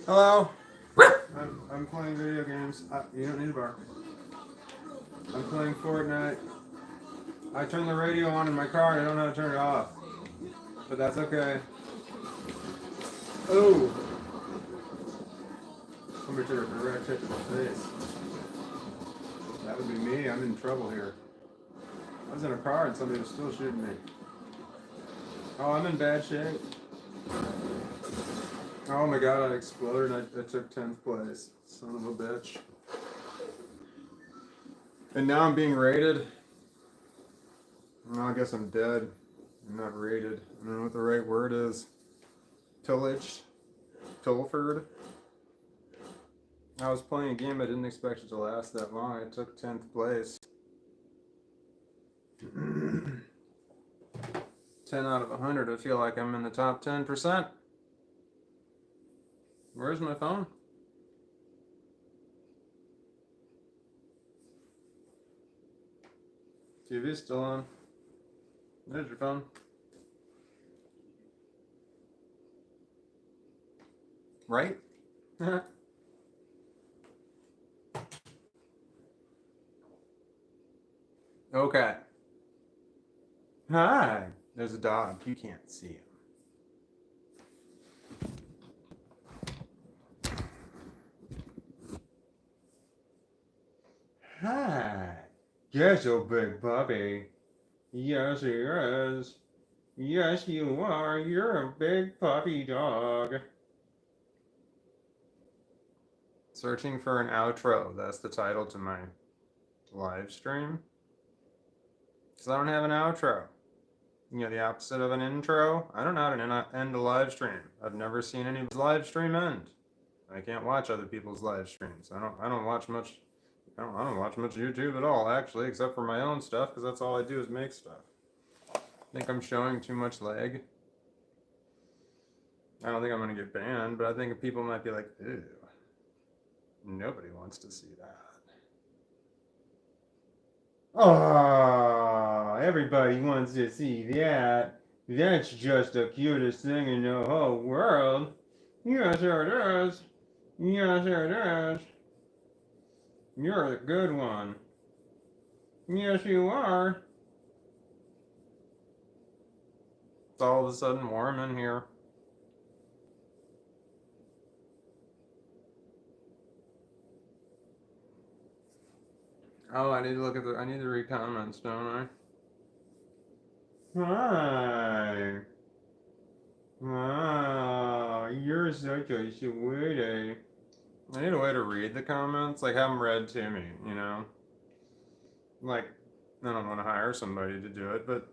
Hello? I'm playing video games. You don't need a bark. I'm playing Fortnite. I turned the radio on in my car and I don't know how to turn it off. But that's okay. Oh! Somebody took a direct hit to the face. That would be me. I'm in trouble here. I was in a car and somebody was still shooting me. Oh, I'm in bad shape. Oh my god, I exploded and I took 10th place. Son of a bitch. And now I'm being rated. Well, I guess I'm dead. I'm not rated. I don't know what the right word is. Tillaged? Tilford? I was playing a game I didn't expect it to last that long. I took 10th place. 10 out of 100. I feel like I'm in the top 10%. Where's my phone? TV's still on. There's your phone. Right? Okay. Hi. There's a dog. You can't see him. Hi. Yes, you big puppy. Yes, he is. Yes, you are. You're a big puppy dog. Searching for an outro. That's the title to my live stream. Because I don't have an outro. You know, the opposite of an intro. I don't know how to end a live stream. I've never seen anybody's live stream end. I can't watch other people's live streams. I don't watch much. I don't watch much YouTube at all, actually, except for my own stuff, because that's all I do is make stuff. I think I'm showing too much leg. I don't think I'm gonna get banned, but I think people might be like, ew. Nobody wants to see that. Oh, everybody wants to see that. That's just the cutest thing in the whole world. Yes, it is. Yes, it is. You're a good one. Yes, you are. It's all of a sudden warm in here. Oh, I need to look at I need to read comments, don't I? Hi. Wow, you're such a sweetie. I need a way to read the comments, like have them read to me, you know? Like, I don't want to hire somebody to do it, but...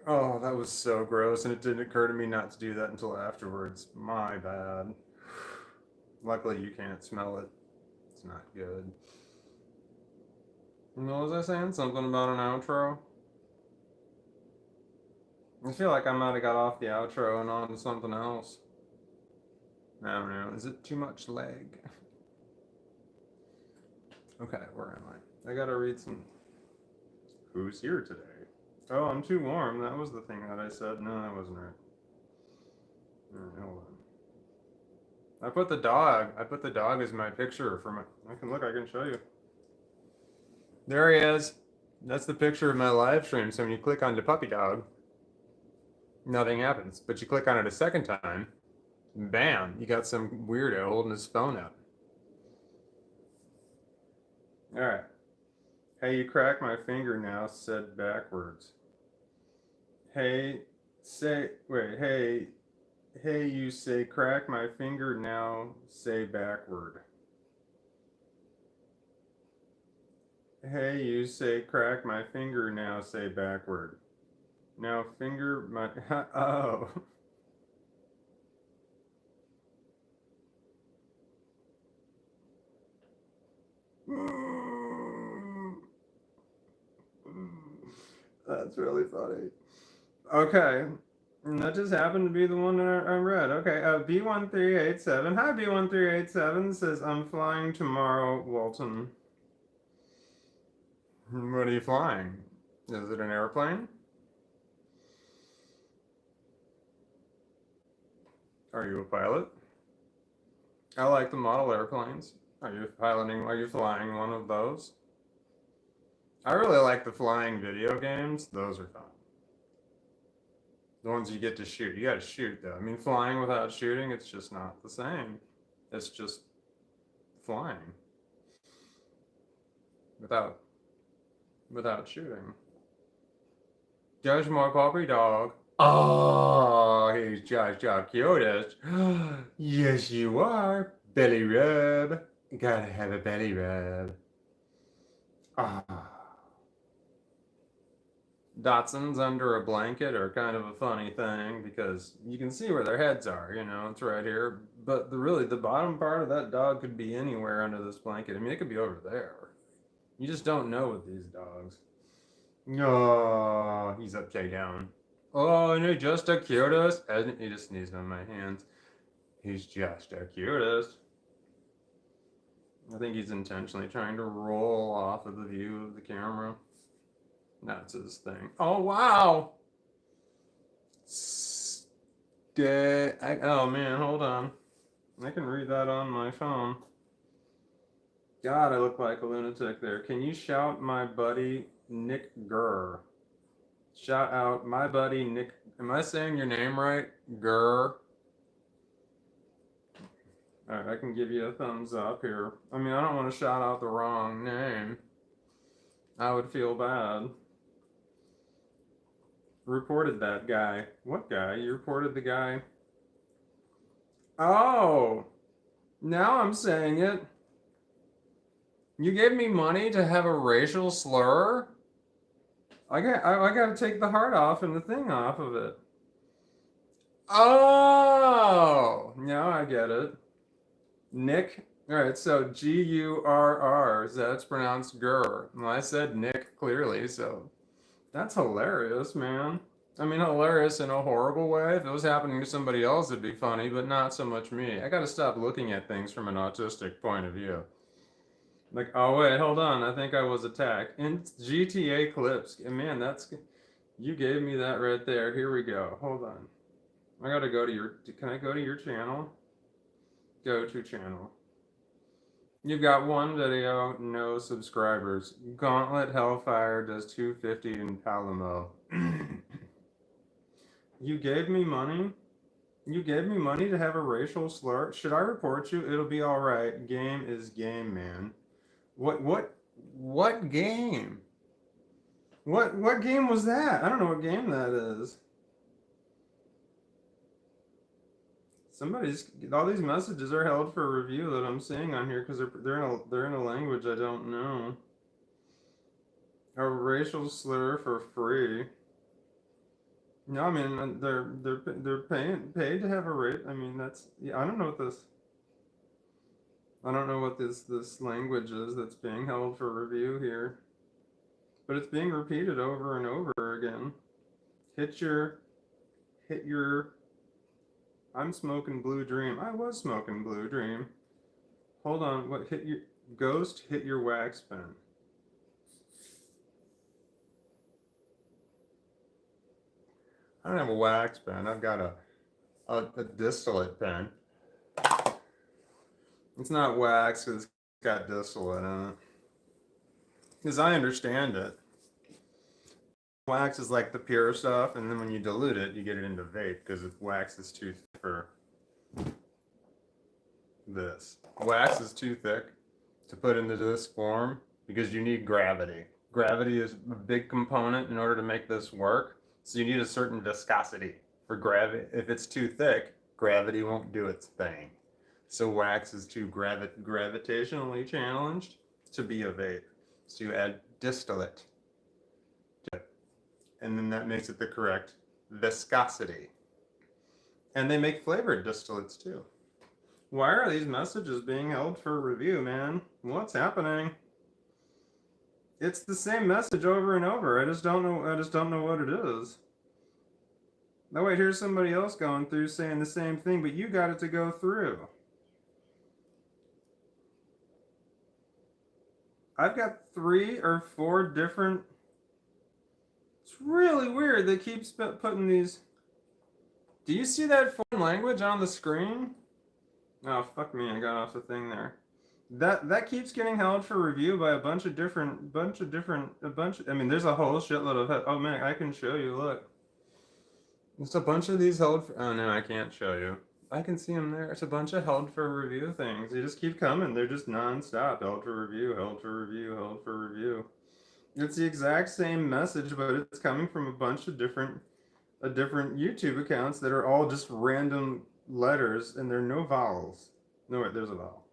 Oh, that was so gross, and it didn't occur to me not to do that until afterwards. My bad. Luckily, you can't smell it. It's not good. What was I saying? Something about an outro? I feel like I might have got off the outro and on to something else. I don't know. Is it too much leg? Okay, where am I? I gotta read some. Who's here today? Oh, I'm too warm. That was the thing that I said. No, that wasn't right. Hold on. I put the dog as my picture for my. I can show you. There he is. That's the picture of my live stream. So when you click on the puppy dog, nothing happens. But you click on it a second time, bam, you got some weirdo holding his phone up. All right. Hey, you crack my finger now, said backwards. Hey, hey, you say crack my finger now, say backward. Hey, you say crack my finger now, say backward. Now finger my, oh. That's really funny. Okay. And that just happened to be the one that I read. Okay, B1387. Hi, B1387 says, I'm flying tomorrow, Walton. What are you flying? Is it an airplane? Are you a pilot? I like the model airplanes. Are you flying one of those? I really like the flying video games. Those are fun. The ones you get to shoot. You gotta shoot though. I mean, flying without shooting, it's just not the same. It's just flying. Without shooting. Judge my puppy dog. Oh, he's just the cutest. Yes, you are. Belly rub. Gotta have a belly rub. Ah. Dachshunds under a blanket are kind of a funny thing because you can see where their heads are, it's right here. But the bottom part of that dog could be anywhere under this blanket. I mean, it could be over there. You just don't know with these dogs. Oh, he's upside down. Oh, and he's just the cutest. He just sneezed on my hands. He's just the cutest. I think he's intentionally trying to roll off of the view of the camera. That's his thing. Oh, wow. Oh, man, hold on. I can read that on my phone. God, I look like a lunatic there. Can you shout my buddy Nick Gurr? Shout out my buddy Nick. Am I saying your name right? Gurr. All right, I can give you a thumbs up here. I mean, I don't want to shout out the wrong name. I would feel bad. Reported that guy. What guy? You reported the guy? Oh, now I'm saying it. You gave me money to have a racial slur? I got to take the heart off and the thing off of it. Oh, now I get it. Nick. All right, so Gurr. That's pronounced Gurr. Well, I said Nick clearly, so that's hilarious, man. I mean, hilarious in a horrible way. If it was happening to somebody else, it'd be funny, but not so much me. I got to stop looking at things from an autistic point of view. Like, oh wait, hold on. I think I was attacked. In GTA clips. Man, you gave me that right there. Here we go. Hold on. I gotta go to can I go to your channel? Go to channel. You've got one video, no subscribers. Gauntlet Hellfire does 250 in Palamo. You gave me money? You gave me money to have a racial slur? Should I report you? It'll be alright. Game is game, man. What game? What game was that? I don't know what game that is. All these messages are held for review that I'm seeing on here because they're in a language I don't know. A racial slur for free. No, I mean they're paid to have a rate. I mean I don't know what this. I don't know what this language is that's being held for review here, but it's being repeated over and over again. Hit your, hit your. I'm smoking Blue Dream. I was smoking Blue Dream. Hold on. What? Hit your ghost? Hit your wax pen. I don't have a wax pen. I've got a distillate pen. It's not wax because it's got distillate in it. Because I understand it. Wax is like the pure stuff, and then when you dilute it, you get it into vape because wax is too thick for this. Wax is too thick to put into this form because you need gravity. Gravity is a big component in order to make this work. So you need a certain viscosity for gravity. If it's too thick, gravity won't do its thing. So wax is too gravitationally challenged to be a vape. So you add distillate to it. And then that makes it the correct viscosity. And they make flavored distillates too. Why are these messages being held for review, man? What's happening? It's the same message over and over. I just don't know what it is. No, wait, here's somebody else going through saying the same thing, but you got it to go through. I've got 3 or 4 different. It's really weird. They keep putting these. Do you see that foreign language on the screen? Oh, fuck me, I got off the thing there. That keeps getting held for review by a bunch of different, I mean, there's a whole shitload of, oh man, I can show you, look. There's a bunch of these held for, oh no, I can't show you. I can see them there. It's a bunch of held for review things. They just keep coming. They're just non-stop. Held for review, held for review, held for review. It's the exact same message, but it's coming from a bunch of different YouTube accounts that are all just random letters, and there are no vowels. No, wait, there's a vowel.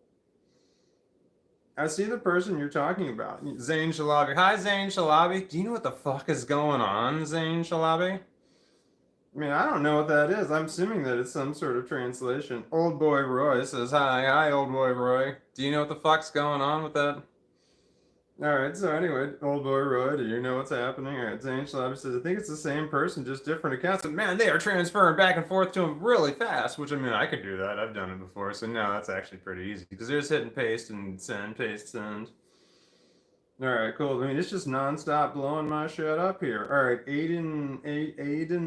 I see the person you're talking about. Zayn Shalabi. Hi, Zayn Shalabi. Do you know what the fuck is going on, Zayn Shalabi? I mean, I don't know what that is. I'm assuming that it's some sort of translation. Old Boy Roy says, hi, Old Boy Roy. Do you know what the fuck's going on with that? Alright, so anyway, Old Boy Roy, do you know what's happening? Alright, Zane Shalabi says, I think it's the same person, just different accounts. But man, they are transferring back and forth to him really fast, which I mean, I could do that. I've done it before. So now that's actually pretty easy because they're just hitting paste and send, paste, send. Alright, cool. I mean, it's just nonstop blowing my shit up here. Alright, Aiden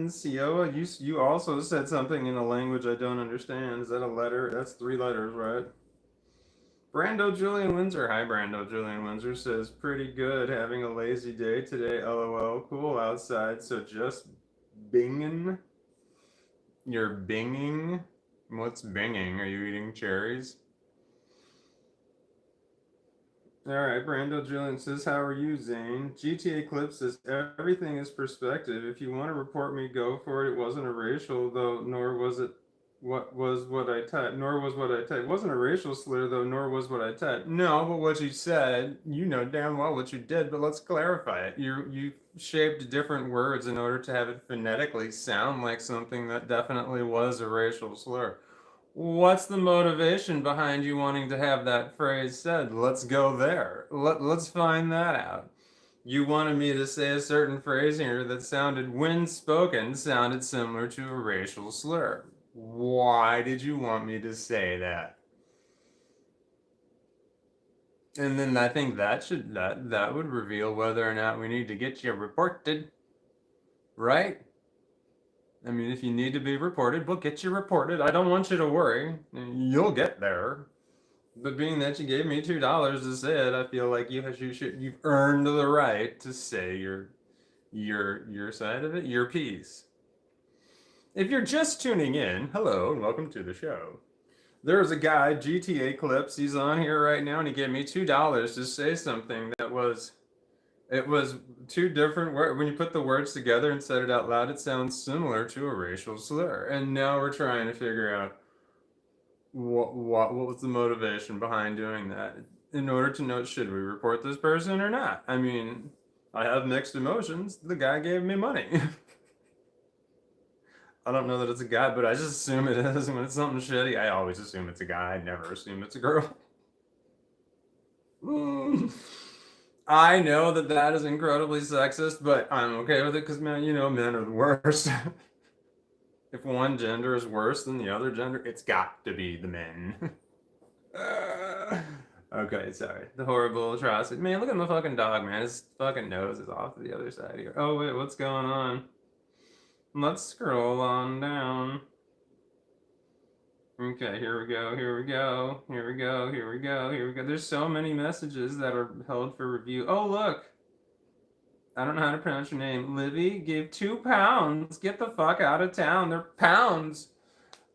Sioa, you also said something in a language I don't understand. Is that a letter? That's 3 letters, right? Brando Julian Windsor. Hi, Brando Julian Windsor says, pretty good. Having a lazy day today. LOL. Cool outside. So just binging. You're binging? What's binging? Are you eating cherries? Alright, Brando Julian says, how are you, Zane? GTA Clip says, everything is perspective. If you want to report me, go for it. It wasn't a racial, though, nor was it what I typed, nor was what I typed. It wasn't a racial slur, though, nor was what I typed. No, but what you said, you know damn well what you did, but let's clarify it. You shaped different words in order to have it phonetically sound like something that definitely was a racial slur. What's the motivation behind you wanting to have that phrase said? Let's go there. Let's find that out. You wanted me to say a certain phrase here that sounded, when spoken, sounded similar to a racial slur. Why did you want me to say that? And then I think that would reveal whether or not we need to get you reported, right? I mean, if you need to be reported, we'll get you reported. I don't want you to worry. You'll get there. But being that you gave me $2 to say it, I feel like you've earned the right to say your side of it, your piece. If you're just tuning in, hello and welcome to the show. There's a guy, GTA Clips, he's on here right now, and he gave me $2 to say something that was, it was 2 different words. When you put the words together and said it out loud, it sounds similar to a racial slur. And now we're trying to figure out what was the motivation behind doing that in order to know, should we report this person or not? I mean, I have mixed emotions. The guy gave me money. I don't know that it's a guy, but I just assume it is. When it's something shitty, I always assume it's a guy. I never assume it's a girl. I know that that is incredibly sexist, but I'm okay with it because, man, men are the worst. If one gender is worse than the other gender, it's got to be the men. Okay, sorry. The horrible atrocity. Man, look at my fucking dog, man. His fucking nose is off to the other side here. Oh, wait, what's going on? Let's scroll on down. Okay, here we go, here we go, here we go, here we go, here we go. There's so many messages that are held for review. Oh, look. I don't know how to pronounce your name. Livy gave £2. Get the fuck out of town. They're pounds.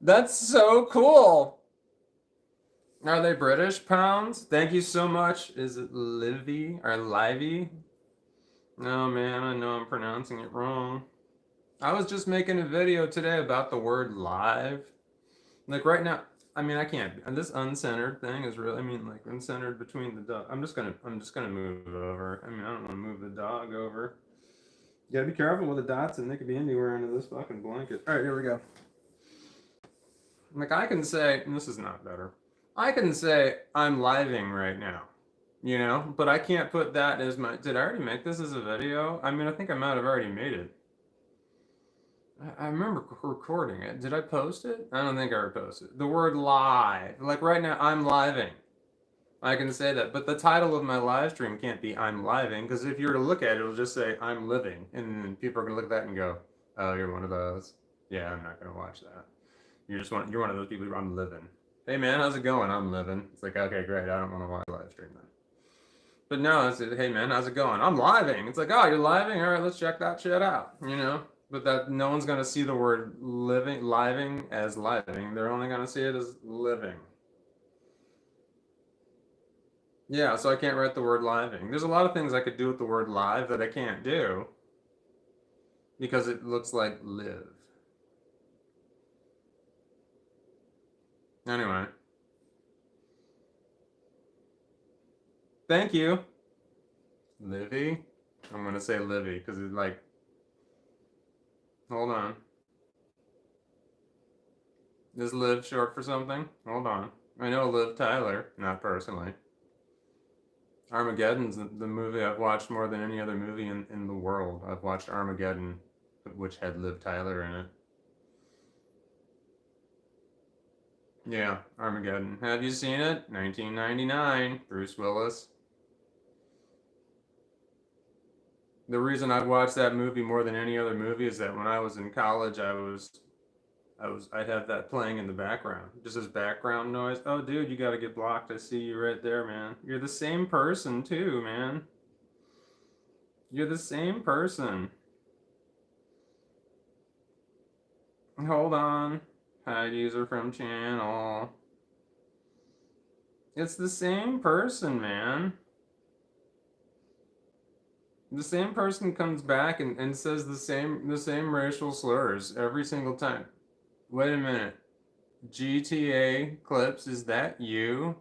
That's so cool. Are they British pounds? Thank you so much. Is it Livy or Livy? No, man, I know I'm pronouncing it wrong. I was just making a video today about the word live. Like right now, I mean, I can't. And this uncentered thing is really, I mean, like uncentered between the dog. I'm just gonna move over. I mean, I don't want to move the dog over. You gotta be careful with the dots, and they could be anywhere under this fucking blanket. All right, here we go. Like I can say, and this is not better. I can say I'm living right now, but I can't put that as my. Did I already make this as a video? I mean, I think I might have already made it. I remember recording it. Did I post it? I don't think I posted it. The word live. Like right now, I'm living. I can say that. But the title of my live stream can't be I'm living, because if you were to look at it, it'll just say I'm living. And people are going to look at that and go, oh, you're one of those. Yeah, I'm not going to watch that. You're one of those people who I'm living. Hey man, how's it going? I'm living. It's like, okay, great. I don't want to watch live stream then. But no, it's hey man, how's it going? I'm living. It's like, oh, you're living? All right, let's check that shit out. But that no one's gonna see the word living as living. They're only gonna see it as living. Yeah, so I can't write the word living. There's a lot of things I could do with the word live that I can't do because it looks like live. Anyway. Thank you. Livy? I'm gonna say Livy because it's like, hold on. Is Liv short for something? Hold on. I know Liv Tyler, not personally. Armageddon's the movie I've watched more than any other movie in the world. I've watched Armageddon, which had Liv Tyler in it. Yeah, Armageddon. Have you seen it? 1999, Bruce Willis. The reason I've watched that movie more than any other movie is that when I was in college, I'd have that playing in the background, just as background noise. Oh, dude, you gotta get blocked. I see you right there, man. You're the same person too, man. You're the same person. Hold on. Hide user from channel. It's the same person, man. The same person comes back and says the same racial slurs every single time. Wait a minute. GTA Clips, is that you?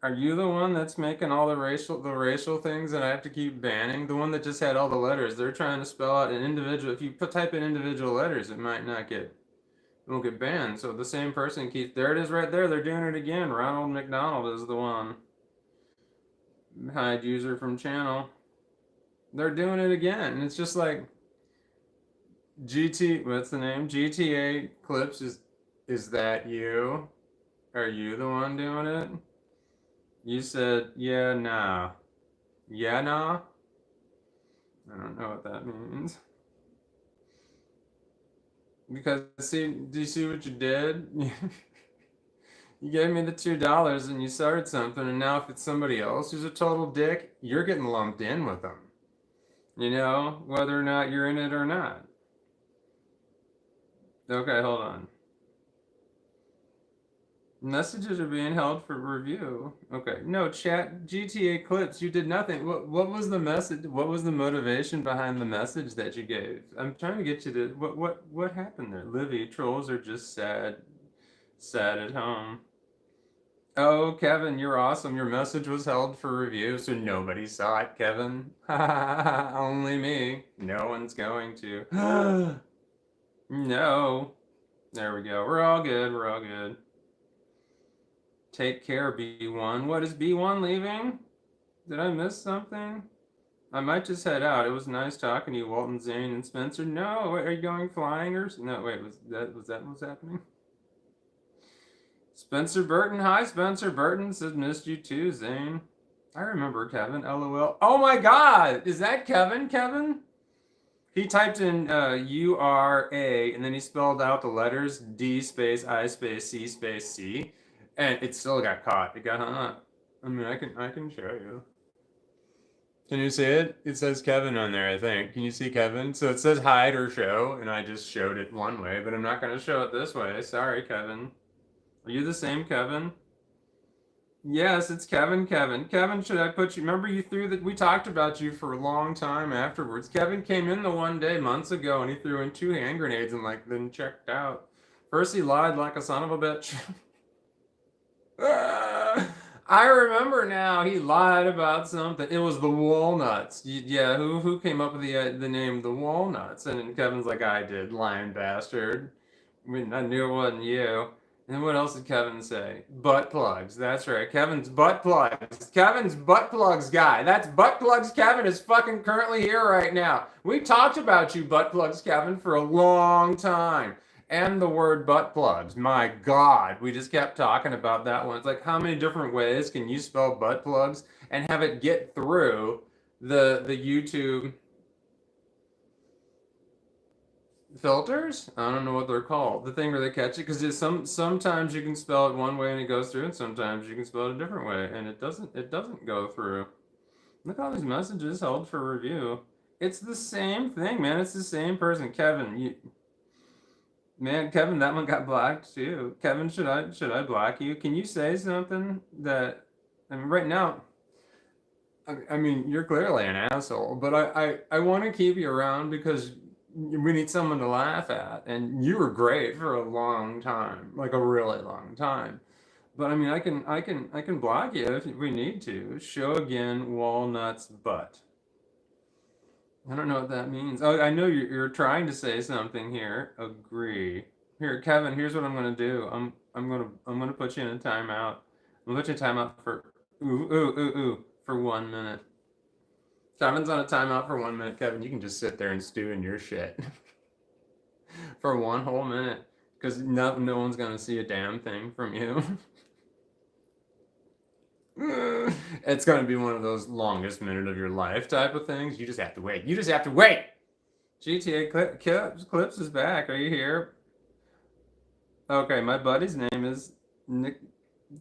Are you the one that's making all the racial things that I have to keep banning? The one that just had all the letters. They're trying to spell out an individual. If you type in individual letters, it won't get banned. So the same person keeps. There it is, right there. They're doing it again. Ronald McDonald is the one. Hide user from channel. They're doing it again. And it's just like What's the name? GTA Clips is that you? Are you the one doing it? You said, yeah, nah. Yeah, nah? I don't know what that means. Because, see, do you see what you did? You gave me the $2 and you started something, and now if it's somebody else who's a total dick, you're getting lumped in with them. Whether or not you're in it or not. Okay, hold on. Messages are being held for review. Okay. No, chat GTA Clips. You did nothing. What was the message? What was the motivation behind the message that you gave? I'm trying to get you to what happened there? Livy, trolls are just sad at home. Oh, Kevin, you're awesome. Your message was held for review, so nobody saw it, Kevin. Only me. No one's going to. No. There we go. We're all good. We're all good. Take care, B1. What is B1 leaving? Did I miss something? I might just head out. It was nice talking to you, Walton, Zane, and Spencer. No, wait, are you going flying or no? Wait, was that what's happening? Spencer Burton, hi Spencer Burton says missed you too, Zane. I remember Kevin. LOL. Oh my God, is that Kevin? Kevin? He typed in URA and then he spelled out the letters D space I space C, and it still got caught. It got hung up. I mean, I can show you. Can you see it? It says Kevin on there, I think. Can you see Kevin? So it says hide or show, and I just showed it one way, but I'm not going to show it this way. Sorry, Kevin. Are you the same Kevin? Yes, it's Kevin. Kevin, should I put you? Remember you threw that? We talked about you for a long time afterwards. Kevin came in the one day months ago, and he threw in 2 hand grenades and like then checked out. First he lied like a son of a bitch. I remember now. He lied about something. It was the walnuts. Yeah, who came up with the name the walnuts? And then Kevin's like, I did, lying bastard. I mean, I knew it wasn't you. And what else did Kevin say? Butt plugs. That's right. Kevin's butt plugs. Kevin's butt plugs guy. That's butt plugs. Kevin is fucking currently here right now. We talked about you, butt plugs, Kevin, for a long time. And the word butt plugs. My God, we just kept talking about that one. It's like, how many different ways can you spell butt plugs and have it get through the YouTube filters? I don't know what they're called. The thing where they catch it, because sometimes you can spell it one way and it goes through, and sometimes you can spell it a different way and it doesn't go through. Look at all these messages held for review. It's the same thing, man. It's the same person, Kevin. Man, Kevin, that one got blocked too. Kevin, should I block you? Can you say something that? I mean, right now, I mean, you're clearly an asshole, but I want to keep you around because we need someone to laugh at, and you were great for a long time, like a really long time. But I mean, I can block you if we need to. Show again, walnuts butt. I don't know what that means. Oh, I know you're trying to say something here. Agree. Here, Kevin. Here's what I'm gonna do. I'm gonna put you in a timeout. I'm gonna put you in a timeout for for 1 minute. Kevin's on a timeout for 1 minute. Kevin, you can just sit there and stew in your shit for one whole minute because no one's gonna see a damn thing from you. It's going to be one of those longest minute of your life type of things. You just have to wait. You just have to wait. GTA Clips is back. Are you here? Okay, my buddy's name is Nick.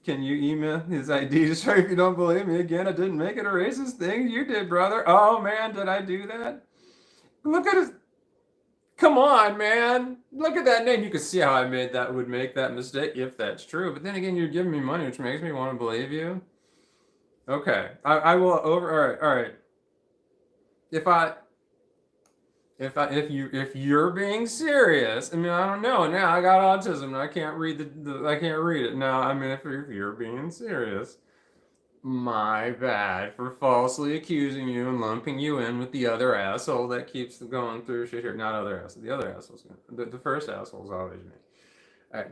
Can you email his ID to show if you don't believe me? Again, I didn't make it a racist thing. You did, brother. Oh, man, did I do that? Look at his... Come on, man. Look at that name. You can see how I would make that mistake if that's true. But then again, you're giving me money, which makes me want to believe you. Okay, I will over. All right. If I, if you're being serious, I mean, I don't know. Now I got autism and I can't read I can't read it now. I mean, if you're being serious, my bad for falsely accusing you and lumping you in with the other asshole that keeps going through shit here. Not other asshole. The other assholes. The first asshole's always me.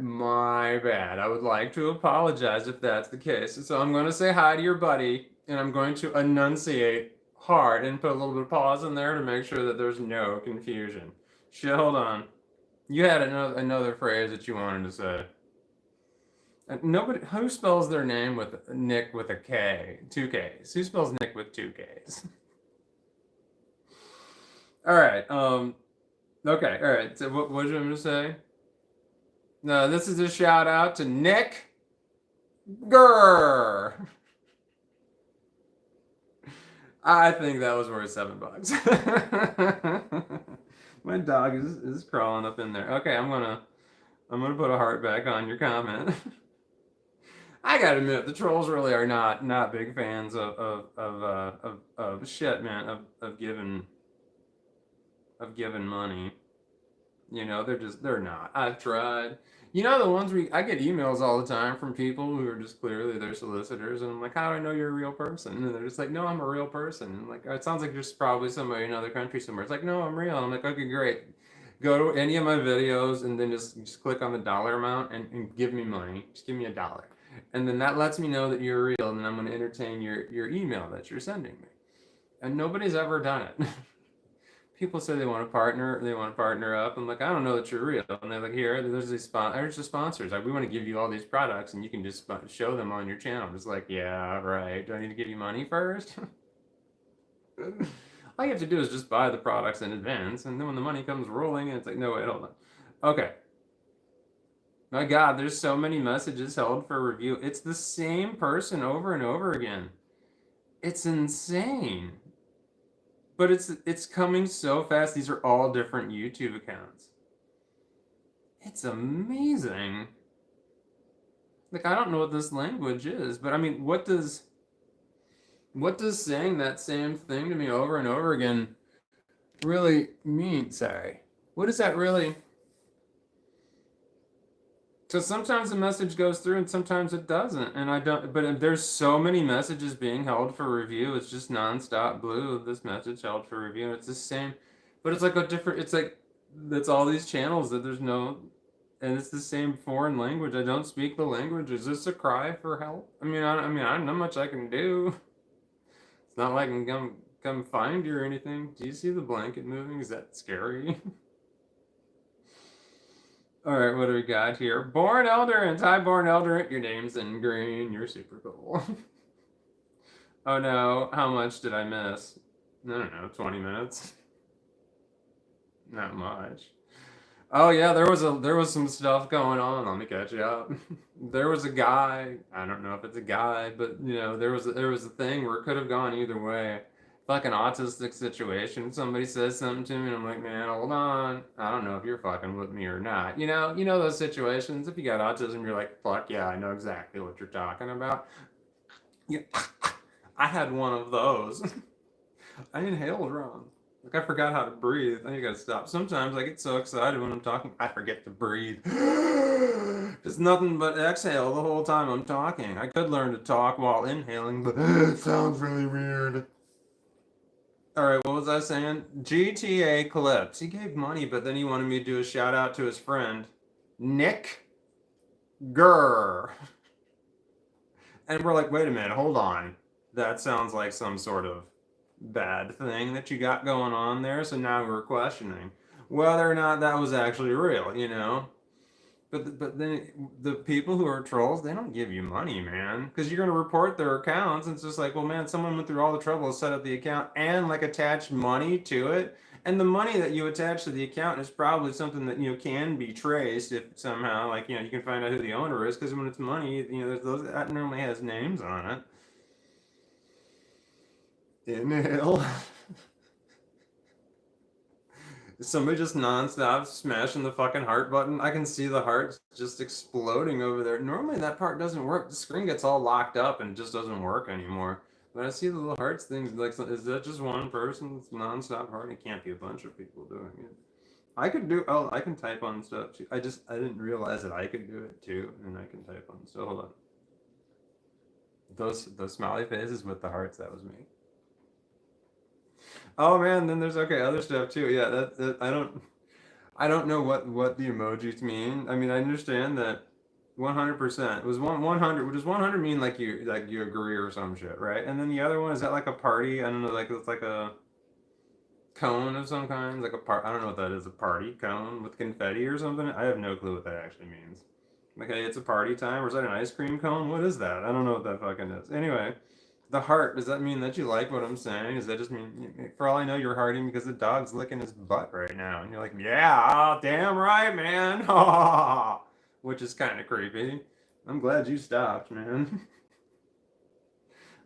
My bad. I would like to apologize if that's the case. So I'm going to say hi to your buddy, and I'm going to enunciate hard and put a little bit of pause in there to make sure that there's no confusion. Shit, hold on. You had another phrase that you wanted to say. Nobody who spells their name with Nick with a K, 2 Ks. Who spells Nick with 2 Ks? All right. Okay. All right. So what did you want me to say? No, this is a shout out to Nick Gurr. I think that was worth $7. My dog is crawling up in there. Okay, I'm gonna put a heart back on your comment. I gotta admit, the trolls really are not big fans of shit, man, of giving money. You know, they're not. I've tried. You know, the ones I get emails all the time from people who are just clearly their solicitors, and I'm like, how do I know you're a real person? And they're just like, no, I'm a real person. And I'm like, it sounds like you're probably somebody in another country somewhere. It's like, no, I'm real. And I'm like, okay, great. Go to any of my videos and then just click on the dollar amount and give me money. Just give me $1. And then that lets me know that you're real, and then I'm going to entertain your email that you're sending me. And nobody's ever done it. People say they want to partner up. I'm like, I don't know that you're real. And they're like, there's the sponsors. Like, we want to give you all these products, and you can just show them on your channel. I'm just like, yeah, right. Do I need to give you money first? All you have to do is just buy the products in advance, and then when the money comes rolling, it's like, no, wait, hold on. Okay. My God, there's so many messages held for review. It's the same person over and over again. It's insane. But it's coming so fast. These are all different YouTube accounts. It's amazing. Like, I don't know what this language is, but I mean, what does saying that same thing to me over and over again really mean? Sorry. What does that really? So sometimes the message goes through and sometimes it doesn't. And I don't, but there's so many messages being held for review. It's just nonstop blue. This message held for review. It's the same, but it's like it's like, that's all these channels that there's no, and it's the same foreign language. I don't speak the language. Is this a cry for help? I don't know much I can do. It's not like I can come find you or anything. Do you see the blanket moving? Is that scary? All right, what do we got here? Born Elderant. Hi, Born Elderant. Your name's in green. You're super cool. Oh no, how much did I miss? I don't know, 20 minutes. Not much. Oh yeah, there was some stuff going on. Let me catch you up. There was a guy. I don't know if it's a guy, but there was a thing where it could have gone either way. Like an autistic situation. Somebody says something to me, and I'm like, man, hold on. I don't know if you're fucking with me or not. You know those situations. If you got autism, you're like, fuck yeah, I know exactly what you're talking about. Yeah, I had one of those. I inhaled wrong. Like I forgot how to breathe. I gotta stop. Sometimes I get so excited when I'm talking, I forget to breathe. It's nothing but exhale the whole time I'm talking. I could learn to talk while inhaling, but it sounds really weird. All right, what was I saying? GTA clips. He gave money, but then he wanted me to do a shout out to his friend, Nick Gurr. And we're like, wait a minute, hold on. That sounds like some sort of bad thing that you got going on there. So now we're questioning whether or not that was actually real. But then the people who are trolls, they don't give you money, man, because you're gonna report their accounts. And it's just like, well, man, someone went through all the trouble to set up the account and like attach money to it. And the money that you attach to the account is probably something that can be traced if somehow, like you can find out who the owner is, because when it's money, there's those that normally has names on it. Inhale. Somebody just nonstop smashing the fucking heart button. I can see the heart just exploding over there. Normally that part doesn't work. The screen gets all locked up and it just doesn't work anymore. But I see the little hearts things. Like, is that just one person's nonstop heart? It can't be a bunch of people doing it. I could do. Oh, I can type on stuff too. I didn't realize that I could do it too, and I can type on. So hold on. Those smiley faces with the hearts. That was me. Oh man, then there's okay other stuff too. Yeah, that I don't know what the emojis mean. I mean, I understand that 100% was 100. What does 100 mean? Like you agree or some shit, right? And then the other one, is that like a party? I don't know. Like it's like a cone of some kind, like a part. I don't know what that is. A party cone with confetti or something. I have no clue what that actually means. Like, hey, it's a party time, or is that an ice cream cone? What is that? I don't know what that fucking is. Anyway, the heart. Does that mean that you like what I'm saying? Does that just mean, for all I know, you're hearting because the dog's licking his butt right now, and you're like, yeah, damn right, man. Which is kind of creepy. I'm glad you stopped, man.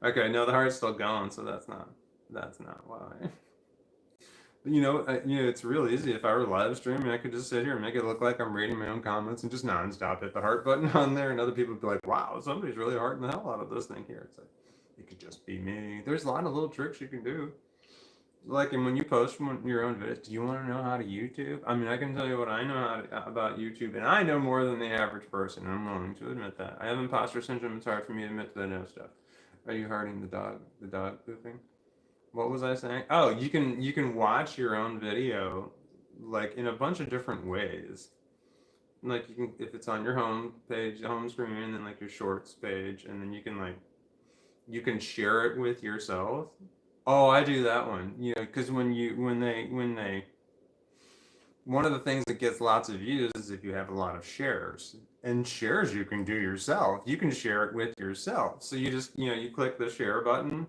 Okay, no, the heart's still going, so that's not why. But it's real easy. If I were live streaming, I could just sit here and make it look like I'm reading my own comments and just nonstop hit the heart button on there, and other people would be like, "Wow, somebody's really hearting the hell out of this thing here." It's like it could just be me. There's a lot of little tricks you can do. Like, and when you post your own videos, do you want to know how to YouTube? I mean, I can tell you what I know about YouTube, and I know more than the average person. I'm willing to admit that. I have imposter syndrome. It's hard for me to admit that I know stuff. Are you hearting the dog pooping? What was I saying? Oh, you can watch your own video like in a bunch of different ways. like you can, if it's on your home page, the home screen, and then like your shorts page, and then you can share it with yourself. Oh, I do that one. You know, because when they one of the things that gets lots of views is if you have a lot of shares. And shares you can do yourself. You can share it with yourself. So you just, you click the share button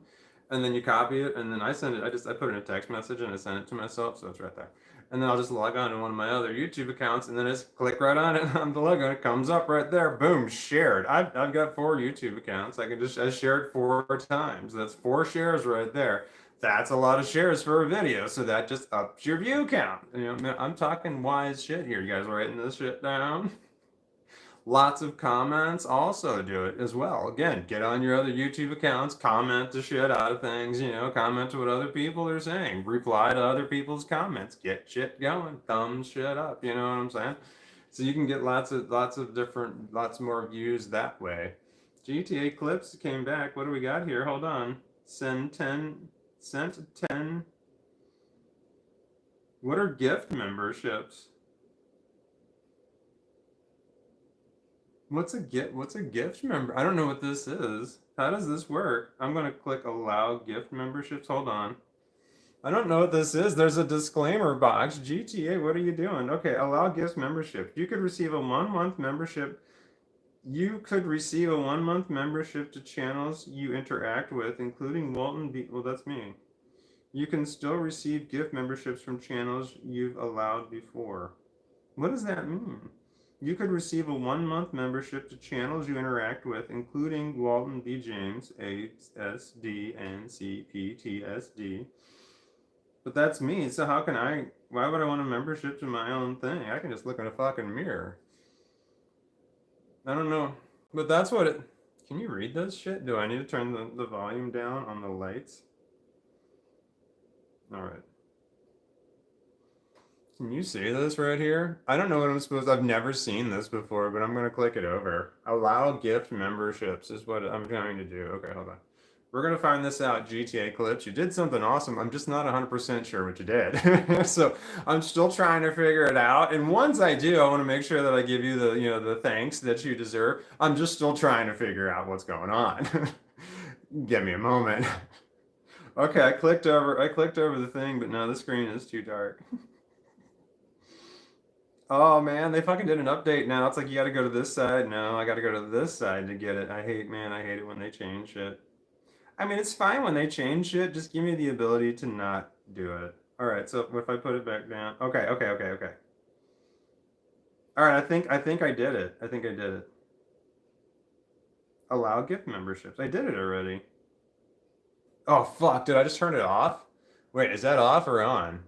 and then you copy it and then I send it. I put it in a text message and I send it to myself, so it's right there. And then I'll just log on to one of my other YouTube accounts and then just click right on it on the logo. It comes up right there. Boom, shared. I've got 4 YouTube accounts. I shared 4 times. That's 4 shares right there. That's a lot of shares for a video, so that just ups your view count. I'm talking wise shit here. You guys writing this shit down? Lots of comments also do it as well. Again, get on your other YouTube accounts, comment the shit out of things, comment to what other people are saying, reply to other people's comments, get shit going, thumbs shit up, you know what I'm saying? So you can get lots more views that way. GTA clips came back. What do we got here? Hold on. Sent 10. What are gift memberships? What's a gift member? I don't know what this is. How does this work? I'm gonna click allow gift memberships. Hold on. I don't know what this is. There's a disclaimer box. GTA, what are you doing? Okay, allow gift membership. You could receive a 1-month membership. You could receive a 1-month membership to channels you interact with, including Walton well, that's me. You can still receive gift memberships from channels you've allowed before. What does that mean? You could receive a 1-month membership to channels you interact with, including Walton B. James, ASD, and CPTSD. But that's me, so why would I want a membership to my own thing? I can just look in a fucking mirror. I don't know. But that's what it... Can you read this shit? Do I need to turn the volume down on the lights? Alright. Can you see this right here? I don't know what I'm supposed to... I've never seen this before, but I'm going to click it over. Allow gift memberships is what I'm going to do. Okay, hold on. We're going to find this out, GTA Clips. You did something awesome. I'm just not 100% sure what you did. So I'm still trying to figure it out. And once I do, I want to make sure that I give you the thanks that you deserve. I'm just still trying to figure out what's going on. Give me a moment. Okay, I clicked over the thing, but no, the screen is too dark. Oh man, they fucking did an update now. It's like you gotta go to this side. No, I gotta go to this side to get it. I hate it when they change shit. I mean, it's fine when they change shit. Just give me the ability to not do it. All right, so if I put it back down. Okay. All right, I think I did it. I think I did it. Allow gift memberships. I did it already. Oh fuck, did I just turn it off? Wait, is that off or on?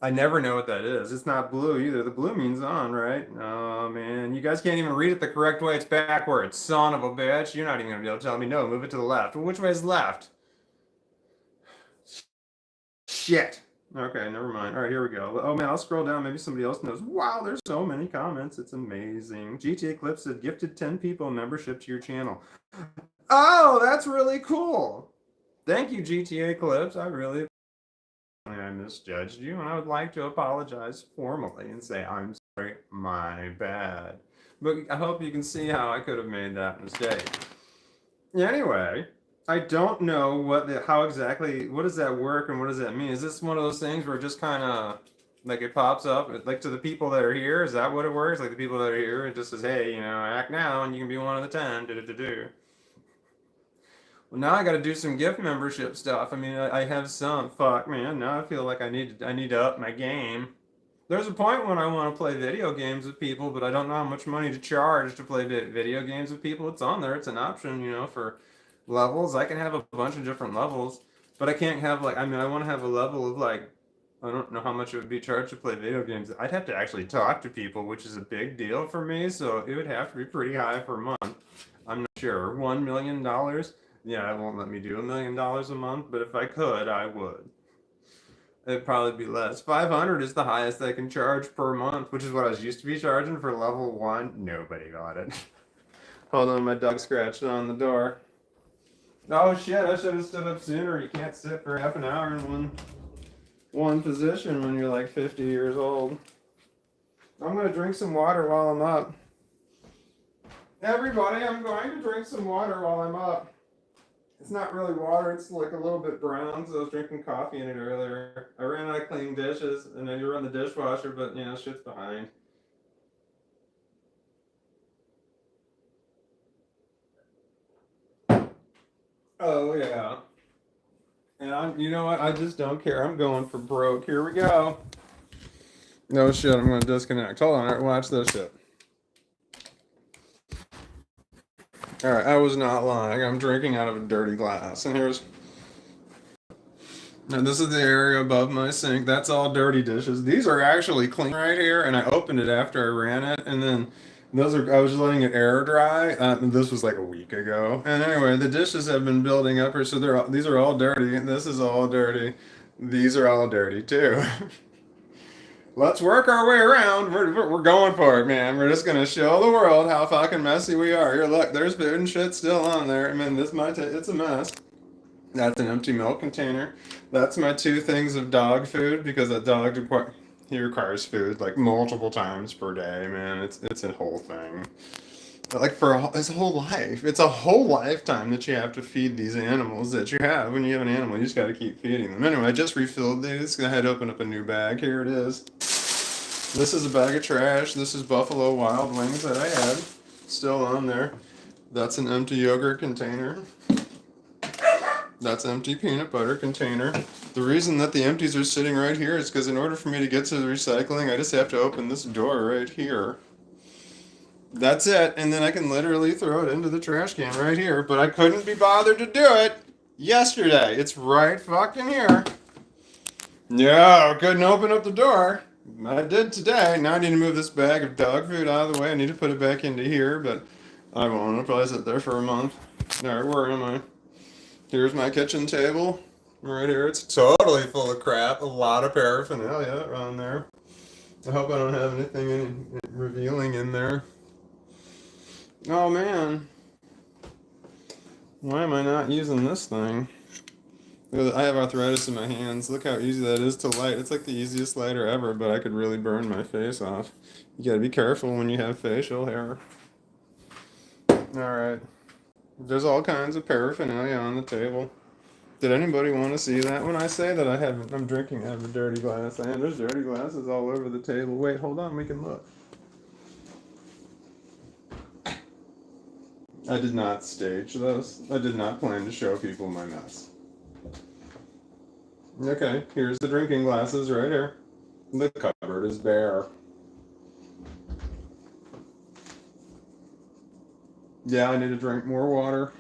I never know what that is. It's not blue either. The blue means on, right? Oh man, you guys can't even read it the correct way. It's backwards. Son of a bitch. You're not even gonna be able to tell me no. Move it to the left. Well, which way is left? Shit. Okay, never mind. All right, here we go. Oh man, I'll scroll down. Maybe somebody else knows. Wow, there's so many comments. It's amazing. GTA Clips have gifted 10 people membership to your channel. Oh, that's really cool. Thank you, GTA Clips. I misjudged you, and I would like to apologize formally and say I'm sorry, my bad. But I hope you can see how I could have made that mistake. Anyway, I don't know what does that work and what does that mean? Is this one of those things where it just kind of like it pops up like to the people that are here? Is that what it works? Like the people that are here, it just says, hey, act now, and you can be one of the 10. Do. Well, now I got to do some gift membership stuff. I mean, I have some. Fuck, man. Now I feel like I need to up my game. There's a point when I want to play video games with people, but I don't know how much money to charge to play video games with people. It's on there. It's an option, for levels. I can have a bunch of different levels, but I can't have I want to have a level of I don't know how much it would be charged to play video games. I'd have to actually talk to people, which is a big deal for me. So it would have to be pretty high per month. I'm not sure. $1 million? Yeah, it won't let me do $1 million a month, but if I could, I would. It'd probably be less. 500 is the highest I can charge per month, which is what I was used to be charging for level 1. Nobody got it. Hold on, my dog scratched on the door. Oh shit, I should have stood up sooner. You can't sit for half an hour in one position when you're like 50 years old. I'm gonna drink some water while I'm up. Everybody, I'm going to drink some water while I'm up. It's not really water, it's like a little bit brown, because I was drinking coffee in it earlier. I ran out of clean dishes, and then you run the dishwasher, but you know, shit's behind. Oh, yeah. And you know what? I just don't care. I'm going for broke. Here we go. No shit, I'm gonna disconnect. Hold on, watch this shit. Alright, I was not lying. I'm drinking out of a dirty glass. And this is the area above my sink. That's all dirty dishes. These are actually clean right here, and I opened it after I ran it, and then I was letting it air dry. This was like a week ago. And anyway, the dishes have been building up here, so these are all dirty, and this is all dirty. These are all dirty too. Let's work our way around. We're going for it, man. We're just gonna show the world how fucking messy we are. Here, look, there's food and shit still on there. I mean, it's a mess. That's an empty milk container. That's my two things of dog food because a dog he requires food like multiple times per day, man. It's a whole thing. Like it's a whole life. It's a whole lifetime that you have to feed these animals that you have. When you have an animal, you just got to keep feeding them. Anyway, I just refilled these. Go ahead, open up a new bag. Here it is. This is a bag of trash. This is Buffalo Wild Wings that I had still on there. That's an empty yogurt container. That's empty peanut butter container. The reason that the empties are sitting right here is because in order for me to get to the recycling, I just have to open this door right here. That's it, and then I can literally throw it into the trash can right here, but I couldn't be bothered to do it yesterday. It's right fucking here. No, couldn't open up the door. I did today. Now I need to move this bag of dog food out of the way. I need to put it back into here, but I won't. I'll probably sit there for a month. Alright, where am I? Here's my kitchen table. Right here. It's totally full of crap. A lot of paraphernalia around there. I hope I don't have anything revealing in there. Oh man. Why am I not using this thing? I have arthritis in my hands. Look how easy that is to light. It's like the easiest lighter ever, but I could really burn my face off. You gotta be careful when you have facial hair. Alright. There's all kinds of paraphernalia on the table. Did anybody want to see that? When I say that I'm drinking out of a dirty glass, I am. There's dirty glasses all over the table. Wait, hold on, we can look. I did not stage this. I did not plan to show people my mess. Okay, here's the drinking glasses right here. The cupboard is bare. Yeah, I need to drink more water.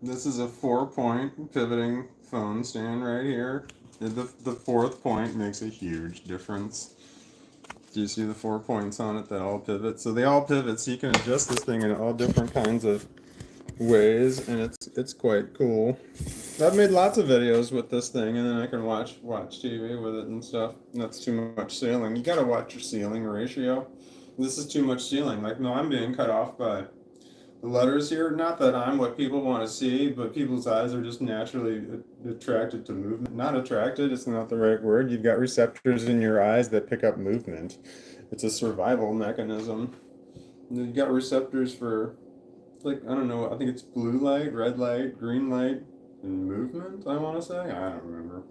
This is a 4-point pivoting phone stand right here. The fourth point makes a huge difference. Do you see the 4 points on it that all pivot? So they all pivot, so you can adjust this thing in all different kinds of ways, and it's quite cool. I've made lots of videos with this thing, and then I can watch TV with it and stuff. And that's too much ceiling. You gotta watch your ceiling ratio. This is too much ceiling. Like, no, I'm being cut off by the letters here. Not that I'm what people want to see, but people's eyes are just naturally attracted to movement. Not attracted, it's not the right word. You've got receptors in your eyes that pick up movement. It's a survival mechanism. You've got receptors for, like, I don't know, I think it's blue light, red light, green light, and movement, I want to say. I don't remember.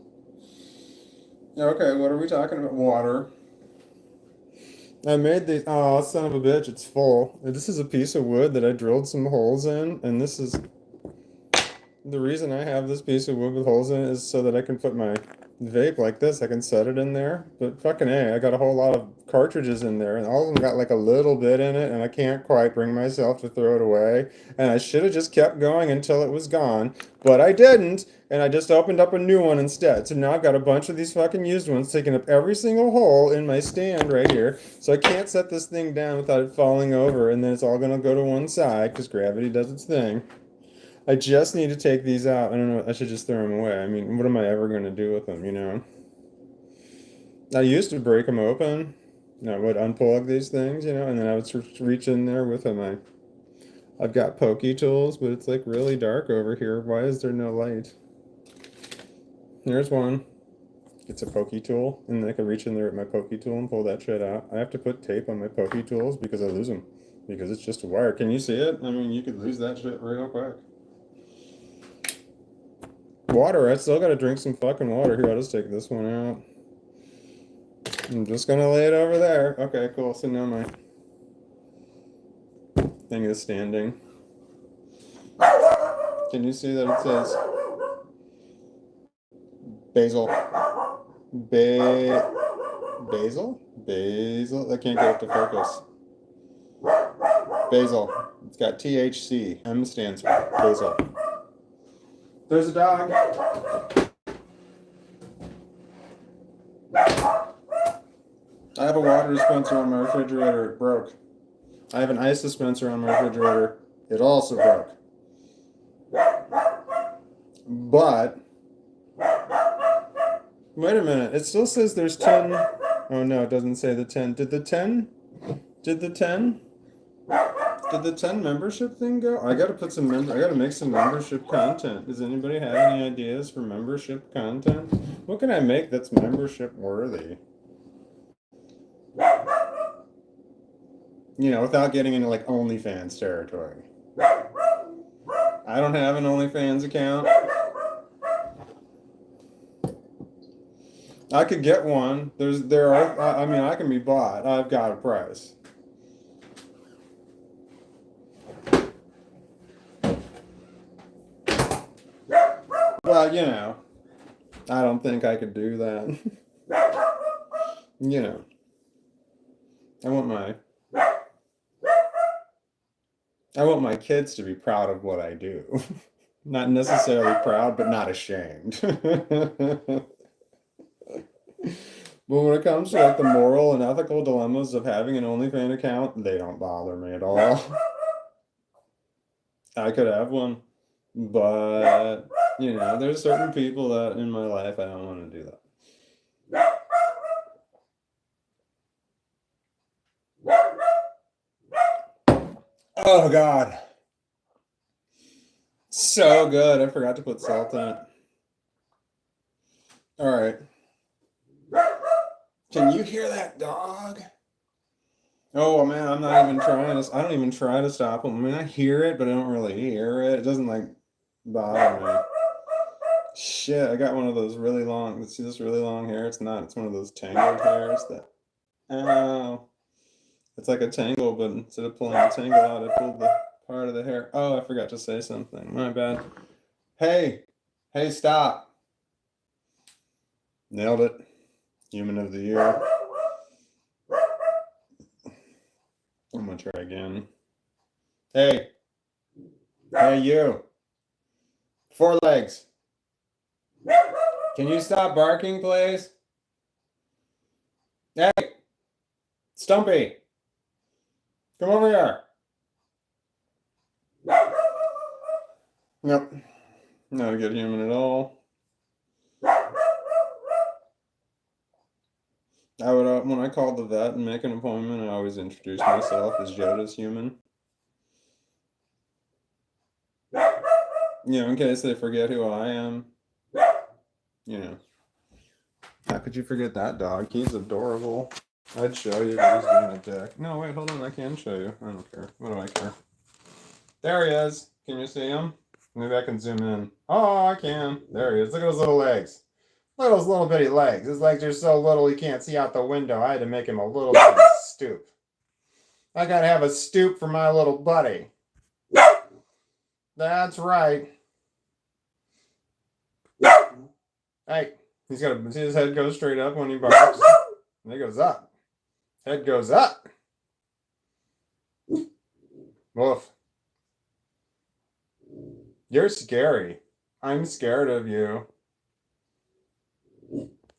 Okay, what are we talking about? Water. I made these. Oh, son of a bitch, it's full. This is a piece of wood that I drilled some holes in, and this is the reason I have this piece of wood with holes in it is so that I can put my vape like this. I can set it in there. But fucking A, I got a whole lot of cartridges in there, and all of them got like a little bit in it, and I can't quite bring myself to throw it away. And I should have just kept going until it was gone, but I didn't, and I just opened up a new one instead. So now I've got a bunch of these fucking used ones taking up every single hole in my stand right here. So I can't set this thing down without it falling over, and then it's all gonna go to one side because gravity does its thing. I just need to take these out. I don't know. I should just throw them away. I mean, what am I ever going to do with them, you know? I used to break them open. I would unplug these things, you know, and then I would reach in there with them. I've got pokey tools, but it's like really dark over here. Why is there no light? Here's one. It's a pokey tool, and I can reach in there with my pokey tool and pull that shit out. I have to put tape on my pokey tools because I lose them. Because it's just a wire. Can you see it? I mean, you could lose that shit real quick. Water. I still gotta drink some fucking water. Here, I'll just take this one out. I'm just gonna lay it over there. Okay, cool. So now my thing is standing. Can you see that it says basil? Basil? Basil? I can't get it to focus. Basil. It's got THC. M stands for basil. There's a dog. I have a water dispenser on my refrigerator. It broke. I have an ice dispenser on my refrigerator. It also broke. But, wait a minute. It still says there's 10. Oh no, it doesn't say the 10. Did the 10 membership thing go? I gotta put some I gotta make some membership content. Does anybody have any ideas for membership content? What can I make that's membership worthy? You know, without getting into like OnlyFans territory. I don't have an OnlyFans account. I could get one. I mean, I can be bought. I've got a price. Well, you know, I don't think I could do that. You know, I want my kids to be proud of what I do. Not necessarily proud, but not ashamed. But when it comes to like the moral and ethical dilemmas of having an OnlyFans account, they don't bother me at all. I could have one, but you know, there's certain people that in my life I don't want to do that. Oh God. So good. I forgot to put salt in it. All right. Can you hear that dog? Oh man, I don't even try to stop him. I mean, I hear it, but I don't really hear it. It doesn't like bother me. Shit, I got one of those really long, see this really long hair? It's not, it's one of those tangled hairs that, ow. It's like a tangle, but instead of pulling the tangle out, I pulled the part of the hair. Oh, I forgot to say something. My bad. Hey, stop. Nailed it. Human of the year. I'm gonna try again. Hey, you. 4 legs. Can you stop barking, please? Hey, Stumpy. Come over here. Nope. Not a good human at all. I would, when I call the vet and make an appointment, I always introduce myself as Yoda's human. You know, in case they forget who I am. You know. How could you forget that dog? He's adorable. I'd show you, but he's being a dick. No, wait, hold on. I can show you. I don't care. What do I care? There he is. Can you see him? Maybe I can zoom in. Oh, I can. There he is. Look at those little legs. Look at those little bitty legs. His legs are so little he can't see out the window. I had to make him a little bit stoop. I gotta have a stoop for my little buddy. That's right. Hey, he's got to see his head go straight up when he barks. And it goes up. Head goes up. Woof. You're scary. I'm scared of you.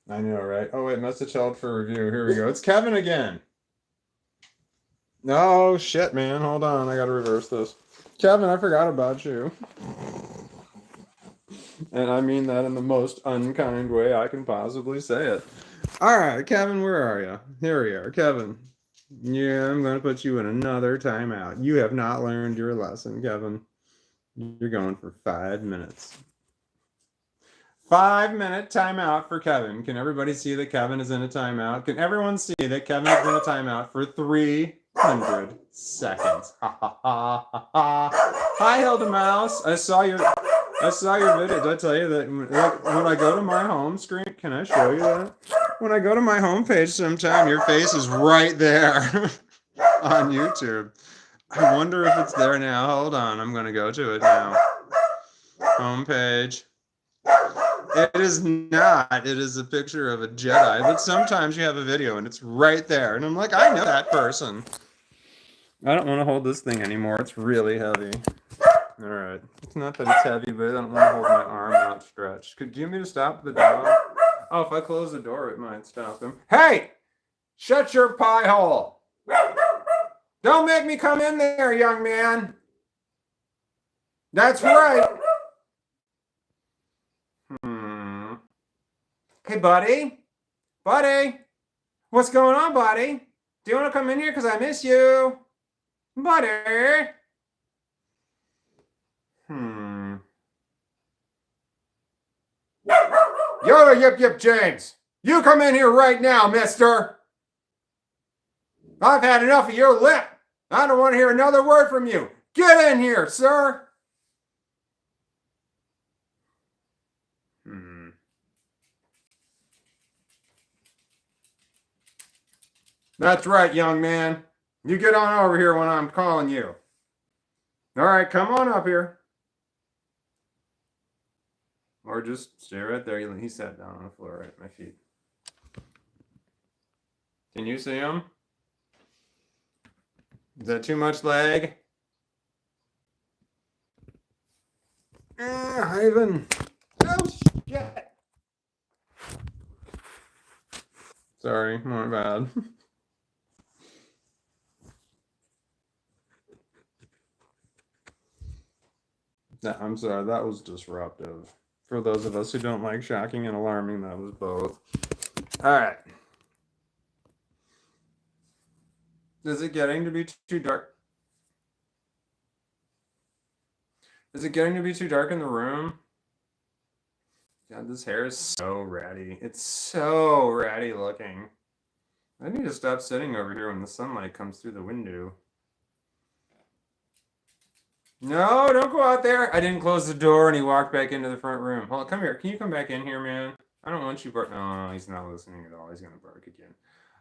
I know, right? Oh, wait, message held for review. Here we go. It's Kevin again. No, shit, man. Hold on. I gotta reverse this. Kevin, I forgot about you. And I mean that in the most unkind way I can possibly say it. All right, Kevin, where are you? Here we are, Kevin. Yeah, I'm going to put you in another timeout. You have not learned your lesson, Kevin. You're going for 5 minutes. 5-minute timeout for Kevin. Can everybody see that Kevin is in a timeout? Can everyone see that Kevin is in a timeout for 300 seconds? Ha ha ha ha ha. Hi, Hilda Mouse. I saw your video. Did I tell you that when I go to my home screen, can I show you that? When I go to my homepage sometime, your face is right there on YouTube. I wonder if it's there now. Hold on, I'm gonna go to it now. Homepage. It is not. It is a picture of a Jedi, but sometimes you have a video and it's right there. And I'm like, I know that person. I don't want to hold this thing anymore. It's really heavy. All right. It's not that it's heavy, but I don't want to hold my arm outstretched. Could you want me to stop the dog? Oh, if I close the door, it might stop him. Hey! Shut your pie hole! Don't make me come in there, young man! That's right! Hey, buddy? Buddy? What's going on, buddy? Do you want to come in here? Because I miss you. Buddy? Yoda Yip Yip James! You come in here right now, mister! I've had enough of your lip! I don't want to hear another word from you! Get in here, sir! That's right, young man. You get on over here when I'm calling you. All right, come on up here. Or just stay right there. He sat down on the floor right at my feet. Can you see him? Is that too much leg? Ivan. Oh, shit. Sorry, my bad. I'm sorry, that was disruptive. For those of us who don't like shocking and alarming, that was both. All right. Is it getting to be too dark? Is it getting to be too dark in the room? God, this hair is so ratty. It's so ratty looking. I need to stop sitting over here when the sunlight comes through the window. No, don't go out there. I didn't close the door and he walked back into the front room. Hold on, come here. Can you come back in here, man? I don't want you bark. No, he's not listening at all. He's going to bark again.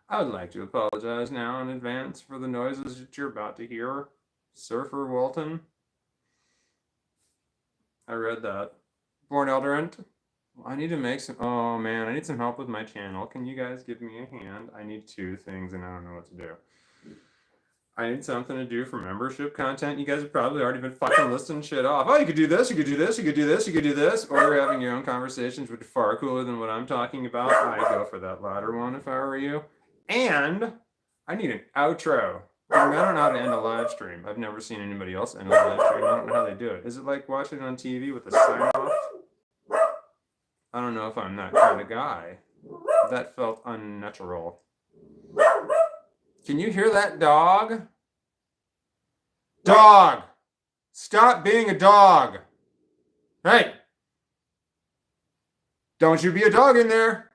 I would like to apologize now in advance for the noises that you're about to hear. Surfer Walton. I read that. Born Elderant. I need to make some. Oh man, I need some help with my channel. Can you guys give me a hand? I need 2 things and I don't know what to do. I need something to do for membership content. You guys have probably already been fucking listing shit off. Oh, you could do this, you could do this, you could do this, you could do this. Or you're having your own conversations, which are far cooler than what I'm talking about. I'd go for that latter one if I were you. And I need an outro. I don't know how to end a live stream. I've never seen anybody else end a live stream. I don't know how they do it. Is it like watching on TV with a sign off? I don't know if I'm that kind of guy. That felt unnatural. Can you hear that dog? Dog! Stop being a dog! Hey! Don't you be a dog in there!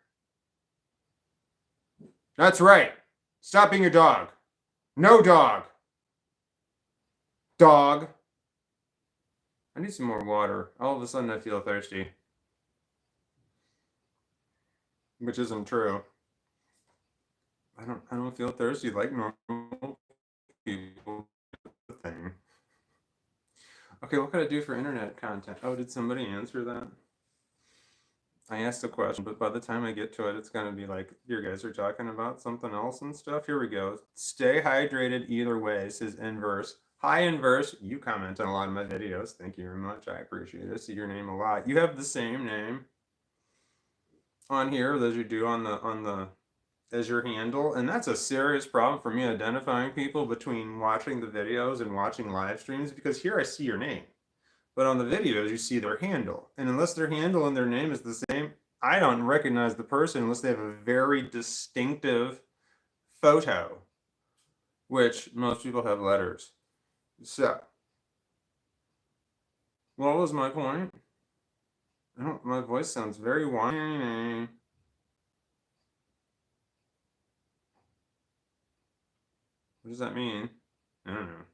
That's right. Stop being a dog. No dog. Dog. I need some more water. All of a sudden I feel thirsty. Which isn't true. I don't feel thirsty like normal people thing. Okay, what could I do for internet content? Oh, did somebody answer that? I asked a question, but by the time I get to it, it's gonna be like, you guys are talking about something else and stuff. Here we go. Stay hydrated either way, says Inverse. Hi, Inverse. You comment on a lot of my videos. Thank you very much. I appreciate it. I see your name a lot. You have the same name on here as you do on the as your handle, and that's a serious problem for me identifying people between watching the videos and watching live streams, because here I see your name, but on the videos you see their handle, and unless their handle and their name is the same, I don't recognize the person unless they have a very distinctive photo, which most people have letters. So what was my point? My voice sounds very whiny. What does that mean? I don't know.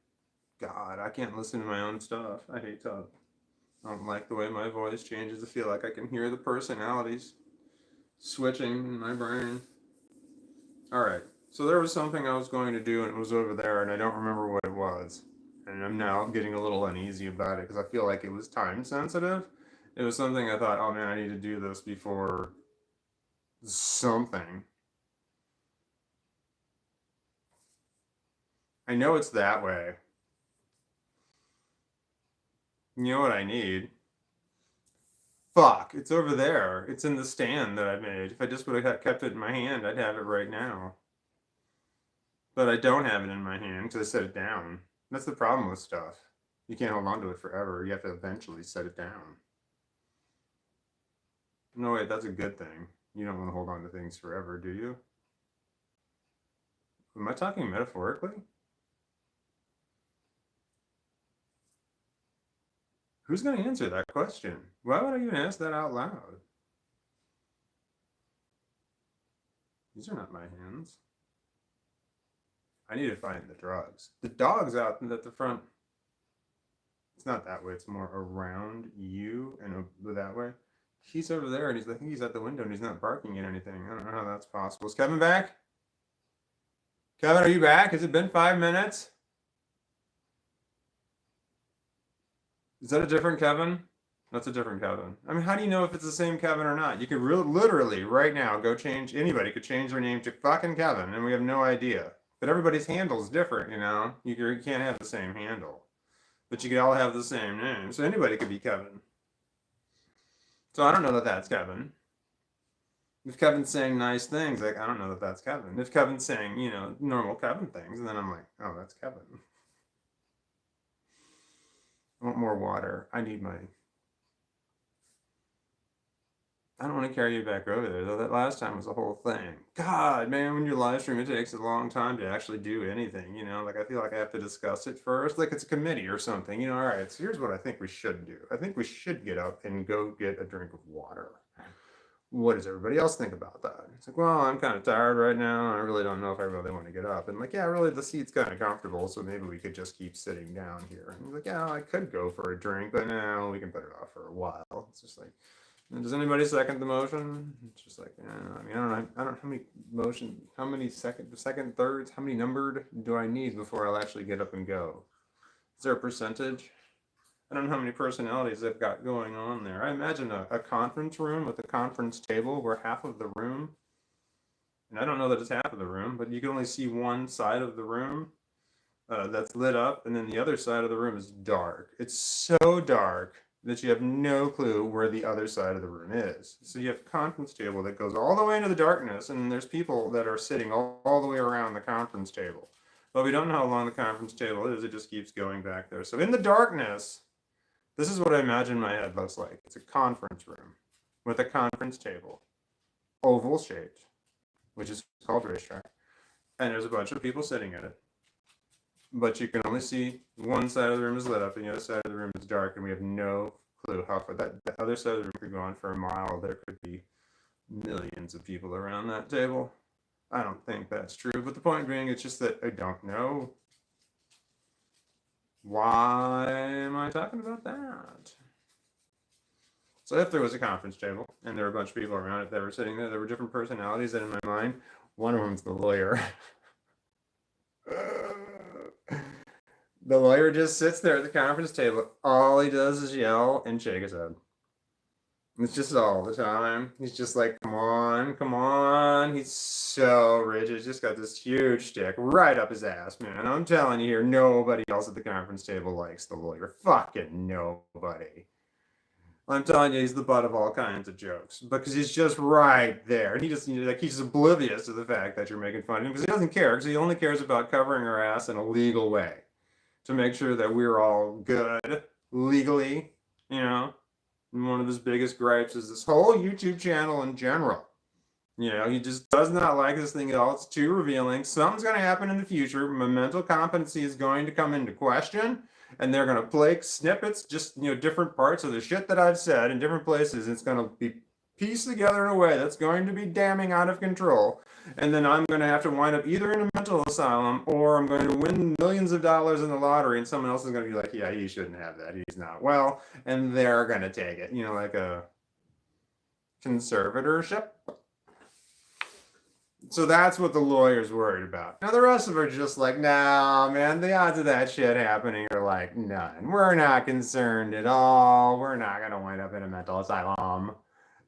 God, I can't listen to my own stuff. I hate talk. I don't like the way my voice changes. I feel like I can hear the personalities switching in my brain. All right. So there was something I was going to do, and it was over there, and I don't remember what it was. And I'm now getting a little uneasy about it because I feel like it was time sensitive. It was something I thought, oh man, I need to do this before something. I know it's that way. You know what I need? Fuck, it's over there. It's in the stand that I made. If I just would have kept it in my hand, I'd have it right now. But I don't have it in my hand because I set it down. That's the problem with stuff. You can't hold on to it forever. You have to eventually set it down. No, wait, that's a good thing. You don't want to hold on to things forever, do you? Am I talking metaphorically? Who's going to answer that question? Why would I even ask that out loud? These are not my hands. I need to find the drugs. The dog's out at the front. It's not that way. It's more around you and that way. He's over there, and I think he's at the window, and he's not barking at anything. I don't know how that's possible. Is Kevin back? Kevin, are you back? Has it been 5 minutes? Is that a different Kevin? That's a different Kevin. I mean, how do you know if it's the same Kevin or not? You could literally right now go change. Anybody could change their name to fucking Kevin, and we have no idea. But everybody's handle is different, you know. You can't have the same handle, but you could all have the same name. So anybody could be Kevin. So I don't know that that's Kevin. If Kevin's saying nice things, like I don't know that that's Kevin. If Kevin's saying, you know, normal Kevin things, and then I'm like, oh, that's Kevin. I want more water. I need my. I don't want to carry you back over there, though. That last time was a whole thing. God, man, when you live stream, it takes a long time to actually do anything, you know? Like, I feel like I have to discuss it first. Like, it's a committee or something, you know? All right, so here's what I think we should do. I think we should get up and go get a drink of water. What does everybody else think about that? It's like, well, I'm kind of tired right now. I really don't know if I really want to get up. And like, yeah, really, the seat's kind of comfortable, so maybe we could just keep sitting down here. And he's like, yeah, I could go for a drink, but no, we can put it off for a while. It's just like, does anybody second the motion? It's just like, yeah, I mean, I don't know how many how many second, thirds, how many numbered do I need before I'll actually get up and go? Is there a percentage? I don't know how many personalities they've got going on there. I imagine a conference room with a conference table where half of the room, and I don't know that it's half of the room, but you can only see one side of the room that's lit up, and then the other side of the room is dark. It's so dark that you have no clue where the other side of the room is. So you have a conference table that goes all the way into the darkness, and there's people that are sitting all the way around the conference table. But we don't know how long the conference table is. It just keeps going back there. So in the darkness, this is what I imagine my head looks like. It's a conference room with a conference table, oval shaped, which is called racetrack. And there's a bunch of people sitting at it. But you can only see one side of the room is lit up and the other side of the room is dark, and we have no clue how far the other side of the room could go on for a mile. There could be millions of people around that table. I don't think that's true, but the point being, it's just that I don't know. Why am I talking about that? So if there was a conference table and there were a bunch of people around it that were sitting there, there were different personalities that in my mind, one of them's the lawyer. The lawyer just sits there at the conference table. All he does is yell and shake his head. It's just all the time. He's just like, come on, come on. He's so rich. He's just got this huge stick right up his ass, man. I'm telling you here, nobody else at the conference table likes the lawyer. Fucking nobody. I'm telling you, he's the butt of all kinds of jokes because he's just right there. And he just, like, he's oblivious to the fact that you're making fun of him because he doesn't care, because he only cares about covering our ass in a legal way to make sure that we're all good legally, you know. And one of his biggest gripes is this whole YouTube channel in general. You know, he just does not like this thing at all. It's too revealing. Something's going to happen in the future. My mental competency is going to come into question. and they're going to play snippets, just, different parts of the shit that I've said in different places. It's going to be pieced together in a way that's going to be damning out of control. And then I'm going to have to wind up either in a mental asylum or I'm going to win millions of dollars in the lottery, and someone else is going to be like, yeah, he shouldn't have that. He's not well. And they're going to take it, like a conservatorship. So that's what the lawyer's worried about. Now the rest of them are just like, nah, man, the odds of that shit happening are like none. We're not concerned at all. We're not going to wind up in a mental asylum.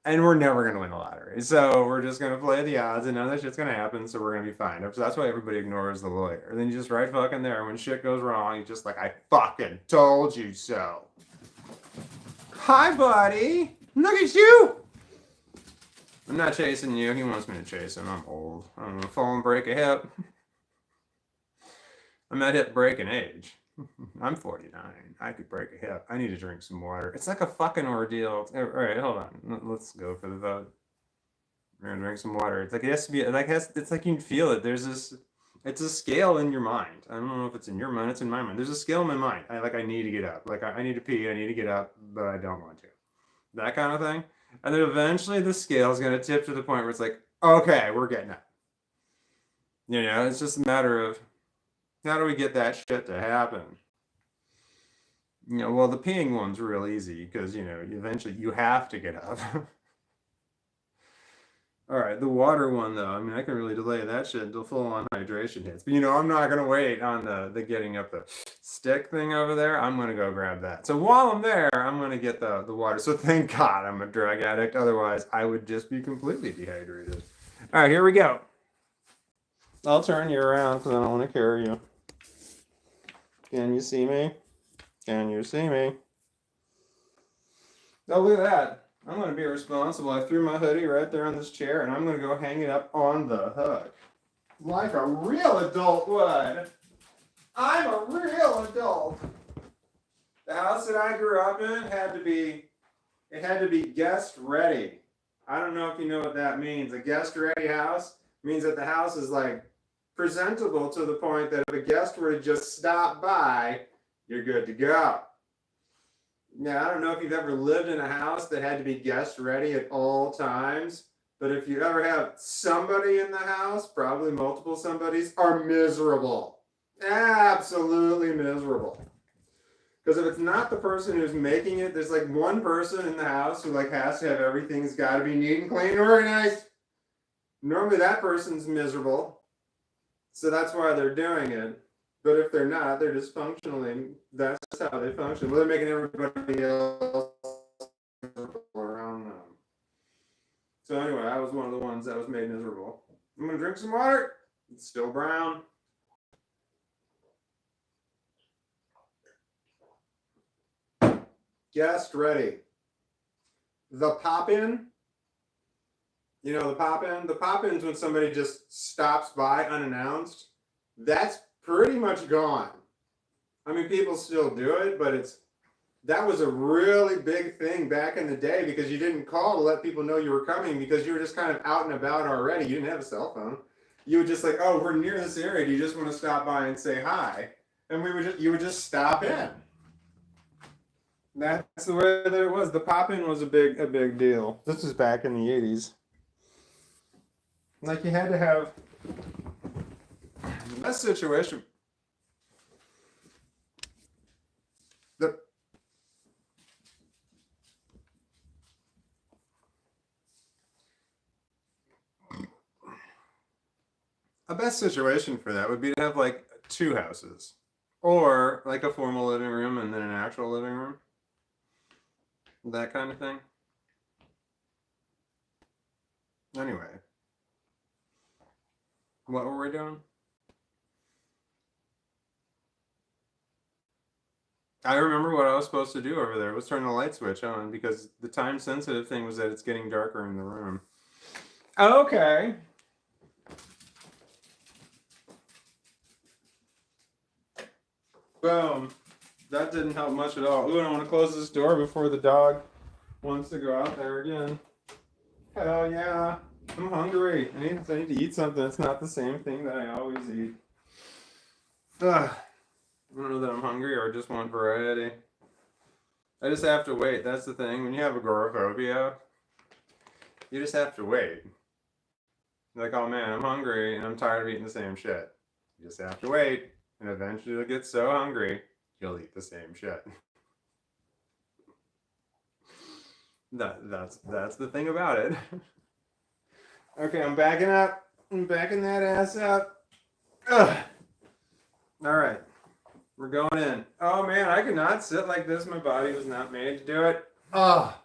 And we're never going to win the lottery. So we're just going to play the odds and none of that shit's going to happen. So we're going to be fine. So that's why everybody ignores the lawyer. And then you just right fucking there. When shit goes wrong, you're just like, I fucking told you so. Hi, buddy. Look at you. I'm not chasing you. He wants me to chase him. I'm old. I'm going to fall and break a hip. I'm at hip breaking age. I'm 49. I could break a hip. I need to drink some water. It's like a fucking ordeal. All right, hold on. Let's go for the vote. We're gonna drink some water. It's like it has to be like it's like you can feel it. There's this. It's a scale in your mind. I don't know if it's in your mind. It's in my mind. There's a scale in my mind. I need to get up. Like I need to pee. I need to get up, but I don't want to. That kind of thing. And then eventually the scale is gonna tip to the point where it's like, okay, we're getting up. It's just a matter of how do we get that shit to happen? Well, the peeing one's real easy because, eventually you have to get up. All right, the water one, though, I mean, I can really delay that shit until full-on hydration hits. But, I'm not going to wait on the getting up the stick thing over there. I'm going to go grab that. So while I'm there, I'm going to get the water. So thank God I'm a drug addict. Otherwise, I would just be completely dehydrated. All right, here we go. I'll turn you around because I don't want to carry you. Can you see me? Can you see me? Oh, look at that. I'm going to be responsible. I threw my hoodie right there on this chair, and I'm going to go hang it up on the hook. Like a real adult would. I'm a real adult. The house that I grew up in had to be guest ready. I don't know if you know what that means. A guest ready house means that the house is like presentable to the point that if a guest were to just stop by, you're good to go. Now, I don't know if you've ever lived in a house that had to be guest ready at all times, but if you ever have somebody in the house, probably multiple somebodies, are miserable. Absolutely miserable. Because if it's not the person who's making it, there's like one person in the house who like has to have everything's got to be neat and clean and organized. Normally that person's miserable. So that's why they're doing it. But if they're not, they're just functioning. That's how they function. Well, they're making everybody else around them. So anyway, I was one of the ones that was made miserable. I'm going to drink some water. It's still brown. Guest ready. The pop-in. The pop-in? The pop-in's when somebody just stops by unannounced. That's pretty much gone. I mean, people still do it, but that was a really big thing back in the day because you didn't call to let people know you were coming because you were just kind of out and about already. You didn't have a cell phone. You would just like, oh, we're near this area. Do you just want to stop by and say hi? And you would just stop in. That's the way that it was. The pop-in was a big deal. This was back in the 80s. Like you had to have that situation. A best situation for that would be to have like two houses or like a formal living room and then an actual living room. That kind of thing. Anyway, what were we doing? I remember what I was supposed to do over there was turn the light switch on because the time sensitive thing was that it's getting darker in the room. Okay. Boom. That didn't help much at all. Ooh, I don't want to close this door before the dog wants to go out there again. Hell yeah. I'm hungry. I need to eat something. It's not the same thing that I always eat. Ugh. I don't know that I'm hungry or just want variety. I just have to wait. That's the thing. When you have agoraphobia, you just have to wait. Like, oh man, I'm hungry and I'm tired of eating the same shit. You just have to wait, and eventually you'll get so hungry, you'll eat the same shit. That's the thing about it. Okay, I'm backing up. I'm backing that ass up. Ugh. All right, we're going in. Oh man, I could not sit like this. My body was not made to do it. Oh,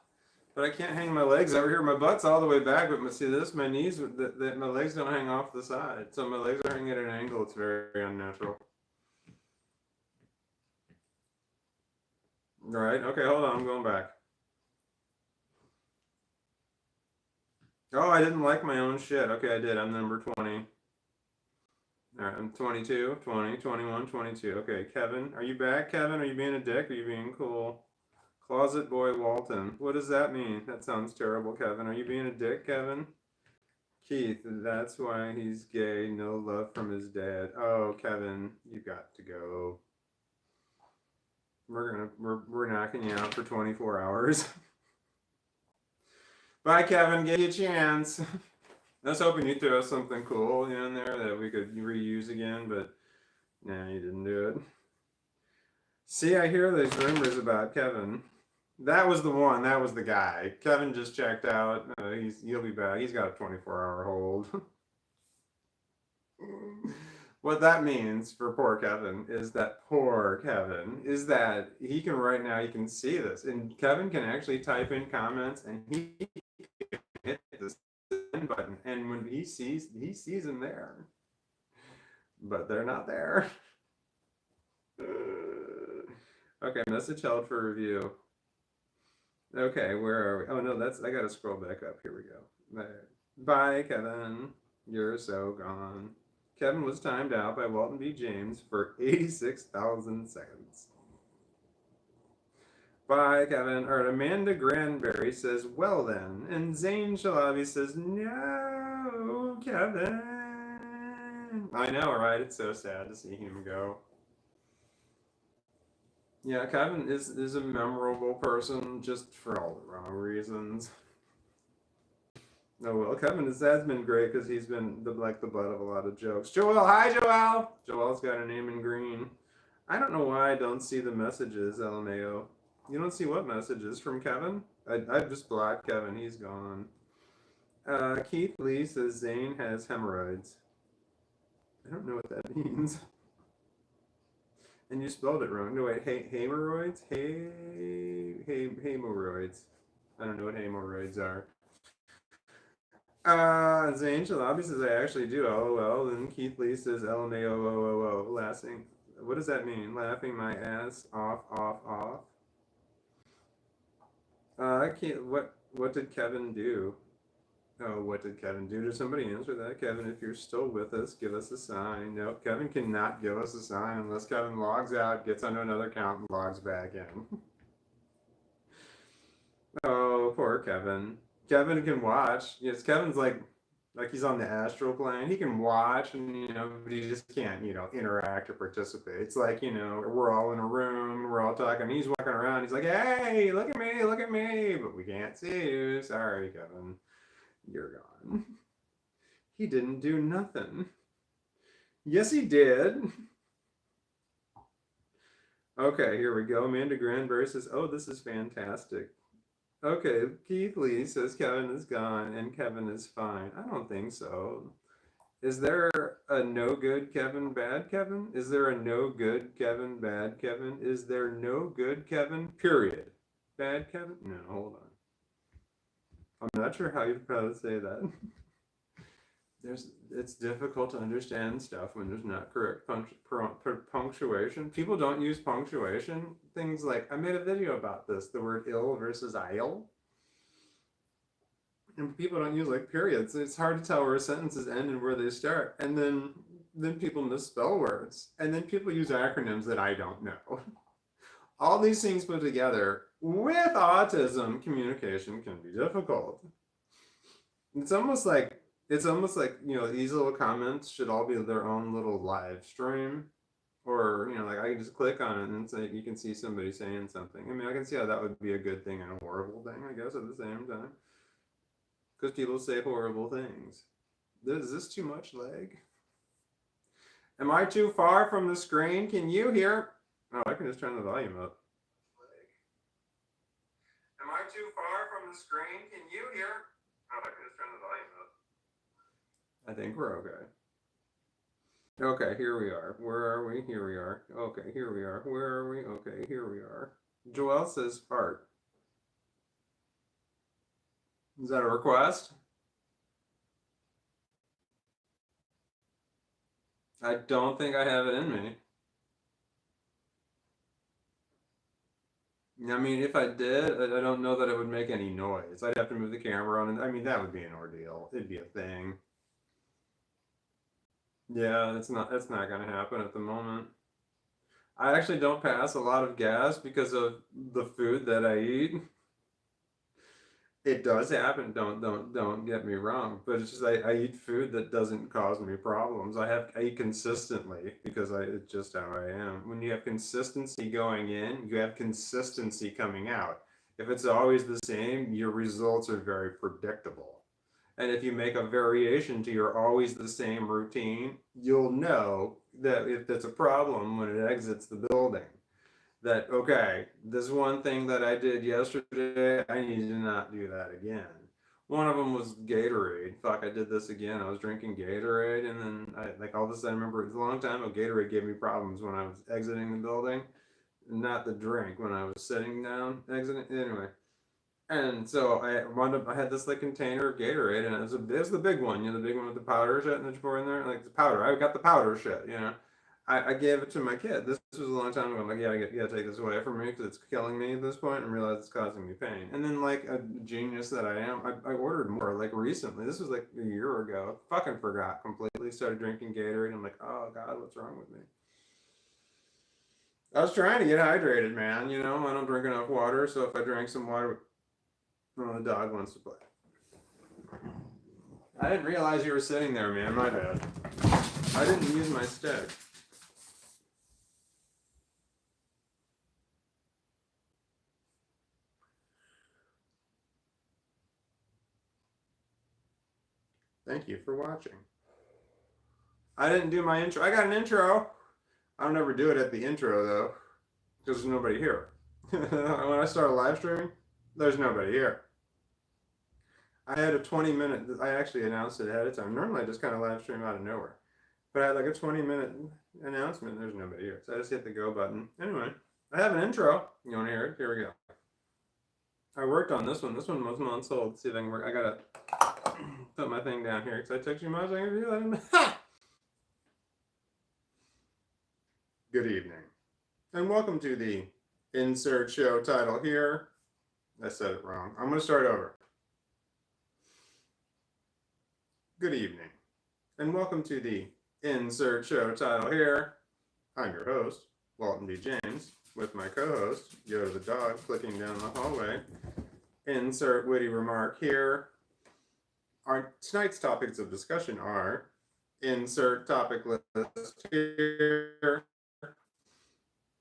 but I can't hang my legs over here. My butt's all the way back, but see this, my knees, my legs don't hang off the side. So my legs are hanging at an angle. It's very unnatural. All right, okay, hold on. I'm going back. Oh, I didn't like my own shit. Okay, I did. I'm number 20. All right, I'm 22, 20, 21, 22. Okay, Kevin. Are you back, Kevin? Are you being a dick? Are you being cool? Closet boy Walton. What does that mean? That sounds terrible, Kevin. Are you being a dick, Kevin? Keith, that's why he's gay. No love from his dad. Oh, Kevin, you got to go. We're knocking you out for 24 hours. Bye, Kevin. Give you a chance. I was hoping you'd throw something cool in there that we could reuse again, but nah, you didn't do it. See, I hear these rumors about Kevin. That was the one. That was the guy. Kevin just checked out. He'll be back. He's got a 24-hour hold. What that means for poor Kevin is that he can right now, you can see this, and Kevin can actually type in comments, and he can hit the send button, and when he sees them there, but they're not there. Okay, message held for review. Okay, where are we? Oh no, I gotta scroll back up. Here we go. Bye, Kevin. You're so gone. Kevin was timed out by Walton B. James for 86,000 seconds. Bye, Kevin. All right, Amanda Granberry says, well then. And Zane Shalabi says, no, Kevin. I know, right? It's so sad to see him go. Yeah, Kevin is a memorable person just for all the wrong reasons. Oh well, Kevin has been great because he's been the butt of a lot of jokes. Joel, hi Joel. Joel's got a name in green. I don't know why I don't see the messages, LMAO. You don't see what messages from Kevin? I've just blocked Kevin. He's gone. Keith Lee says Zane has hemorrhoids. I don't know what that means. And you spelled it wrong. No, wait, hemorrhoids? Hemorrhoids. I don't know what hemorrhoids are. Zane Shalabi says I actually do. LOL. And Keith Lee says LMAO. Laughing. What does that mean? Laughing my ass off. What did Kevin do? Oh, what did Kevin do? Did somebody answer that? Kevin, if you're still with us, give us a sign. No, Kevin cannot give us a sign unless Kevin logs out, gets onto another account, and logs back in. Oh, poor Kevin. Kevin can watch. Yes, Kevin's like he's on the astral plane. He can watch, and but he just can't, interact or participate. It's like, we're all in a room, we're all talking. He's walking around. He's like, "Hey, look at me!" But we can't see you. Sorry, Kevin. You're gone. He didn't do nothing. Yes, he did. Okay, here we go. Amanda Granberry says, oh, this is fantastic. Okay, Keith Lee says Kevin is gone and Kevin is fine. I don't think so. Is there a no good Kevin, bad Kevin? Is there a no good Kevin, bad Kevin? Is there no good Kevin, period? Bad Kevin? No, hold on. I'm not sure how you'd probably say that. It's difficult to understand stuff when there's not correct punctuation. People don't use punctuation. Things like, I made a video about this, the word ill versus I'll. And people don't use periods. It's hard to tell where sentences end and where they start. And then people misspell words. And then people use acronyms that I don't know. All these things put together, with autism, communication can be difficult. It's almost like, these little comments should all be their own little live stream. Or, like I can just click on it and you can see somebody saying something. I mean, I can see how that would be a good thing and a horrible thing, I guess, at the same time. Because people say horrible things. Is this too much lag? Am I too far from the screen? Can you hear? Oh, I can just turn the volume up. Am I too far from the screen? Can you hear? Oh, I can just turn the volume up. I think we're okay. Okay, here we are. Where are we? Here we are. Okay, here we are. Where are we? Okay, here we are. Joelle says fart. Is that a request? I don't think I have it in me. I mean, if I did, I don't know that it would make any noise. I'd have to move the camera on, and I mean, that would be an ordeal. It'd be a thing. Yeah, it's not gonna happen at the moment. I actually don't pass a lot of gas because of the food that I eat. It does happen. Don't get me wrong, but it's just I eat food that doesn't cause me problems. I eat consistently because it's just how I am. When you have consistency going in, you have consistency coming out. If it's always the same, your results are very predictable. And if you make a variation to your always the same routine, you'll know that if that's a problem when it exits the building. That, okay, this one thing that I did yesterday, I need to not do that again. One of them was Gatorade. Fuck, I did this again. I was drinking Gatorade, and then like all of a sudden, I remember it was a long time ago, Gatorade gave me problems when I was exiting the building. Not the drink, when I was sitting down, exiting. Anyway, and so I wound up, I had this like container of Gatorade, and it was the big one, the big one with the powder shit that you pour in there, like the powder. I got the powder shit. I gave it to my kid. This was a long time ago. I'm like, yeah, you gotta take this away from me because it's killing me at this point, and realize it's causing me pain. And then, like a genius that I am, I ordered more like recently. This was like a year ago. Fucking forgot completely. Started drinking Gatorade. I'm like, oh God, what's wrong with me? I was trying to get hydrated, man. I don't drink enough water, so if I drank some water, the dog wants to play. I didn't realize you were sitting there, man. My bad. I didn't use my stick. Thank you for watching. I didn't do my intro. I got an intro. I'll never do it at the intro, though, because there's nobody here. When I start a live streaming, there's nobody here. I had a 20-minute, I actually announced it ahead of time. Normally, I just kind of live stream out of nowhere. But I had like a 20-minute announcement. There's nobody here. So I just hit the go button. Anyway, I have an intro. You want to hear it? Here we go. I worked on this one. This one was months old. Let's see if I can work. I got to put my thing down here because I took too much. I can do that. Good evening. And welcome to the insert show title here. I said it wrong. I'm going to start over. Good evening. And welcome to the insert show title here. I'm your host, Walton D. James, with my co-host, Yoda the dog, clicking down the hallway. Insert witty remark here. Tonight's topics of discussion are insert topic list here.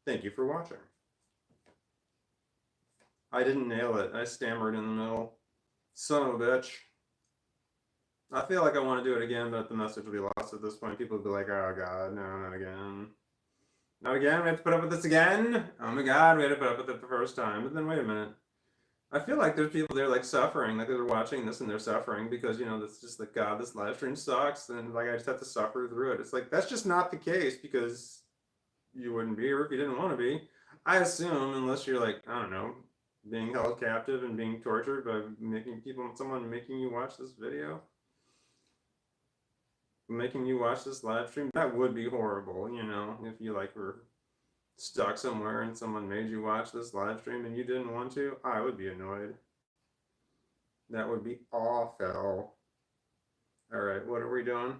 Thank you for watching. I didn't nail it. I stammered in the middle. Son of a bitch. I feel like I want to do it again, but the message will be lost at this point. People will be like, oh God, no, not again. Not again? We have to put up with this again? Oh my God, we had to put up with it the first time. But then wait a minute. I feel like there's people there like suffering, like they're watching this and they're suffering because, that's just like, God, this live stream sucks. And like, I just have to suffer through it. It's like, that's just not the case because you wouldn't be here if you didn't want to be. I assume, unless you're like, I don't know, being held captive and being tortured by someone making you watch this video, making you watch this live stream, that would be horrible, if you like were stuck somewhere and someone made you watch this live stream and you didn't want to, I would be annoyed. That would be awful. All right, what are we doing?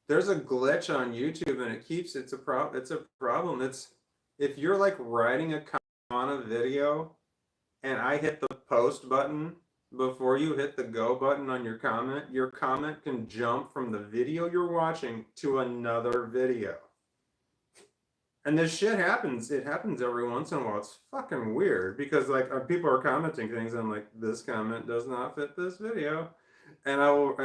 There's a glitch on YouTube and it's a problem. It's if you're like writing a comment on a video and I hit the post button before you hit the go button on your comment can jump from the video you're watching to another video. And this shit happens. It happens every once in a while. It's fucking weird because like people are commenting things. And I'm like, this comment does not fit this video, and I'll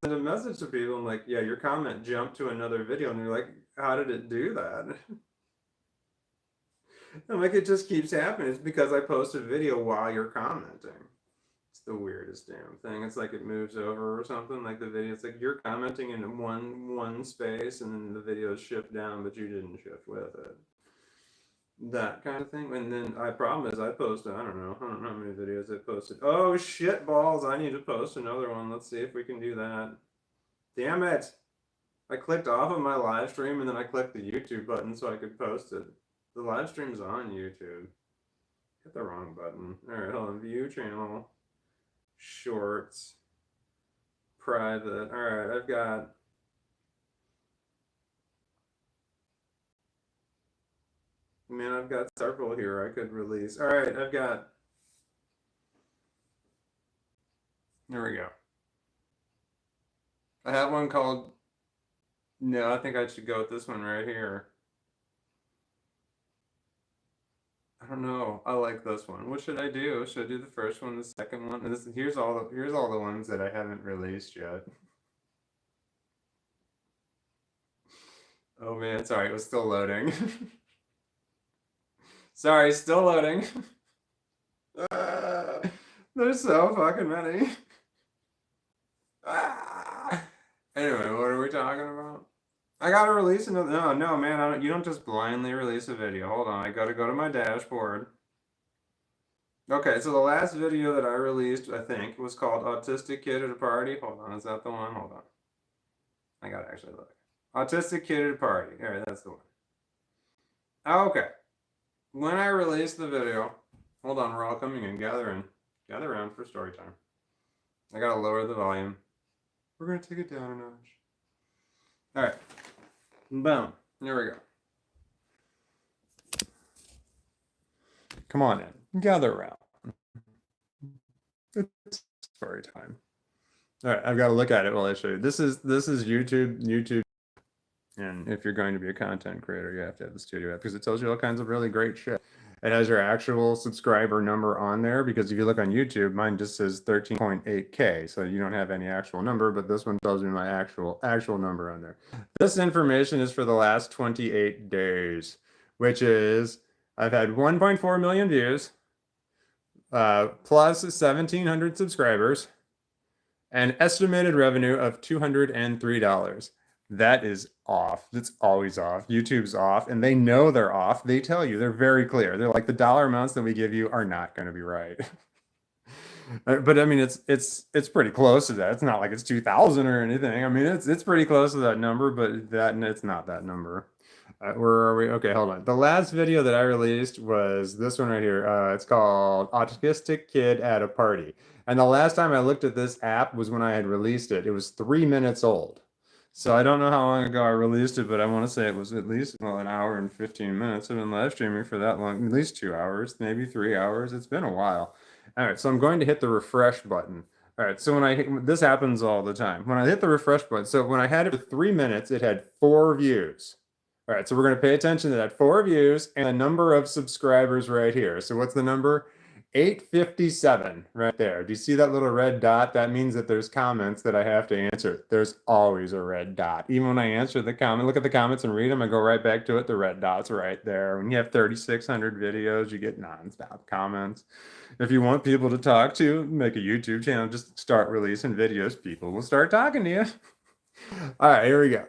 send a message to people. I'm like, yeah, your comment jumped to another video, and you're like, how did it do that? I'm like, it just keeps happening. It's because I posted a video while you're commenting. It's the weirdest damn thing. It's like it moves over or something. Like the video, it's like you're commenting in one space, and then the videos shift down, but you didn't shift with it. That kind of thing. And then I problem is I posted, I don't know how many videos I posted. Oh shit balls, I need to post another one. Let's see if we can do that. Damn it. I clicked off of my live stream and then I clicked the YouTube button so I could post it. The live stream's on YouTube. Hit the wrong button. Alright, hold on. View channel. Shorts. Private. Alright, I've got man, I've got several here I could release. Alright, I've got there we go. I have one called no, I think I should go with this one right here. I don't know. I like this one. What should I do? Should I do the first one, the second one? Here's all the ones that I haven't released yet. Oh man, sorry, it was still loading. Sorry, still loading. There's so fucking many. Anyway, what are we talking about? I gotta release another. No, man. You don't just blindly release a video. Hold on, I gotta go to my dashboard. Okay, so the last video that I released, I think, was called Autistic Kid at a Party. Hold on, is that the one? Hold on. I gotta actually look. Autistic Kid at a Party. All right, that's the one. Okay. When I released the video, hold on, we're all coming in. Gather around for story time. I gotta lower the volume. We're gonna take it down a notch. All right. Boom. There we go. Come on in. Gather around. It's story time. All right, I've got to look at it while I show you. This is YouTube. And if you're going to be a content creator, you have to have the studio app because it tells you all kinds of really great shit. It has your actual subscriber number on there because if you look on YouTube, mine just says 13.8K. So you don't have any actual number, but this one tells me my actual number on there. This information is for the last 28 days, which is I've had 1.4 million views, plus 1,700 subscribers, and estimated revenue of $203. That is off. It's always off. YouTube's off, and they know they're off. They tell you, they're very clear. They're like, the dollar amounts that we give you are not going to be right. But I mean, it's pretty close to that. It's not like it's 2,000 or anything. I mean, it's pretty close to that number, but it's not that number. Where are we? Okay, hold on. The last video that I released was this one right here. It's called Autistic Kid at a Party. And the last time I looked at this app was when I had released it. It was 3 minutes old. So I don't know how long ago I released it, but I want to say it was at least, well, an hour and 15 minutes. I've been live streaming for that long, at least 2 hours, maybe 3 hours. It's been a while. All right, so I'm going to hit the refresh button. All right, so this happens all the time. When I hit the refresh button, so when I had it for 3 minutes, it had 4 views. All right, so we're going to pay attention to that 4 views and the number of subscribers right here. So what's the number? 857 right there. Do you see that little red dot? That means that there's comments that I have to answer. There's always a red dot. Even when I answer the comment, look at the comments and read them, I go right back to it. The red dot's right there. When you have 3,600 videos, you get nonstop comments. If you want people to talk to, make a YouTube channel, just start releasing videos. People will start talking to you. All right, here we go.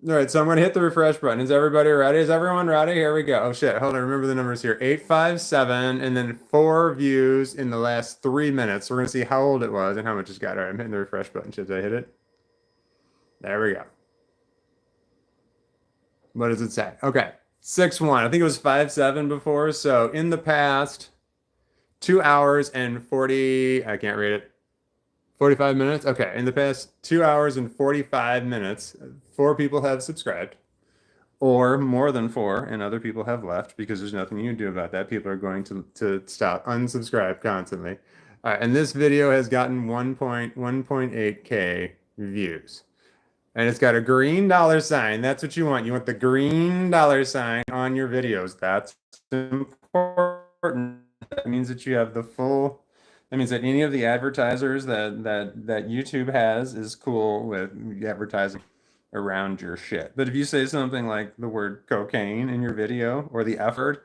All right, so I'm going to hit the refresh button. Is everybody ready? Is everyone ready? Here we go. Oh shit, hold on. Remember the numbers here. 857 and then 4 views in the last 3 minutes. We're going to see how old it was and how much it's got. All right, I'm hitting the refresh button. Should I hit it? There we go. What does it say? Okay, 6-1. I think it was 5-7 before. So in the past 2 hours and 40, I can't read it. 45 minutes? Okay, in the past 2 hours and 45 minutes, 4 people have subscribed, or more than 4, and other people have left because there's nothing you can do about that. People are going to stop, unsubscribe constantly. All right, and this video has gotten 1.8K views. And it's got a green dollar sign. That's what you want. You want the green dollar sign on your videos. That's important. That means that you have the full. That means that any of the advertisers that YouTube has is cool with advertising around your shit. But if you say something like the word cocaine in your video or the F word,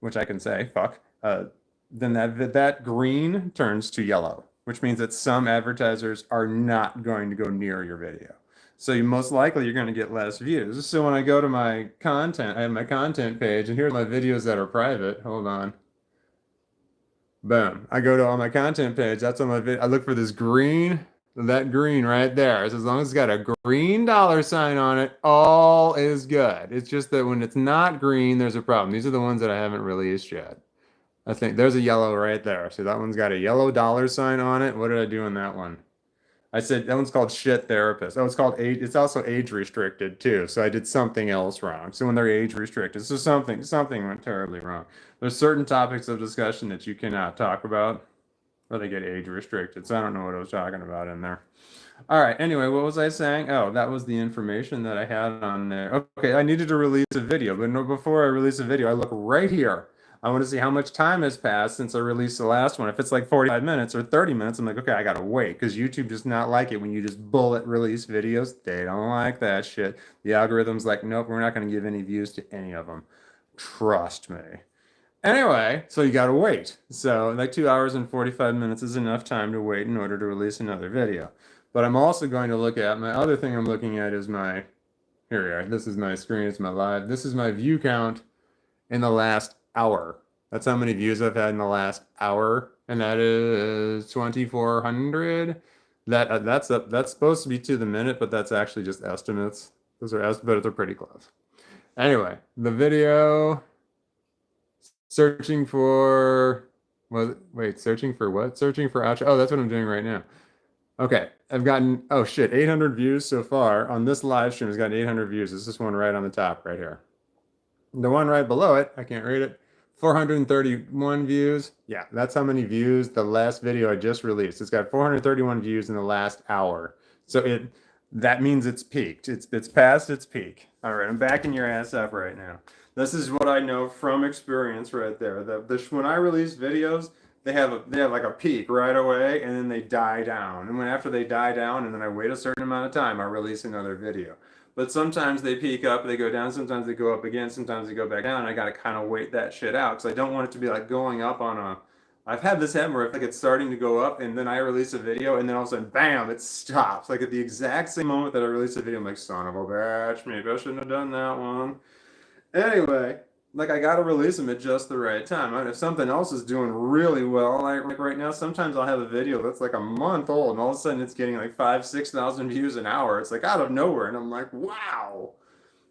which I can say, fuck, then that green turns to yellow, which means that some advertisers are not going to go near your video. So you most likely you're going to get less views. So when I go to my content, I have my content page, and here's my videos that are private. Hold on. Boom. I go to all my content page. That's on my video. I look for this green, that green right there. So as long as it's got a green dollar sign on it, all is good. It's just that when it's not green, there's a problem. These are the ones that I haven't released yet. I think there's a yellow right there. So that one's got a yellow dollar sign on it. What did I do on that one? I said that one's called shit therapist. Oh, it's called age. It's also age restricted too. So I did something else wrong. So when they're age restricted, so something went terribly wrong. There's certain topics of discussion that you cannot talk about, or they get age restricted. So I don't know what I was talking about in there. All right. Anyway, what was I saying? Oh, that was the information that I had on there. Okay, I needed to release a video, but no, before I release a video, I look right here. I want to see how much time has passed since I released the last one. If it's like 45 minutes or 30 minutes, I'm like, okay, I gotta wait because YouTube does not like it when you just bullet release videos. They don't like that shit. The algorithm's like, nope, we're not gonna give any views to any of them. Trust me. Anyway, so you gotta wait. So like 2 hours and 45 minutes is enough time to wait in order to release another video. But I'm also going to look at my other thing I'm looking at is my here we are. This is my screen, it's my live. This is my view count in the last hour. That's how many views I've had in the last hour, and that is 2,400. That's supposed to be to the minute, but that's actually just estimates. Those are estimates, but they're pretty close. Anyway, the video searching for wait, searching for what? Searching for outro. Oh, that's what I'm doing right now. Okay, I've gotten oh shit, 800 views so far on this live stream. Has gotten 800 views. It's this one right on the top right here. The one right below it, I can't read it. 431 views. Yeah, that's how many views the last video I just released. It's got 431 views in the last hour. So that means it's peaked. It's past its peak. All right, I'm backing your ass up right now. This is what I know from experience right there. When I release videos, they have like a peak right away, and then they die down. And when after they die down, and then I wait a certain amount of time, I release another video. But sometimes they peak up, they go down, sometimes they go up again, sometimes they go back down. And I got to kind of wait that shit out because I don't want it to be like going up on a. I've had this happen where I feel like it's starting to go up, and then I release a video, and then all of a sudden, bam, it stops. Like at the exact same moment that I release a video, I'm like, son of a bitch, maybe I shouldn't have done that one. Anyway, like I gotta release them at just the right time. I mean, if something else is doing really well, like right now, sometimes I'll have a video that's like a month old, and all of a sudden it's getting like 6,000 views an hour. It's like out of nowhere, and I'm like, wow.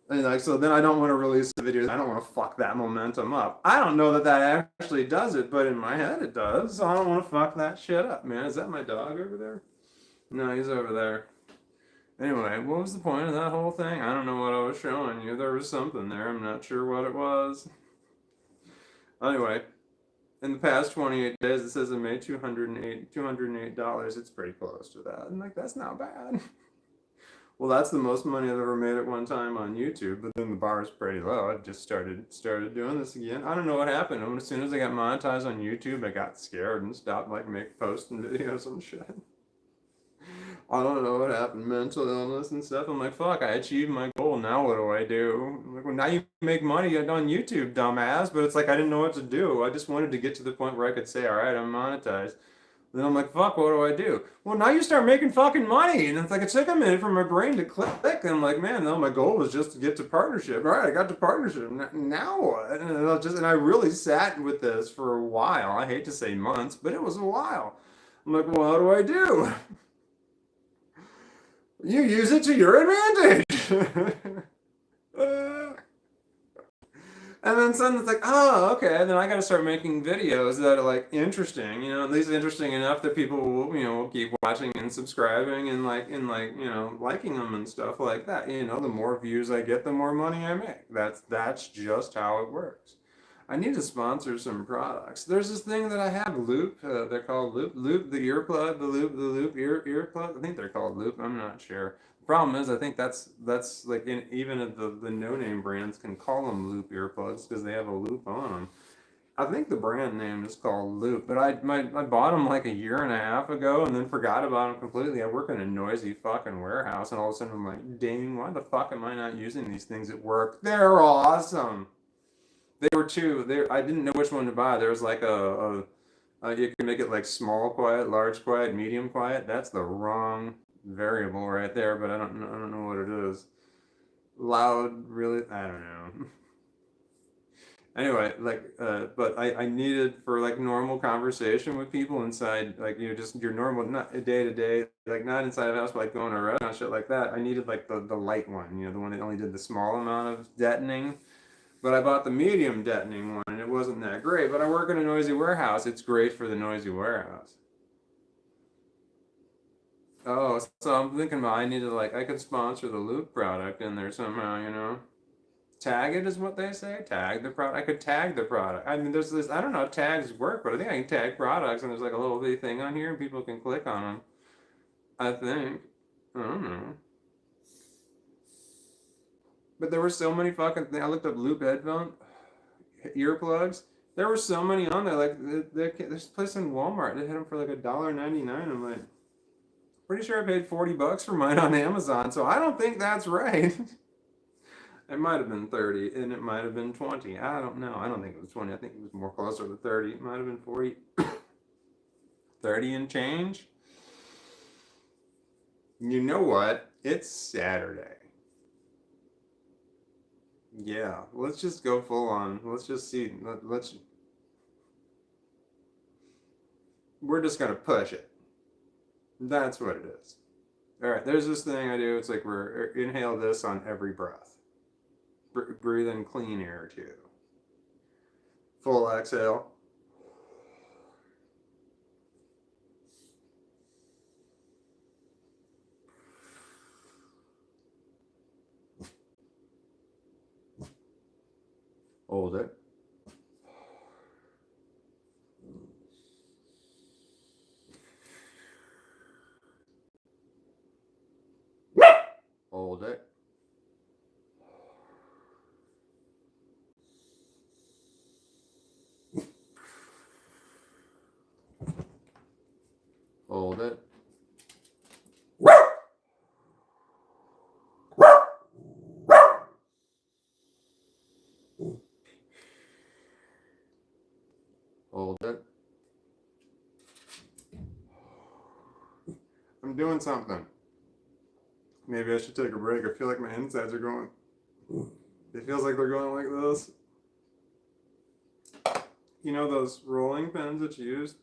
And like so, then I don't want to release the videos. I don't want to fuck that momentum up. I don't know that that actually does it, but in my head it does. So I don't want to fuck that shit up, man. Is that my dog over there? No, he's over there. Anyway, what was the point of that whole thing? I don't know what I was showing you. There was something there. I'm not sure what it was. Anyway, in the past 28 days, it says I made $208. It's pretty close to that. And like, that's not bad. Well, that's the most money I've ever made at one time on YouTube, but then the bar is pretty low. I just started doing this again. I don't know what happened. As soon as I got monetized on YouTube, I got scared and stopped like posting videos and shit. I don't know what happened, mental illness and stuff. I'm like, fuck, I achieved my goal. Now what do I do? I'm like, well, now you make money on YouTube, dumbass. But it's like, I didn't know what to do. I just wanted to get to the point where I could say, all right, I'm monetized. And then I'm like, fuck, what do I do? Well, now you start making fucking money. And it's like, it took a minute for my brain to click. And I'm like, man, no, my goal was just to get to partnership. All right, I got to partnership. Now what? And I really sat with this for a while. I hate to say months, but it was a while. I'm like, well, how do I do? You use it to your advantage. And then suddenly it's like, oh, okay. And then I got to start making videos that are like interesting, at least interesting enough that people will keep watching and subscribing and liking them and stuff like that. The more views I get, the more money I make. That's just how it works. I need to sponsor some products. There's this thing that I have, Loop. They're called Loop, the earplug, the Loop ear plug. I think they're called Loop. I'm not sure. Problem is, I think that's like even if the no-name brands can call them loop earplugs because they have a loop on them. I think the brand name is called Loop, but I bought them like a year and a half ago and then forgot about them completely. I work in a noisy fucking warehouse, and all of a sudden I'm like, dang, why the fuck am I not using these things at work? They're awesome. They were two. I didn't know which one to buy. There was like you can make it like small quiet, large quiet, medium quiet. That's the wrong variable right there, but I don't know what it is. Loud, really? I don't know. Anyway, but I needed for like normal conversation with people inside, like, just your normal, not day to day, like not inside of a house, but like going to a restaurant, shit like that. I needed like the light one, the one that only did the small amount of detonating. But I bought the medium detonating one, and it wasn't that great. But I work in a noisy warehouse. It's great for the noisy warehouse. Oh, so I'm thinking about I needed like I could sponsor the Loop product in there somehow. Tag it is what they say. Tag the product. I could tag the product. I mean, there's this. I don't know how tags work, but I think I can tag products, and there's like a little bitty thing on here, and people can click on them. I think. I don't know. But there were so many fucking things. I looked up loop headphone earplugs. There were so many on there. Like this place in Walmart, they had them for like $1.99. I'm like, pretty sure I paid $40 for mine on Amazon, so I don't think that's right. It might have been 30 and it might have been 20. I don't know. I don't think it was 20. I think it was more closer to 30. It might have been 40. 30 and change. You know what? It's Saturday. Yeah, let's just go full on. Let's just see. Let's. We're just gonna push it. That's what it is. All right. There's this thing I do. It's like we're inhale this on every breath. Breathe in clean air too. Full exhale. Hold it. Hold it. Hold it. Hold it. I'm doing something. Maybe I should take a break. I feel like my insides are going. It feels like they're going like this. You know those rolling pins that you use?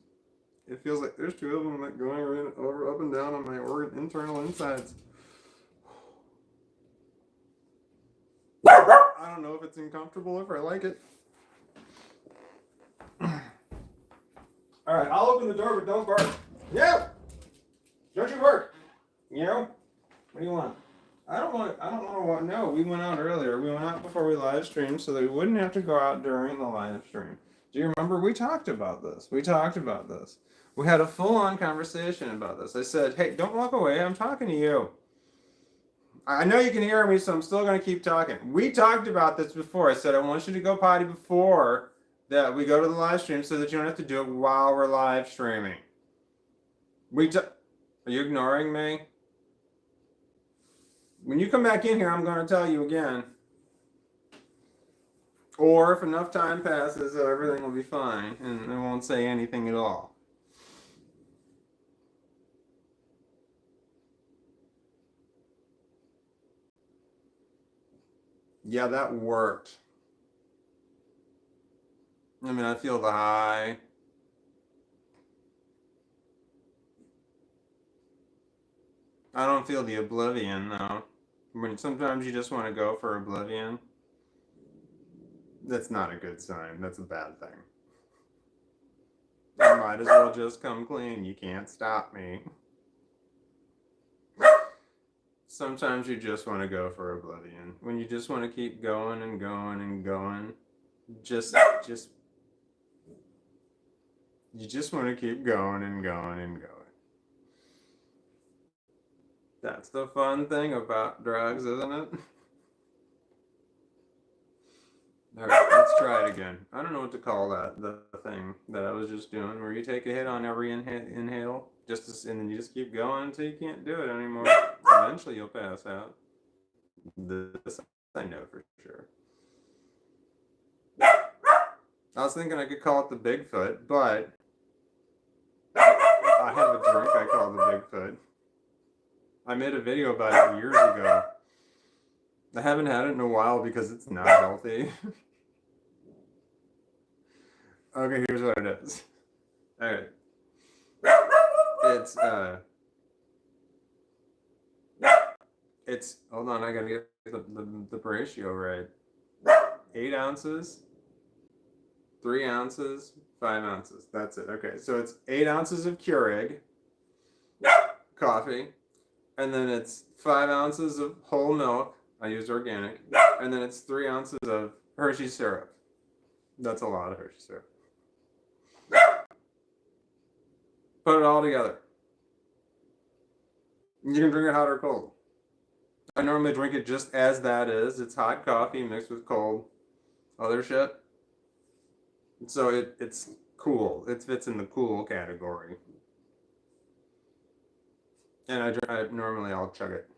It feels like there's two of them like going right over up and down on my internal insides. I don't know if it's uncomfortable or if I like it. All right, I'll open the door, but don't bark. Yeah, don't you bark. What do you want? I don't want to what. No, we went out earlier. We went out before we live streamed so that we wouldn't have to go out during the live stream. Do you remember we talked about this? We talked about this. We had a full-on conversation about this. I said, "Hey, don't walk away. I'm talking to you. I know you can hear me, so I'm still going to keep talking." We talked about this before. I said, "I want you to go potty before that we go to the live stream so that you don't have to do it while we're live streaming." Are you ignoring me? When you come back in here, I'm going to tell you again. Or if enough time passes, everything will be fine and I won't say anything at all. Yeah, that worked. I mean, I feel the high. I don't feel the oblivion, though. When sometimes you just want to go for oblivion, that's not a good sign. That's a bad thing. I might as well just come clean. You can't stop me. Sometimes you just want to go for oblivion. When you just want to keep going and going and going, just you just want to keep going and going and going. That's the fun thing about drugs, isn't it? All right, let's try it again. I don't know what to call that, the thing that I was just doing, where you take a hit on every inhale, and then you just keep going until you can't do it anymore. Eventually you'll pass out. This I know for sure. I was thinking I could call it the Bigfoot, but I have a drink I call the Bigfoot. I made a video about it years ago. I haven't had it in a while because it's not healthy. Okay, here's what it is. Alright. It's, hold on, I gotta get the ratio right. 8 ounces, 3 ounces, 5 ounces. That's it. Okay, so it's 8 ounces of Keurig coffee, and then it's 5 ounces of whole milk. I used organic, and then it's 3 ounces of Hershey syrup. That's a lot of Hershey syrup. Put it all together. You can drink it hot or cold. I normally drink it just as that is. It's hot coffee mixed with cold other shit. So it's cool. It fits in the cool category. And normally I'll chug it.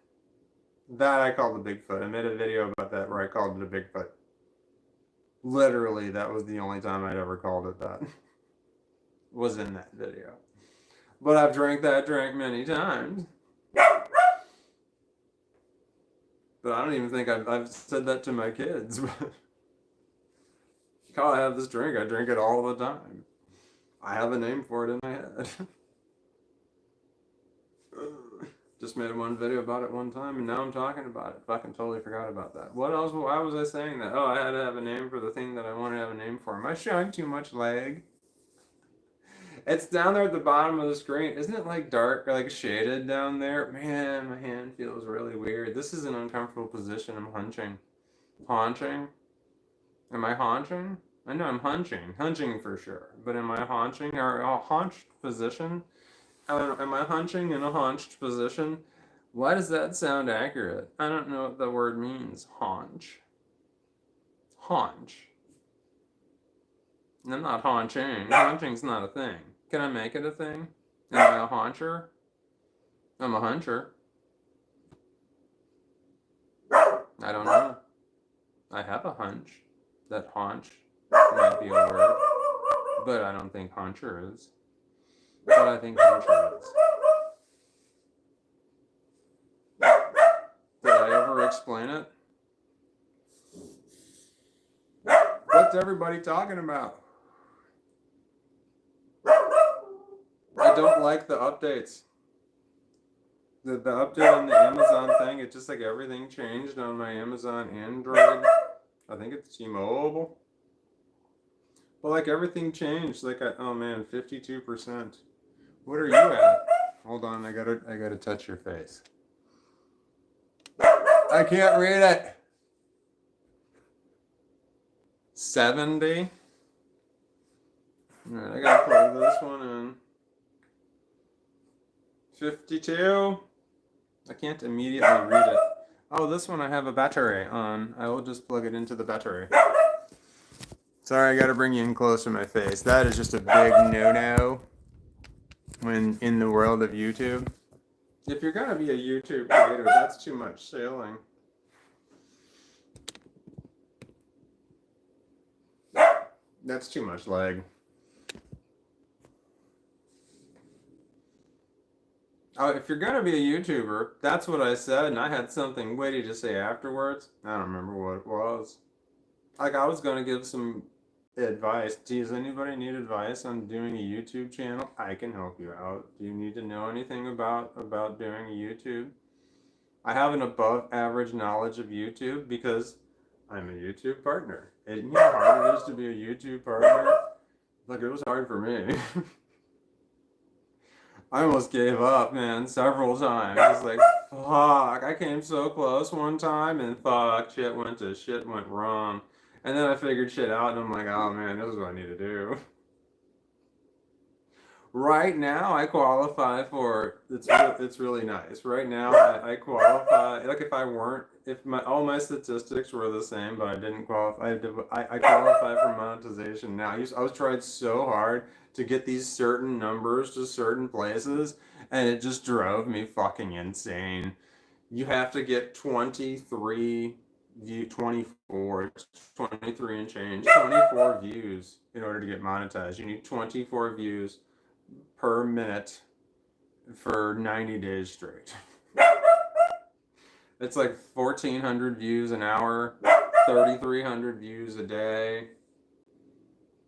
That I call the Bigfoot. I made a video about that where I called it a Bigfoot. Literally, that was the only time I'd ever called it that. Was in that video. But I've drank that drink many times. But I don't even think I've said that to my kids. Oh, I have this drink. I drink it all the time. I have a name for it in my head. Just made one video about it one time, and now I'm talking about it. Fucking totally forgot about that. What else? Why was I saying that? Oh, I had to have a name for the thing that I wanted to have a name for. Am I showing too much leg? It's down there at the bottom of the screen. Isn't it like dark or like shaded down there? Man, my hand feels really weird. This is an uncomfortable position. I'm hunching. Haunching? Am I haunching? I know I'm hunching. Hunching for sure. But am I haunching or a haunched position? Am I hunching in a haunched position? Why does that sound accurate? I don't know what the word means. Haunch. Haunch. I'm not haunching. Haunching's not a thing. Can I make it a thing? Am I a hauncher? I'm a huncher. I don't know. I have a hunch that haunch might be a word, but I don't think hauncher is. But I think huncher is. Did I ever explain it? What's everybody talking about? I don't like the updates. The update on the Amazon thing, it's just like everything changed on my Amazon Android. I think it's T-Mobile. But like everything changed. Like oh man, 52%. What are you at? Hold on, I gotta touch your face. I can't read it. 70. All right, I gotta plug this one in. 52. I can't immediately read it. Oh, this one I have a battery on. I will just plug it into the battery. Sorry, I gotta bring you in close to my face. That is just a big no-no when in the world of YouTube. If you're gonna be a YouTube creator, that's too much sailing. That's too much leg. Oh, if you're gonna be a YouTuber, that's what I said, and I had something witty to say afterwards. I don't remember what it was. Like I was gonna give some advice. Does anybody need advice on doing a YouTube channel? I can help you out. Do you need to know anything about doing a YouTube? I have an above average knowledge of YouTube because I'm a YouTube partner. And you know how hard it is to be a YouTube partner? Like it was hard for me. I almost gave up, man, several times. It's like, fuck, I came so close one time and fuck, shit went wrong. And then I figured shit out and I'm like, oh man, this is what I need to do. Right now, I qualify for it's really nice. Right now, I qualify. Like if I weren't, if my all my statistics were the same, but I didn't qualify, I qualify for monetization now. I was tried so hard to get these certain numbers to certain places, and it just drove me fucking insane. You have to get 23 view 24 23 and change 24 views in order to get monetized. You need 24 views per minute for 90 days straight. It's like 1,400 views an hour, 3,300 views a day.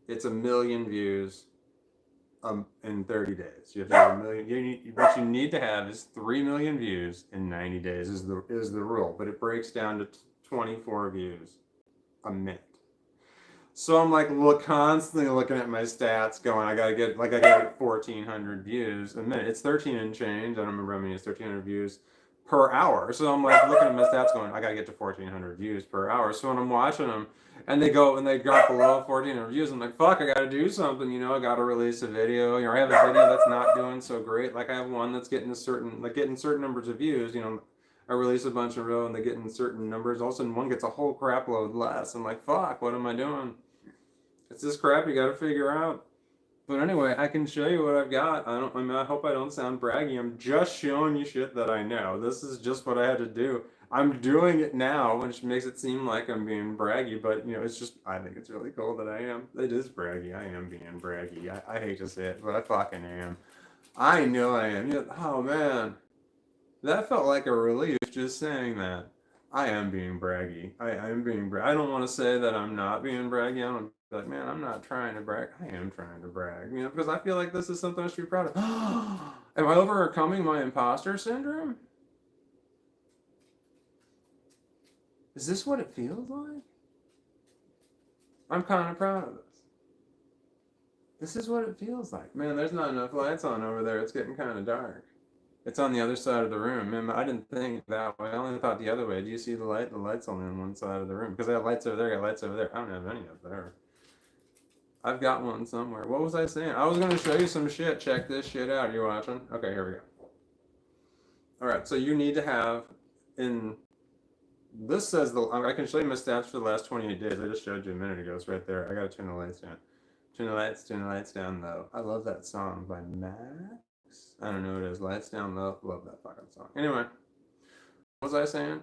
It's a million views in 30 days. You have to have a million. What you need to have is 3 million views in 90 days is the rule, but it breaks down to 24 views a minute. So I'm like constantly looking at my stats, going, I gotta get 1,400 views a minute. It's 13 and change. I don't remember how many. It's 1,300 views per hour. So I'm like looking at my stats, going, I gotta get to 1,400 views per hour. So when I'm watching them, and they drop below 1,400 views, I'm like, fuck, I gotta do something. I gotta release a video. I have a video that's not doing so great. Like I have one that's getting getting certain numbers of views. I release a bunch in a row and they get in certain numbers. All of a sudden, one gets a whole crap load less. I'm like, fuck, what am I doing? It's this crap you got to figure out. But anyway, I can show you what I've got. I hope I don't sound braggy. I'm just showing you shit that I know. This is just what I had to do. I'm doing it now, which makes it seem like I'm being braggy. But it's just I think it's really cool that I am. It is braggy. I am being braggy. I hate to say it, but I fucking am. I know I am. Oh man, that felt like a relief just saying that. I am being braggy. I am being I don't want to say that I'm not being braggy. I don't be like, man, I'm not trying to brag. I am trying to brag. Because I feel like this is something I should be proud of. Am I overcoming my imposter syndrome? Is this what it feels like? I'm kind of proud of this. This is what it feels like. Man, there's not enough lights on over there. It's getting kind of dark. It's on the other side of the room. Man, I didn't think that way. I only thought the other way. Do you see the light? The light's only on one side of the room. Because I have lights over there, I got lights over there. I don't have any up there. I've got one somewhere. What was I saying? I was going to show you some shit. Check this shit out. You watching? Okay, here we go. All right, so you need to have in... This says I can show you my stats for the last 28 days. I just showed you a minute ago. It's right there. I got to turn the lights down. Turn the lights down low. I love that song by Max. I don't know what it is. Lights down low. Love that fucking song. Anyway, what was I saying?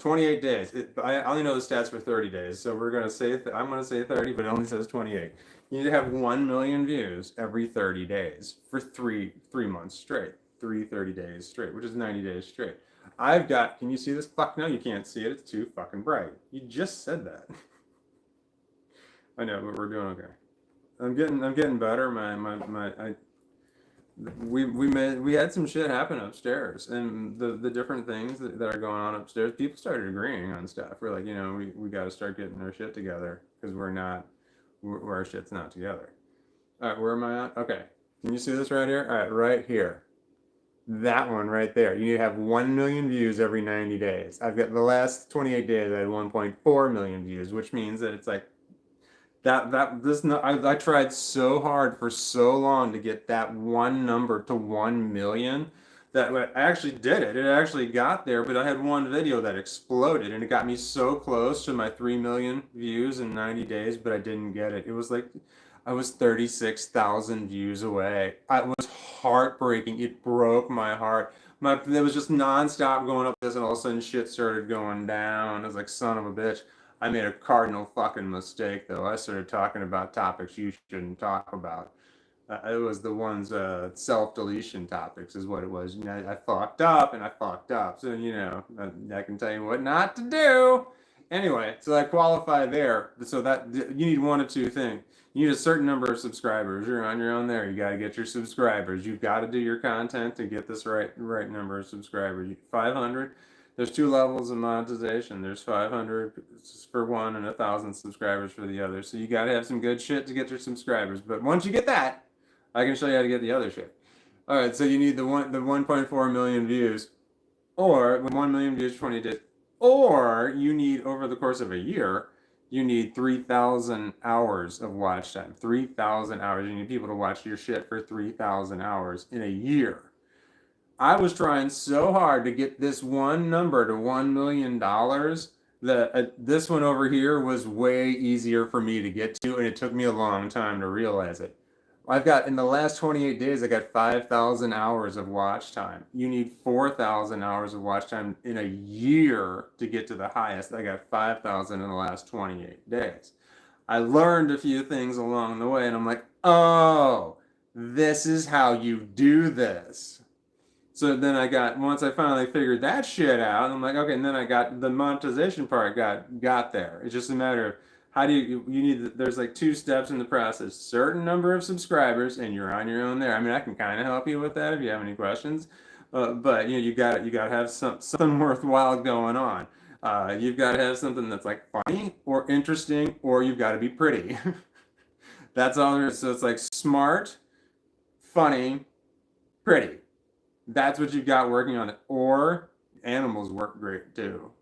28 days. I only know the stats for 30 days, so we're gonna say I'm gonna say 30, but it only says 28. You need to have 1 million views every 30 days for three months straight, 30 days straight, which is 90 days straight. I've got. Can you see this? Fuck no, you can't see it. It's too fucking bright. You just said that. I know, but we're doing okay. I'm getting better. We had some shit happen upstairs, and the different things that are going on upstairs. People started agreeing on stuff. We're like, we got to start getting our shit together because our shit's not together. All right, where am I at? Okay, can you see this right here? All right, right here. That one right there. You need to have 1 million views every 90 days. I've got the last 28 days. I had 1.4 million views, which means that it's like I tried so hard for so long to get that one number to 1 million that I actually did it. It actually got there, but I had one video that exploded and it got me so close to my 3 million views in 90 days, but I didn't get it. It was like I was 36,000 views away. It was heartbreaking. It broke my heart. It was just nonstop going up this, and all of a sudden shit started going down. I was like, son of a bitch. I made a cardinal fucking mistake, though. I started talking about topics you shouldn't talk about. It was the ones, self-deletion topics is what it was. I fucked up and I fucked up. So, I can tell you what not to do. Anyway, so I qualify there. So that you need one of two things. You need a certain number of subscribers. You're on your own there. You got to get your subscribers. You've got to do your content to get this right number of subscribers. 500. There's two levels of monetization. There's 500 for one and 1,000 subscribers for the other. So you got to have some good shit to get your subscribers. But once you get that, I can show you how to get the other shit. All right, so you need the 1.4 million views, or 1 million views 20 days, or you need over the course of a year, you need 3,000 hours of watch time. 3,000 hours. You need people to watch your shit for 3,000 hours in a year. I was trying so hard to get this one number to $1 million that this one over here was way easier for me to get to, and it took me a long time to realize it. I've got, in the last 28 days, I got 5,000 hours of watch time. You need 4,000 hours of watch time in a year to get to the highest. I got 5,000 in the last 28 days. I learned a few things along the way, and I'm like, oh, this is how you do this. So then once I finally figured that shit out, I'm like, okay, and then I got the monetization part got there. It's just a matter of how do you need, there's like 2 steps in the process. Certain number of subscribers, and you're on your own there. I mean, I can kind of help you with that if you have any questions. But you got to have something worthwhile going on. You've got to have something that's like funny or interesting, or you've got to be pretty. That's all there is. So it's like smart, funny, pretty. That's what you've got working on it. Or animals work great too.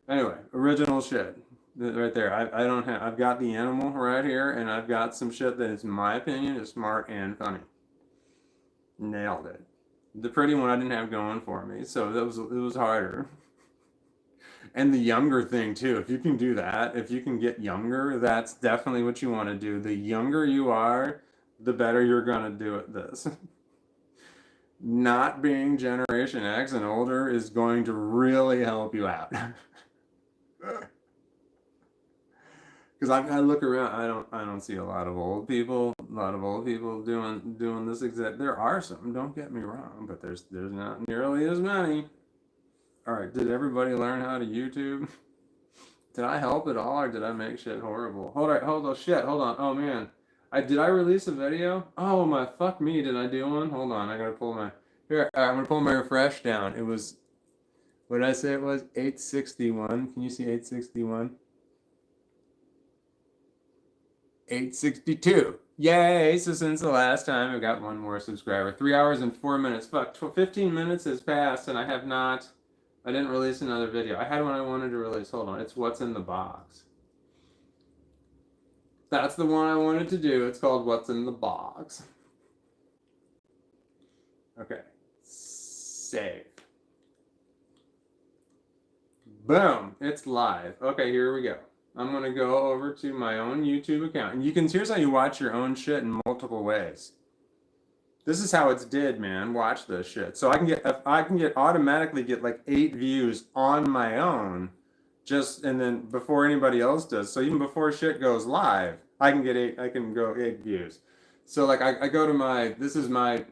Anyway, original shit right there. I've got the animal right here, and I've got some shit that is, in my opinion, is smart and funny. Nailed it. The pretty one I didn't have going for me, so it was harder. And the younger thing too. If you can do that, if you can get younger, that's definitely what you want to do. The younger you are, the better you're gonna do at this. Not being Generation X and older is going to really help you out. Because I look around, I don't see a lot of old people, doing this exact. There are some, don't get me wrong, but there's not nearly as many. All right, did everybody learn how to YouTube? Did I help at all, or did I make shit horrible? Hold on. Oh man, did I release a video? Oh my, fuck me, did I do one? Hold on, I gotta pull my, here, I'm gonna pull my refresh down. It was, what did I say it was? 861. Can you see 861? 862. Yay! So since the last time, I've got one more subscriber. 3 hours and 4 minutes. Fuck, 15 minutes has passed, and I didn't release another video. I had one I wanted to release. Hold on, it's What's in the Box. That's the one I wanted to do. It's called What's in the Box. Okay. Save. Boom. It's live. Okay, here we go. I'm going to go over to my own YouTube account. And here's how you watch your own shit in multiple ways. This is how it's did, man. Watch this shit. So I can automatically get like 8 views on my own, and then before anybody else does. So even before shit goes live, I can go 8 views. So like I go to this is my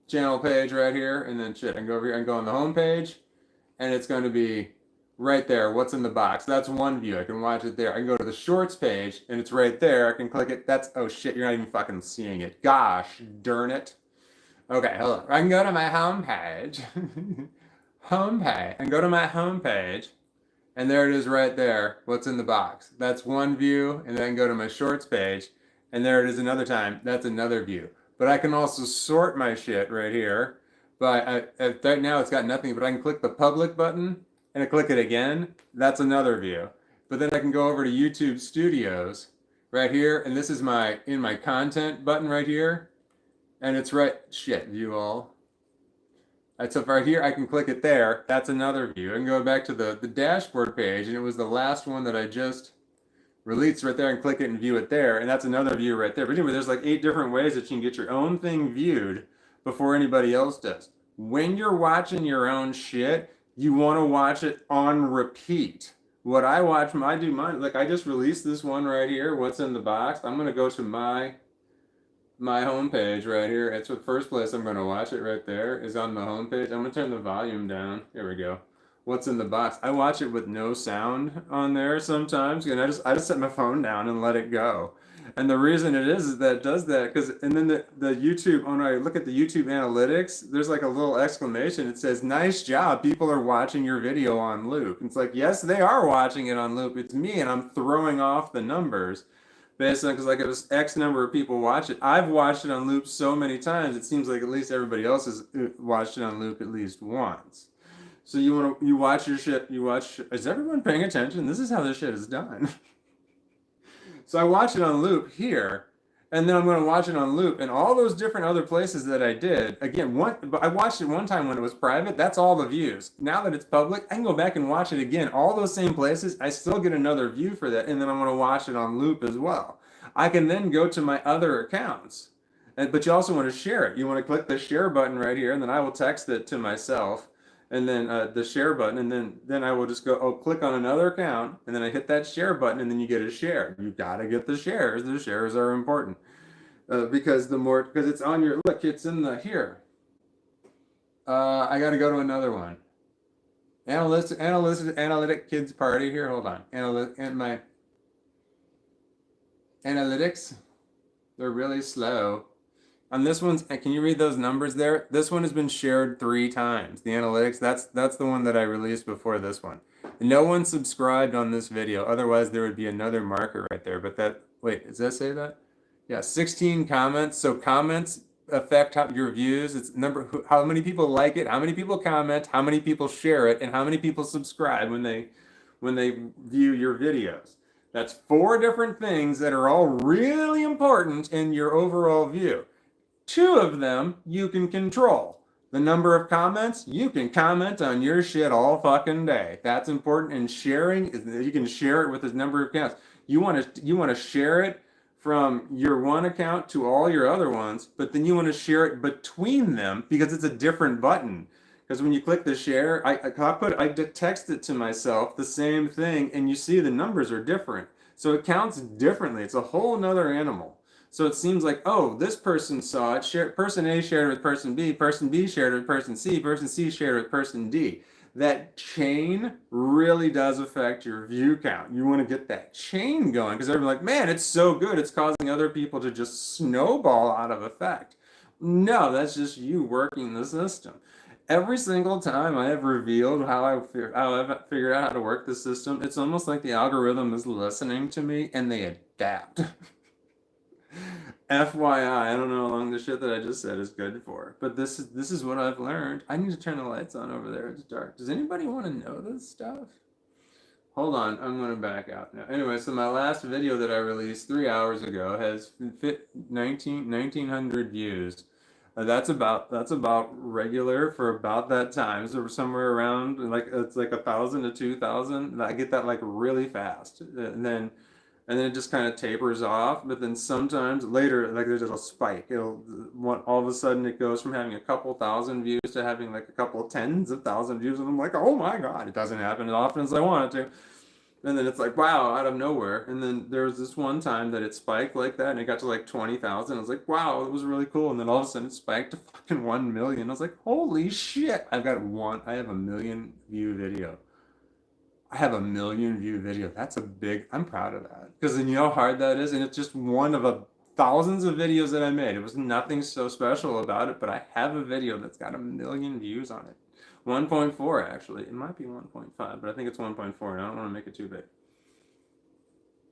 channel page right here, and then shit, I can go over here and go on the home page, and it's going to be right there, What's in the Box. That's one view. I can watch it there. I can go to the shorts page, and it's right there. I can click it. Oh shit, you're not even fucking seeing it. Gosh darn it. Okay, hold on. I can go to my home page. And go to my home page, and there it is right there, What's in the Box. That's one view, and then go to my shorts page, and there it is another time. That's another view. But I can also sort my shit right here. But right now it's got nothing, but I can click the public button, and I click it again. That's another view. But then I can go over to YouTube Studios right here, and this is in my content button right here. And it's view all. So right here, I can click it there. That's another view. I can go back to the dashboard page, and it was the last one that I just released right there, and click it and view it there. And that's another view right there. But anyway, there's like 8 different ways that you can get your own thing viewed before anybody else does. When you're watching your own shit, you want to watch it on repeat. What I watch, I do mine. Like I just released this one right here, What's in the Box. I'm going to go to my homepage right here. It's the first place I'm going to watch it right there is on the homepage. I'm going to turn the volume down. Here we go. What's in the Box. I watch it with no sound on there sometimes, and I just set my phone down and let it go. And the reason it is that it does that and then the YouTube, when I look at the YouTube analytics, there's like a little exclamation. It says, "Nice job. People are watching your video on loop." It's like, yes, they are watching it on loop. It's me, and I'm throwing off the numbers based on, because like it was X number of people watch it. I've watched it on loop so many times, it seems like at least everybody else has watched it on loop at least once. So you watch your shit, is everyone paying attention? This is how this shit is done. So I watch it on loop here, and then I'm going to watch it on loop in all those different other places that I did. Again, I watched it one time when it was private. That's all the views. Now that it's public, I can go back and watch it again. All those same places, I still get another view for that, and then I'm going to watch it on loop as well. I can then go to my other accounts. But you also want to share it. You want to click the share button right here, and then I will text it to myself, and then the share button, and then I will just go, oh, click on another account, and then I hit that share button, and then you get a share. You gotta get the shares. The shares are important because because it's on your look, it's in the here. I got to go to another one. Analytic kids party here. Hold on. My analytics, they're really slow. On this one, can you read those numbers there? This one has been shared 3 times. The analytics, that's the one that I released before this one. No one subscribed on this video. Otherwise, there would be another marker right there. But wait, does that say that? Yeah, 16 comments. So comments affect your views. It's how many people like it, how many people comment, how many people share it, and how many people subscribe when they view your videos. That's 4 different things that are all really important in your overall view. 2 of them you can control. The number of comments, you can comment on your shit all fucking day. That's important. And sharing, you can share it with this number of accounts. You want to share it from your one account to all your other ones, but then you want to share it between them because it's a different button. Because when you click the share, I text it to myself the same thing, and you see the numbers are different. So it counts differently. It's a whole nother animal. So it seems like, oh, this person saw it, person A shared it with person B shared it with person C shared it with person D. That chain really does affect your view count. You want to get that chain going because everyone's like, man, it's so good. It's causing other people to just snowball out of effect. No, that's just you working the system. Every single time I have revealed how I've figured out how to work the system, it's almost like the algorithm is listening to me and they adapt. FYI, I don't know how long the shit that I just said is good for, but this is what I've learned. I need to turn the lights on over there. It's dark. Does anybody want to know this stuff? Hold on, I'm going to back out now. Anyway, so my last video that I released 3 hours ago has 1,900 views. That's about regular for about that time. So somewhere around it's like 1,000 to 2,000. I get that like really fast, and then it just kind of tapers off. But then sometimes later, like there's a spike. All of a sudden it goes from having a couple thousand views to having like a couple tens of thousand views, and I'm like, oh my god, it doesn't happen as often as I want it to. And then it's like, wow, out of nowhere. And then there was this one time that it spiked like that, and it got to like 20,000. I was like, wow, it was really cool. And then all of a sudden it spiked to fucking 1 million. I was like, holy shit! I have a 1 million view video. I have a 1 million view video. I'm proud of that. Because then you know how hard that is? And it's just one of thousands of videos that I made. It was nothing so special about it, but I have a video that's got 1 million views on it. 1.4 actually. It might be 1.5, but I think it's 1.4, and I don't want to make it too big.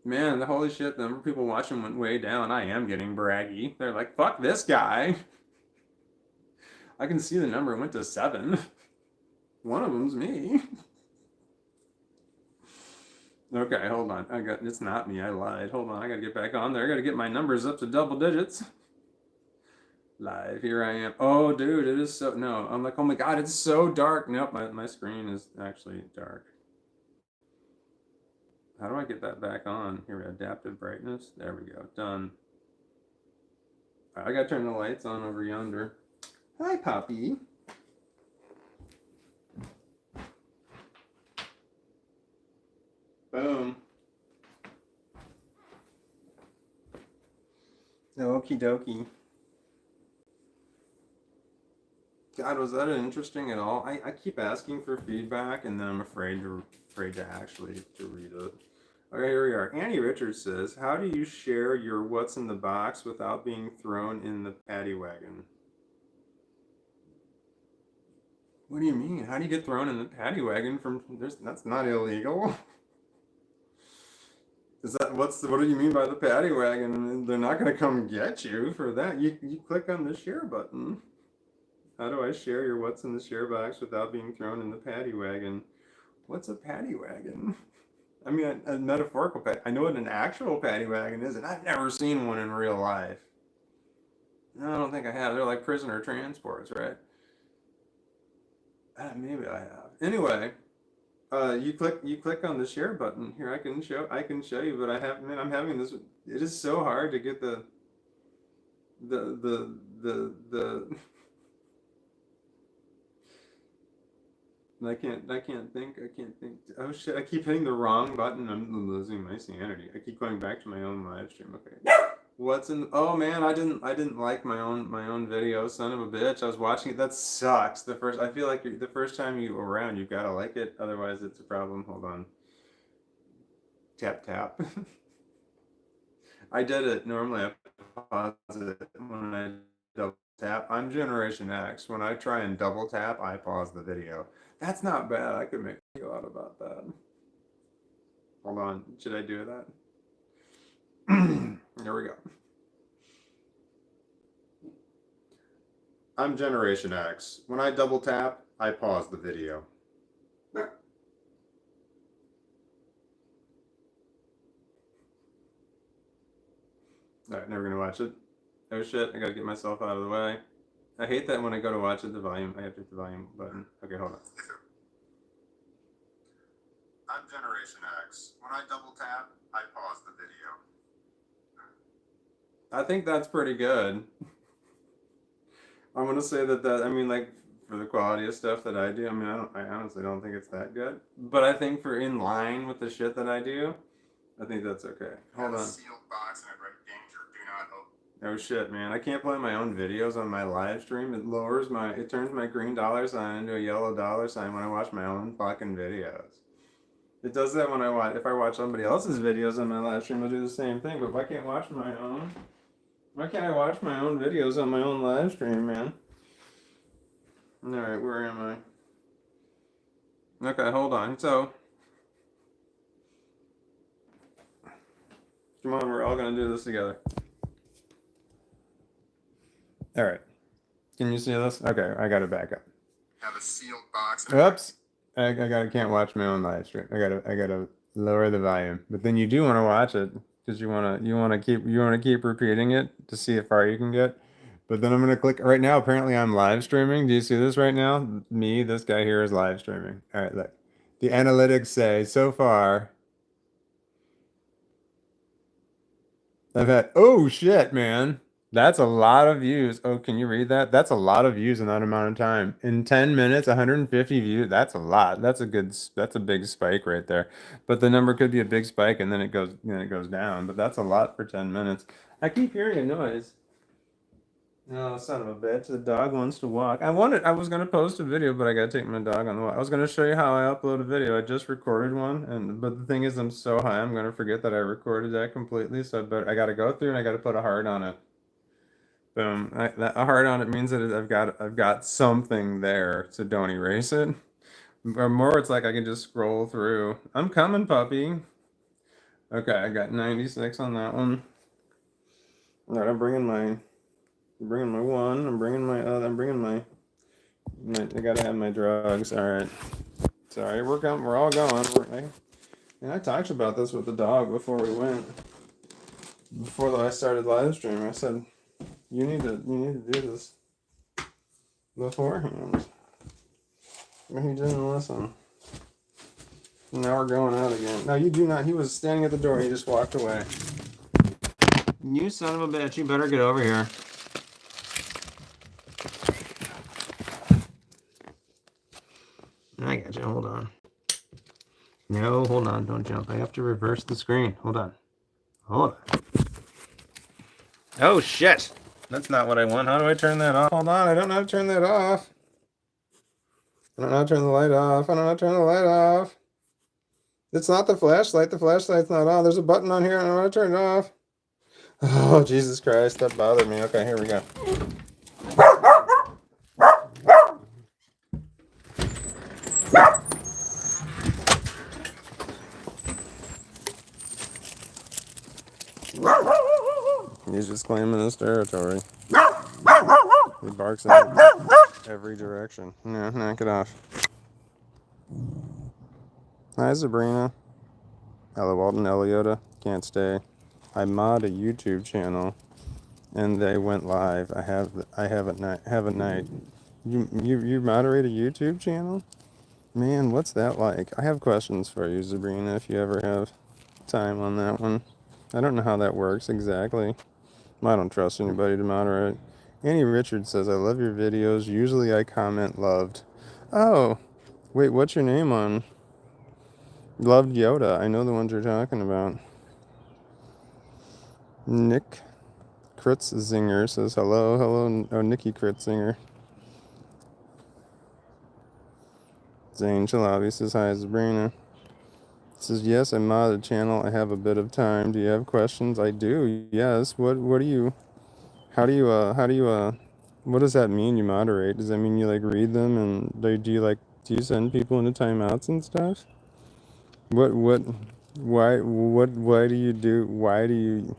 Man, the holy shit, the number of people watching went way down. I am getting braggy. They're like, fuck this guy. I can see the number went to 7. One of them's me. Okay, hold on. It's not me. I lied. Hold on. I gotta get back on there. I gotta get my numbers up to double digits. Live. Here I am. Oh, dude, it is so. No, I'm like, oh my god, it's so dark. Nope, my screen is actually dark. How do I get that back on? Here we go. Adaptive brightness. There we go. Done. All right, I gotta turn the lights on over yonder. Hi, Poppy. Boom. Okie dokie. God, was that interesting at all? I keep asking for feedback, and then I'm afraid to actually read it. Okay, here we are. Annie Richards says, how do you share your what's in the box without being thrown in the paddy wagon? What do you mean? How do you get thrown in the paddy wagon that's not illegal. What do you mean by the paddy wagon? They're not going to come get you for that. You click on the share button. How do I share your what's in the share box without being thrown in the paddy wagon? What's a paddy wagon? I mean, a metaphorical paddy. I know what an actual paddy wagon is, and I've never seen one in real life. No, I don't think I have. They're like prisoner transports, right? Maybe I have. Anyway, you click on the share button here. I can show you, but I'm having this. It is so hard to get the I can't think. Oh shit! I keep hitting the wrong button. I'm losing my sanity. I keep going back to my own live stream. Okay. What's in? Oh man, I didn't like my own video. Son of a bitch! I was watching it. That sucks. I feel like the first time you around, you gotta like it. Otherwise, it's a problem. Hold on. Tap tap. I did it. Normally, I pause it when I double tap. I'm Generation X. When I try and double tap, I pause the video. That's not bad. I could make a video out about that. Hold on. Should I do that? Here we go. I'm Generation X. When I double tap, I pause the video. Alright, never gonna watch it. Oh shit, I gotta get myself out of the way. I hate that when I go to watch it, I have to hit the volume button. Okay, hold on. I'm Generation X. When I double tap, I pause the video. I think that's pretty good. I'm gonna say I mean, like, for the quality of stuff that I do, I mean, I honestly don't think it's that good. But I think for in line with the shit that I do, I think that's okay. Hold on. Sealed box and I write danger, do not open. Oh shit, man! I can't play my own videos on my live stream. It turns my green dollar sign into a yellow dollar sign when I watch my own fucking videos. It does that if I watch somebody else's videos on my live stream, it'll do the same thing. But if I can't watch my own, why can't I watch my own videos on my own live stream, man? All right, where am I? Okay, hold on. So, come on, we're all gonna do this together. All right. Can you see this? Okay, I gotta back up. Have a sealed box. Oops. Can't watch my own live stream. I gotta lower the volume. But then you do want to watch it because you want to keep repeating it to see how far you can get. But then I'm gonna click right now. Apparently I'm live streaming. Do you see this right now? This guy here is live streaming. All right, look. The analytics say so far I've had, oh shit, man. That's a lot of views. Oh, can you read that? That's a lot of views in that amount of time. In 10 minutes, 150 views. That's a lot. That's a big spike right there. But the number could be a big spike and then it goes down. But that's a lot for 10 minutes. I keep hearing a noise. No, son of a bitch. The dog wants to walk. I was gonna post a video, but I gotta take my dog on the walk. I was gonna show you how I upload a video. I just recorded one, but the thing is I'm so high I'm gonna forget that I recorded that completely. I gotta go through and I gotta put a heart on it. Boom. A heart on it means that I've got something there, so don't erase it. Or more it's like I can just scroll through. I'm coming, puppy. Okay, I got 96 on that one. All right, I'm bringing my one. I'm bringing my other. I'm bringing my. I gotta have my drugs. All right. Sorry, we're all going. I talked about this with the dog before we went. Before I started live stream, I said, "You need to do this beforehand." But he didn't listen. Now we're going out again. No, you do not. He was standing at the door. He just walked away. You son of a bitch! You better get over here. I got you. Hold on. No, hold on. Don't jump. I have to reverse the screen. Hold on. Hold on. Oh, shit. That's not what I want. How do I turn that off? Hold on. I don't know how to turn that off. I don't know how to turn the light off. I don't know how to turn the light off. It's not the flashlight. The flashlight's not on. There's a button on here. I don't know how to turn it off. Oh, Jesus Christ. That bothered me. Okay, here we go. He's just claiming his territory. He barks in every direction. No, knock it off. Hi, Sabrina. Hello, Walton, Eliota. Can't stay. I mod a YouTube channel, and they went live. I have a night. You moderate a YouTube channel? Man, what's that like? I have questions for you, Sabrina, if you ever have time on that one. I don't know how that works exactly. I don't trust anybody to moderate. Annie Richards says, I love your videos. Usually I comment loved. Oh, wait, what's your name on? Loved Yoda. I know the ones you're talking about. Nick Kritzzinger says, hello, hello. Oh, Nikki Kritzzinger. Zane Chalabi says, hi, Sabrina. Says, yes, I mod a channel. I have a bit of time. Do you have questions? I do, yes. What do you, how do you, what does that mean, you moderate? Does that mean you, like, read them, and do you send people into timeouts and stuff? What, why do you,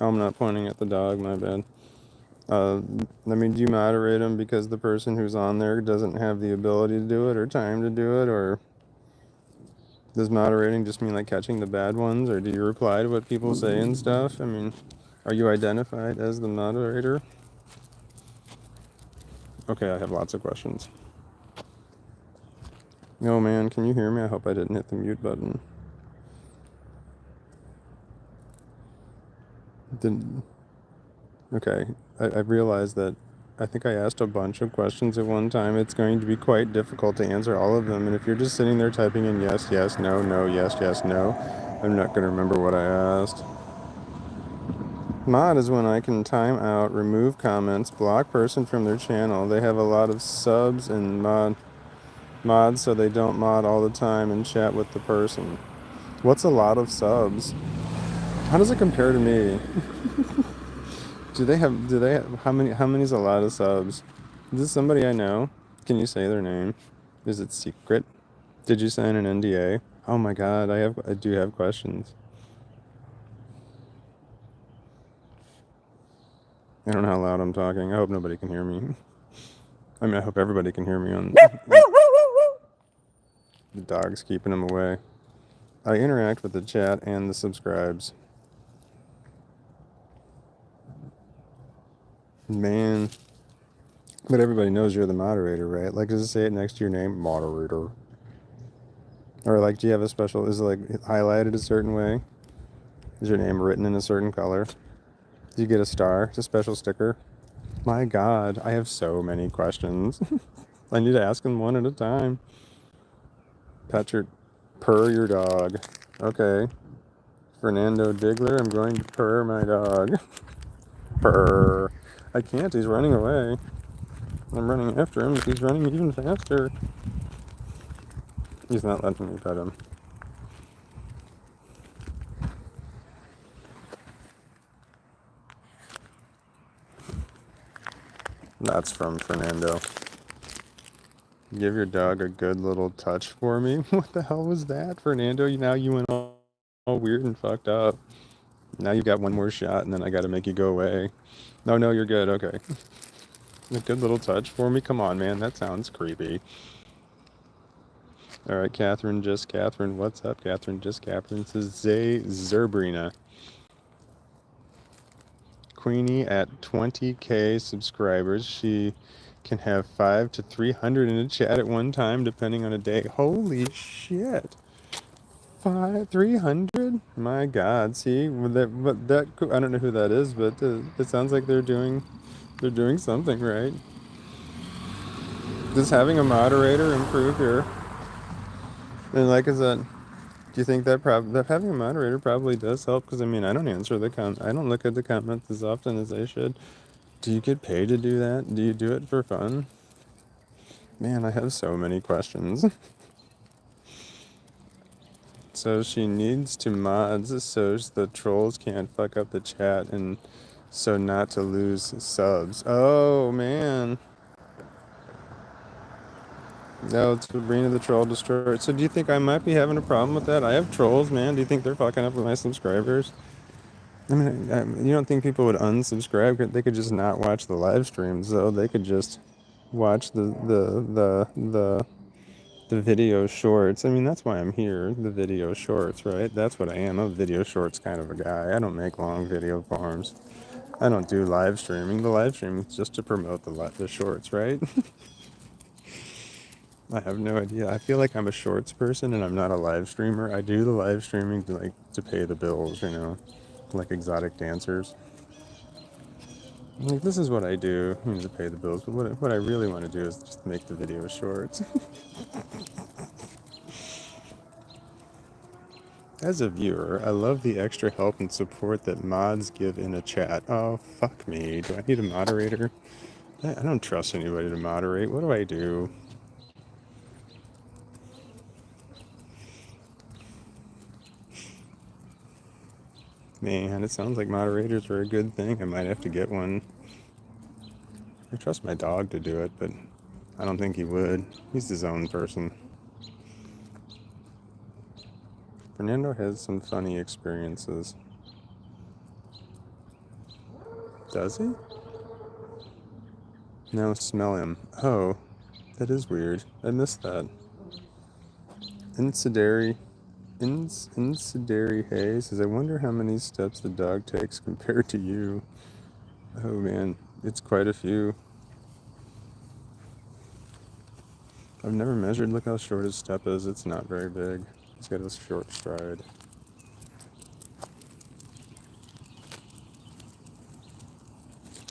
oh, I'm not pointing at the dog, my bad. I mean, do you moderate them because the person who's on there doesn't have the ability to do it or time to do it, or does moderating just mean like catching the bad ones, or do you reply to what people say and stuff? I mean, are you identified as the moderator? Okay, I have lots of questions. Oh man, can you hear me? I hope I didn't hit the mute button. Didn't. Okay, I've realized that I think I asked a bunch of questions at one time. It's going to be quite difficult to answer all of them, and if you're just sitting there typing in yes, yes, no, no, yes, yes, no, I'm not going to remember what I asked. Mod is when I can time out, remove comments, block person from their channel. They have a lot of subs and mods, so they don't mod all the time and chat with the person. What's a lot of subs? How does it compare to me? How many's a lot of subs? Is this somebody I know? Can you say their name? Is it secret? Did you sign an NDA? Oh my god, I do have questions. I don't know how loud I'm talking. I hope nobody can hear me. I mean, I hope everybody can hear me on the dog's keeping them away. I interact with the chat and the subscribes. Man. But everybody knows you're the moderator, right? Like, does it say it next to your name? Moderator. Or, like, do you have a special, is it, like, highlighted a certain way? Is your name written in a certain color? Do you get a star? It's a special sticker? My god, I have so many questions. I need to ask them one at a time. Purr your dog. Okay. Fernando Diggler, I'm going to purr my dog. Purr. I can't, he's running away. I'm running after him, he's running even faster. He's not letting me pet him. That's from Fernando. Give your dog a good little touch for me. What the hell was that, Fernando? Now you went all weird and fucked up. Now you got one more shot, and then I gotta make you go away. No, you're good. Okay. A good little touch for me. Come on, man. That sounds creepy. All right, Catherine. What's up, Catherine? Says Zerbrina. Queenie at 20k subscribers. She can have 5 to 300 in a chat at one time, depending on a day. Holy shit! 300? My God! See, that I don't know who that is, but it sounds like they're doing something right. Does having a moderator improve your? And like, is that? Do you think that having a moderator probably does help? Because I mean, I don't answer I don't look at the comments as often as I should. Do you get paid to do that? Do you do it for fun? Man, I have so many questions. So she needs to mods so the trolls can't fuck up the chat and so not to lose subs. Oh, man. No, it's Sabrina the Troll Destroyer. So do you think I might be having a problem with that? I have trolls, man. Do you think they're fucking up with my subscribers? I mean, you don't think people would unsubscribe? They could just not watch the live streams, though. They could just watch the The video shorts. I mean, that's why I'm here. The video shorts, right? That's what I am. I'm a video shorts kind of a guy. I don't make long video forms. I don't do live streaming. The live streaming is just to promote the shorts, right? I have no idea. I feel like I'm a shorts person and I'm not a live streamer. I do the live streaming to pay the bills, like exotic dancers. Like, this is what I do, to pay the bills. But what I really want to do is just make the video shorts. As a viewer, I love the extra help and support that mods give in a chat. Oh, fuck me. Do I need a moderator? I don't trust anybody to moderate. What do I do? Man, it sounds like moderators are a good thing. I might have to get one. I trust my dog to do it, but I don't think he would. He's his own person. Fernando has some funny experiences. Does he? No, smell him. Oh, that is weird. I missed that. Incidary Hay says, I wonder how many steps the dog takes compared to you. Oh man, it's quite a few. I've never measured. Look how short his step is. It's not very big. He's got a short stride.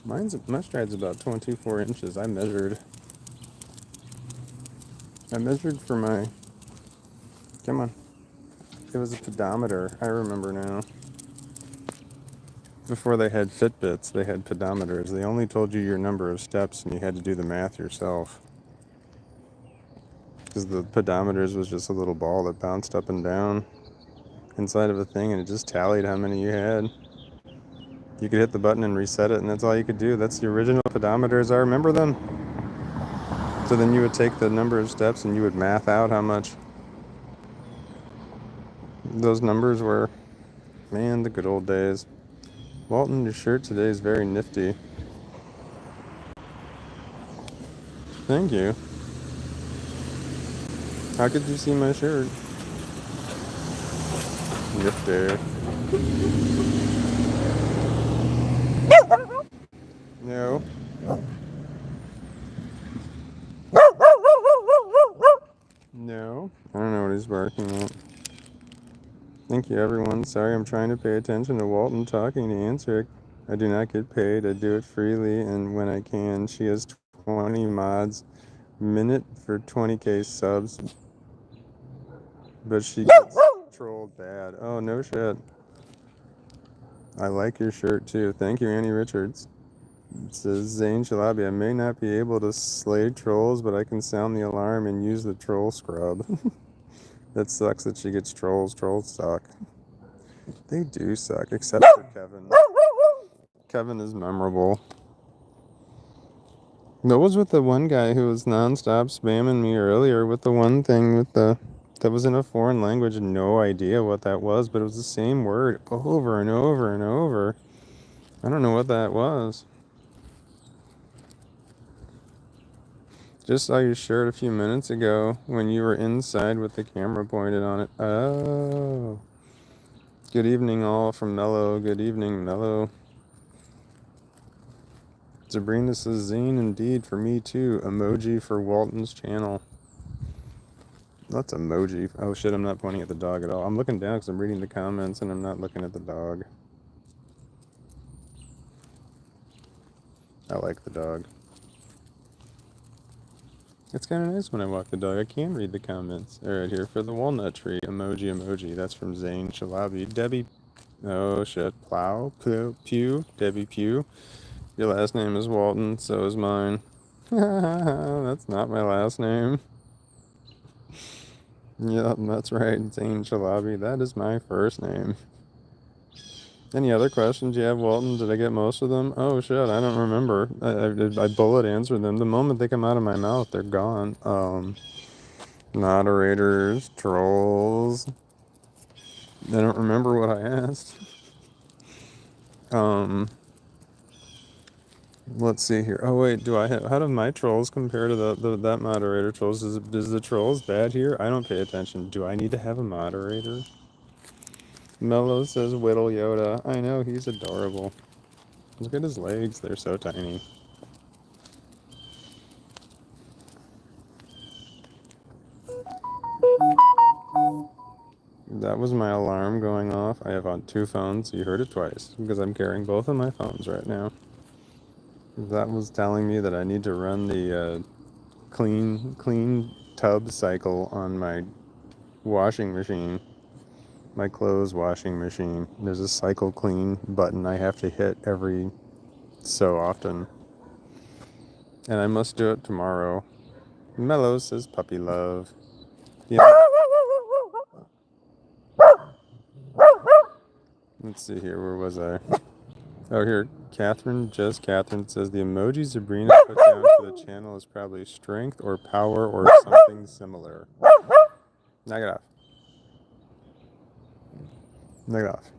My stride's about 24 inches. I measured for my, come on. It was a pedometer. I remember now. Before they had Fitbits, they had pedometers. They only told you your number of steps and you had to do the math yourself. Because the pedometers was just a little ball that bounced up and down inside of a thing and it just tallied how many you had. You could hit the button and reset it and that's all you could do. That's the original pedometers. I remember them. So then you would take the number of steps and you would math out how much those numbers were. Man, the good old days. Walton, your shirt today is very nifty. Thank you. How could you see my shirt? Nifty. No. No. I don't know what he's barking at. Thank you, everyone. Sorry, I'm trying to pay attention to Walton talking to answer it. I do not get paid. I do it freely and when I can. She has 20 mods minute for 20k subs. But she gets trolled bad. Oh, no shit. I like your shirt too. Thank you, Annie Richards. It says Zane Shalabi, I may not be able to slay trolls, but I can sound the alarm and use the troll scrub. That sucks that she gets trolls. Trolls suck. They do suck, except for Kevin. Kevin is memorable. That was with the one guy who was nonstop spamming me earlier with the one thing that was in a foreign language. No idea what that was, but it was the same word over and over and over. I don't know what that was. Just saw your shirt a few minutes ago when you were inside with the camera pointed on it. Oh. Good evening, all from Mellow. Good evening, Mellow. Sabrina says, Zane, indeed, for me too. Emoji for Walton's channel. That's emoji. Oh shit, I'm not pointing at the dog at all. I'm looking down because I'm reading the comments and I'm not looking at the dog. I like the dog. It's kind of nice when I walk the dog. I can read the comments. All right, here for the walnut tree. Emoji. That's from Zane Shalabi. Debbie. Oh shit. Pew. Debbie Pew. Your last name is Walton. So is mine. That's not my last name. Yep, that's right. Zane Shalabi. That is my first name. Any other questions you have, Walton? Did I get most of them? Oh shit, I don't remember. I bullet answered them. The moment they come out of my mouth, they're gone. Moderators, trolls. I don't remember what I asked. Let's see here. Oh wait, do I have? How do my trolls compare to that moderator trolls? Is the trolls bad here? I don't pay attention. Do I need to have a moderator? Mello says Whittle Yoda. I know he's adorable. Look at his legs; they're so tiny. That was my alarm going off. I have on two phones. So you heard it twice because I'm carrying both of my phones right now. That was telling me that I need to run the clean tub cycle on my washing machine. My clothes washing machine. There's a cycle clean button I have to hit every so often. And I must do it tomorrow. Mellow says puppy love. Yeah. Let's see here. Where was I? Oh, here. Catherine says the emoji Sabrina put down for the channel is probably strength or power or something similar. Knock it off. Knock it off.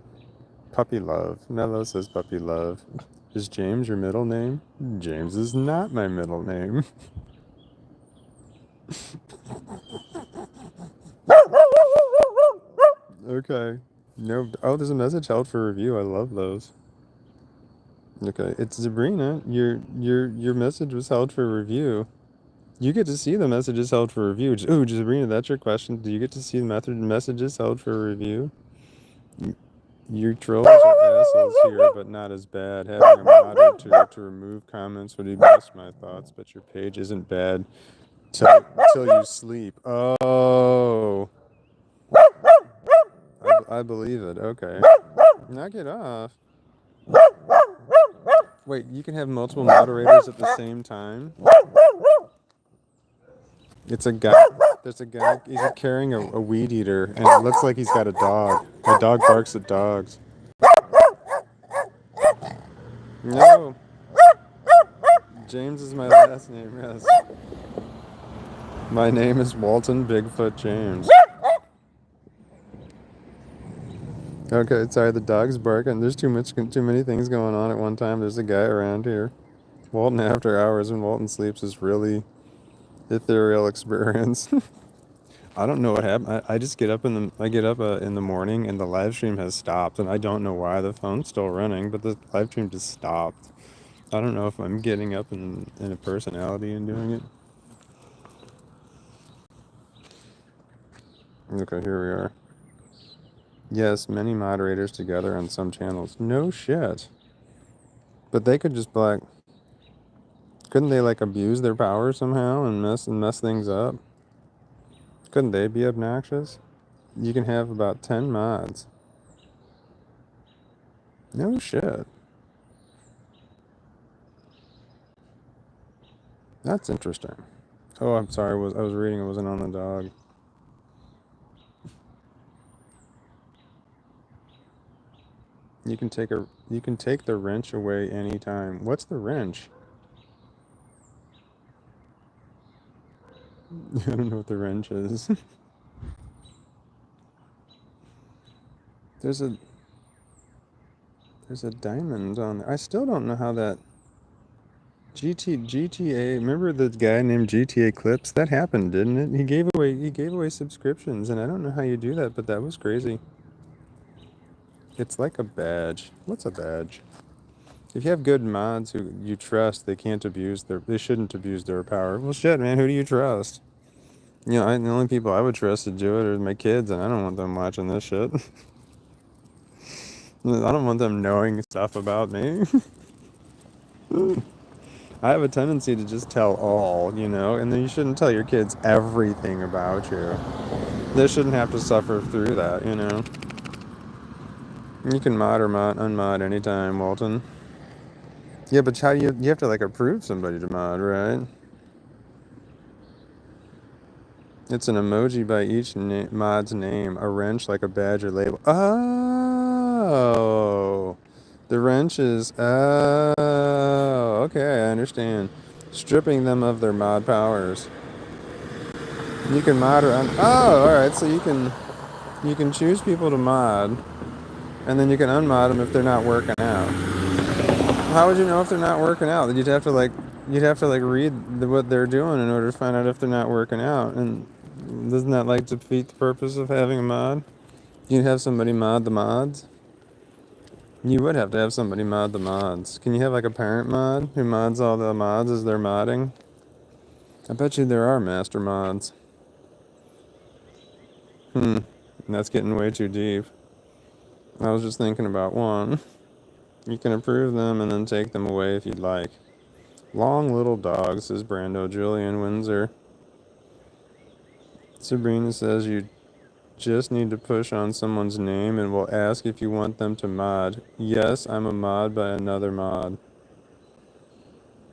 Puppy love. Mello says puppy love. Is James your middle name? James is not my middle name. Okay. No. Oh, there's a message held for review. I love those. Okay, it's Sabrina. Your message was held for review. You get to see the messages held for review. Ooh, Sabrina, that's your question. Do you get to see the messages held for review? Your trolls are assholes here, but not as bad. Having a moderator to remove comments would be best my thoughts, but your page isn't bad till you sleep. Oh, I believe it. Okay, knock it off. Wait, you can have multiple moderators at the same time? It's a guy. There's a guy. He's carrying a weed eater, and it looks like he's got a dog. A dog barks at dogs. No. James is my last name, yes. My name is Walton Bigfoot James. Okay, sorry, the dog's barking. There's too many things going on at one time. There's a guy around here. Walton after hours when Walton sleeps is really ethereal experience. I don't know what happened. I just get up in the morning and the live stream has stopped and I don't know why. The phone's still running, but the live stream just stopped. I don't know if I'm getting up in a personality and doing it. Okay, here we are. Yes, many moderators together on some channels. No shit. But they could just couldn't they abuse their power somehow and mess things up? Couldn't they be obnoxious? You can have about 10 mods. No shit. That's interesting. Oh, I'm sorry. I was reading. It wasn't on the dog. You can take the wrench away anytime. What's the wrench? I don't know what the wrench is. There's a diamond on there. I still don't know how that GTA. Remember the guy named GTA Clips? That happened, didn't it? He gave away subscriptions, and I don't know how you do that, but that was crazy. It's like a badge. What's a badge? If you have good mods who you trust, they shouldn't abuse their power. Well, shit, man. Who do you trust? You know, the only people I would trust to do it are my kids, and I don't want them watching this shit. I don't want them knowing stuff about me. I have a tendency to just tell all, and then you shouldn't tell your kids everything about you. They shouldn't have to suffer through that. You can mod or unmod anytime, Walton. Yeah, but how do you have to approve somebody to mod, right? It's an emoji by each mod's name, a wrench like a badge or label. Oh, the wrench is. Oh, okay, I understand. Stripping them of their mod powers. You can mod or oh, all right. So you can choose people to mod, and then you can unmod them if they're not working out. How would you know if they're not working out? You'd have to like read what they're doing in order to find out if they're not working out. And doesn't that like defeat the purpose of having a mod? You'd have somebody mod the mods. You would have to have somebody mod the mods. Can you have like a parent mod who mods all the mods as they're modding? I bet you there are master mods. That's getting way too deep. I was just thinking about one. You can approve them and then take them away if you'd like. Long little dogs, says Brando Julian Windsor. Sabrina says you just need to push on someone's name and we'll ask if you want them to mod. Yes, I'm a mod by another mod.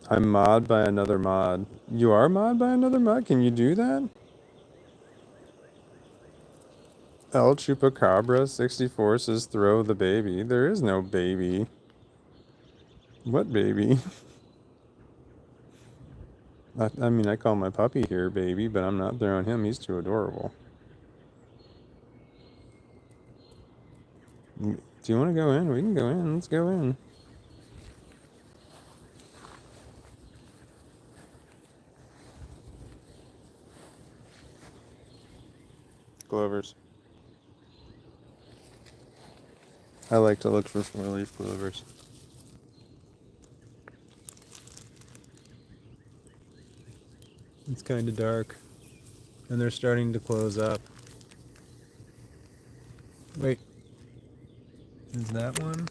I'm mod by another mod. You are mod by another mod? Can you do that? El Chupacabra 64 says throw the baby. There is no baby. What baby? I mean, I call my puppy here baby, but I'm not throwing him. He's too adorable. Do you want to go in? We can go in. Let's go in. Clovers. I like to look for four-leaf clovers. It's kind of dark. And they're starting to close up. Wait. Is that one?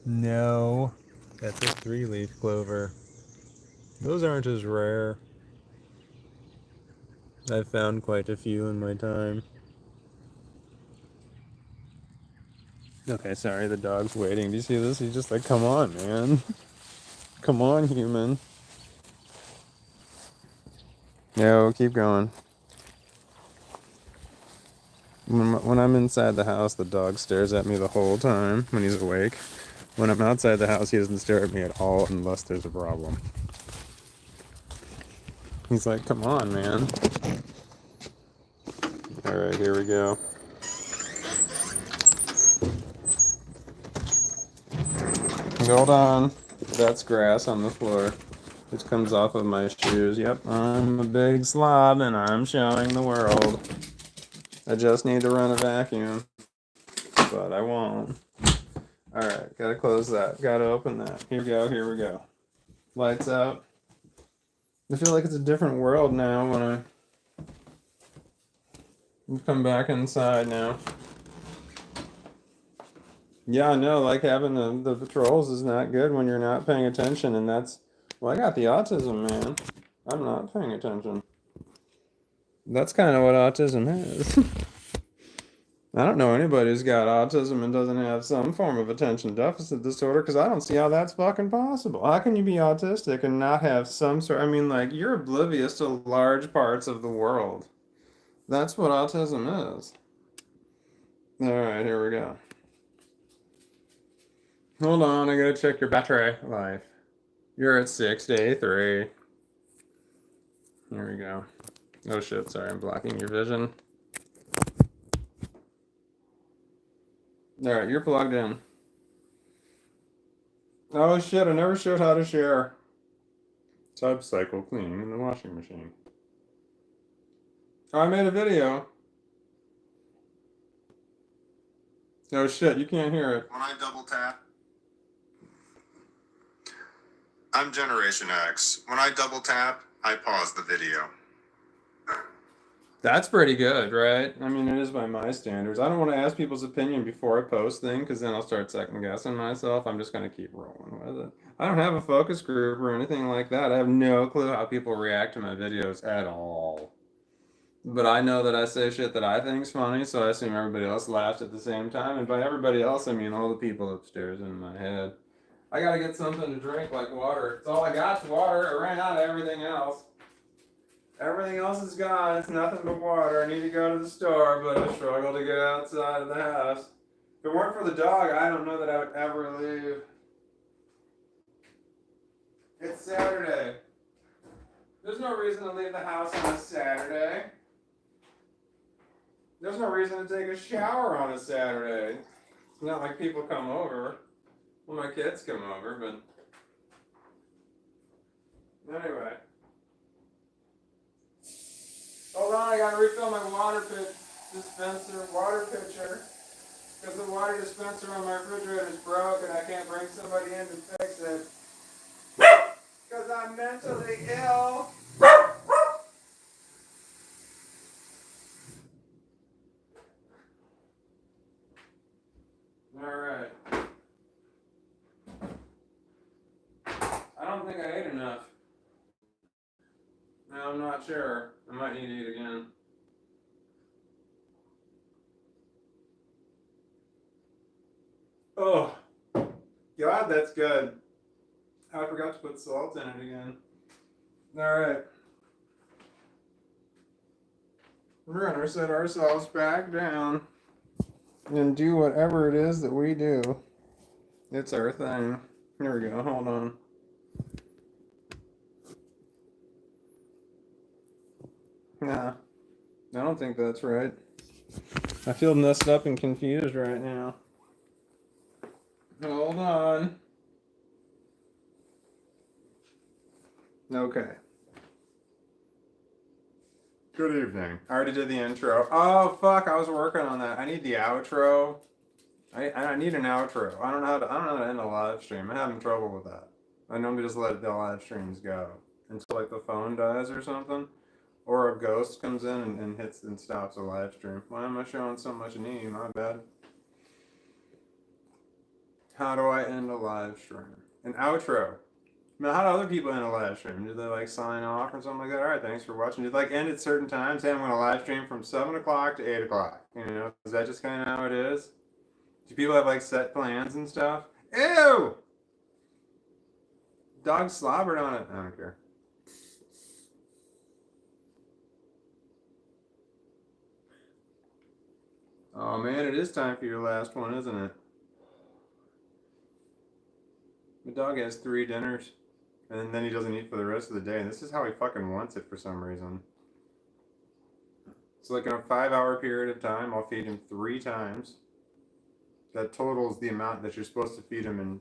No. That's a three-leaf clover. Those aren't as rare. I've found quite a few in my time. Okay, sorry, the dog's waiting. Do you see this? He's just like, come on, man. Come on, human. No, keep going. When I'm inside the house, the dog stares at me the whole time when he's awake. When I'm outside the house, he doesn't stare at me at all unless there's a problem. He's like, come on, man. Alright, here we go. Hold on. That's grass on the floor. It comes off of my shoes. Yep, I'm a big slob and I'm showing the world. I just need to run a vacuum, but I won't. Alright, gotta close that. Gotta open that. Here we go, here we go. Lights out. I feel like it's a different world now when I come back inside now. Yeah, I know, like having the patrols is not good when you're not paying attention, and that's, well, I got the autism, man. I'm not paying attention. That's kind of what autism is. I don't know anybody who's got autism and doesn't have some form of attention deficit disorder, because I don't see how that's fucking possible. How can you be autistic and not have some sort, I mean, like, you're oblivious to large parts of the world. That's what autism is. All right, here we go. Hold on, I gotta check your battery life. You're at 6 day 3. Here we go. Oh shit, sorry, I'm blocking your vision. Alright, you're plugged in. Oh shit, I never showed how to share. Type cycle cleaning in the washing machine. Oh, I made a video. Oh shit, you can't hear it. When I double tap, I'm Generation X. When I double tap, I pause the video. That's pretty good, right? I mean, it is by my standards. I don't want to ask people's opinion before I post things, because then I'll start second guessing myself. I'm just going to keep rolling with it. I don't have a focus group or anything like that. I have no clue how people react to my videos at all. But I know that I say shit that I think's funny, so I assume everybody else laughs at the same time. And by everybody else, I mean all the people upstairs in my head. I gotta get something to drink, like water. It's all I got's water. I ran out of everything else. Everything else is gone. It's nothing but water. I need to go to the store, but I struggle to get outside of the house. If it weren't for the dog, I don't know that I would ever leave. It's Saturday. There's no reason to leave the house on a Saturday. There's no reason to take a shower on a Saturday. It's not like people come over. Well, my kids come over, but anyway. Hold on, I gotta refill my water pitcher, because the water dispenser on my refrigerator is broke and I can't bring somebody in to fix it. Because I'm mentally ill. Alright. I don't think I ate enough. No, I'm not sure. I might need to eat again. Oh, God, that's good. I forgot to put salt in it again. Alright. We're gonna set ourselves back down and do whatever it is that we do. It's our thing. Here we go, hold on. Nah, I don't think that's right. I feel messed up and confused right now. Hold on. Okay. Good evening. I already did the intro. Oh fuck! I was working on that. I need the outro. I need an outro. I don't know how to end a live stream. I'm having trouble with that. I normally just let the live streams go until like the phone dies or something, or a ghost comes in and hits and stops a live stream. Why am I showing so much knee? My bad. How do I end a live stream? An outro. Now, how do other people end a live stream? Do they like sign off or something like that? All right, thanks for watching. Do they like end at certain times? Hey, I'm going to live stream from 7 o'clock to 8 o'clock. You know, is that just kind of how it is? Do people have like set plans and stuff? Ew! Dog slobbered on it. I don't care. Oh man, it is time for your last one, isn't it? The dog has 3 dinners. And then he doesn't eat for the rest of the day. And this is how he fucking wants it for some reason. So like in a 5-hour period of time, I'll feed him 3 times. That totals the amount that you're supposed to feed him in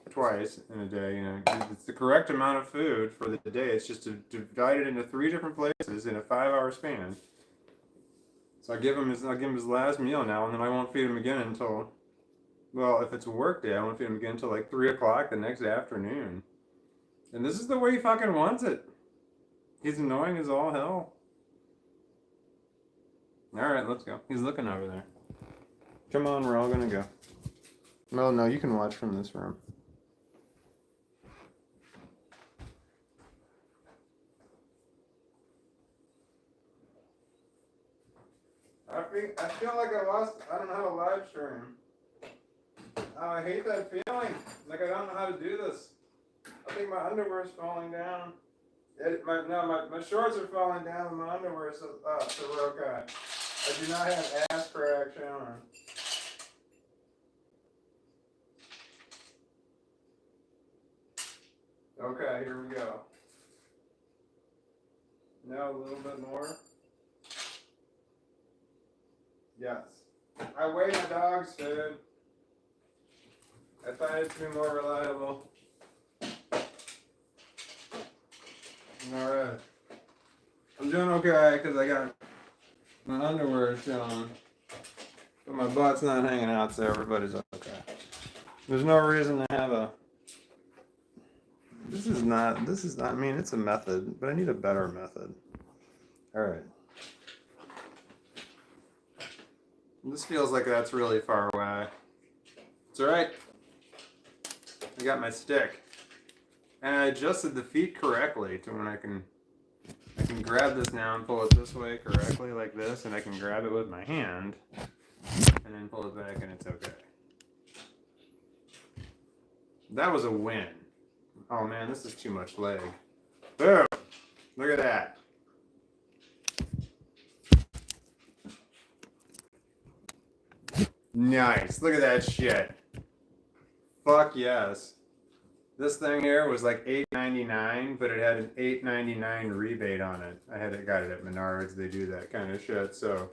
twice in a day. You know, it's the correct amount of food for the day. It's just to divide it into 3 different places in a 5-hour span. So I'll give him his last meal now, and then I won't feed him again until, well, if it's a work day, I won't feed him again until like 3 o'clock the next afternoon. And this is the way he fucking wants it. He's annoying as all hell. Alright, let's go. He's looking over there. Come on, we're all gonna go. Well, no, you can watch from this room. I feel like I don't know how to live stream. Oh, I hate that feeling. Like I don't know how to do this. I think my underwear is falling down. My shorts are falling down and my underwear is okay. I do not have ass crack showing. Okay, here we go. Now a little bit more. Yes. I weigh my dog's food. I find it to be more reliable. Alright. I'm doing okay because I got my underwear showing. But my butt's not hanging out, so everybody's okay. There's no reason to have a... This is not, I mean, it's a method, but I need a better method. Alright. This feels like that's really far away. It's alright. I got my stick. And I adjusted the feet correctly to when I can grab this now and pull it this way correctly like this, and I can grab it with my hand and then pull it back and it's okay. That was a win. Oh man, this is too much leg. Boom! Look at that. Nice. Look at that shit. Fuck yes. This thing here was like $8.99, but it had an $8.99 rebate on it. Got it at Menards. They do that kind of shit. So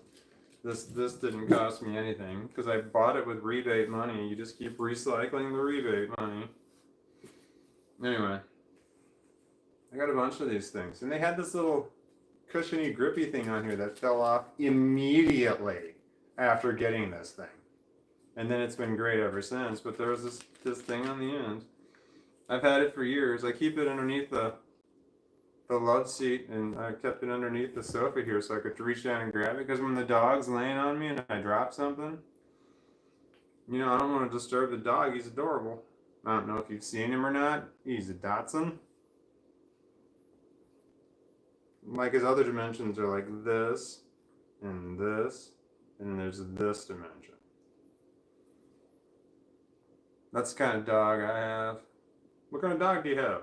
This didn't cost me anything because I bought it with rebate money. You just keep recycling the rebate money. Anyway, I got a bunch of these things, and they had this little cushiony, grippy thing on here that fell off immediately after getting this thing, and then it's been great ever since. But there was this thing on the end. I've had it for years. I keep it underneath the love seat, and I kept it underneath the sofa here so I could reach down and grab it, because when the dog's laying on me and I drop something, you know, I don't want to disturb the dog. He's adorable. I don't know if you've seen him or not. He's a Dachshund. Like his other dimensions are like this, and then there's this dimension. That's the kind of dog I have. What kind of dog do you have?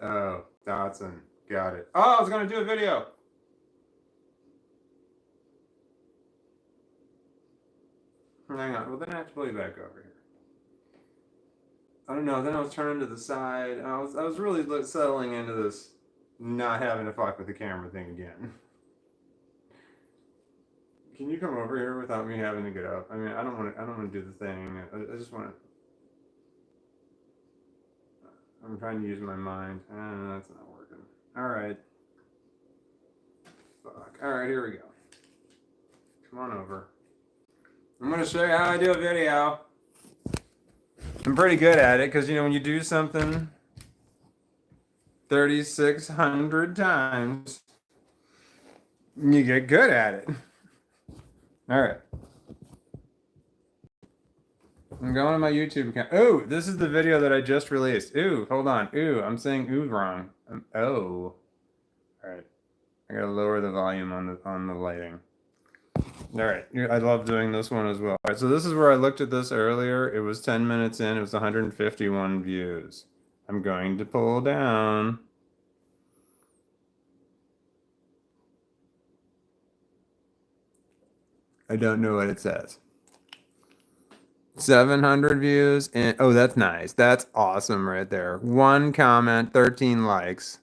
Oh, Dotson. Got it. Oh, I was going to do a video. Hang on. Well, then I have to pull you back over here. I don't know. Then I was turning to the side. I was really settling into this not having to fuck with the camera thing again. Can you come over here without me having to get up? I mean, I don't want to do the thing. I just want to. I'm trying to use my mind. That's not working. All right. Fuck. All right, here we go. Come on over. I'm going to show you how I do a video. I'm pretty good at it because, you know, when you do something 3,600 times, you get good at it. All right. I'm going to my YouTube account. Oh, this is the video that I just released. Ooh, hold on. Ooh, I'm saying ooh wrong. Oh. All right. I got to lower the volume on the lighting. All right, I love doing this one as well. All right, so this is where I looked at this earlier. It was 10 minutes in. It was 151 views. I'm going to pull down. I don't know what it says. 700 views. And oh, that's nice. That's awesome right there. 1 comment, 13 likes.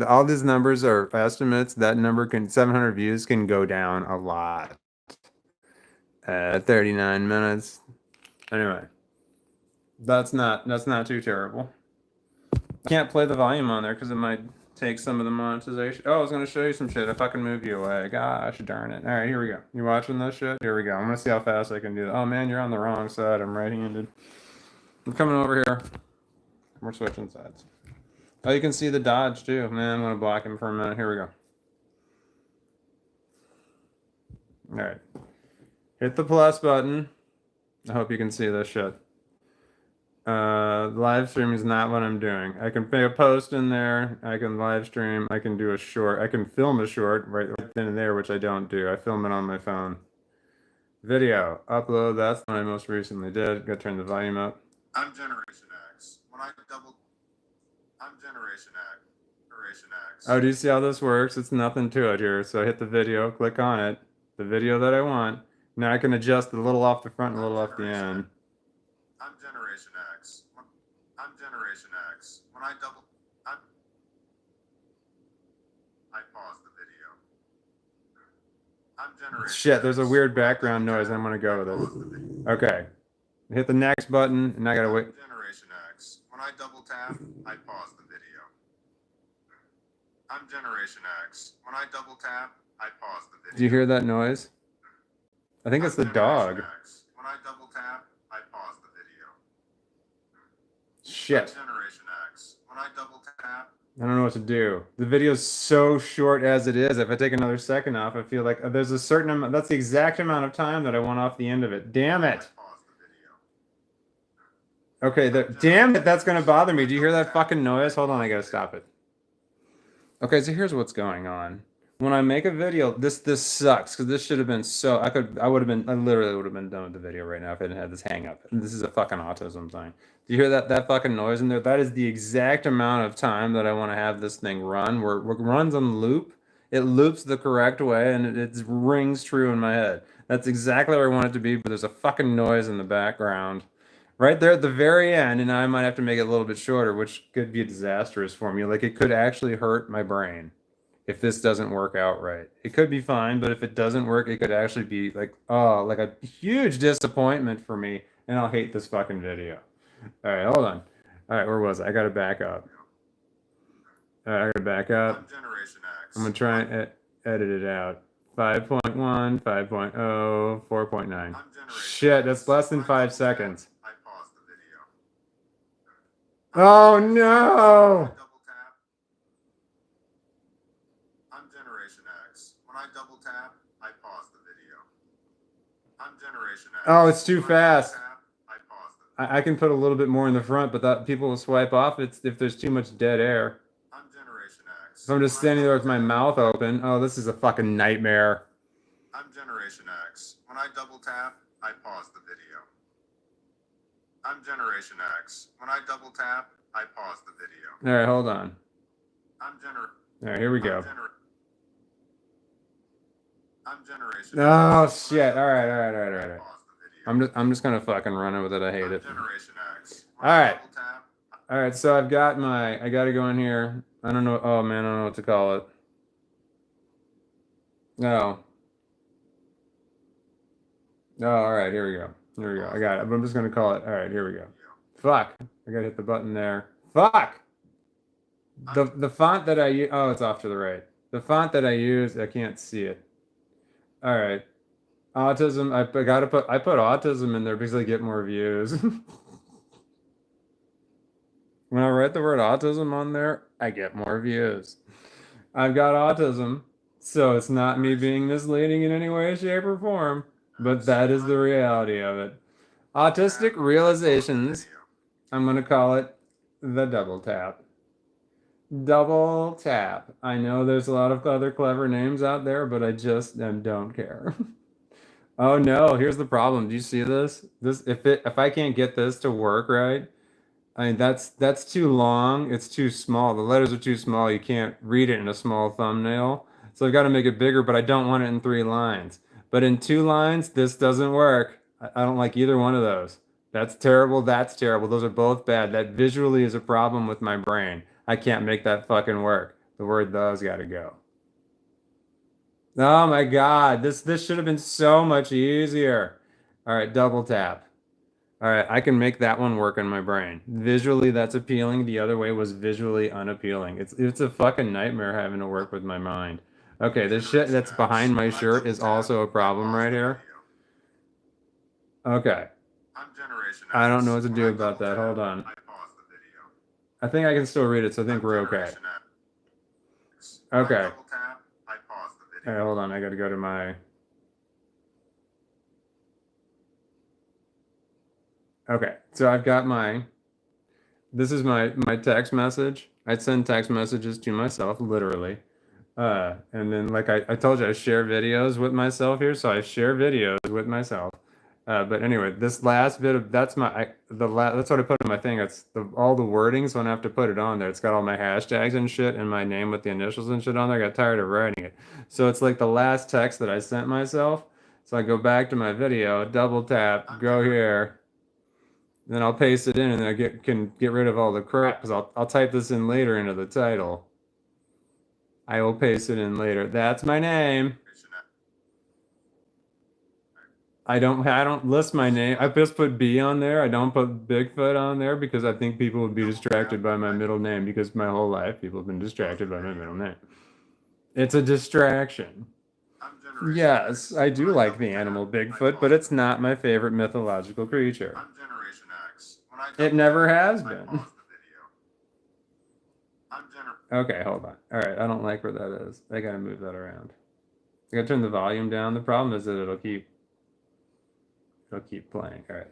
All these numbers are estimates. That number 700 views can go down a lot. 39 minutes. Anyway, that's not too terrible. Can't play the volume on there because it might take some of the monetization. Oh, I was gonna show you some shit. I fucking moved you away. Gosh darn it. All right, here we go. You watching this shit? Here we go. I'm gonna see how fast I can do that. Oh man, you're on the wrong side. I'm right-handed. I'm coming over here. We're switching sides. Oh, you can see the dodge too. Man, I'm gonna block him for a minute. Here we go. All right. Hit the plus button. I hope you can see this shit. Live stream is not what I'm doing. I can put a post in there. I can live stream. I can do a short. I can film a short right then and there, which I don't do. I film it on my phone. Video. Upload. That's what I most recently did. Go turn the volume up. I'm Generation X. I'm Generation X. Generation X. Oh, do you see how this works? It's nothing to it here. So I hit the video, click on it. The video that I want. Now I can adjust a little off the front and a little off the end. I'm Generation X. I'm Generation X. When I pause the video. I'm Generation Shit, there's a weird background noise. I'm gonna go with it. Okay. Hit the next button, and I gotta wait. Generation X. When I double tap, I pause the video. I'm Generation X. When I double tap, I pause the video. Do you hear that noise? I think it's the dog. When I double tap, I pause the video. Shit. Generation X. When I double tap. I don't know what to do. The video's so short as it is. If I take another second off, I feel like there's a certain amount. That's the exact amount of time that I want off the end of it. Damn it. Okay, damn it. That's going to bother me. Do you hear that fucking noise? Hold on, I got to stop it. Okay, so here's what's going on. When I make a video, this sucks because this should have been so I literally would have been done with the video right now if I didn't have this hang up. And this is a fucking autism thing. Do you hear that fucking noise in there? That is the exact amount of time that I want to have this thing run. Where it runs on loop. It loops the correct way and it rings true in my head. That's exactly where I want it to be, but there's a fucking noise in the background. Right there at the very end, and I might have to make it a little bit shorter, which could be disastrous for me. Like it could actually hurt my brain. if this doesn't work out right. It could be fine, but if it doesn't work, it could actually be like, oh, like a huge disappointment for me, and I'll hate this fucking video. All right, hold on. All right, where was I? I gotta back up. All right, I gotta back up. I'm Generation X. I'm gonna try and edit it out. 5.1, 5.0, 4.9. Shit, that's less than 5 seconds. I paused the video. Oh no! Double tap. I'm Generation X. When I double tap, I pause the video. I'm Generation X. Oh, it's too fast. I can put a little bit more in the front, but that people will swipe off if there's too much dead air. I'm Generation X. If I'm just standing there with my mouth open, oh, this is a fucking nightmare. I'm Generation X. When I double tap, I pause the video. I'm Generation X. When I double tap, I pause the video. All right, hold on. All right, here we go. I'm Generation X. Oh shit! All right. I'm just gonna fucking run it with it. I hate it. Generation X. All right. So I gotta go in here. I don't know. Oh man, I don't know what to call it. No. Oh, all right. Here we go. I got it. But I'm just gonna call it. All right. Here we go. Fuck. I gotta hit the button there. Fuck. The font that I use. Oh, it's off to the right. The font that I use. I can't see it. All right. Autism. I put autism in there because I get more views. When I write the word autism on there, I get more views. I've got autism, so it's not me being misleading in any way, shape, or form, but that is the reality of it. Autistic realizations. I'm going to call it the double tap. Double tap. I know there's a lot of other clever names out there, but I just don't care. Oh no, here's the problem. Do you see this? If I can't get this to work right, I mean that's too long. It's too small. The letters are too small. You can't read it in a small thumbnail. So I've got to make it bigger, but I don't want it in 3 lines. But in 2 lines, this doesn't work. I don't like either one of those. That's terrible. That's terrible. Those are both bad. That visually is a problem with my brain. I can't make that fucking work. The word those got to go. Oh my God, this should have been so much easier. All right, double tap. All right, I can make that one work in my brain. Visually, that's appealing. The other way was visually unappealing. It's a fucking nightmare having to work with my mind. Okay, this shit that's behind my shirt is also a problem right here. Okay. I don't know what to do about that. Hold on. I think I can still read it, so I think we're okay. Okay. All right, hold on. I got to go to my... Okay, so I've got this is my text message. I send text messages to myself, literally. And then, like I told you, I share videos with myself here, so I share videos with myself. But anyway, this last bit of, that's what I put in my thing. It's all the wording, so I don't have to put it on there. It's got all my hashtags and shit, and my name with the initials and shit on there. I got tired of writing it. So it's like the last text that I sent myself. So I go back to my video, double tap, go here. Then I'll paste it in, and then I can get rid of all the crap, because I'll type this in later into the title. I will paste it in later. That's my name. I don't list my name. I just put B on there. I don't put Bigfoot on there because I think people would be distracted by my middle name, because my whole life people have been distracted by my middle name. It's a distraction. Yes, I do like the animal Bigfoot, but it's not my favorite mythological creature. It never has been. Okay, hold on. All right, I don't like where that is. I gotta move that around. I gotta turn the volume down. The problem is that it'll keep playing. All right.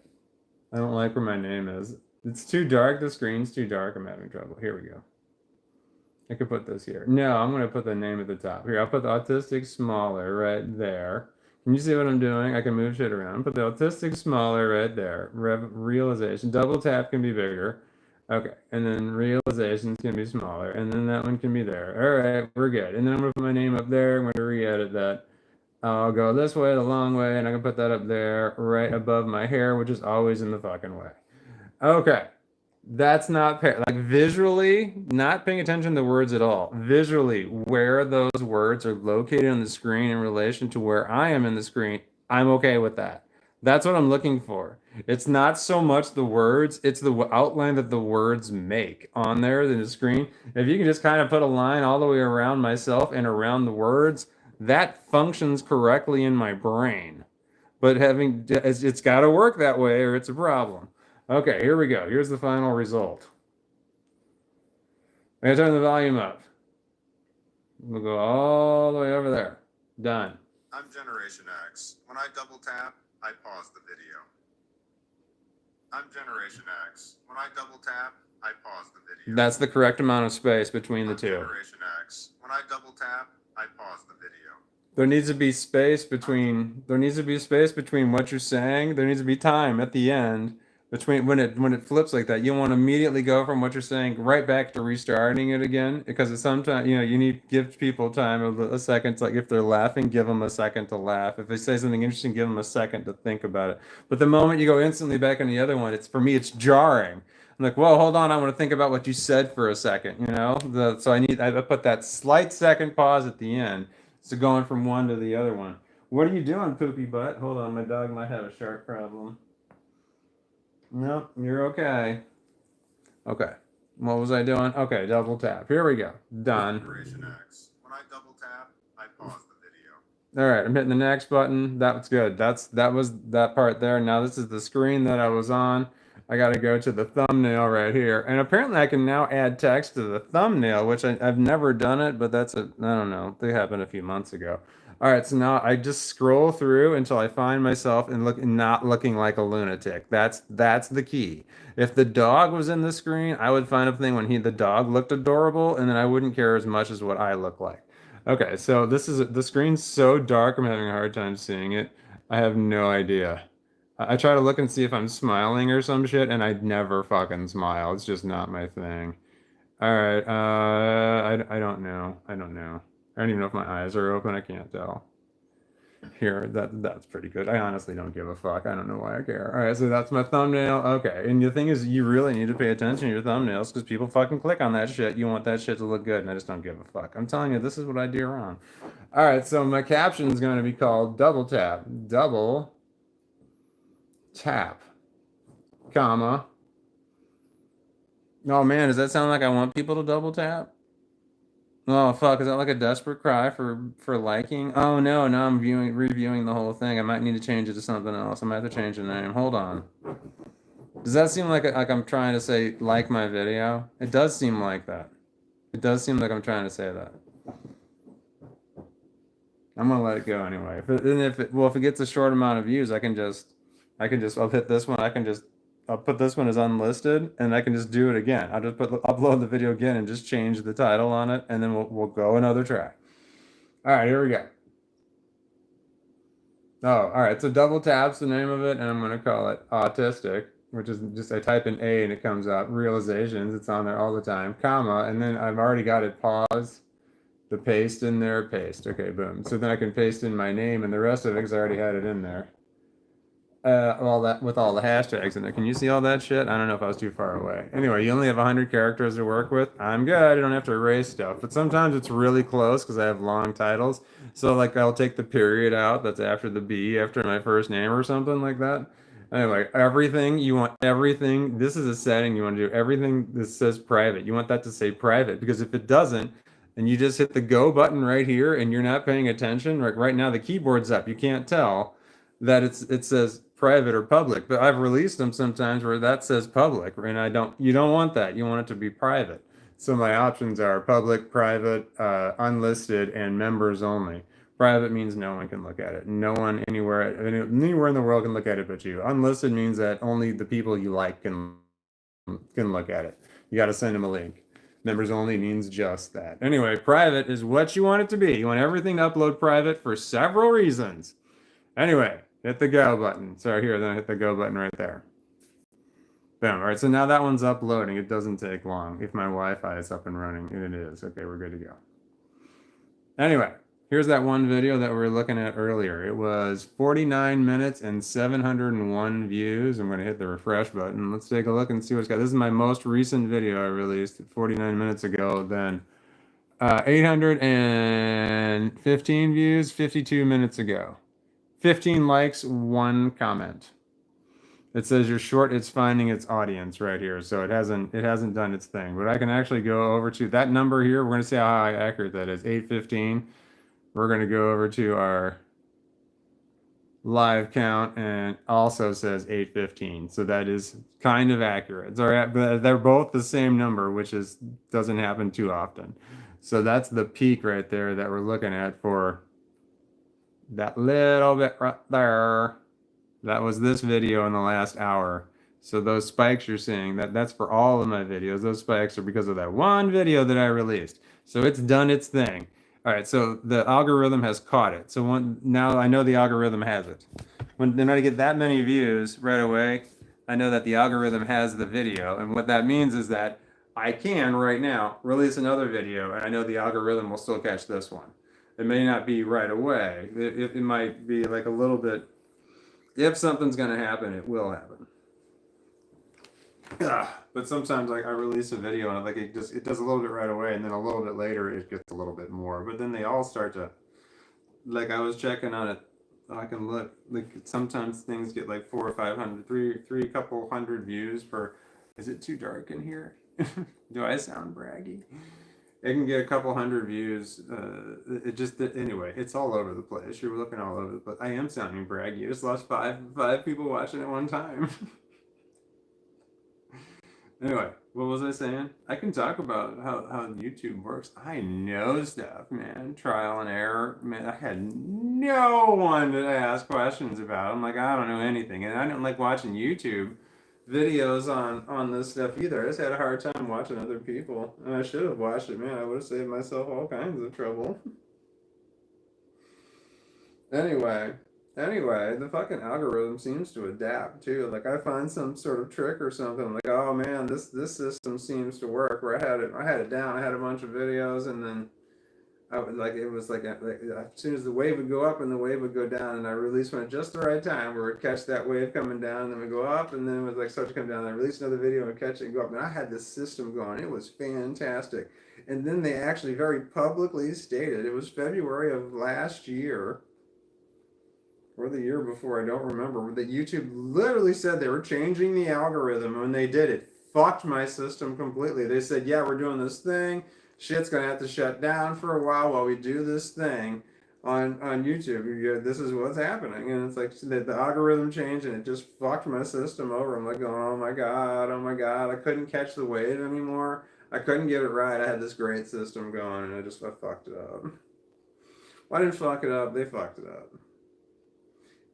I don't like where my name is. It's too dark. The screen's too dark. I'm having trouble. Here we go. I could put this here. No, I'm gonna put the name at the top. Here, I'll put the autistic smaller right there. Can you see what I'm doing? I can move shit around. Put the autistic smaller right there. Realization. Double tap can be bigger. Okay, and then realizations can be smaller, and then that one can be there. All right, we're good. And then I'm gonna put my name up there. I'm gonna re-edit that. I'll go this way, the long way, and I can put that up there right above my hair, which is always in the fucking way. Okay. That's not like visually, not paying attention to words at all. Visually, where those words are located on the screen in relation to where I am in the screen, I'm okay with that. That's what I'm looking for. It's not so much the words, it's the outline that the words make on there in the screen. If you can just kind of put a line all the way around myself and around the words, that functions correctly in my brain. But it's got to work that way or it's a problem. Okay, here we go. Here's the final result. I'm gonna turn the volume up. We'll go all the way over there. Done. I'm Generation X. When I double tap, I pause the video. I'm Generation X. When I double tap, I pause the video. That's the correct amount of space between the two. Generation X. When I double tap, I pause the video. There needs to be space between what you're saying. There needs to be time at the end between when it flips like that. You want to immediately go from what you're saying right back to restarting it again because it's sometimes you need to give people time a second. Like if they're laughing, give them a second to laugh. If they say something interesting, give them a second to think about it. But the moment you go instantly back on the other one, it's for me it's jarring. I'm like, whoa, hold on, I want to think about what you said for a second. So I put that slight second pause at the end. So going from one to the other one. What are you doing, poopy butt? Hold on, my dog might have a shark problem. Nope, you're okay. Okay. What was I doing? Okay, double tap. Here we go. Done. Generation X. When I double tap, I pause the video. All right, I'm hitting the next button. That's good. That was that part there. Now this is the screen that I was on. I got to go to the thumbnail right here. And apparently I can now add text to the thumbnail, which I've never done it, but I don't know. They happened a few months ago. All right, so now I just scroll through until I find myself not looking like a lunatic. That's the key. If the dog was in the screen, I would find a thing when the dog looked adorable, and then I wouldn't care as much as what I look like. Okay, so the screen's so dark, I'm having a hard time seeing it. I have no idea. I try to look and see if I'm smiling or some shit, and I never fucking smile. It's just not my thing. All right, I don't know. I don't know. I don't even know if my eyes are open. I can't tell. Here, that's pretty good. I honestly don't give a fuck. I don't know why I care. All right, so that's my thumbnail. Okay, and the thing is, you really need to pay attention to your thumbnails because people fucking click on that shit. You want that shit to look good, and I just don't give a fuck. I'm telling you, this is what I do wrong. All right, so my caption is going to be called double tap. Double tap, comma. Oh man, does that sound like I want people to double tap? Oh fuck, is that like a desperate cry for liking? Oh no, now I'm reviewing the whole thing. I might need to change it to something else. I might have to change the name. Hold on. Does that seem like I'm trying to say like my video? It does seem like that. It does seem like I'm trying to say that. I'm gonna let it go anyway. If it gets a short amount of views, I'll hit this one. I'll put this one as unlisted, and I can just do it again. I'll just upload the video again and just change the title on it, and then we'll go another track. All right, here we go. Oh, all right. So double tap's the name of it, and I'm gonna call it autistic, which is just I type in A and it comes up. Realizations, it's on there all the time, comma, and then I've already got it paused. The paste in there, paste. Okay, boom. So then I can paste in my name and the rest of it because I already had it in there. All that with all the hashtags in there. Can you see all that shit? I don't know if I was too far away. Anyway, you only have 100 characters to work with. I'm good. I don't have to erase stuff. But sometimes it's really close because I have long titles. So like I'll take the period out that's after the B after my first name or something like that. Anyway, everything you want everything. This is a setting you want to do. Everything that says private. You want that to say private because if it doesn't, and you just hit the go button right here and you're not paying attention, right now the keyboard's up. You can't tell that it says private or public, but I've released them sometimes where that says public, and you don't want that. You want it to be private. So my options are public, private, unlisted, and members only. Private means no one can look at it. No one anywhere in the world can look at it but you. Unlisted means that only the people you like can look at it. You got to send them a link. Members only means just that. Anyway, private is what you want it to be. You want everything to upload private for several reasons. Anyway, hit the go button. Sorry, here, then I hit the go button right there. Boom. All right, so now that one's uploading. It doesn't take long if my Wi-Fi is up and running, and it is. Okay, we're good to go. Anyway, Here's that one video that we were looking at earlier. It was 49 minutes and 701 views. I'm going to hit the refresh button. Let's take a look and see what's got. This is my most recent video I released 49 minutes ago. Then 815 views 52 minutes ago. 15 likes, 1 comment. It says you're short, it's finding its audience right here. So it hasn't done its thing. But I can actually go over to that number here. We're going to see how accurate that is. 815. We're going to go over to our live count and also says 815. So that is kind of accurate. But they're both the same number, which doesn't happen too often. So that's the peak right there that we're looking at for that little bit right there. That was this video in the last hour. So those spikes you're seeing, that's for all of my videos. Those spikes are because of that one video that I released. So it's done its thing. All right, so the algorithm has caught it. So now I know the algorithm has it. When I get that many views right away, I know that the algorithm has the video. And what that means is that I can right now release another video, and I know the algorithm will still catch this one. It may not be right away. It might be like a little bit. If something's going to happen, it will happen. But sometimes like I release a video and like it does a little bit right away, and then a little bit later it gets a little bit more. But then they all start to, like I was checking on it. I can look, like sometimes things get like 400 or 500, three couple hundred views per. Is it too dark in here? Do I sound braggy? It can get a couple hundred views. Anyway, it's all over the place. You're looking all over the place. I am sounding braggy. I just lost five people watching at one time. Anyway, what was I saying? I can talk about how YouTube works. I know stuff, man. Trial and error. Man, I had no one to ask questions about. I'm like, I don't know anything. And I don't like watching YouTube videos on this stuff either. I just had a hard time watching other people. And I should have watched it, man. I would have saved myself all kinds of trouble. Anyway, the fucking algorithm seems to adapt too. Like I find some sort of trick or something. Like, oh man, this system seems to work. Where I had it down. I had a bunch of videos, and then it was like as soon as the wave would go up and the wave would go down, and I released one at just the right time where it catch that wave coming down, and then we go up, and then it would like start to come down. And I released another video and catch it and go up, and I had this system going. It was fantastic. And then they actually very publicly stated, it was February of last year or the year before, I don't remember, that YouTube literally said they were changing the algorithm. When they did, it fucked my system completely. They said, yeah, we're doing this thing. Shit's gonna have to shut down for a while we do this thing on YouTube. This is what's happening. And it's like the algorithm changed, and it just fucked my system over. I'm like, oh my god. I couldn't catch the wave anymore. I couldn't get it right. I had this great system going, and I fucked it up. Well, I didn't fuck it up. They fucked it up.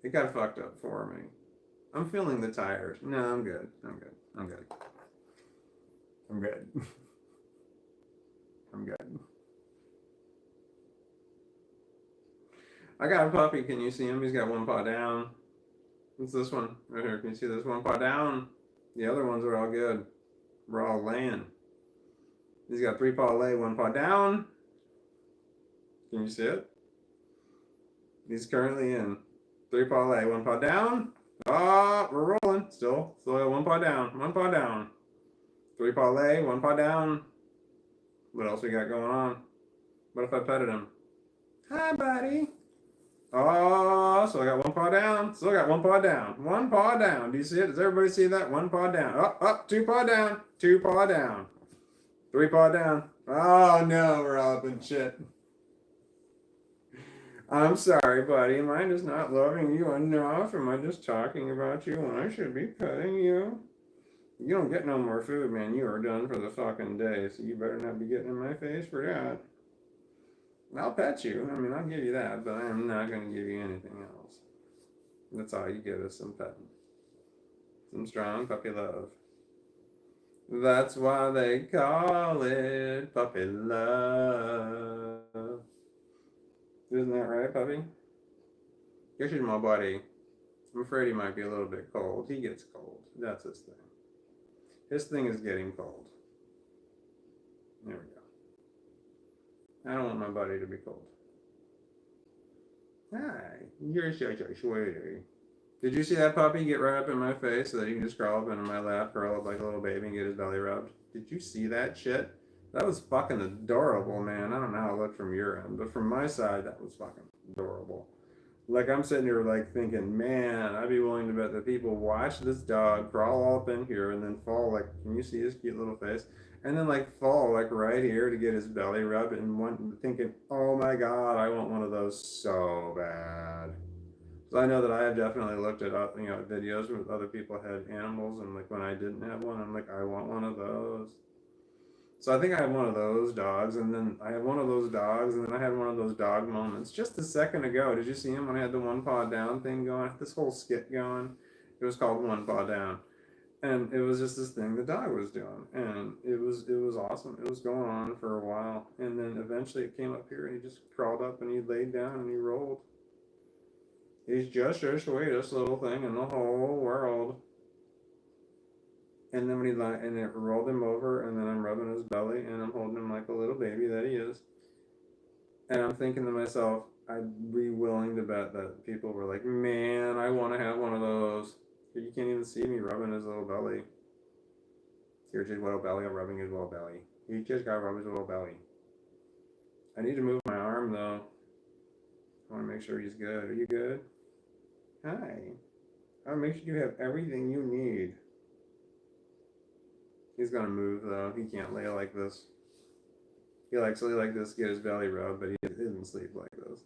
It got fucked up for me. I'm feeling the tires. No, I'm good. I'm good. I'm good. I'm good. I'm good. I got a puppy. Can you see him? He's got one paw down. It's this one right here. Can you see this one paw down? The other ones are all good. We're all laying. He's got 3 paw lay, 1 paw down. Can you see it? He's currently in 3 paw lay, 1 paw down. Oh, we're rolling. Still got 1 paw down. 1 paw down. 3 paw lay, 1 paw down. What else we got going on? What if I petted him? Hi, buddy. Oh, so I got 1 paw down. Still got 1 paw down. 1 paw down. Do you see it? Does everybody see that? 1 paw down. Up, 2 paw down. 2 paw down. 3 paw down. Oh no, we're all up in shit. I'm sorry, buddy. Am I just not loving you enough? Am I just talking about you when I should be petting you? You don't get no more food, man. You are done for the fucking day, so you better not be getting in my face for that. I'll pet you. I mean, I'll give you that, but I am not going to give you anything else. That's all you get is some petting. Some strong puppy love. That's why they call it puppy love. Isn't that right, puppy? Guess you're my buddy. I'm afraid he might be a little bit cold. He gets cold. That's his thing. His thing is getting cold. There we go. I don't want my buddy to be cold. Hi, you're such a sweetie. Did you see that puppy get right up in my face so that he can just crawl up into my lap, curl up like a little baby, and get his belly rubbed? Did you see that shit? That was fucking adorable, man. I don't know how it looked from your end, but from my side, that was fucking adorable. Like, I'm sitting here, like, thinking, man, I'd be willing to bet that people watch this dog crawl all up in here and then fall, like, can you see his cute little face? And then, like, fall, like, right here to get his belly rubbed and one thinking, oh my god, I want one of those so bad. So I know that I have definitely looked at videos where other people had animals, and like when I didn't have one, I'm like, I want one of those. So I think I have one of those dogs, and then I have one of those dogs, and then I had one of those dog moments just a second ago. Did you see him when I had the one paw down thing going? This whole skit going. It was called One Paw Down, and it was just this thing the dog was doing, and it was awesome. It was going on for a while, and then eventually it came up here, and he just crawled up and he laid down and he rolled. He's just the sweetest little thing in the whole world. And then when he and it rolled him over, and then I'm rubbing his belly, and I'm holding him like a little baby that he is. And I'm thinking to myself, I'd be willing to bet that people were like, man, I want to have one of those. But you can't even see me rubbing his little belly. Here's his little belly. I'm rubbing his little belly. He just got to rub his little belly. I need to move my arm though. I want to make sure he's good. Are you good? Hi. I want to make sure you have everything you need. He's gonna move though. He can't lay like this. He likes to lay like this, get his belly rubbed, but he doesn't sleep like this.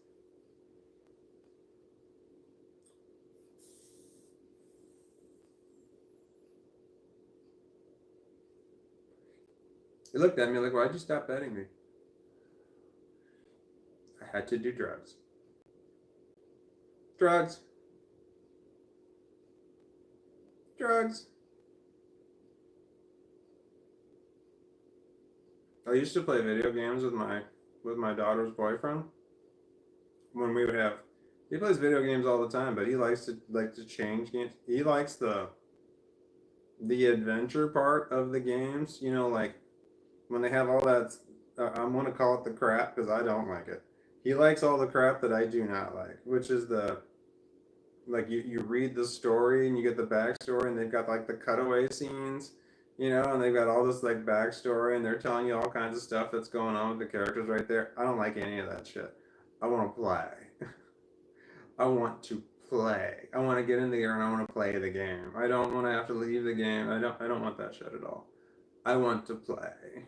He looked at me like, why'd you stop petting me? I had to do drugs. Drugs. Drugs. I used to play video games with my daughter's boyfriend. When we would have he plays video games all the time, but he likes to change games. He likes the adventure part of the games, like when they have all that. I'm gonna call it the crap because I don't like it. He likes all the crap that I do not like, which is the like you read the story and you get the backstory, and they've got like the cutaway scenes, and they've got all this like backstory, and they're telling you all kinds of stuff that's going on with the characters right there. I don't like any of that shit. I want to play. I want to play. I want to get in there and I want to play the game. I don't want to have to leave the game. I don't want that shit at all. I want to play.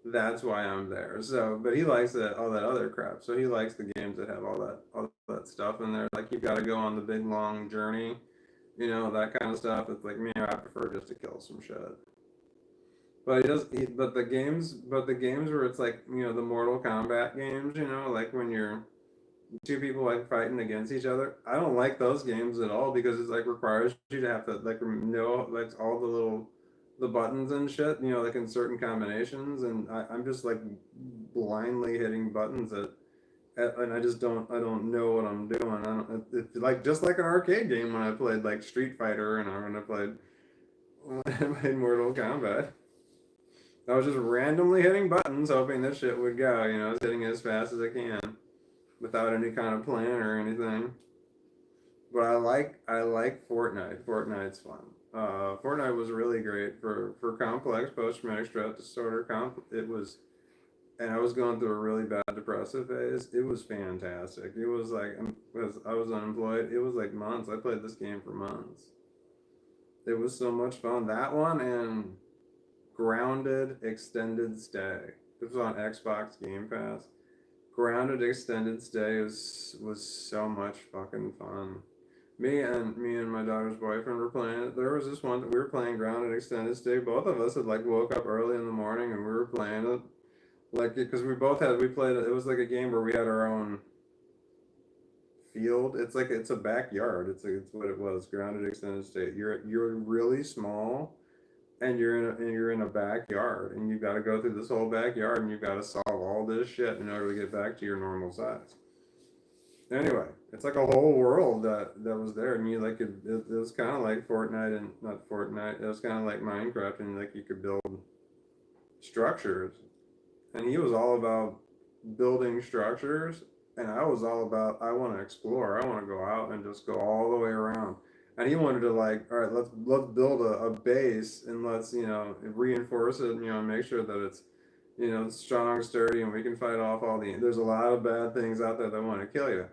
That's why I'm there. So, but he likes all that other crap. So he likes the games that have all that stuff in there. Like you've got to go on the big long journey, that kind of stuff. It's like me, I prefer just to kill some shit. But he does. But the games where it's like the Mortal Kombat games, like when you're two people like fighting against each other. I don't like those games at all because it's like requires you to have to like know like all the buttons and shit, like in certain combinations, and I'm just like blindly hitting buttons and I don't know what I'm doing. I don't it's like just like an arcade game when I played like Street Fighter and when I played when I played Mortal Kombat. I was just randomly hitting buttons, hoping this shit would go. I was hitting it as fast as I can without any kind of plan or anything. But I like Fortnite. Fortnite's fun. Fortnite was really great for complex post traumatic stress disorder. It was, and I was going through a really bad depressive phase. It was fantastic. It was like because I was unemployed. It was like months. I played this game for months. It was so much fun. That one and Grounded Extended Stay. It was on Xbox Game Pass. Grounded Extended Stay was so much fucking fun. Me and my daughter's boyfriend were playing it. There was this one that we were playing Grounded Extended Stay. Both of us had like woke up early in the morning and we were playing it. Like because we played it. It was like a game where we had our own field. It's a backyard. It's what it was. Grounded Extended Stay. You're really small and you're in a backyard and you've got to go through this whole backyard and you've got to solve all this shit in order to get back to your normal size. Anyway, it's like a whole world that was there, and you like it was kind of like Fortnite and not Fortnite. It was kind of like Minecraft, and like you could build structures, and he was all about building structures, And I was all about, I want to explore. I want to go out and just go all the way around. And he wanted to like, all right, let's build a base and let's reinforce it. Make sure that it's strong, sturdy, and we can fight off all the. There's a lot of bad things out there that want to kill you.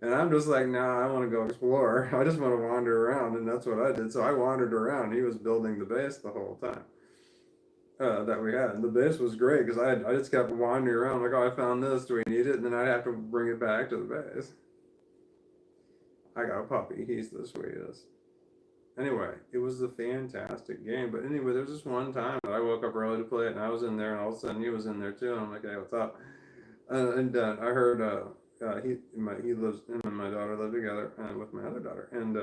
And I'm just like, nah, I want to go explore. I just want to wander around, and that's what I did. So I wandered around. He was building the base the whole time that we had. And the base was great because I just kept wandering around like, oh, I found this. Do we need it? And then I'd have to bring it back to the base. I got a puppy. He's the sweetest. Anyway, it was a fantastic game. But anyway, there's this one time that I woke up early to play it, and I was in there, and all of a sudden he was in there too. And I'm like, hey, what's up? And I heard he lives, him and my daughter live together with my other daughter, and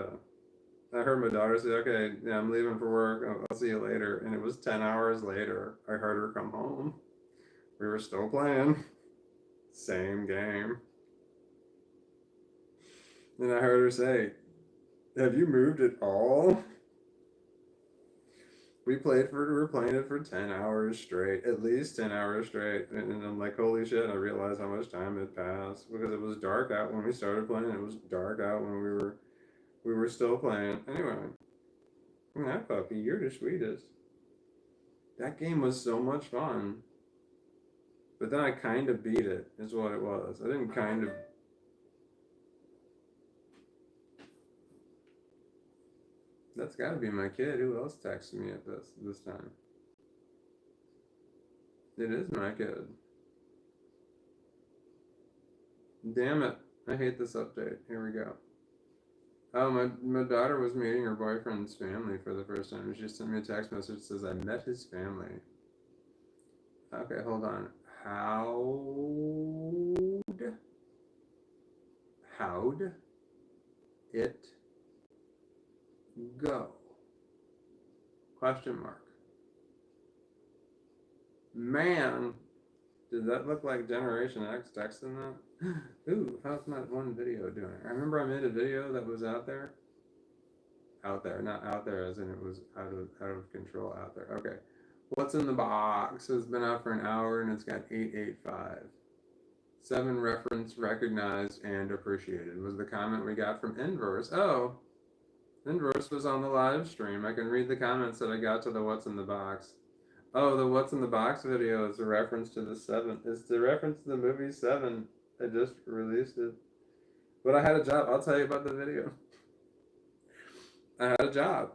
I heard my daughter say, okay, yeah, I'm leaving for work. I'll see you later. And it was 10 hours later. I heard her come home. We were still playing. Same game. And I heard her say, have you moved at all? We were playing it for 10 hours straight, at least 10 hours straight. And I'm like, holy shit, I realized how much time had passed because it was dark out when we started playing. It was dark out when we were still playing. Anyway, that puppy, you're the sweetest. That game was so much fun. But then I kind of beat it, is what it was. I didn't kind of. That's got to be my kid. Who else texted me at this time? It is my kid. Damn it. I hate this update. Here we go. Oh, my daughter was meeting her boyfriend's family for the first time. She just sent me a text message that says, I met his family. Okay, hold on. How'd it go? Question mark. Man, did that look like Generation X texting that? Ooh, how's my one video doing? I remember I made a video that was out there. Out there, not out there as in it was out of control out there. Okay. What's in the box has been out for an hour and it's got 885. 7 reference recognized and appreciated was the comment we got from Inverse. Oh, Inverse was on the live stream. I can read the comments that I got to the What's in the Box. Oh, the What's in the Box video is a reference to the 7. It's the reference to the movie 7. I just released it. But I had a job. I'll tell you about the video. I had a job.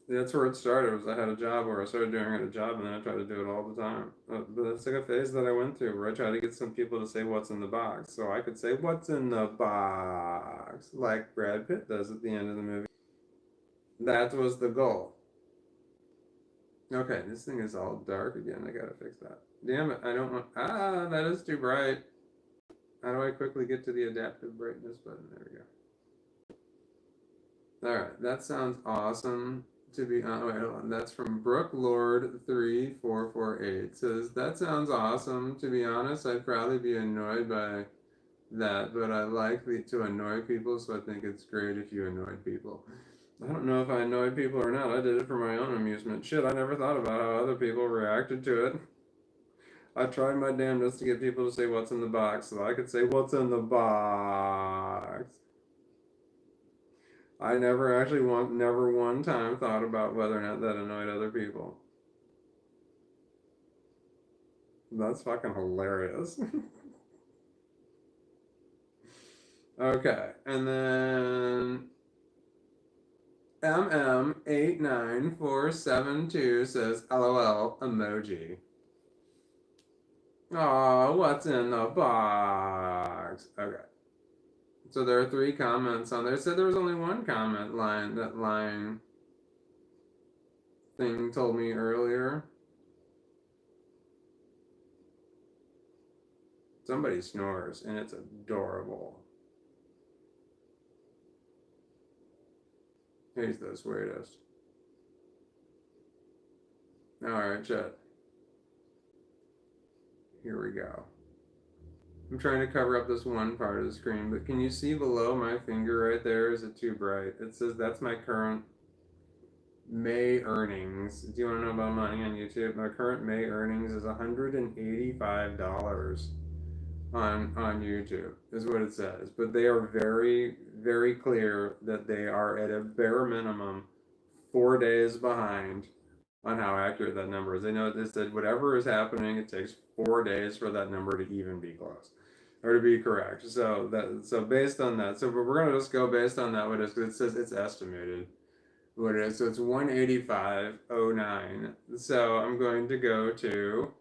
That's where it started. Was I had a job where I started doing it at a job, and then I tried to do it all the time. But it's like a phase that I went through where I tried to get some people to say what's in the box, so I could say what's in the box, like Brad Pitt does at the end of the movie. That was the goal. Okay, this thing is all dark again. I gotta fix that. Damn it! I don't want. That is too bright. How do I quickly get to the adaptive brightness button? There we go. All right, that sounds awesome. To be honest, wait, hold on. That's from Brooklord3448. Says that sounds awesome. To be honest, I'd probably be annoyed by that, but I like to annoy people, so I think it's great if you annoy people. I don't know if I annoyed people or not. I did it for my own amusement. Shit, I never thought about how other people reacted to it. I tried my damnedest to get people to say what's in the box, so I could say what's in the box. I never one time thought about whether or not that annoyed other people. That's fucking hilarious. Okay, and then MM89472 says LOL emoji. Aw, what's in the box? Okay. So there are 3 comments on there. It said there was only one comment line. That line thing told me earlier. Somebody snores, and it's adorable. He's the sweetest. Alright, chat. Here we go. I'm trying to cover up this one part of the screen, but can you see below my finger right there? Is it too bright? It says that's my current May earnings. Do you want to know about money on YouTube? My current May earnings is $185. on YouTube is what it says. But they are very, very clear that they are at a bare minimum 4 days behind on how accurate that number is. They know they said whatever is happening, it takes 4 days for that number to even be close or to be correct. So based on that, so we're gonna just go based on that what it is because it says it's estimated what it is. So it's 185.09. So I'm going to go to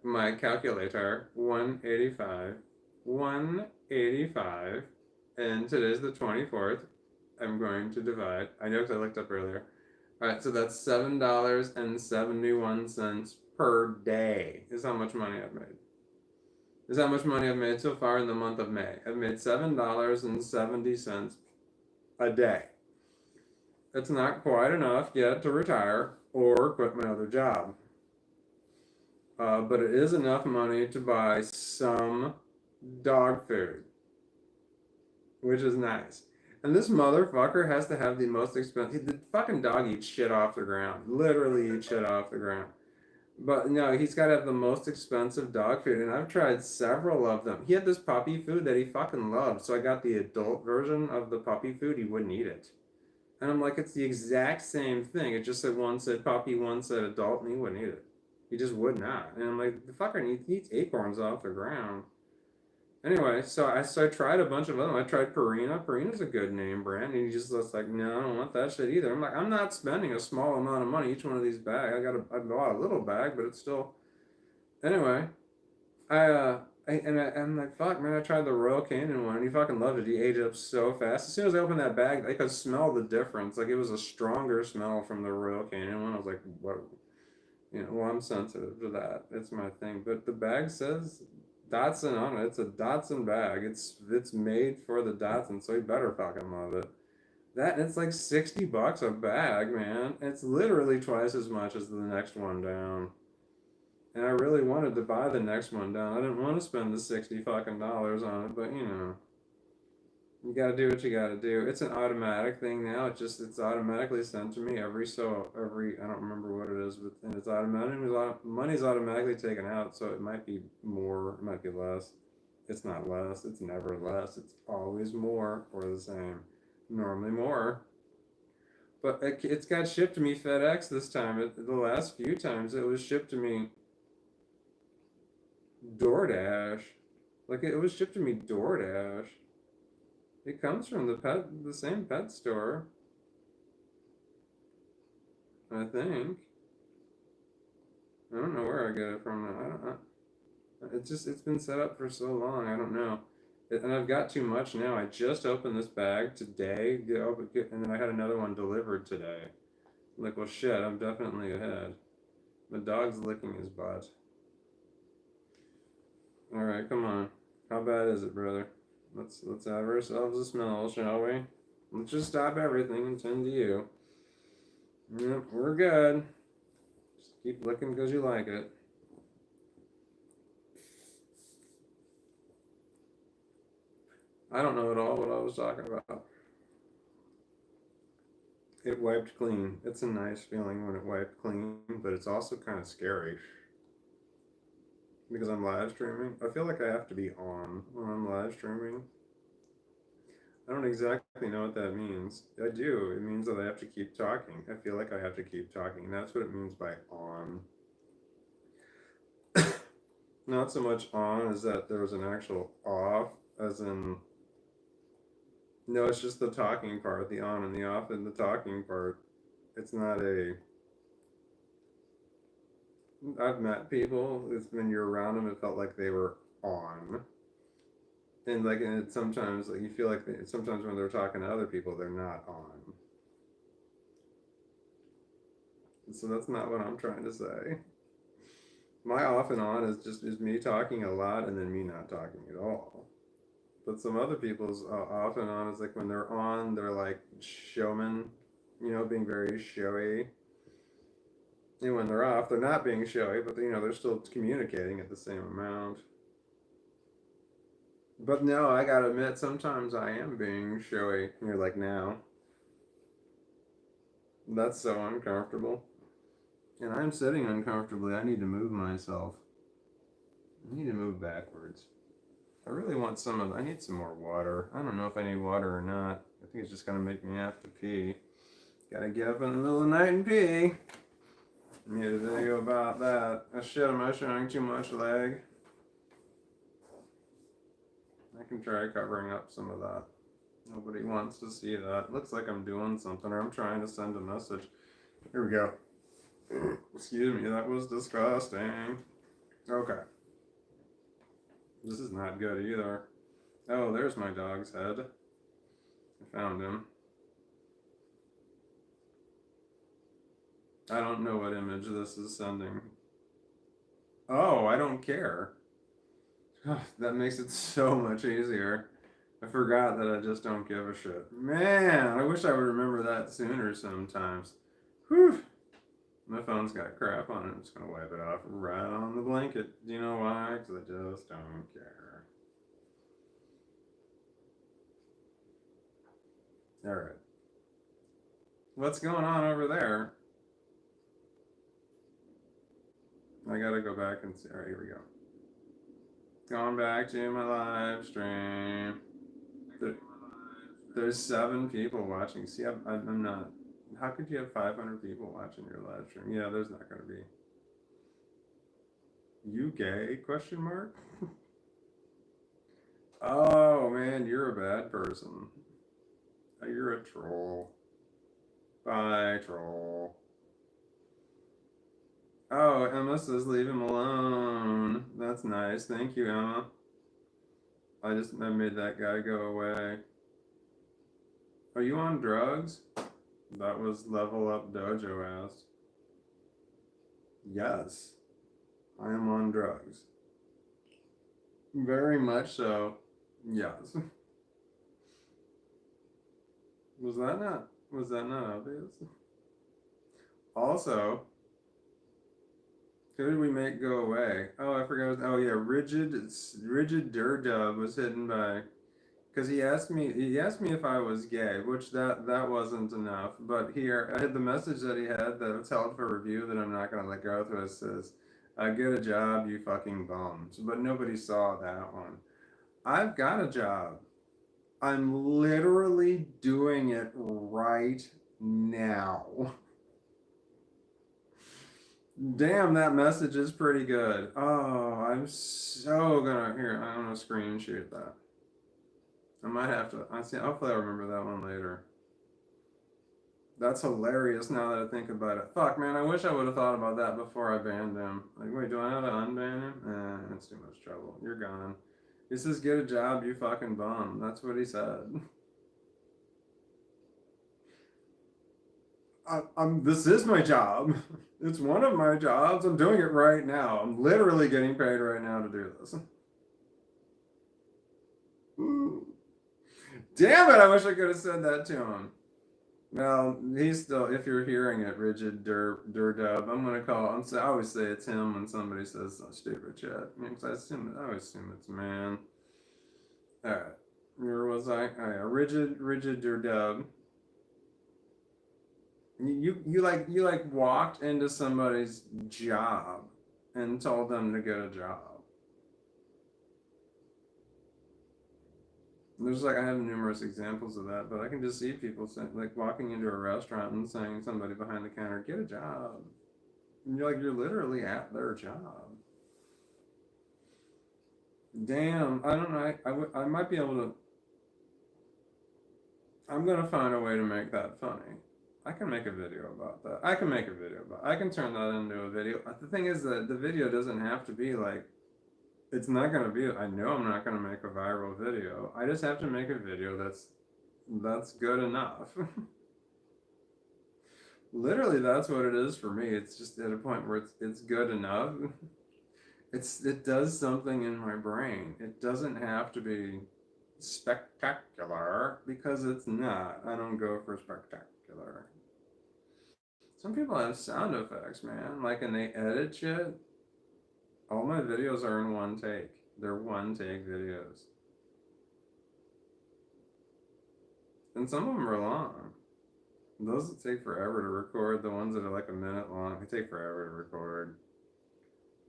my calculator 185, and today's the 24th. I'm going to divide. I know because I looked up earlier. All right, so that's $7.71 per day is how much money I've made. Is how much money I've made so far in the month of May. I've made $7.70 a day. It's not quite enough yet to retire or quit my other job. But it is enough money to buy some dog food, which is nice. And this motherfucker has to have the most expensive. The fucking dog eats shit off the ground. Literally eats shit off the ground. But no, he's got to have the most expensive dog food, and I've tried several of them. He had this puppy food that he fucking loved, so I got the adult version of the puppy food. He wouldn't eat it, and I'm like, it's the exact same thing. It just said one said puppy, one said adult, and he wouldn't eat it. He just would not. And I'm like, the fucker eats acorns off the ground. Anyway, so I tried a bunch of them. I tried Purina. Purina's a good name brand, and he just looks like, no, I don't want that shit either. I'm like, I'm not spending a small amount of money each one of these bags. I bought a little bag, but it's still. Anyway, I'm like, fuck, man. I tried the Royal Canin one, and he fucking loved it. He ate it up so fast. As soon as I opened that bag, I could smell the difference. Like it was a stronger smell from the Royal Canin one. I was like, what? Well, I'm sensitive to that. It's my thing. But the bag says Datsun on it. It's a Datsun bag. It's made for the Datsun, so you better fucking love it. That it's like $60 a bag, man. It's literally twice as much as the next one down. And I really wanted to buy the next one down. I didn't want to spend the 60 fucking dollars on it, but you gotta do what you gotta do. It's an automatic thing now. It's automatically sent to me every I don't remember what it is, but and it's automatic. Money's automatically taken out, so it might be more, it might be less. It's not less. It's never less. It's always more or the same. Normally more. But it's got shipped to me FedEx this time. The last few times it was shipped to me DoorDash. Like it was shipped to me DoorDash. It comes from the same pet store, I think. I don't know where I get it from. I don't know. It's been set up for so long. I don't know. And I've got too much now. I just opened this bag today, and then I had another one delivered today. I'm like, well, shit, I'm definitely ahead. The dog's licking his butt. All right, come on. How bad is it, brother? Let's have ourselves a smell, shall we? Let's just stop everything and tend to you. Yep, we're good. Just keep licking because you like it. I don't know at all what I was talking about. It wiped clean. It's a nice feeling when it wiped clean, but it's also kind of scary because I'm live streaming. I feel like I have to be on when I'm live streaming. I don't exactly know what that means. I do. It means that I have to keep talking. I feel like I have to keep talking. That's what it means by on. Not so much on as that there was an actual off, as in. No, it's just the talking part, the on and the off, and the talking part. It's not a. I've met people. It's when you're around them, it felt like they were on, and it sometimes like you feel like sometimes when they're talking to other people, they're not on. So that's not what I'm trying to say. My off and on is me talking a lot and then me not talking at all. But some other people's off and on is like when they're on, they're like showmen, being very showy. And when they're off, they're not being showy, but they're still communicating at the same amount. But no, I gotta admit, sometimes I am being showy. You're like now. That's so uncomfortable. And I'm sitting uncomfortably. I need to move myself. I need to move backwards. I really want some of. I need some more water. I don't know if I need water or not. I think it's just gonna make me have to pee. Gotta get up in the middle of the night and pee. Made a video about that. Oh shit, am I showing too much leg? I can try covering up some of that. Nobody wants to see that. Looks like I'm doing something or I'm trying to send a message. Here we go. Excuse me, that was disgusting. Okay. This is not good either. Oh, there's my dog's head. I found him. I don't know what image this is sending. Oh, I don't care. That makes it so much easier. I forgot that I just don't give a shit. Man, I wish I would remember that sooner sometimes. Whew. My phone's got crap on it. I'm just going to wipe it off right on the blanket. Do you know why? Because I just don't care. Alright. What's going on over there? I gotta go back and see. Alright, here we go. Going back to my live stream. There's 7 people watching. See, I'm not. How could you have 500 people watching your live stream? Yeah, there's not going to be. You gay? Question mark. Oh man, you're a bad person. You're a troll. Bye, troll. Oh, Emma says leave him alone. That's nice. Thank you, Emma. I made that guy go away. Are you on drugs? That was Level Up Dojo asked. Yes, I am on drugs. Very much so. Yes. Was that not obvious? Also, who did we make go away? Oh, I forgot. Oh yeah, Rigid Durdub was hidden by, because he asked me if I was gay, which that wasn't enough. But here I had the message that he had that was held for review that I'm not gonna let go through. It says, "Get a job, you fucking bums." But nobody saw that one. I've got a job. I'm literally doing it right now. Damn, that message is pretty good. Oh, I'm so gonna here. I'm gonna screenshot that. I might have to. I see. Hopefully, I remember that one later. That's hilarious. Now that I think about it. Fuck, man. I wish I would have thought about that before I banned him. Like, wait, do I have to unban him? That's too much trouble. You're gone. He says, "Get a job, you fucking bum." That's what he said. This is my job. It's one of my jobs. I'm doing it right now. I'm literally getting paid right now to do this. Ooh. Damn it, I wish I could have said that to him. Well, he's still, if you're hearing it, Rigid Durdub, I'm going to call, I always say it's him when somebody says some stupid shit. I always assume it's a man. Alright, where was I? Oh yeah, Rigid Durdub. You like walked into somebody's job and told them to get a job. There's I have numerous examples of that, but I can just see people like walking into a restaurant and saying to somebody behind the counter, "Get a job," and you're literally at their job. Damn, I don't know. I might be able to. I'm gonna find a way to make that funny. I can make a video about that. I can turn that into a video. The thing is that the video doesn't have to be like. It's not gonna be. I know I'm not gonna make a viral video. I just have to make a video that's good enough. Literally, that's what it is for me. It's just at a point where it's good enough. It does something in my brain. It doesn't have to be spectacular because it's not. I don't go for spectacular. Some people have sound effects, man. And they edit shit. All my videos are in one take. They're one take videos. And some of them are long. Those that take forever to record, the ones that are like a minute long, they take forever to record.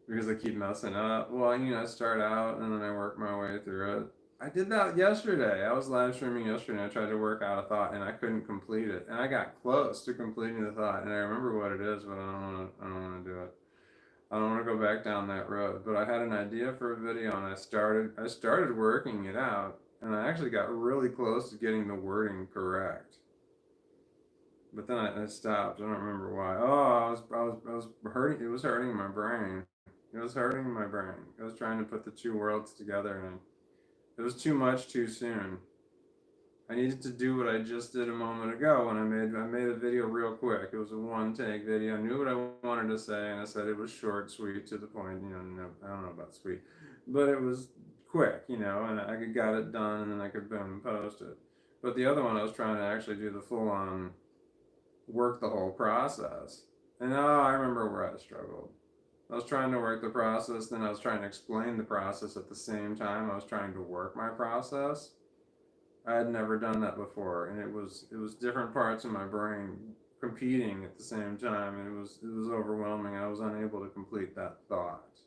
because I keep messing up. Well, I start out and then I work my way through it. I did that yesterday. I was live streaming yesterday and I tried to work out a thought and I couldn't complete it. And I got close to completing the thought and I remember what it is, but I don't want to do it. I don't want to go back down that road. But I had an idea for a video and I started working it out and I actually got really close to getting the wording correct. But then I stopped. I don't remember why. Oh, I was hurting. It was hurting my brain. It was hurting my brain. I was trying to put the two worlds together, and it was too much too soon. I needed to do what I just did a moment ago when I made a video real quick. It was a one take video. I knew what I wanted to say, and I said it was short, sweet, to the point. No, I don't know about sweet, but it was quick. And I got it done, and then I could boom post it. But the other one, I was trying to actually do the full on work the whole process. And I remember where I struggled. I was trying to work the process, then I was trying to explain the process at the same time. I was trying to work my process. I had never done that before, and it was different parts of my brain competing at the same time, and it was overwhelming. I was unable to complete that thought.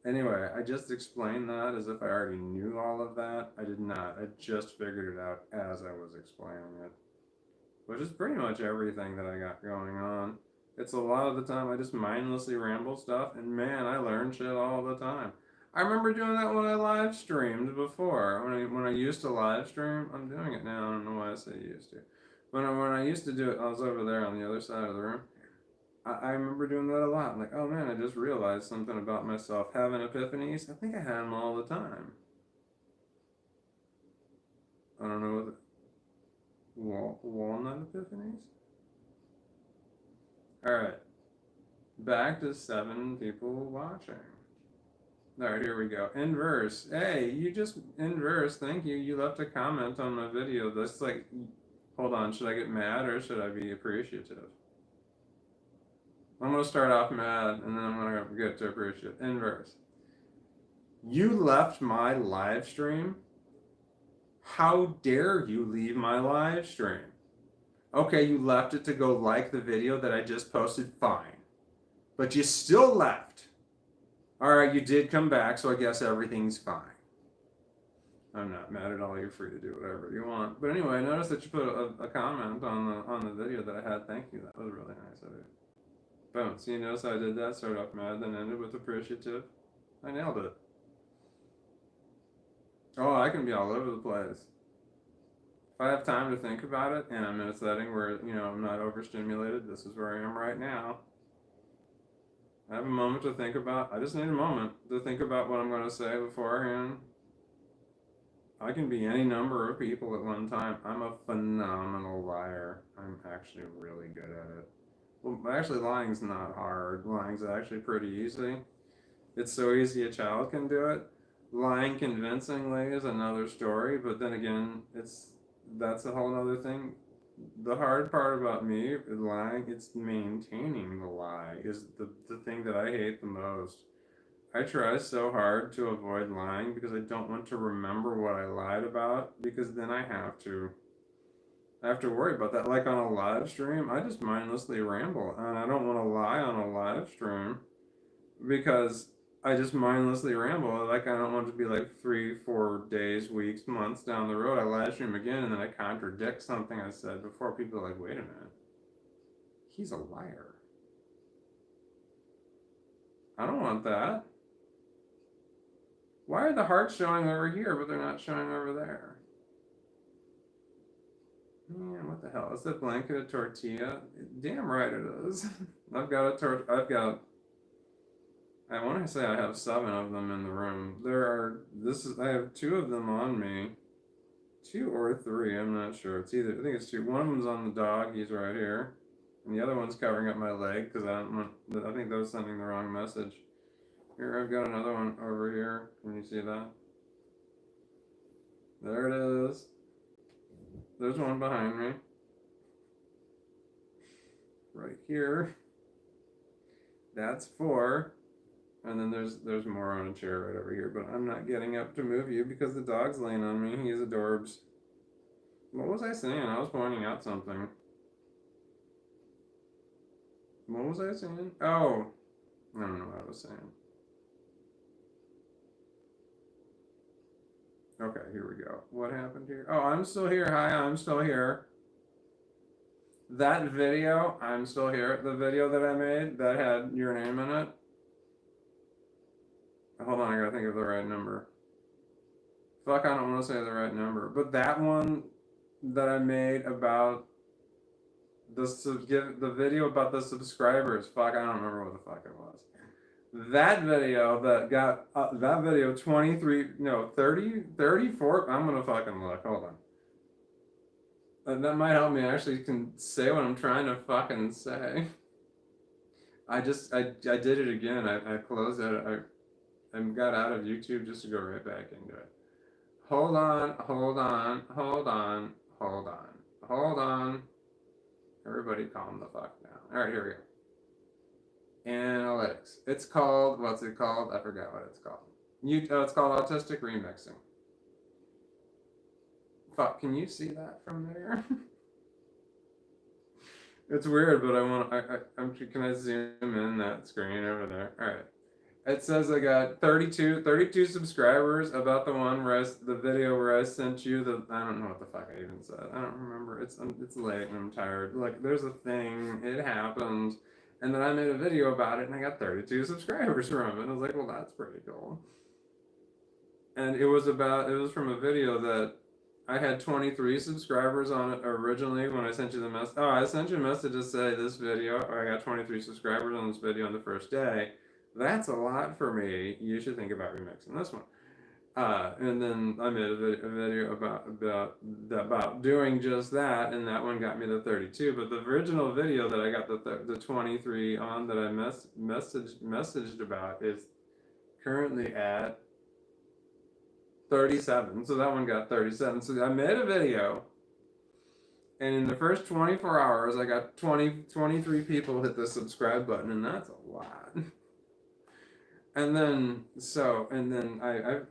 Anyway, I just explained that as if I already knew all of that. I did not. I just figured it out as I was explaining it, which is pretty much everything that I got going on. It's a lot of the time I just mindlessly ramble stuff, and man, I learn shit all the time. I remember doing that when I live streamed before. When I used to live stream, I'm doing it now. I don't know why I say used to. When I used to do it, I was over there on the other side of the room. I remember doing that a lot. I'm like, oh man, I just realized something about myself. Having epiphanies. I think I had them all the time. I don't know what walnut epiphanies. All right, back to 7 people watching. All right, here we go. Inverse. Hey, you just inverse. Thank you. You left a comment on my video. That's like, hold on. Should I get mad or should I be appreciative? I'm gonna start off mad and then I'm gonna get to appreciative. Inverse. You left my live stream. How dare you leave my live stream? Okay, you left it to go like the video that I just posted. Fine, but you still left. All right, you did come back, so I guess everything's fine. I'm not mad at all. You're free to do whatever you want. But anyway, I noticed that you put a comment on the video that I had. Thank you. That was really nice of you. Boom. So you notice how I did that? Started off mad, then ended with appreciative. I nailed it. Oh, I can be all over the place. If I have time to think about it and I'm in a setting where, I'm not overstimulated, this is where I am right now. I have a moment to think about. I just need a moment to think about what I'm going to say beforehand. I can be any number of people at one time. I'm a phenomenal liar. I'm actually really good at it. Well, actually, lying's not hard. Lying's actually pretty easy. It's so easy a child can do it. Lying convincingly is another story, but then again, that's a whole other thing. The hard part about me lying, it's maintaining the lie is the thing that I hate the most. I try so hard to avoid lying because I don't want to remember what I lied about because then I have to worry about that. Like on a live stream, I just mindlessly ramble and I don't want to lie on a live stream because I just mindlessly ramble. Like I don't want to be like 3, 4 days, weeks, months down the road. I live stream again and then I contradict something I said before. People are like, wait a minute, he's a liar. I don't want that. Why are the hearts showing over here but they're not showing over there? Man, what the hell? Is that blanket a tortilla? Damn right it is. I want to say I have 7 of them in the room. I have 2 of them on me. 2 or 3, I'm not sure. I think it's 2. One of them's on the dog, he's right here. And the other one's covering up my leg because I think that was sending the wrong message. Here, I've got another one over here. Can you see that? There it is. There's one behind me. Right here. That's 4. And then there's more on a chair right over here. But I'm not getting up to move you because the dog's laying on me. He's adorbs. What was I saying? I was pointing out something. What was I saying? Oh. I don't know what I was saying. Okay, here we go. What happened here? Oh, I'm still here. Hi, I'm still here. That video, I'm still here. The video that I made that had your name in it. Hold on, I gotta think of the right number. Fuck, I don't want to say the right number. But that one that I made about the video about the subscribers. Fuck, I don't remember what the fuck it was. That video that got that video 23, no, 30, 34. I'm gonna fucking look. Hold on. That might help me actually can say what I'm trying to fucking say. I did it again. I closed it. I got out of YouTube just to go right back into it. Hold on, hold on, hold on, hold on, hold on. Everybody calm the fuck down. All right, here we go. Analytics. It's called, what's it called? I forgot what it's called. It's called autistic remixing. Fuck, can you see that from there? It's weird, but can I zoom in that screen over there? All right. It says I got 32 subscribers about the one where the video where I sent you I don't know what the fuck I even said. I don't remember. It's late and I'm tired. Like, there's a thing. It happened. And then I made a video about it and I got 32 subscribers from it. And I was like, well, that's pretty cool. And it was from a video that I had 23 subscribers on it originally when I sent you the message. Oh, I sent you a message to say this video, or I got 23 subscribers on this video on the first day. That's a lot for me. You should think about remixing this one. And then I made a video about doing just that, and that one got me the 32. But the original video that I got the 23 on that I messaged about is currently at 37. So that one got 37. So I made a video, and in the first 24 hours, I got 23 people hit the subscribe button, and that's a lot. And then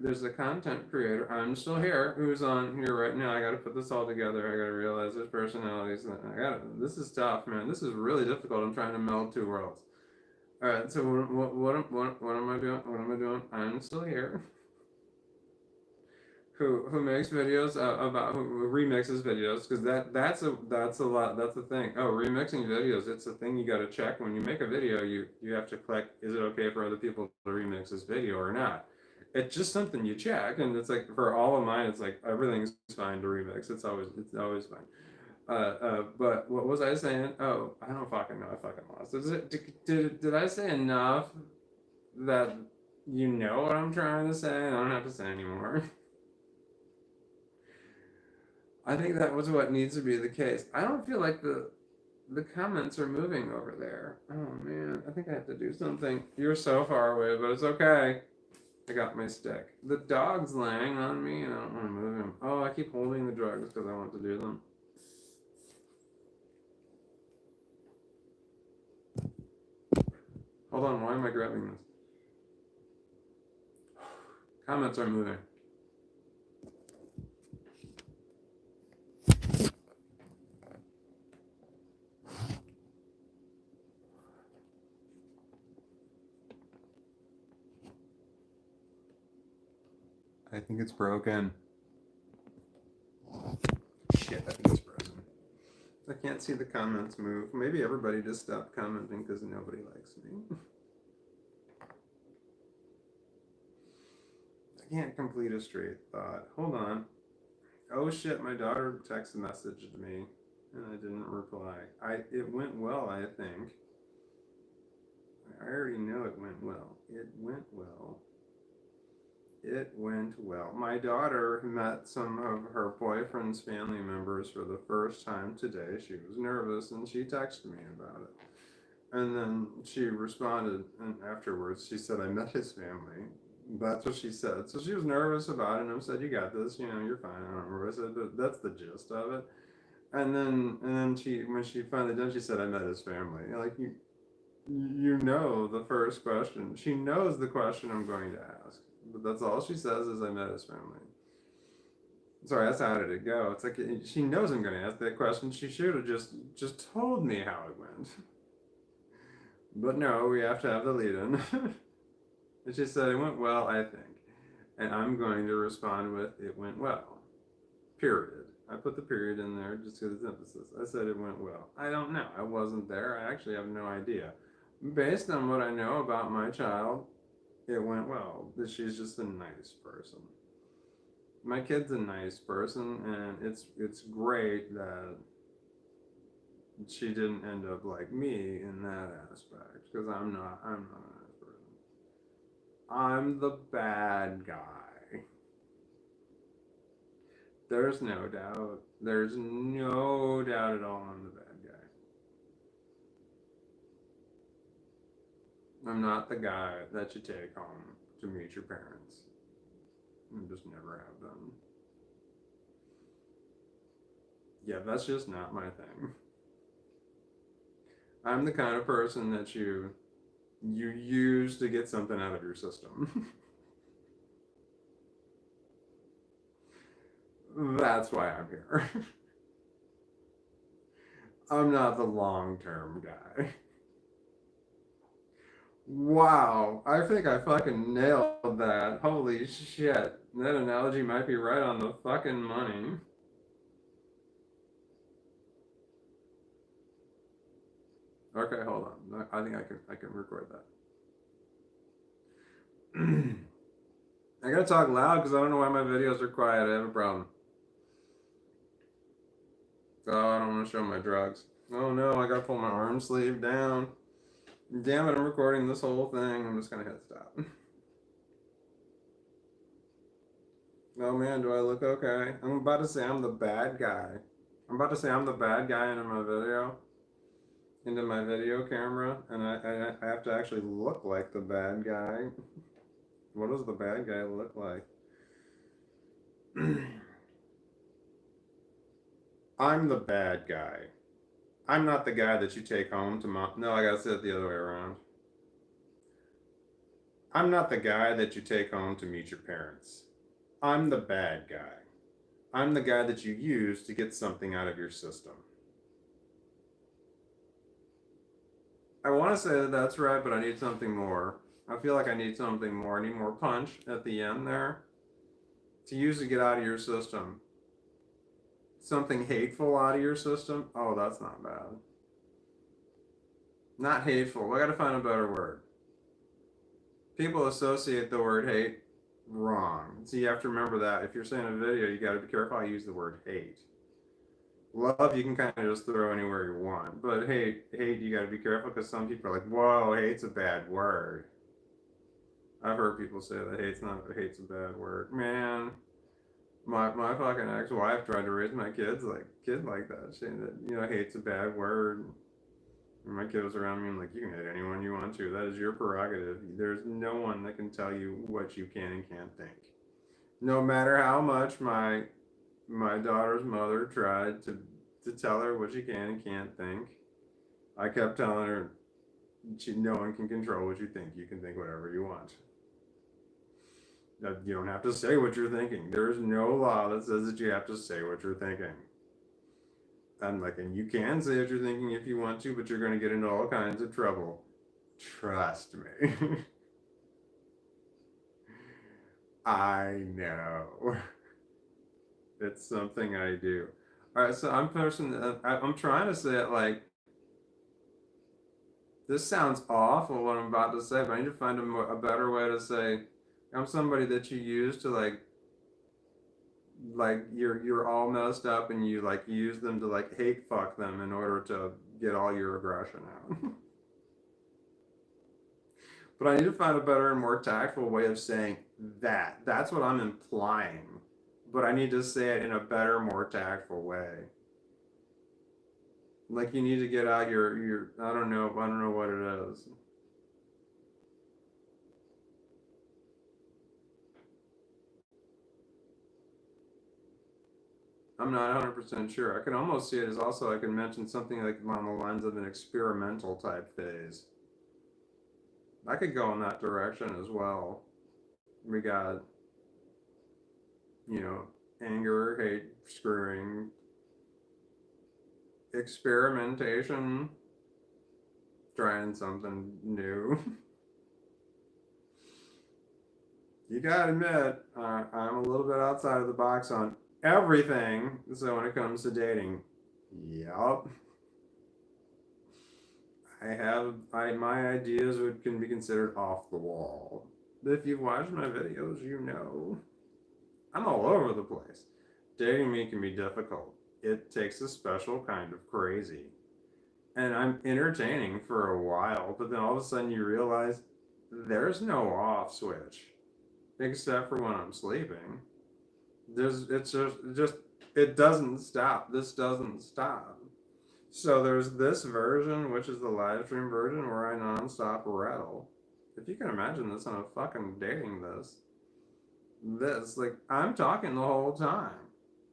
there's a content creator. I'm still here. Who's on here right now? I got to put this all together. I got to realize there's personalities. This is tough, man. This is really difficult. I'm trying to meld two worlds. All right. So what am I doing? What am I doing? I'm still here. Who makes videos about who remixes videos, because that's a lot, that's the thing. Oh, remixing videos, it's a thing you got to check when you make a video. You have to click, is it okay for other people to remix this video or not? It's just something you check, and it's like for all of mine, it's like everything's fine to remix. It's always fine. But what was I saying? Oh, I don't fucking know. I fucking lost. Did I say enough that you know what I'm trying to say? I don't have to say anymore. I think that was what needs to be the case. I don't feel like the comments are moving over there. Oh man, I think I have to do something. You're so far away, but it's okay. I got my stick. The dog's laying on me and I don't want to move him. Oh, I keep holding the drugs because I want to do them. Hold on, why am I grabbing this? Comments are moving. I think it's broken. Shit, I think it's broken. I can't see the comments move. Maybe everybody just stopped commenting because nobody likes me. I can't complete a straight thought. Hold on. Oh shit, my daughter text messaged me and I didn't reply. It went well, I think. I already know it went well. It went well. It went well. My daughter met some of her boyfriend's family members for the first time today. She was nervous and she texted me about it. And then she responded, and afterwards she said, I met his family. That's what she said. So she was nervous about it, and I said, you got this, you're fine. I don't remember. I said, that's the gist of it. And then when she finally done, she said, I met his family. Like, you know the first question. She knows the question I'm going to ask. But that's all she says is, I met his family. Sorry, that's how did it go? It's like, she knows I'm going to ask that question. She should have just told me how it went. But no, we have to have the lead-in. And she said, it went well, I think. And I'm going to respond with, it went well. Period. I put the period in there just because it's emphasis. I said it went well. I don't know. I wasn't there. I actually have no idea. Based on what I know about my child, it went well. She's just a nice person. My kid's a nice person, and it's great that she didn't end up like me in that aspect, because I'm not a nice person. I'm the bad guy. There's no doubt. There's no doubt at all I'm the bad guy. I'm not the guy that you take home to meet your parents. I just never have been. Yeah, that's just not my thing. I'm the kind of person that you use to get something out of your system. That's why I'm here. I'm not the long-term guy. Wow, I think I fucking nailed that. Holy shit. That analogy might be right on the fucking money. Okay, hold on. I think I can record that. I gotta talk loud because I don't know why my videos are quiet. I have a problem. Oh, I don't want to show my drugs. Oh no, I gotta pull my arm sleeve down. Damn it, I'm recording this whole thing. I'm just gonna hit stop. Oh man, do I look okay? I'm about to say I'm the bad guy. I'm about to say I'm the bad guy into my video camera, and I have to actually look like the bad guy. What does the bad guy look like? I'm the bad guy. I'm not the guy that you take home to mom. No, I gotta say it the other way around. I'm not the guy that you take home to meet your parents. I'm the bad guy. I'm the guy that you use to get something out of your system. I want to say that that's right, but I need something more. I feel like I need something more. I need more punch at the end there to use to get out of your system. Something hateful out of your system. Oh, that's not bad. Not hateful. I gotta find a better word. People associate the word hate wrong. So you have to remember that if you're saying a video, you gotta be careful how you use the word hate. Love, you can kind of just throw anywhere you want, but hate, you gotta be careful because some people are like, "Whoa, hate's a bad word." I've heard people say that hate's a bad word. Man, my fucking ex-wife tried to raise my kid like that, saying that hate's a bad word. And my kid was around me. I'm like, you can hate anyone you want to. That is your prerogative. There's no one that can tell you what you can and can't think. No matter how much my daughter's mother tried to tell her what she can and can't think, I kept telling her, no one can control what you think. You can think whatever you want. You don't have to say what you're thinking. There is no law that says that you have to say what you're thinking. And you can say what you're thinking if you want to, but you're going to get into all kinds of trouble. Trust me. I know. It's something I do. All right, so I'm trying to say it like, this sounds awful what I'm about to say, but I need to find a better way to say, I'm somebody that you use to you're all messed up and you use them to hate fuck them in order to get all your aggression out. But I need to find a better and more tactful way of saying that. That's what I'm implying. But I need to say it in a better, more tactful way. Like you need to get out your I don't know what it is. I'm not 100% sure. I can almost see it as also I can mention something like along the lines of an experimental type phase. I could go in that direction as well. We got, anger, hate, screwing, experimentation, trying something new. You gotta admit, I'm a little bit outside of the box on everything. So when it comes to dating, yup. My ideas can be considered off the wall. If you've watched my videos, you know I'm all over the place. Dating me can be difficult. It takes a special kind of crazy. And I'm entertaining for a while, but then all of a sudden you realize there's no off switch, except for when I'm sleeping. It's just it doesn't stop. This doesn't stop. So there's this version, which is the live stream version, where I nonstop rattle. If you can imagine this on a fucking dating this like I'm talking the whole time.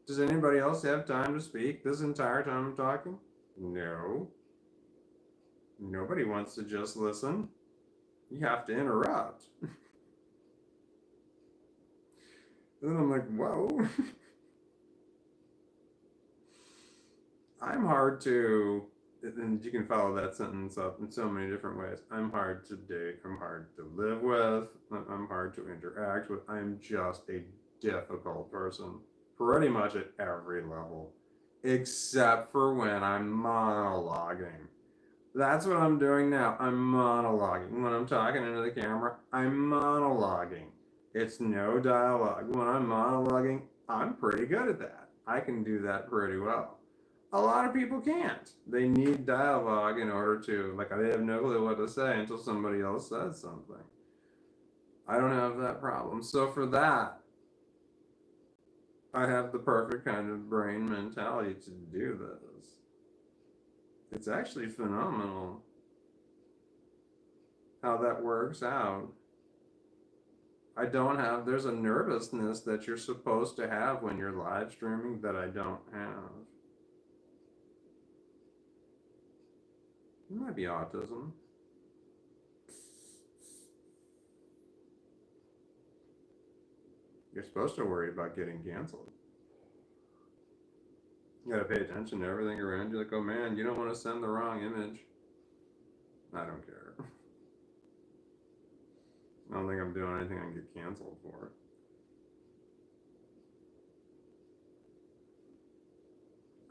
Does anybody else have time to speak this entire time I'm talking? No. Nobody wants to just listen. You have to interrupt. And I'm like, whoa. I'm hard to, and you can follow that sentence up in so many different ways. I'm hard to date. I'm hard to live with. I'm hard to interact with. I'm just a difficult person, pretty much at every level, except for when I'm monologuing. That's what I'm doing now. I'm monologuing. When I'm talking into the camera, I'm monologuing. It's no dialogue. When I'm monologuing, I'm pretty good at that. I can do that pretty well. A lot of people can't. They need dialogue in order to, like, they have no clue what to say until somebody else says something. I don't have that problem. So for that, I have the perfect kind of brain mentality to do this. It's actually phenomenal how that works out. There's a nervousness that you're supposed to have when you're live streaming that I don't have. It might be autism. You're supposed to worry about getting canceled. You gotta pay attention to everything around you. Like, oh man, you don't want to send the wrong image. I don't care. I don't think I'm doing anything I can get canceled for.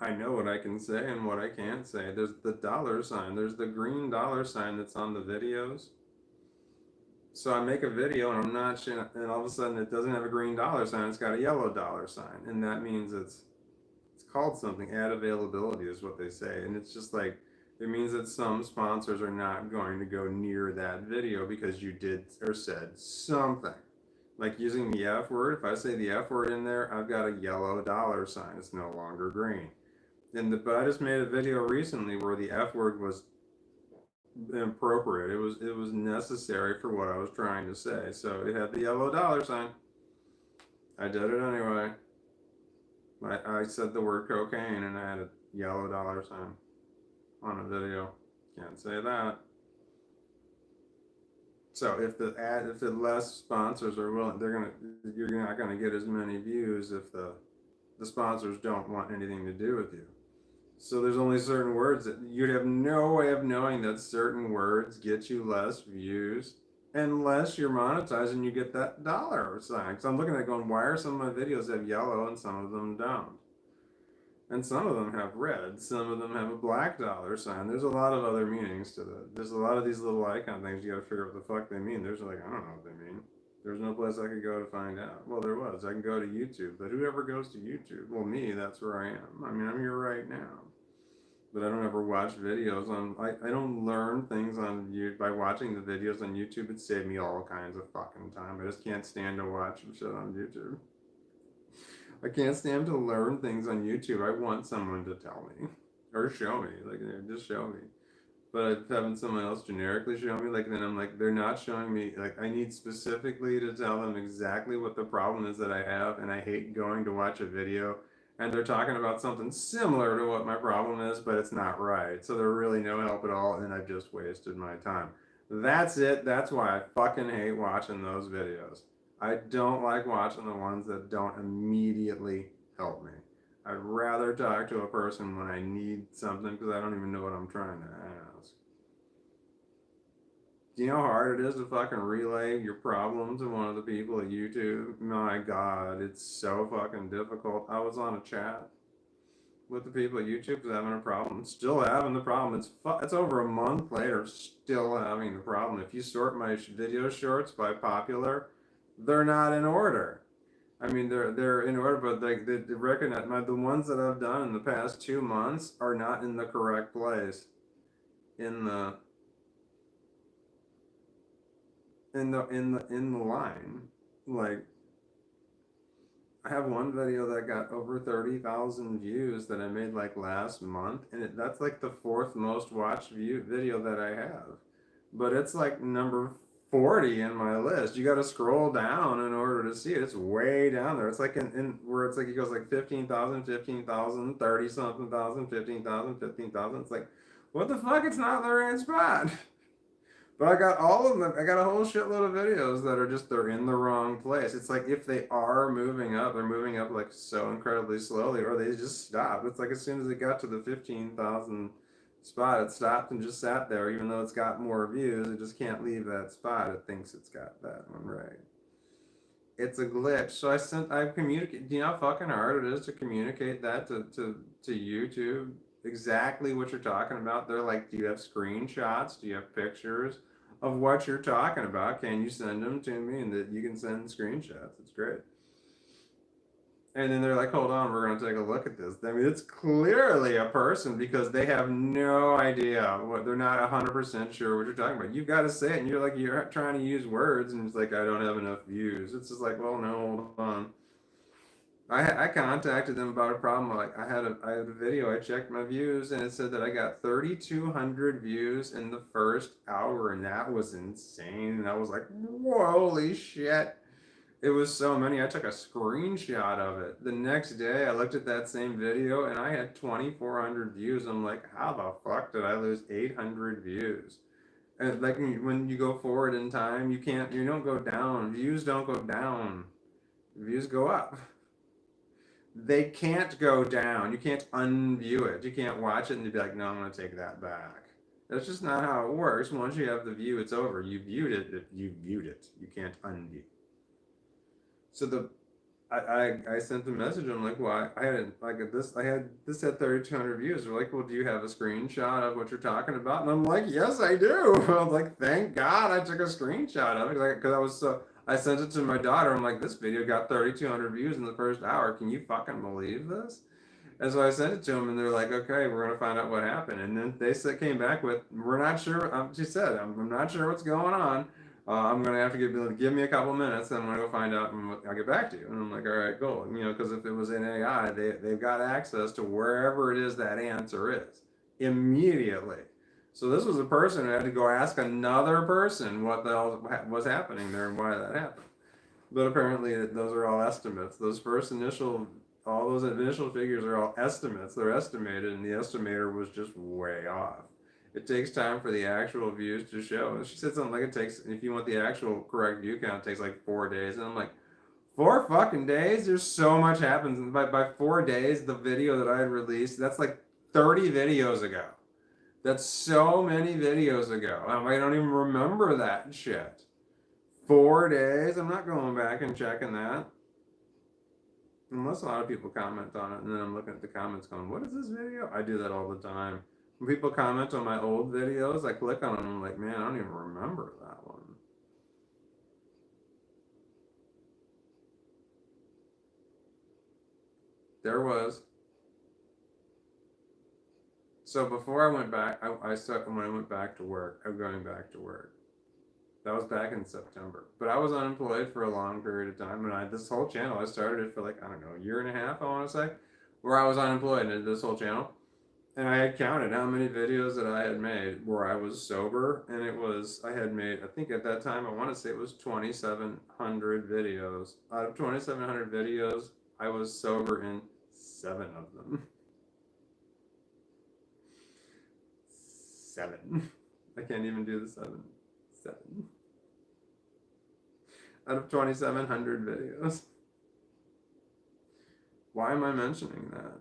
I know what I can say and what I can't say. There's the dollar sign. There's the green dollar sign that's on the videos. So I make a video and I'm not sure, and all of a sudden it doesn't have a green dollar sign. It's got a yellow dollar sign, and that means it's called something. Ad availability is what they say, and it's just like it means that some sponsors are not going to go near that video because you did or said something. Like using the F word. If I say the F word in there, I've got a yellow dollar sign. It's no longer green. But I just made a video recently where the F word was appropriate. It was necessary for what I was trying to say. So it had the yellow dollar sign. I did it anyway. I said the word cocaine and I had a yellow dollar sign on a video. Can't say that. So if the less sponsors are willing, you're not gonna get as many views if the sponsors don't want anything to do with you. So there's only certain words that you'd have no way of knowing that certain words get you less views unless you're monetized and you get that dollar sign. Because I'm looking at it going, why are some of my videos have yellow and some of them don't? And some of them have red, some of them have a black dollar sign. There's a lot of other meanings to that. There's a lot of these little icon things you gotta figure out what the fuck they mean. There's like, I don't know what they mean. There's no place I could go to find out. Well, there was. I can go to YouTube, but whoever goes to YouTube? Well, me, that's where I am. I mean, I'm here right now. But I don't ever watch videos on, I don't learn things on YouTube. By watching the videos on YouTube, it saved me all kinds of fucking time. I just can't stand to watch shit on YouTube. I can't stand to learn things on YouTube. I want someone to tell me or show me, like just show me. But having someone else generically show me, like then I'm like, they're not showing me. Like I need specifically to tell them exactly what the problem is that I have, and I hate going to watch a video and they're talking about something similar to what my problem is, but it's not right. So they're really no help at all, and I've just wasted my time. That's it. That's why I fucking hate watching those videos. I don't like watching the ones that don't immediately help me. I'd rather talk to a person when I need something because I don't even know what I'm trying to ask. Do you know how hard it is to fucking relay your problem to one of the people at YouTube? My God, it's so fucking difficult. I was on a chat with the people at YouTube who's having a problem. Still having the problem. It's over a month later, still having the problem. If you sort my video shorts by popular, they're not in order. I mean, they're in order, but they recognize the ones that I've done in the past 2 months are not in the correct place in the in the line. Like, I have one video that got over 30,000 views that I made like last month, and that's like the fourth most watched video that I have. But it's like number 40 in my list. You got to scroll down in order to see it. It's way down there. It's like in where it's like it goes like 15,000, 15,000, 30 something thousand, 15,000, 15,000. It's like, what the fuck? It's not in the right spot. But I got all of them. I got a whole shitload of videos that are just they're in the wrong place. It's like if they are moving up, they're moving up like so incredibly slowly, or they just stop. It's like as soon as it got to the 15,000 spot, it stopped and just sat there. Even though it's got more views, it just can't leave that spot. It thinks it's got that one right. It's a glitch. So I communicate. Do you know how fucking hard it is to communicate that to YouTube? Exactly what you're talking about. They're like, do you have screenshots? Do you have pictures of what you're talking about? Can you send them to me? And that you can send screenshots. It's great. And then they're like, hold on, we're going to take a look at this. I mean, it's clearly a person because they have no idea what they're not 100% sure what you're talking about. You've got to say it, and you're like, you're trying to use words, and it's like, I don't have enough views. It's just like, well, no, hold on. I contacted them about a problem. Like I had a video. I checked my views, and it said that I got 3,200 views in the first hour, and that was insane. And I was like, holy shit! It was so many. I took a screenshot of it. The next day, I looked at that same video, and I had 2,400 views. I'm like, how the fuck did I lose 800 views? And like when you go forward in time, you don't go down. Views don't go down. Views go up. They can't go down. You can't unview it. You can't watch it and be like, no, I'm going to take that back. That's just not how it works. Once you have the view, it's over. You viewed it. You viewed it. You can't undo. So I sent the message. I'm like, well, I had this had 3,200 views. They're like, well, do you have a screenshot of what you're talking about? And I'm like, yes, I do. I was like, thank God I took a screenshot of it because I was so. I sent it to my daughter. I'm like, this video got 3,200 views in the first hour. Can you fucking believe this? And so I sent it to them, and they're like, okay, we're gonna find out what happened. And then they came back with, we're not sure. She said, I'm not sure what's going on. I'm gonna have to give me a couple minutes, and I'm gonna go find out, and I'll get back to you. And I'm like, all right, cool. You know, because if it was in AI, they've got access to wherever it is that answer is immediately. So this was a person who had to go ask another person what the hell was happening there and why that happened. But apparently, those are all estimates. All those initial figures are all estimates. They're estimated, and the estimator was just way off. It takes time for the actual views to show. She said something like it takes, if you want the actual correct view count, it takes like 4 days. And I'm like, 4 fucking days? There's so much happens. And by 4 days, the video that I had released, that's like 30 videos ago. That's so many videos ago. I don't even remember that shit. 4 days? I'm not going back and checking that. Unless a lot of people comment on it, and then I'm looking at the comments going, what is this video? I do that all the time. When people comment on my old videos, I click on them, and I'm like, man, I don't even remember that one. There was. So before I went back, I started when I went back to work. I'm going back to work. That was back in September. But I was unemployed for a long period of time, and this whole channel, I started it for like, I don't know, a year and a half, I want to say, where I was unemployed and did this whole channel. And I had counted how many videos that I had made where I was sober, and I had made, I think at that time, I want to say it was 2,700 videos. Out of 2,700 videos, I was sober in 7 of them. 7. I can't even do the 7. 7. Out of 2,700 videos. Why am I mentioning that?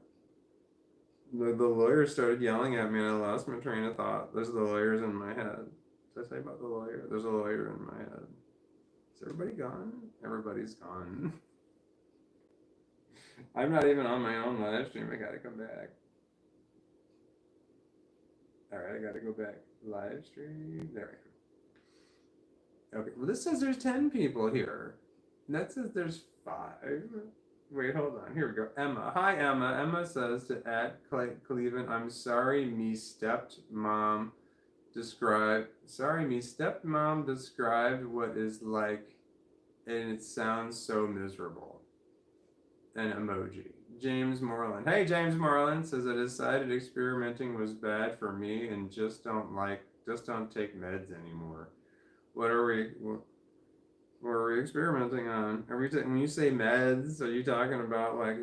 The lawyers started yelling at me, and I lost my train of thought. Those are the lawyers in my head. Did I say about the lawyer? There's a lawyer in my head. Is everybody gone? Everybody's gone. I'm not even on my own live stream. I gotta come back. Alright, I gotta go back. Live stream. There we go. Okay, well, this says there's 10 people here. That says there's 5. Wait, hold on. Here we go. Emma. Hi, Emma. Emma says to Cleveland, I'm sorry, me stepmom described what is like, and it sounds so miserable. An emoji. James Moreland. Hey, James Moreland says I decided experimenting was bad for me and just don't take meds anymore. What are we experimenting on? When you say meds, are you talking about like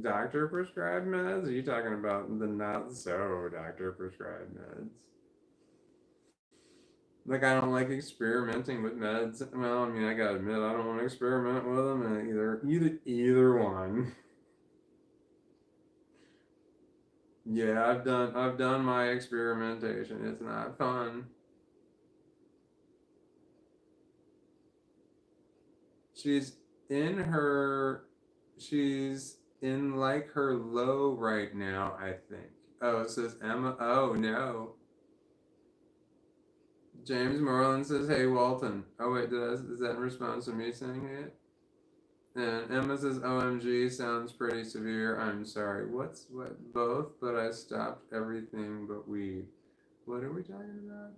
doctor prescribed meds? Or are you talking about the not so doctor prescribed meds? Like, I don't like experimenting with meds. Well, I mean, I gotta admit, I don't want to experiment with them either one. Yeah, I've done my experimentation. It's not fun. She's in like her low right now, I think. Oh, it says Emma. Oh no. James Moreland says, "Hey Walton." Oh wait, is that in response to me saying it? And Emma says, "OMG, sounds pretty severe. I'm sorry. What? Both, but I stopped everything but weed. What are we talking about?"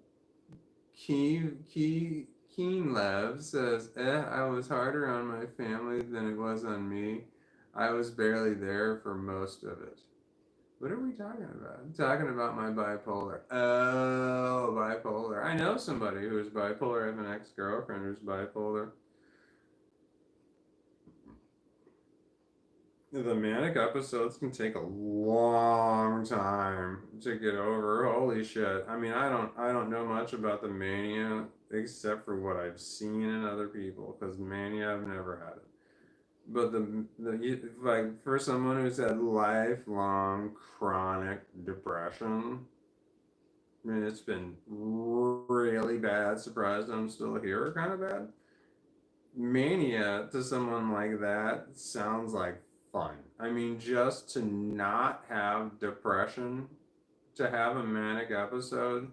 Keenlev says, I was harder on my family than it was on me. I was barely there for most of it. What are we talking about? I'm talking about my bipolar. Oh, bipolar. I know somebody who is bipolar. I have an ex-girlfriend who's bipolar. The manic episodes can take a long time to get over. Holy shit. I mean, I don't know much about the mania except for what I've seen in other people, because mania, I've never had it. But like, for someone who's had lifelong chronic depression, I mean, it's been really bad. Surprised I'm still here, kind of bad. Mania to someone like that sounds like fun. I mean, just to not have depression, to have a manic episode,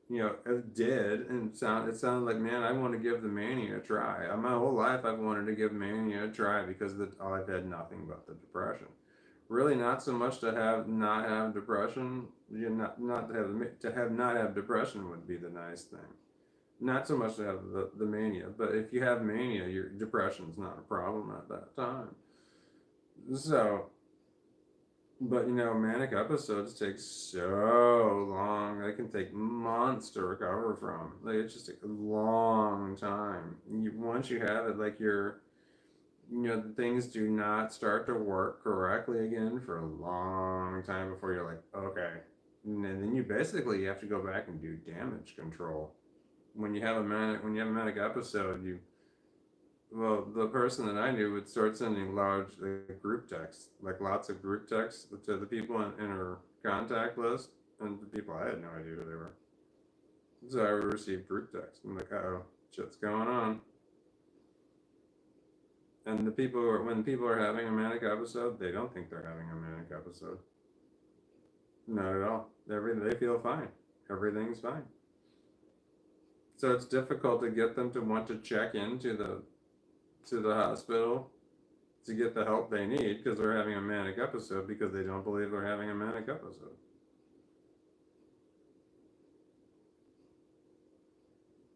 it sounded like, man, I want to give the mania a try. My whole life I've wanted to give mania a try because I've had nothing but the depression. Really, not so much to not have depression. Not have depression would be the nice thing. Not so much to have the mania, but if you have mania, your depression's not a problem at that time. So, but manic episodes take so long. They can take months to recover from. Like, it's just a long time. Once you have it, like things do not start to work correctly again for a long time before you're like, okay. And then you have to go back and do damage control. When you have a manic episode, the person that I knew would start sending large group texts, like lots of group texts to the people in her contact list, and the people I had no idea who they were. So I would receive group texts. I'm like, oh, shit's going on. And when people are having a manic episode, they don't think they're having a manic episode. Not at all. They feel fine. Everything's fine. So it's difficult to get them to want to check into the hospital to get the help they need because they're having a manic episode, because they don't believe they're having a manic episode.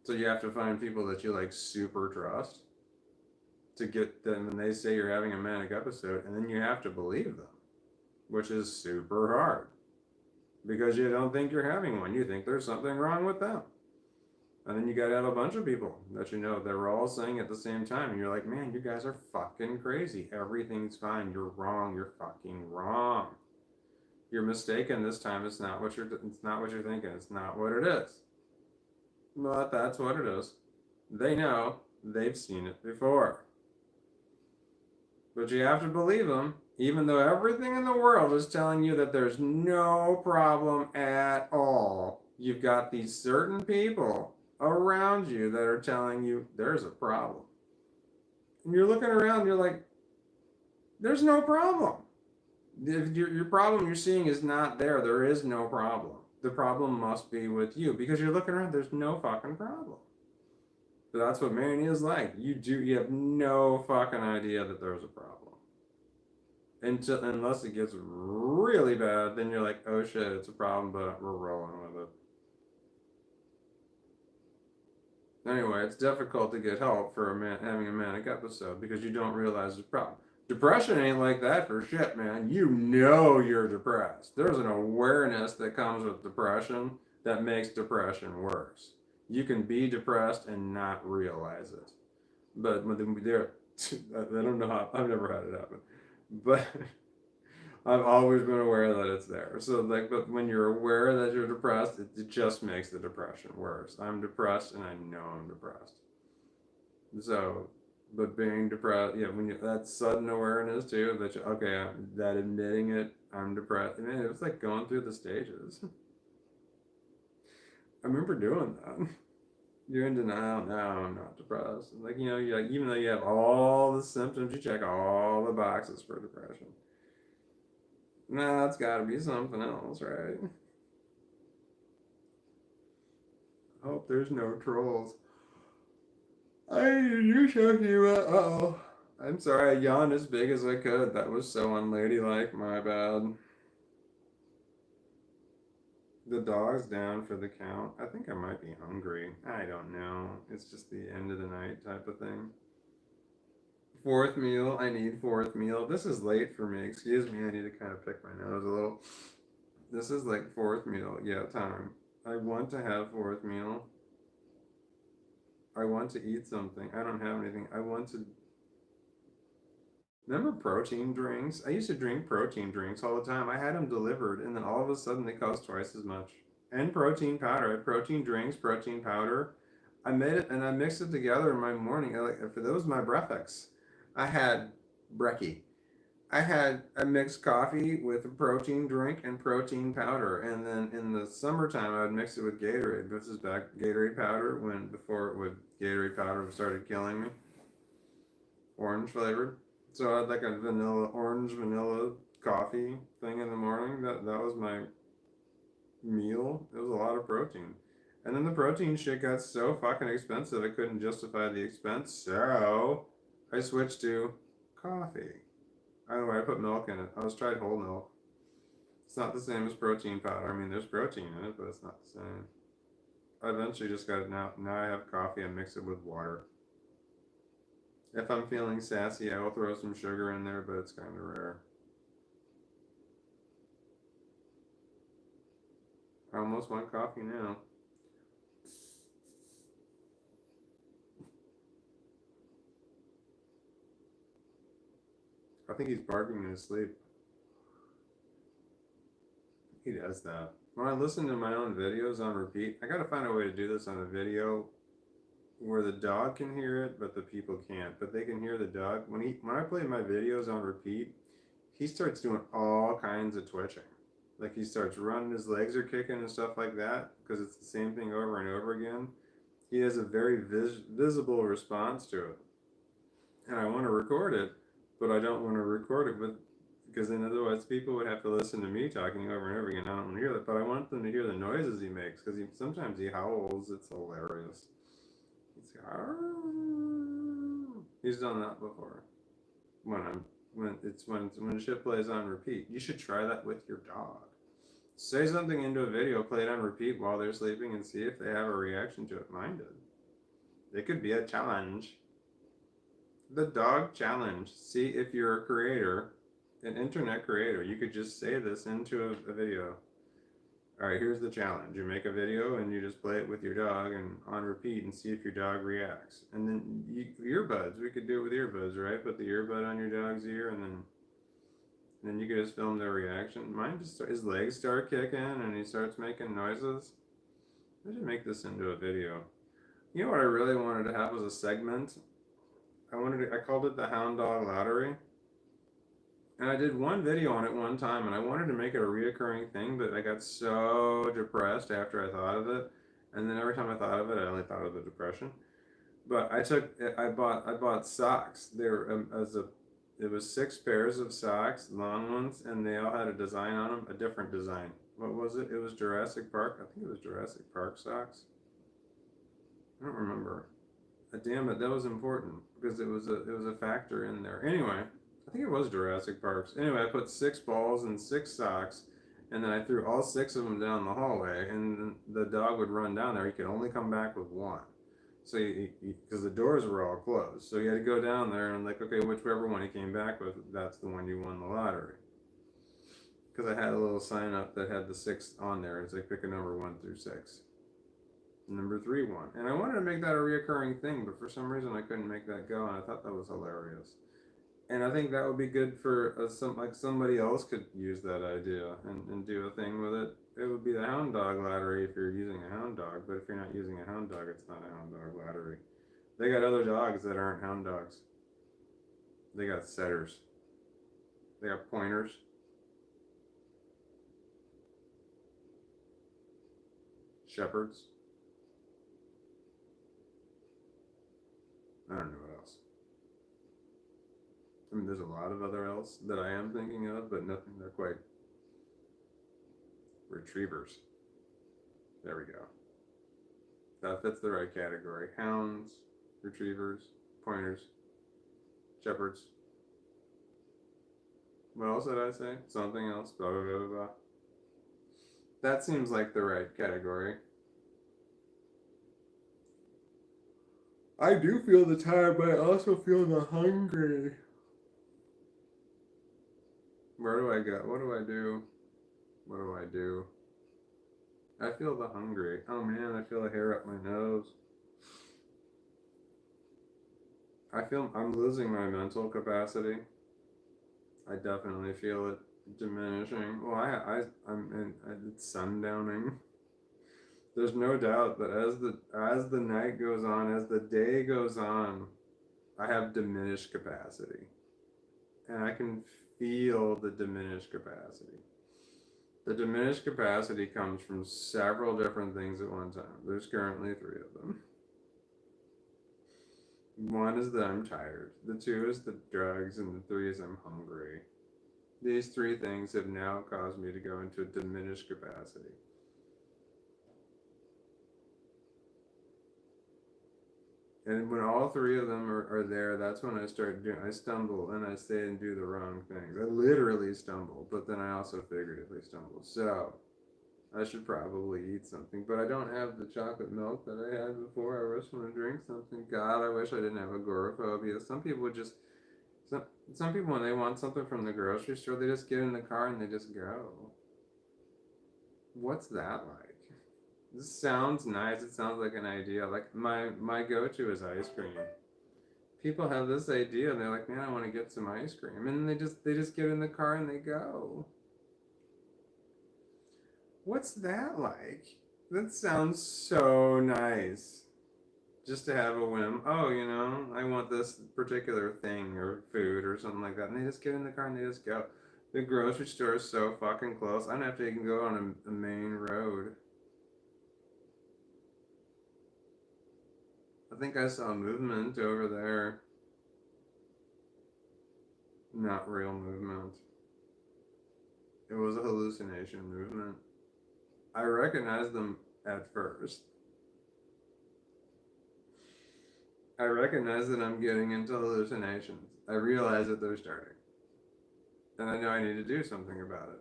So you have to find people that you like super trust to get them when they say you're having a manic episode, and then you have to believe them, which is super hard because you don't think you're having one. You think there's something wrong with them. And then you got to have a bunch of people that they're all saying at the same time. And you're like, man, you guys are fucking crazy. Everything's fine. You're wrong. You're fucking wrong. You're mistaken this time. It's not what you're thinking. It's not what it is. But that's what it is. They know. They've seen it before. But you have to believe them, even though everything in the world is telling you that there's no problem at all. You've got these certain people around you that are telling you there's a problem. And you're looking around and you're like, there's no problem. Your problem you're seeing is not there. There is no problem. The problem must be with you because you're looking around. There's no fucking problem. But that's what mania is like. You have no fucking idea that there's a problem. Unless it gets really bad, then you're like, oh shit, it's a problem, but we're rolling with it. Anyway, it's difficult to get help for a man having a manic episode because you don't realize the problem. Depression ain't like that for shit, man. You know you're depressed. There's an awareness that comes with depression that makes depression worse. You can be depressed and not realize it. But when they're, I don't know how, I've never had it happen. But I've always been aware that it's there. So like, but when you're aware that you're depressed, it just makes the depression worse. I'm depressed and I know I'm depressed. So, but being depressed, yeah, when you that sudden awareness too, that you, okay, that admitting it, I'm depressed. I mean, it was like going through the stages. I remember doing that. You're in denial. No, I'm not depressed. Like you like even though you have all the symptoms, you check all the boxes for depression. No, it's got to be something else, right? I hope there's no trolls. You talking about? Oh, I'm sorry. I yawned as big as I could. That was so unladylike. My bad. The dog's down for the count. I think I might be hungry. I don't know. It's just the end of the night type of thing. Fourth meal. I need fourth meal. This is late for me. Excuse me. I need to kind of pick my nose a little. This is like fourth meal. Yeah, time. I want to have fourth meal. I want to eat something. I don't have anything. I want to. Remember protein drinks? I used to drink protein drinks all the time. I had them delivered, and then all of a sudden they cost twice as much. And protein powder. I had protein drinks, protein powder. I made it and I mixed it together in my morning. For those my breakfast, I had brekkie. I had a mixed coffee with a protein drink and protein powder, and then in the summertime I would mix it with Gatorade. This is back Gatorade powder when before it would Gatorade powder started killing me, orange flavored. So I had like a orange vanilla coffee thing in the morning. That was my meal. It was a lot of protein. And then the protein shit got so fucking expensive I couldn't justify the expense. So I switched to coffee. By the way, I put milk in it. I was tried whole milk. It's not the same as protein powder. I mean, there's protein in it, but it's not the same. I eventually just got it now. Now I have coffee and mix it with water. If I'm feeling sassy, I will throw some sugar in there, but it's kind of rare. I almost want coffee now. I think he's barking in his sleep. He does that. When I listen to my own videos on repeat, I gotta find a way to do this on a video where the dog can hear it, but the people can't. But they can hear the dog. When I play my videos on repeat, he starts doing all kinds of twitching. Like he starts running, his legs are kicking and stuff like that because it's the same thing over and over again. He has a very visible response to it, and I want to record it, but I don't want to record it with because then otherwise people would have to listen to me talking over and over again. I don't want to hear that, but I want them to hear the noises he makes because sometimes he howls. It's hilarious. He's done that before. When shit plays on repeat. You should try that with your dog. Say something into a video, play it on repeat while they're sleeping, and see if they have a reaction to it. Mine did. It could be a challenge. The dog challenge. See if you're a creator, an internet creator. You could just say this into a video. All right, here's the challenge. You make a video and you just play it with your dog and on repeat and see if your dog reacts. And then earbuds, we could do it with earbuds, right? Put the earbud on your dog's ear and then you could just film their reaction. Mine just his legs start kicking and he starts making noises. I should make this into a video. You know what I really wanted to have was a segment. I called it the Hound Dog Lottery. And I did one video on it one time, and I wanted to make it a reoccurring thing, but I got so depressed after I thought of it, and then every time I thought of it, I only thought of the depression. But I bought socks. They were it was 6 pairs of socks, long ones, and they all had a design on them, a different design. What was it? It was Jurassic Park. I think it was Jurassic Park socks. I don't remember. Damn it, that was important because it was a factor in there. Anyway, I think it was Jurassic Parks. Anyway, I put 6 balls and 6 socks, and then I threw all 6 of them down the hallway, and the dog would run down there. He could only come back with one. So, because the doors were all closed, so you had to go down there and like, okay, whichever one he came back with, that's the one you won the lottery. Because I had a little sign up that had the 6 on there. It's like pick a number 1 through 6. Number 3 won, and I wanted to make that a reoccurring thing, but for some reason I couldn't make that go, and I thought that was hilarious. And I think that would be good for somebody else could use that idea and do a thing with it. It would be the hound dog lottery if you're using a hound dog, but if you're not using a hound dog, it's not a hound dog lottery. They got other dogs that aren't hound dogs. They got setters. They got pointers. Shepherds. I don't know what else. I mean, there's a lot of other else that I am thinking of, but nothing that quite. Retrievers. There we go. That fits the right category. Hounds, retrievers, pointers, shepherds. What else did I say? Something else. Blah, blah, blah, blah. That seems like the right category. I do feel the tired, but I also feel the hungry. Where do I go? What do I do? What do I do? I feel the hungry. Oh man, I feel a hair up my nose. I feel I'm losing my mental capacity. I definitely feel it diminishing. Well, it's sundowning. There's no doubt that as the night goes on, as the day goes on, I have diminished capacity, and I can feel the diminished capacity. The diminished capacity comes from several different things at one time. There's currently 3 of them. One is that I'm tired. The 2 is the drugs, and the 3 is I'm hungry. These 3 things have now caused me to go into a diminished capacity. And when all 3 of them are there, that's when I stumble and I say and do the wrong things. I literally stumble, but then I also figuratively stumble. So I should probably eat something, but I don't have the chocolate milk that I had before. I just want to drink something. God, I wish I didn't have agoraphobia. Some people when they want something from the grocery store, they just get in the car and they just go. What's that like? This sounds nice. It sounds like an idea. Like my go-to is ice cream. People have this idea and they're like, man, I want to get some ice cream, and they just get in the car and they go. What's that like? That sounds so nice. Just to have a whim. Oh, I want this particular thing or food or something like that, and they just get in the car and they just go. The grocery store is so fucking close. I don't have to even go on a main road. I think I saw movement over there. Not real movement. It was a hallucination movement. I recognized them at first. I recognize that I'm getting into hallucinations. I realize that they're starting. And I know I need to do something about it.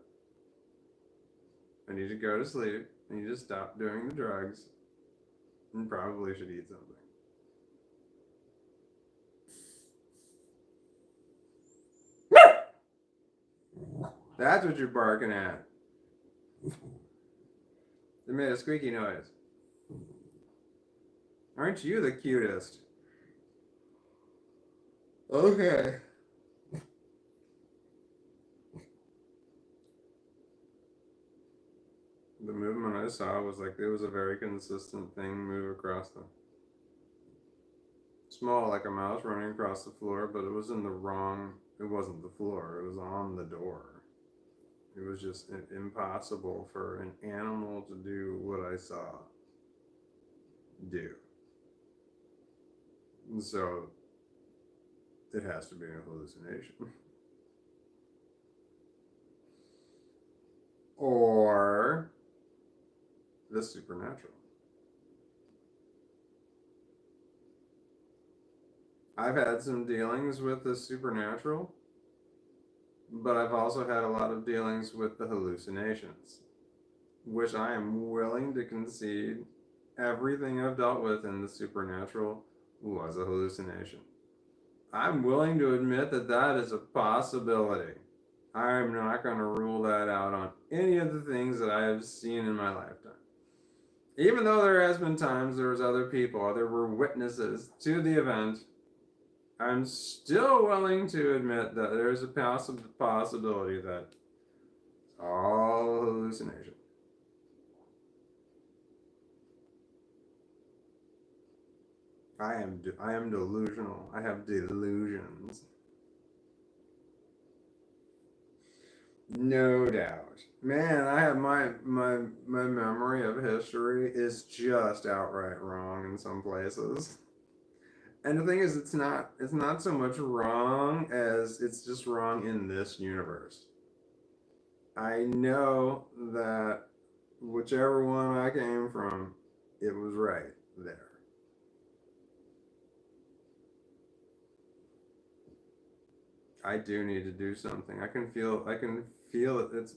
I need to go to sleep. I need to stop doing the drugs. And probably should eat something. That's what you're barking at. It made a squeaky noise. Aren't you the cutest? Okay. The movement I saw was like, it was a very consistent thing move across the... Small, like a mouse running across the floor, but it was in the wrong It wasn't the floor, it was on the door. It was just impossible for an animal to do what I saw do. So it has to be a hallucination. Or the supernatural. I've had some dealings with the supernatural, but I've also had a lot of dealings with the hallucinations, which I am willing to concede everything I've dealt with in the supernatural was a hallucination. I'm willing to admit that that is a possibility. I'm not going to rule that out on any of the things that I have seen in my lifetime. Even though there has been times there was other people, there were witnesses to the event, I'm still willing to admit that there's a possibility that it's all hallucination. I am delusional. I have delusions. No doubt. Man, I have my memory of history is just outright wrong in some places. And the thing is it's not so much wrong as it's just wrong in this universe. I know that whichever one I came from, it was right there. I do need to do something. I can feel it. It's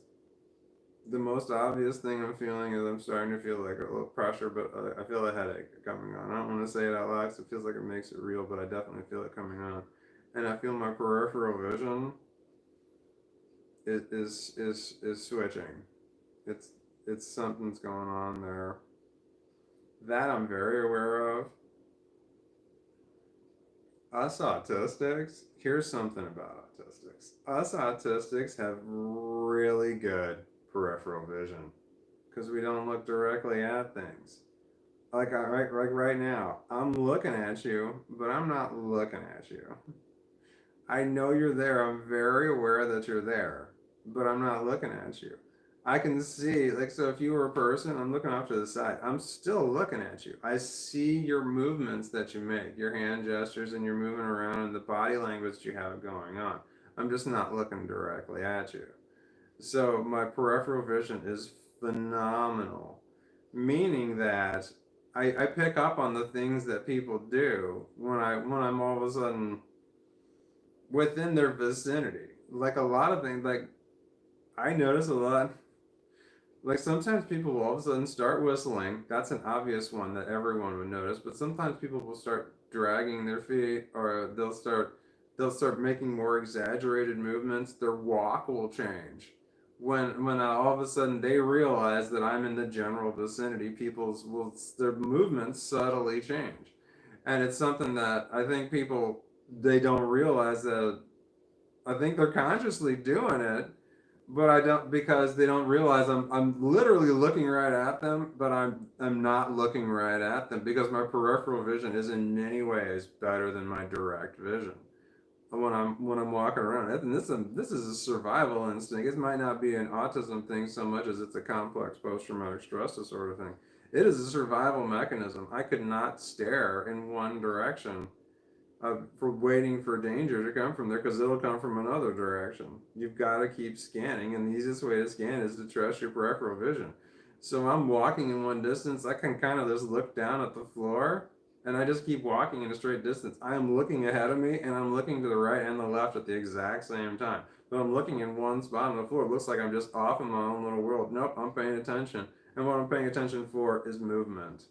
the most obvious thing I'm feeling is I'm starting to feel like a little pressure, but I feel a headache coming on. I don't want to say it out loud because it feels like it makes it real, but I definitely feel it coming on. And I feel my peripheral vision is switching. It's it's something's going on there. That I'm very aware of. Us autistics, here's something about autistics. Us autistics have really good peripheral vision because we don't look directly at things. Right now, I'm looking at you, but I'm not looking at you. I know you're there. I'm very aware that you're there, but I'm not looking at you. I can see, like, so if you were a person, I'm looking off to the side. I'm still looking at you. I see your movements that you make, your hand gestures, and you're moving around, and the body language you have going on. I'm just not looking directly at you. So my peripheral vision is phenomenal, meaning that I pick up on the things that people do when I'm all of a sudden within their vicinity. Like a lot of things, like I notice a lot. Like sometimes people will all of a sudden start whistling. That's an obvious one that everyone would notice. But sometimes people will start dragging their feet, or they'll start making more exaggerated movements. Their walk will change. When all of a sudden they realize that I'm in the general vicinity, people's will their movements subtly change, and it's something that I think people they don't realize that I think they're consciously doing it, but I don't because they don't realize I'm literally looking right at them, but I'm not looking right at them because my peripheral vision is in many ways better than my direct vision. When I'm walking around, and this is a survival instinct. It might not be an autism thing so much as it's a complex post traumatic stress disorder thing. It is a survival mechanism. I could not stare in one direction for waiting for danger to come from there because it'll come from another direction. You've got to keep scanning, and the easiest way to scan is to trust your peripheral vision. So I'm walking in one distance, I can kind of just look down at the floor, and I just keep walking in a straight distance. I am looking ahead of me, and I'm looking to the right and the left at the exact same time. But I'm looking in one spot on the floor. It looks like I'm just off in my own little world. Nope, I'm paying attention. And what I'm paying attention for is movement.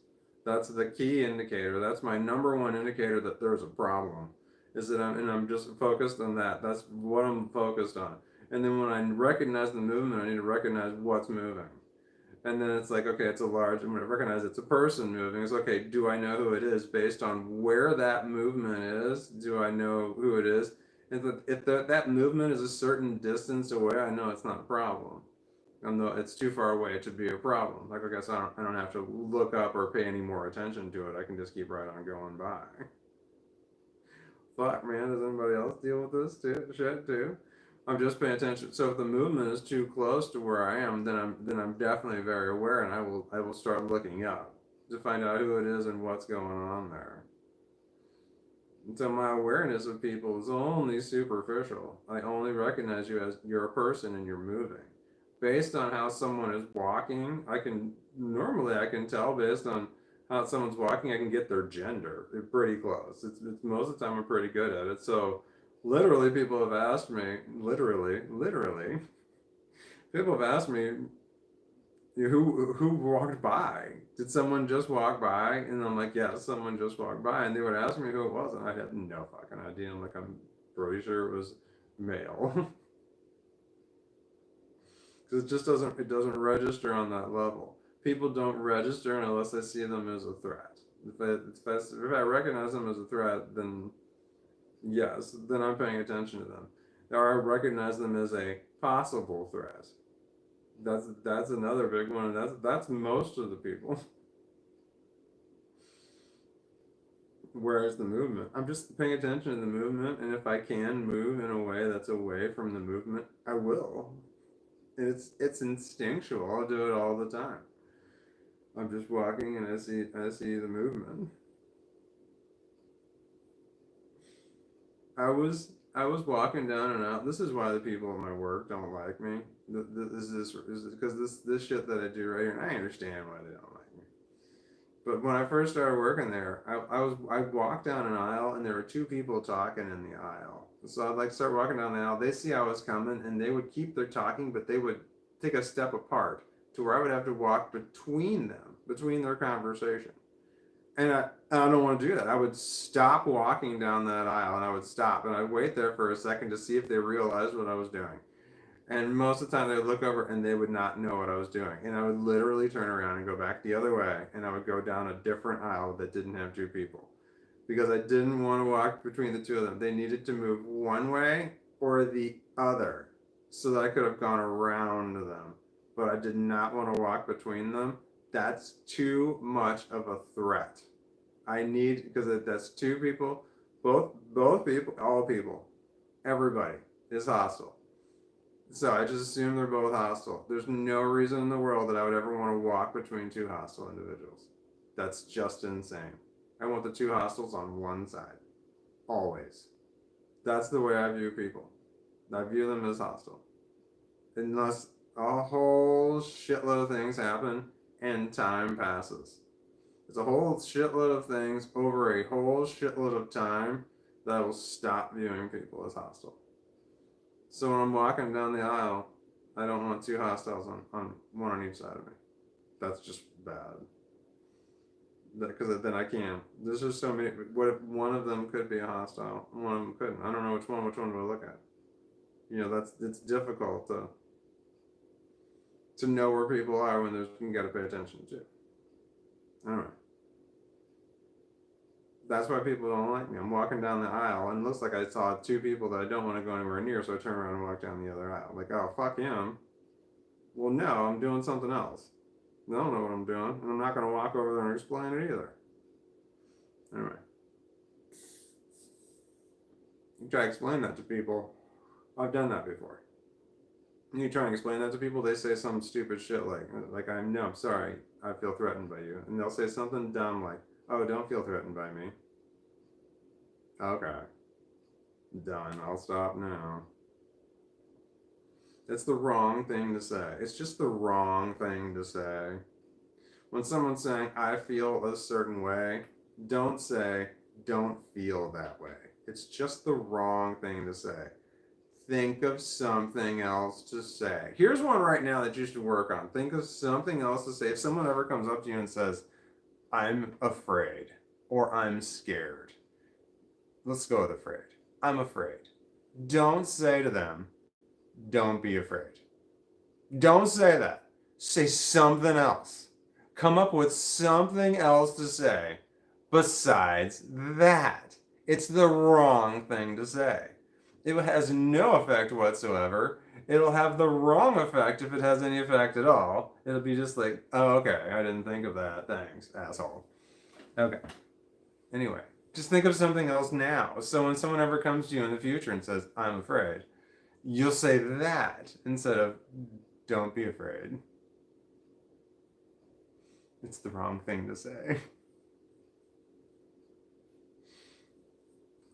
That's the key indicator. That's my number one indicator that there's a problem. Is that I'm just focused on that. That's what I'm focused on. And then when I recognize the movement, I need to recognize what's moving. And then it's like, okay, it's a large. I'm going to recognize it's a person moving. It's okay. Do I know who it is based on where that movement is? Do I know who it is? If that movement is a certain distance away, I know it's not a problem. It's too far away to be a problem. Like I guess I don't have to look up or pay any more attention to it. I can just keep right on going by. fuck, man? Does anybody else deal with this shit too? I'm just paying attention. So if the movement is too close to where I am, then I'm definitely very aware, and I will start looking up to find out who it is and what's going on there. And so my awareness of people is only superficial. I only recognize you as you're a person and you're moving. Based on how someone is walking, I can tell based on how someone's walking, I can get their gender. They're pretty close. It's most of the time I'm pretty good at it. So literally people have asked me, literally, people have asked me, who walked by? Did someone just walk by? And I'm like, yes, someone just walked by. And they would ask me who it was, and I had no fucking idea. I'm like, I'm pretty sure it was male. Because it doesn't register on that level. People don't register unless I see them as a threat. If I recognize them as a threat, then yes, then I'm paying attention to them. Or I recognize them as a possible threat. That's another big one. That's most of the people. Whereas the movement, I'm just paying attention to the movement, and if I can move in a way that's away from the movement, I will. It's instinctual. I'll do it all the time. I'm just walking and I see the movement. I was walking down and out. This is why the people at my work don't like me. This is because this shit that I do right here, and I understand why they don't like me. But when I first started working there, I walked down an aisle and there were two people talking in the aisle. So I'd like start walking down the aisle. They see I was coming and they would keep their talking, but they would take a step apart to where I would have to walk between them, between their conversation. And I don't want to do that. I would stop walking down that aisle and I would stop and I'd wait there for a second to see if they realized what I was doing. And most of the time they would look over and they would not know what I was doing. And I would literally turn around and go back the other way and I would go down a different aisle that didn't have two people. Because I didn't want to walk between the two of them. They needed to move one way or the other so that I could have gone around them. But I did not want to walk between them. That's too much of a threat. I need, because that's two people, both people, all people, everybody is hostile. So I just assume they're both hostile. There's no reason in the world that I would ever want to walk between two hostile individuals. That's just insane. I want the two hostiles on one side. Always. That's the way I view people. I view them as hostile. Unless a whole shitload of things happen and time passes. It's a whole shitload of things over a whole shitload of time that will stop viewing people as hostile. So when I'm walking down the aisle, I don't want two hostiles on one on each side of me. That's just bad. Because then I can't. There's just so many. What if one of them could be a hostile? One of them couldn't. I don't know which one to look at. You know, it's difficult to know where people are when you got to pay attention to. Anyway. That's why people don't like me. I'm walking down the aisle and it looks like I saw two people that I don't want to go anywhere near, so I turn around and walk down the other aisle. Like, oh, fuck him. Well, no, I'm doing something else. I don't know what I'm doing, and I'm not going to walk over there and explain it either. Anyway. You try to explain that to people. I've done that before. You try and explain that to people, they say some stupid shit like I'm sorry, I feel threatened by you. And they'll say something dumb like, oh, don't feel threatened by me. Okay. Done. I'll stop now. It's the wrong thing to say. It's just the wrong thing to say. When someone's saying, I feel a certain way, don't say, don't feel that way. It's just the wrong thing to say. Think of something else to say. Here's one right now that you should work on. Think of something else to say. If someone ever comes up to you and says, I'm afraid, or I'm scared. Let's go with afraid. I'm afraid. Don't say to them, don't be afraid. Don't say that. Say something else. Come up with something else to say besides that. It's the wrong thing to say. It has no effect whatsoever. It'll have the wrong effect if it has any effect at all. It'll be just like, oh, okay, I didn't think of that. Thanks, asshole. Okay. Anyway, Just think of something else now. So when someone ever comes to you in the future and says, I'm afraid, you'll say that instead of, don't be afraid. It's the wrong thing to say.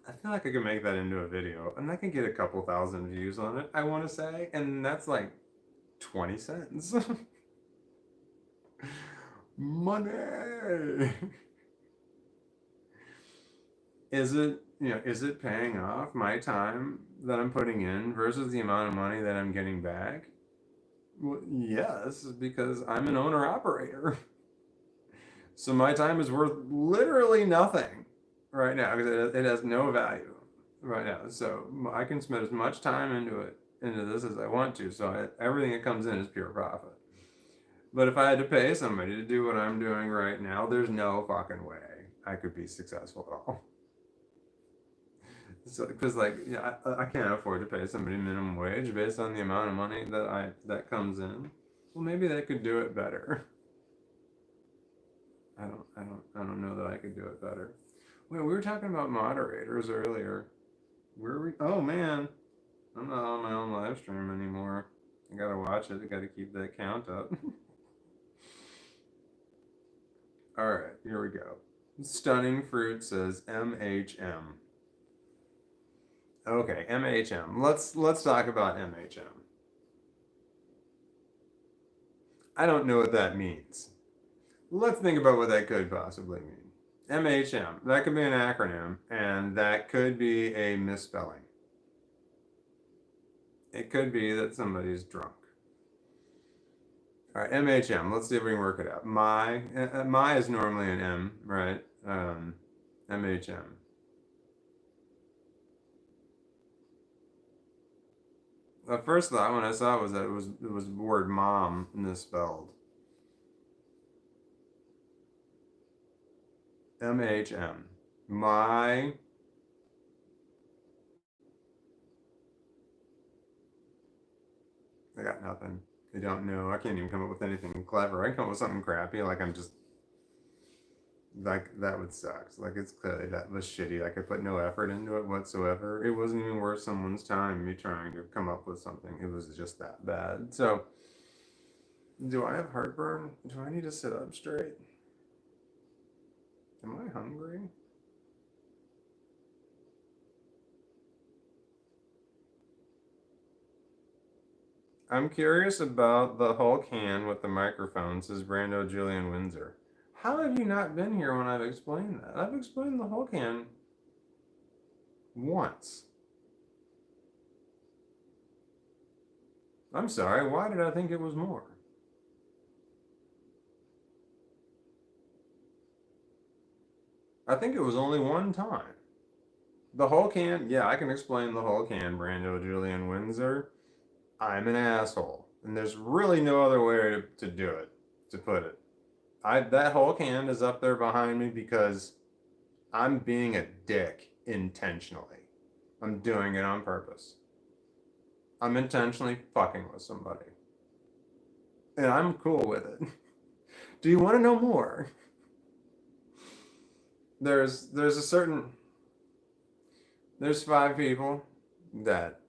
I feel like I could make that into a video and I could get a couple thousand views on it, I want to say, and that's like 20 cents. Money! Is it paying off my time that I'm putting in versus the amount of money that I'm getting back? Well, yes, because I'm an owner operator. So my time is worth literally nothing right now because it has no value right now. So I can spend as much time into this as I want to. So everything that comes in is pure profit. But if I had to pay somebody to do what I'm doing right now, there's no fucking way I could be successful at all. So, because like, yeah, I can't afford to pay somebody minimum wage based on the amount of money that comes in. Well, maybe they could do it better. I don't know that I could do it better. Wait, we were talking about moderators earlier. Where are we? Oh man, I'm not on my own live stream anymore. I gotta watch it. I gotta keep that count up. All right, here we go. Stunning Fruit says MHM. Okay, MHM. Let's talk about MHM. I don't know what that means. Let's think about what that could possibly mean. MHM. That could be an acronym, and that could be a misspelling. It could be that somebody's drunk. All right, MHM. Let's see if we can work it out. My is normally an M, right? MHM. The first thought when I saw it was that it was the word mom misspelled. MHM. My. I got nothing. I don't know. I can't even come up with anything clever. I can come up with something crappy, like I'm just like that would suck. Like it's clearly that was shitty. Like I put no effort into it whatsoever. It wasn't even worth someone's time me trying to come up with something. It was just that bad. So, do I have heartburn? Do I need to sit up straight? Am I hungry? I'm curious about the Hulk hand with the microphone, says Brando Julian Windsor. How have you not been here when I've explained that? I've explained the Hulk hand once. I'm sorry, why did I think it was more? I think it was only one time. The Hulk hand, yeah, I can explain the Hulk hand, Brando Julian Windsor. I'm an asshole. And there's really no other way to do it, to put it. That Hulk hand is up there behind me because I'm being a dick intentionally. I'm doing it on purpose. I'm intentionally fucking with somebody. And I'm cool with it. Do you want to know more? There's a certain there's 5 people that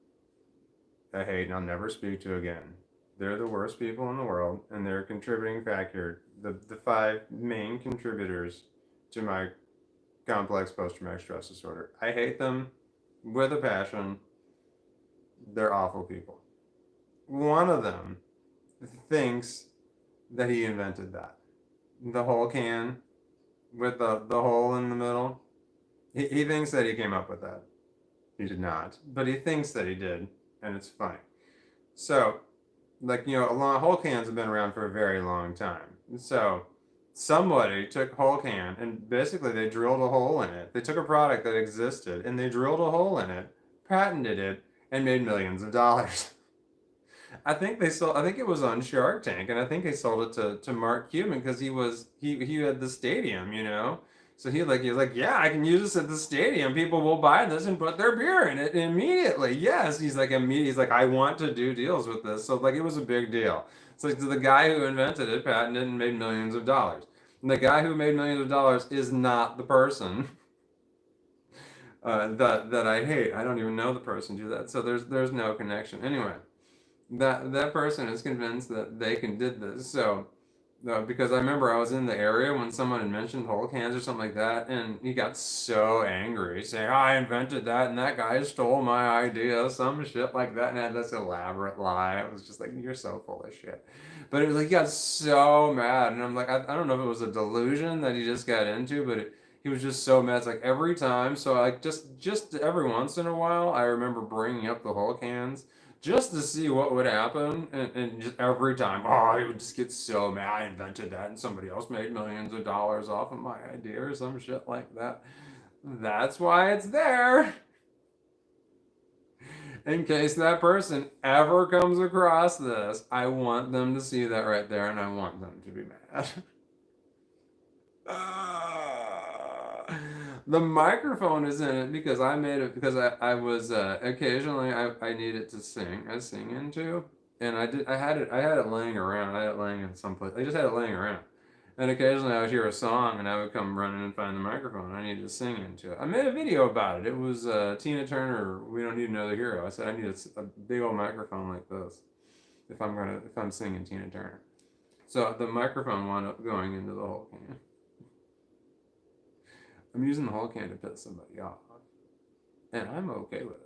I hate and I'll never speak to again. They're the worst people in the world, and they're a contributing factor. The 5 main contributors to my complex post-traumatic stress disorder. I hate them with a passion. They're awful people. One of them thinks that he invented that. The whole can with the hole in the middle. He thinks that he came up with that. He did not, but he thinks that he did, and it's funny. So, like, whole cans have been around for a very long time. So, somebody took whole can and basically they drilled a hole in it. They took a product that existed and they drilled a hole in it, patented it, and made millions of dollars. I think it was on Shark Tank, and I think they sold it to Mark Cuban because he had the stadium. So he was like, yeah, I can use this at the stadium. People will buy this and put their beer in it immediately. Yes, he's like, I want to do deals with this. So like, it was a big deal. It's like the guy who invented it, patented it, and made millions of dollars. And the guy who made millions of dollars is not the person that I hate. I don't even know the person do that, so there's no connection. Anyway, that person is convinced that they can did this. So because I remember I was in the area when someone had mentioned Hulk hands or something like that, and he got so angry, saying, "I invented that, and that guy stole my idea," some shit like that, and had this elaborate lie. It was just like, "You're so full of shit." But it was like he got so mad, and I'm like, I don't know if it was a delusion that he just got into, but he was just so mad. It's like every time, so like just every once in a while, I remember bringing up the Hulk hands just to see what would happen. And just every time, oh, he would just get so mad. I invented that, and somebody else made millions of dollars off of my idea or some shit like that. That's why it's there. In case that person ever comes across this, I want them to see that right there, and I want them to be mad. The microphone is in it because I made it because I was occasionally I needed to sing. I sing into, and I had it laying around. I had it laying in some place. I just had it laying around. And occasionally I would hear a song and I would come running and find the microphone. I needed to sing into it. I made a video about it. It was Tina Turner, "We Don't Need Another Hero." I said I need a big old microphone like this if I'm singing Tina Turner. So the microphone wound up going into the whole can. I'm using the whole can to piss somebody off, and I'm okay with it.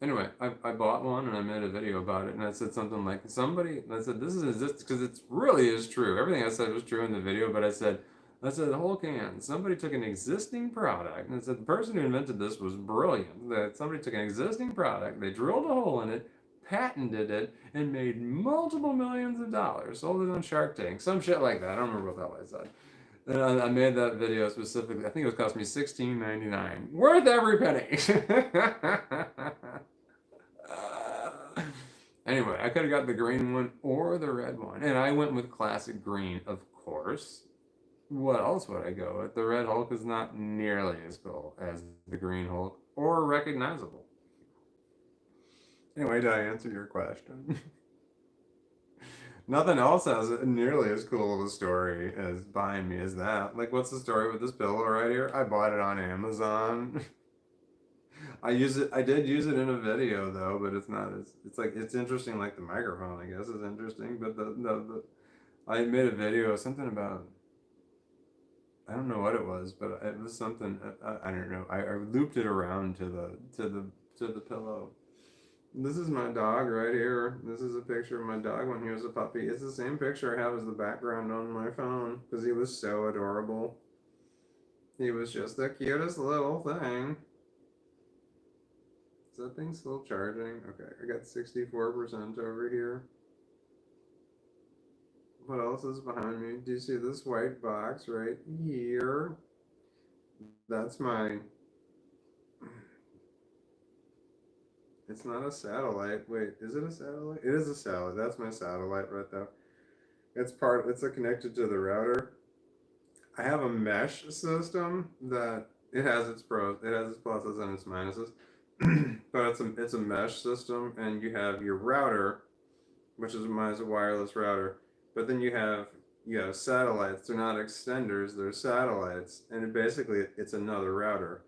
Anyway, I bought one and I made a video about it, and I said something like I said this is this because it really is true. Everything I said was true in the video, but I said the whole can. Somebody took an existing product, and I said the person who invented this was brilliant. That somebody took an existing product, they drilled a hole in it, patented it, and made multiple millions of dollars. Sold it on Shark Tank, some shit like that. I don't remember what the hell I said. And I made that video specifically. I think it was cost me $16.99, worth every penny. Anyway, I could have got the green one or the red one, and I went with classic green, of course. What else would I go with? The red Hulk is not nearly as cool as the green Hulk or recognizable. Anyway, did I answer your question? Nothing else has nearly as cool of a story as behind me as that. Like, what's the story with this pillow right here? I bought it on Amazon. I use it. I did use it in a video though, but it's not as. It's like it's interesting. Like the microphone, I guess, is interesting. But the I made a video something about. I don't know what it was, but it was something. I don't know. I looped it around to the pillow. This is my dog right here. This is a picture of my dog when he was a puppy. It's the same picture I have as the background on my phone because he was so adorable. He was just the cutest little thing. Is that thing still charging? Okay, I got 64% over here. What else is behind me? Do you see this white box right here? That's my. It's not a satellite. Wait, is it a satellite? It is a satellite. That's my satellite right there. It's connected to the router. I have a mesh system that it has its pros, it has its pluses and its minuses. But it's a mesh system, and you have your router, which is mine is a wireless router. But then you have satellites. They're not extenders. They're satellites, and it's another router.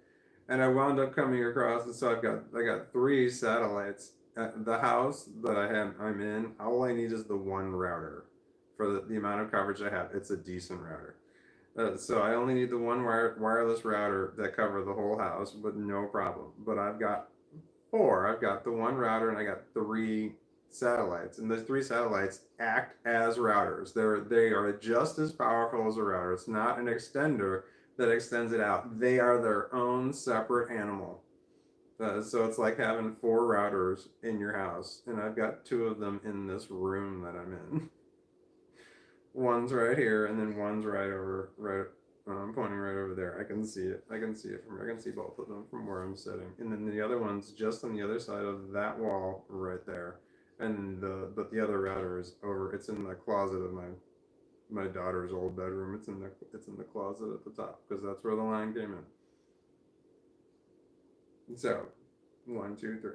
And I wound up coming across, and so I got three satellites. At the house that I'm in, all I need is the one router for the amount of coverage I have. It's a decent router. So I only need the one wireless router that cover the whole house, but no problem. But I've got four. I've got the one router and I got three satellites, and those three satellites act as routers. They are just as powerful as a router. It's not an extender that extends it out. They are their own separate animal. So it's like having four routers in your house, and I've got two of them in this room that I'm in. One's right here, and then one's I'm pointing right over there. I can see it. I can see both of them from where I'm sitting. And then the other one's just on the other side of that wall right there. And but the other router is over. It's in the closet of my daughter's old bedroom. It's in the closet at the top because that's where the line came in. So, 1, 2, 3.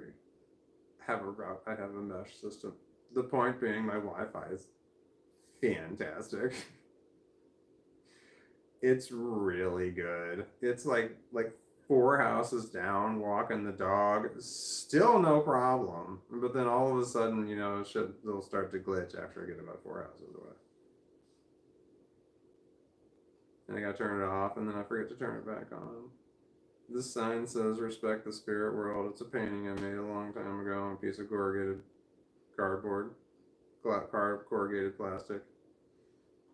I have a mesh system. The point being, my Wi-Fi is fantastic. It's really good. It's like 4 houses down, walking the dog, still no problem. But then all of a sudden, it'll start to glitch after I get about 4 houses away. And I gotta turn it off, and then I forget to turn it back on. This sign says respect the spirit world. It's a painting I made a long time ago on a piece of corrugated cardboard, corrugated plastic.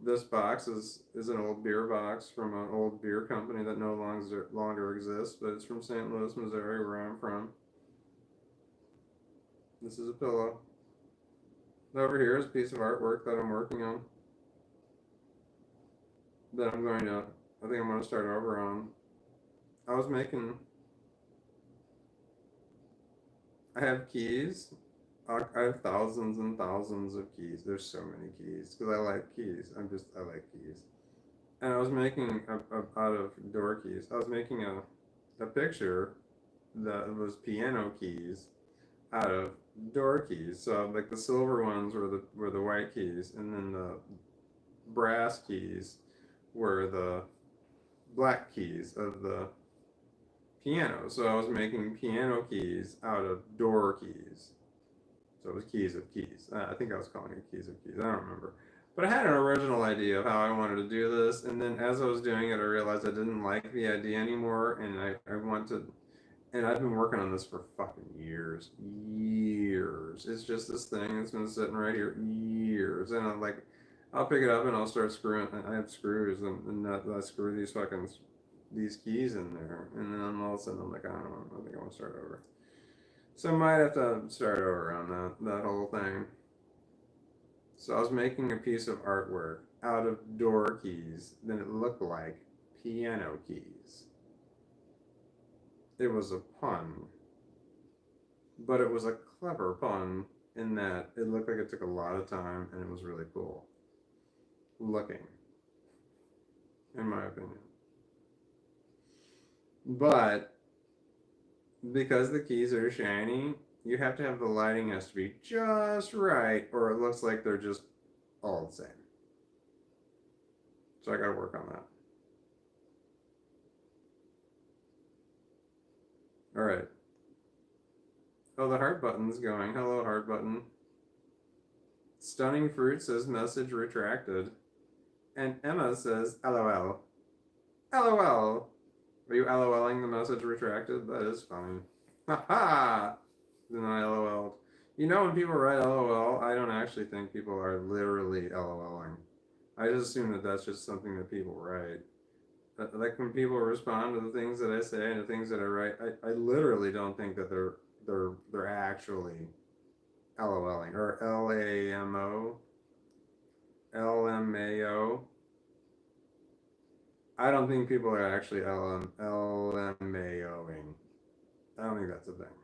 This box is an old beer box from an old beer company that no longer exists, but it's from St. Louis, Missouri, where I'm from. This is a pillow. Over here is a piece of artwork that I'm working on. That I think I'm going to start over on. I have keys. I have thousands and thousands of keys. There's so many keys because I like keys. I like keys. And I was making out of door keys. I was making a picture that was piano keys out of door keys. So like the silver ones were the white keys, and then the brass keys were the black keys of the piano. So I was making piano keys out of door keys. So it was keys of keys. I think I was calling it keys of keys. I don't remember. But I had an original idea of how I wanted to do this, and then as I was doing it, I realized I didn't like the idea anymore, and I wanted, and I've been working on this for fucking years. Years. It's just this thing that's been sitting right here years, and I'll pick it up and I'll start screwing. I have screws, and I screw these keys in there, and then all of a sudden I'm like, I don't know, I think I want to start over. So I might have to start over on that whole thing. So I was making a piece of artwork out of door keys, then it looked like piano keys. It was a pun, but it was a clever pun in that it looked like it took a lot of time and it was really cool looking, in my opinion. But because the keys are shiny, you have to have the lighting has to be just right, or it looks like they're just all the same. So I gotta work on that. All right. Oh, the heart button's going. Hello, heart button. Stunning Fruit says message retracted. And Emma says LOL. LOL. Are you LOLing the message retracted? That is funny. Haha. Then I LOL'd. When people write LOL, I don't actually think people are literally LOLing. I just assume that that's just something that people write. Like when people respond to the things that I say and the things that I write, I literally don't think that they're actually LOLing or LMAO. I don't think people are actually LMAOing. I don't think that's a thing.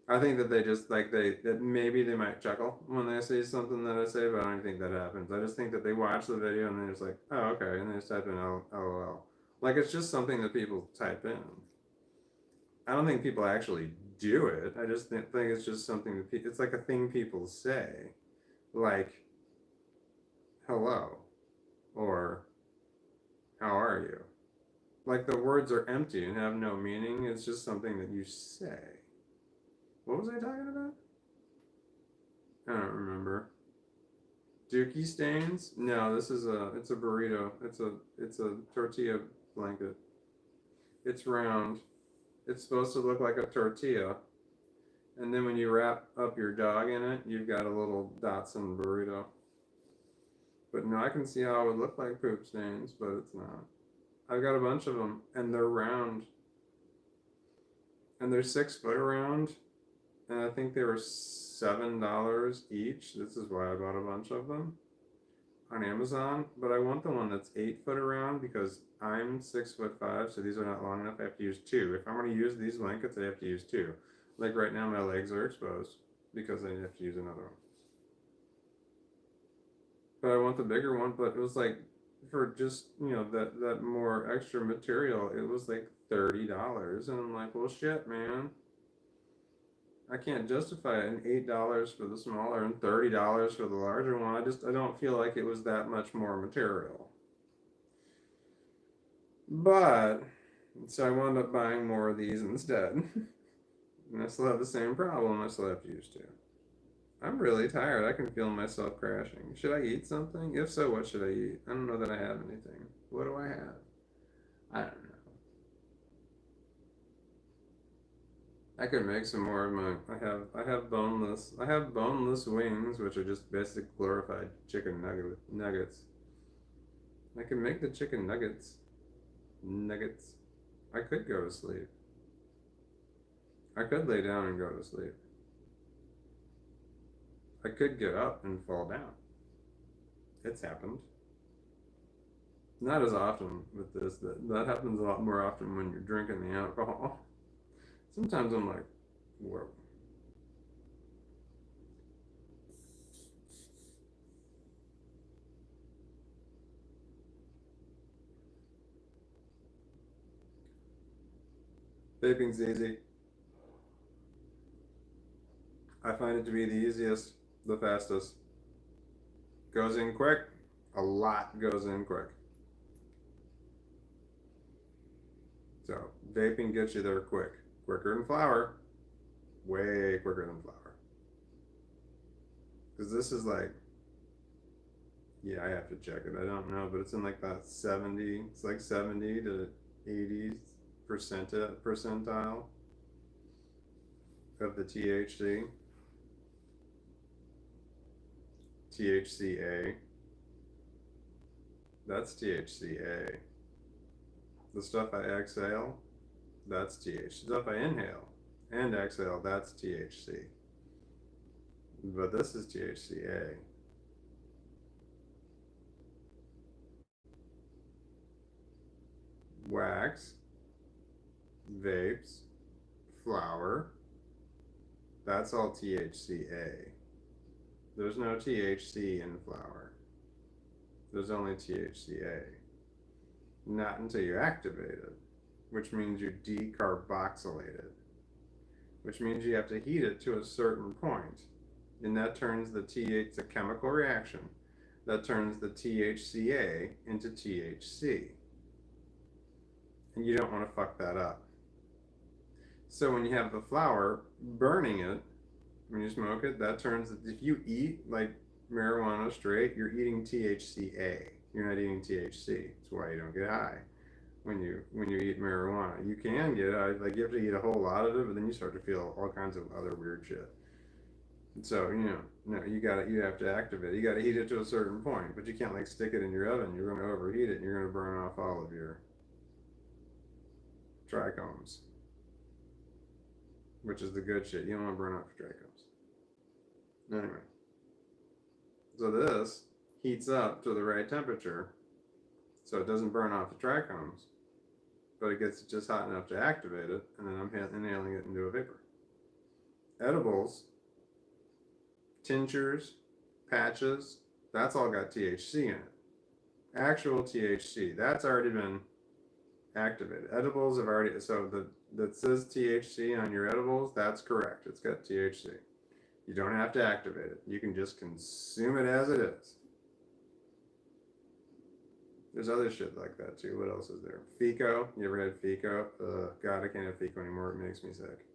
I think that they just that maybe they might chuckle when they see something that I say, but I don't think that happens. I just think that they watch the video and they're just like, oh, okay, and they just type in LOL. Like it's just something that people type in. I don't think people actually do it. I just think it's just something that it's like a thing people say, like hello or how are you? Like the words are empty and have no meaning. It's just something that you say. What was I talking about? I don't remember. Dookie stains? No, it's a burrito. It's a tortilla blanket. It's round. It's supposed to look like a tortilla. And then when you wrap up your dog in it, you've got a little Datsun burrito. But no, I can see how it would look like poop stains, but it's not. I've got a bunch of them, and they're round. And they're 6 foot around, and I think they were $7 each. This is why I bought a bunch of them on Amazon. But I want the one that's 8 foot around because I'm 6'5", so these are not long enough. I have to use 2. If I'm going to use these blankets, I have to use 2. Like right now, my legs are exposed because I have to use another one. But I want the bigger one. But it was like for just that more extra material, it was like $30, and I'm like, well, shit, man. I can't justify it. And $8 for the smaller and $30 for the larger one. I don't feel like it was that much more material. But So I wound up buying more of these instead. And I still have the same problem. I still have to use 2. I'm really tired. I can feel myself crashing. Should I eat something? If so, what should I eat? I don't know that I have anything. What do I have? I don't know. I could make some more of my. I have boneless wings, which are just basic glorified chicken nuggets. I can make the chicken nuggets. Nuggets. I could go to sleep. I could lay down and go to sleep. I could get up and fall down. It's happened. Not as often with this. That happens a lot more often when you're drinking the alcohol. Sometimes I'm like, whoa. Vaping's easy. I find it to be the easiest, the fastest. Goes in quick. A lot goes in quick. So vaping gets you there quick. Quicker than flower. Way quicker than flower. Because this is like, yeah, I have to check it. I don't know, but it's in like that 70. It's like 70 to 80 percentile of the THC. THCA. That's THCA. The stuff I exhale, that's THC. The stuff I inhale and exhale, that's THC. But this is THCA. Wax, vapes, flower, that's all THCA. There's no THC in flower. There's only THCA. Not until you activate it, which means you decarboxylate it, which means you have to heat it to a certain point, and that turns it's a chemical reaction that turns the THCA into THC, and you don't want to fuck that up. So when you have the flower, burning it, when you smoke it, that turns, if you eat like marijuana straight, you're eating THCA. You're not eating THC. That's why you don't get high when you eat marijuana. You can get high, like you have to eat a whole lot of it, but then you start to feel all kinds of other weird shit. So no, you have to activate it. You got to heat it to a certain point, but you can't like stick it in your oven. You're going to overheat it, and you're going to burn off all of your trichomes, which is the good shit. You don't want to burn off your trichomes. Anyway, so this heats up to the right temperature, so it doesn't burn off the trichomes, but it gets just hot enough to activate it, and then I'm inhaling it into a vapor. Edibles, tinctures, patches, that's all got THC in it. Actual THC, that's already been activated. Edibles have already, so that says THC on your edibles, that's correct. It's got THC. You don't have to activate it. You can just consume it as it is. There's other shit like that too. What else is there? Fico. You ever had Fico? God, I can't have Fico anymore. It makes me sick.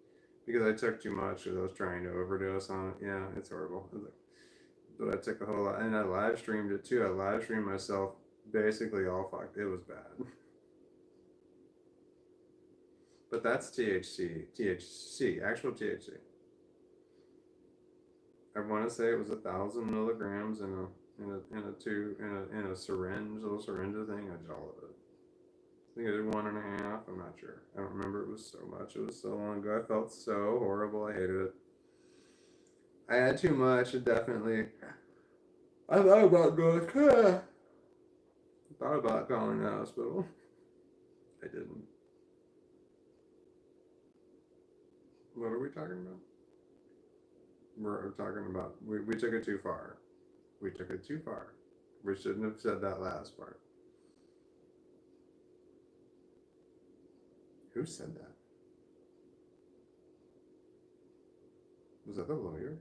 Because I took too much because I was trying to overdose on it. Yeah, it's horrible. But I took a whole lot. And I live streamed it too. I live streamed myself basically all fucked. It was bad. But that's THC, actual THC. I want to say it was 1,000 milligrams in a syringe, little syringe thing. I did all of it. I think I did 1.5. I'm not sure. I don't remember. It was so much. It was so long ago. I felt so horrible. I hated it. I had too much. It definitely. I thought about going. I thought about calling the hospital. I didn't. What are we talking about? We're talking about we took it too far. We took it too far. We shouldn't have said that last part. Who said that? Was that the lawyer?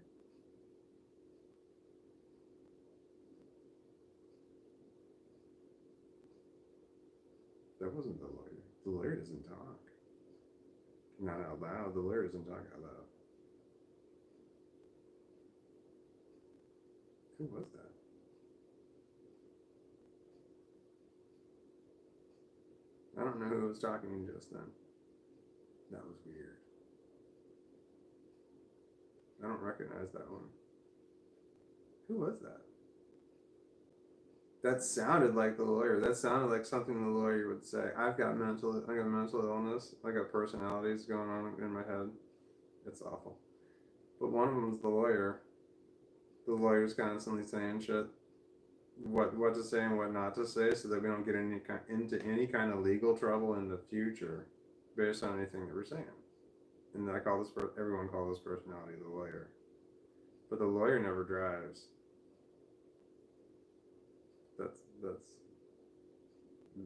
That wasn't the lawyer. The lawyer doesn't talk. Not out loud. The lawyer doesn't talk out loud. Who was that? I don't know who was talking just then. That was weird. I don't recognize that one. Who was that? That sounded like the lawyer. That sounded like something the lawyer would say. I got mental illness. I got personalities going on in my head. It's awful. But one of them is the lawyer. The lawyer's constantly saying shit. What to say and what not to say, so that we don't get into any kind of legal trouble in the future based on anything that we're saying. And I call everyone calls this personality the lawyer. But the lawyer never drives.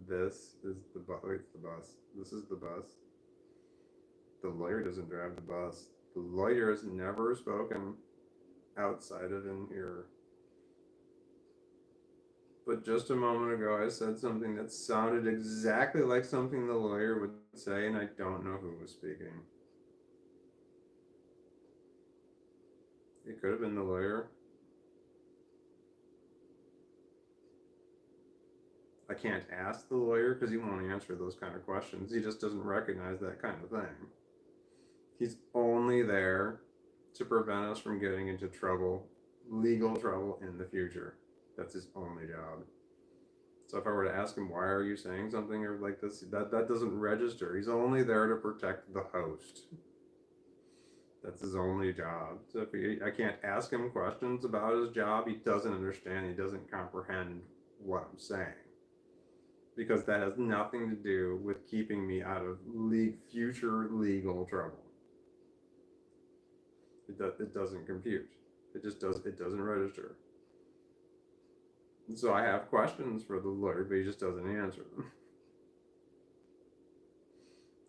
This is the bus. It's the bus. This is the bus. The lawyer doesn't drive the bus. The lawyer has never spoken outside of in here. But just a moment ago, I said something that sounded exactly like something the lawyer would say, and I don't know who was speaking. It could have been the lawyer. I can't ask the lawyer because he won't answer those kind of questions. He just doesn't recognize that kind of thing. He's only there to prevent us from getting into trouble, legal trouble in the future. That's his only job. So if I were to ask him, why are you saying something or like this, that doesn't register. He's only there to protect the host. That's his only job. So if I can't ask him questions about his job, he doesn't understand. He doesn't comprehend what I'm saying. Because that has nothing to do with keeping me out of future legal trouble. It doesn't compute. It doesn't register. And so I have questions for the lawyer, but he just doesn't answer them.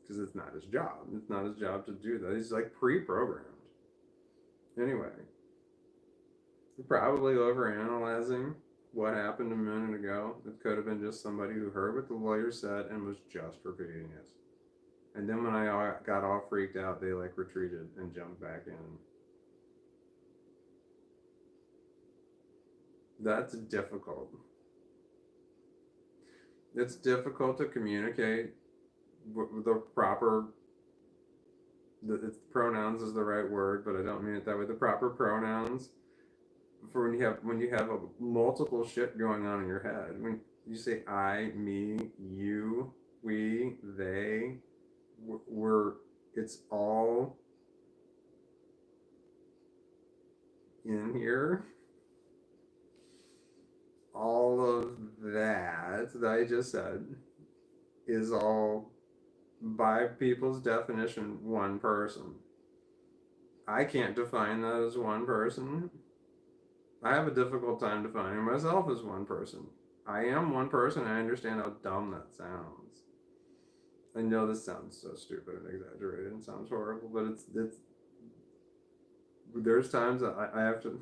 Because it's not his job. It's not his job to do that. He's like pre-programmed. Anyway, you're probably overanalyzing what happened a minute ago. It could have been just somebody who heard what the lawyer said and was just repeating it. And then when I got all freaked out, they like retreated and jumped back in. That's difficult. It's difficult to communicate the proper, pronouns is the right word, but I don't mean it that way. The proper pronouns for when you have a multiple shit going on in your head. When you say I, me, you, we, they, we're, it's all in here. All of that I just said is all, by people's definition, one person. I can't define that as one person. I have a difficult time defining myself as one person. I am one person. I understand how dumb that sounds. I know this sounds so stupid and exaggerated and sounds horrible, but it's there's times that I have to.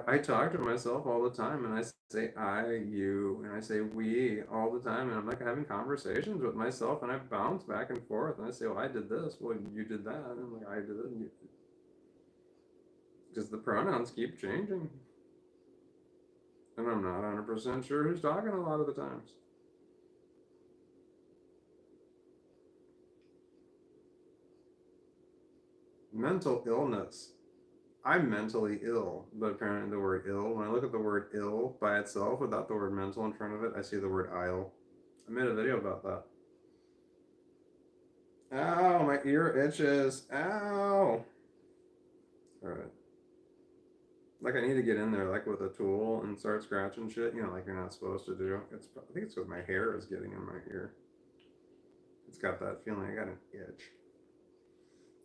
I talk to myself all the time, and I say I, you, and I say we all the time, and I'm like having conversations with myself, and I bounce back and forth, and I say, well, I did this, well, you did that, and I'm like, I did it, because the pronouns keep changing, and I'm not 100% sure who's talking a lot of the times. Mental illness. I'm mentally ill, but apparently the word ill, when I look at the word ill by itself without the word mental in front of it, I see the word aisle. I made a video about that. Ow, my ear itches. Ow. Alright. Like I need to get in there like with a tool and start scratching shit, like you're not supposed to do. I think it's because my hair is getting in my ear. It's got that feeling. I got an itch.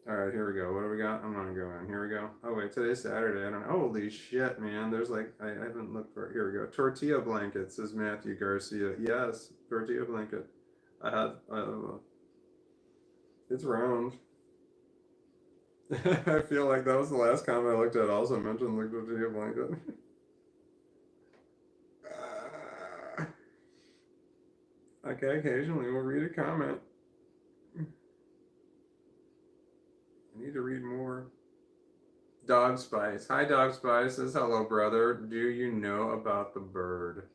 Alright, here we go. What do we got? I'm gonna go in. Here we go. Oh wait, today's Saturday. I don't know. Holy shit, man. There's like, I haven't looked for it. Here we go. Tortilla blanket, says Matthew Garcia. Yes, tortilla blanket. I had, it's round. I feel like that was the last comment I looked at. Also mentioned the tortilla blanket. Okay, occasionally we'll read a comment. I need to read more. Dog Spice. Hi, Dog Spice. Says, hello, brother. Do you know about the bird?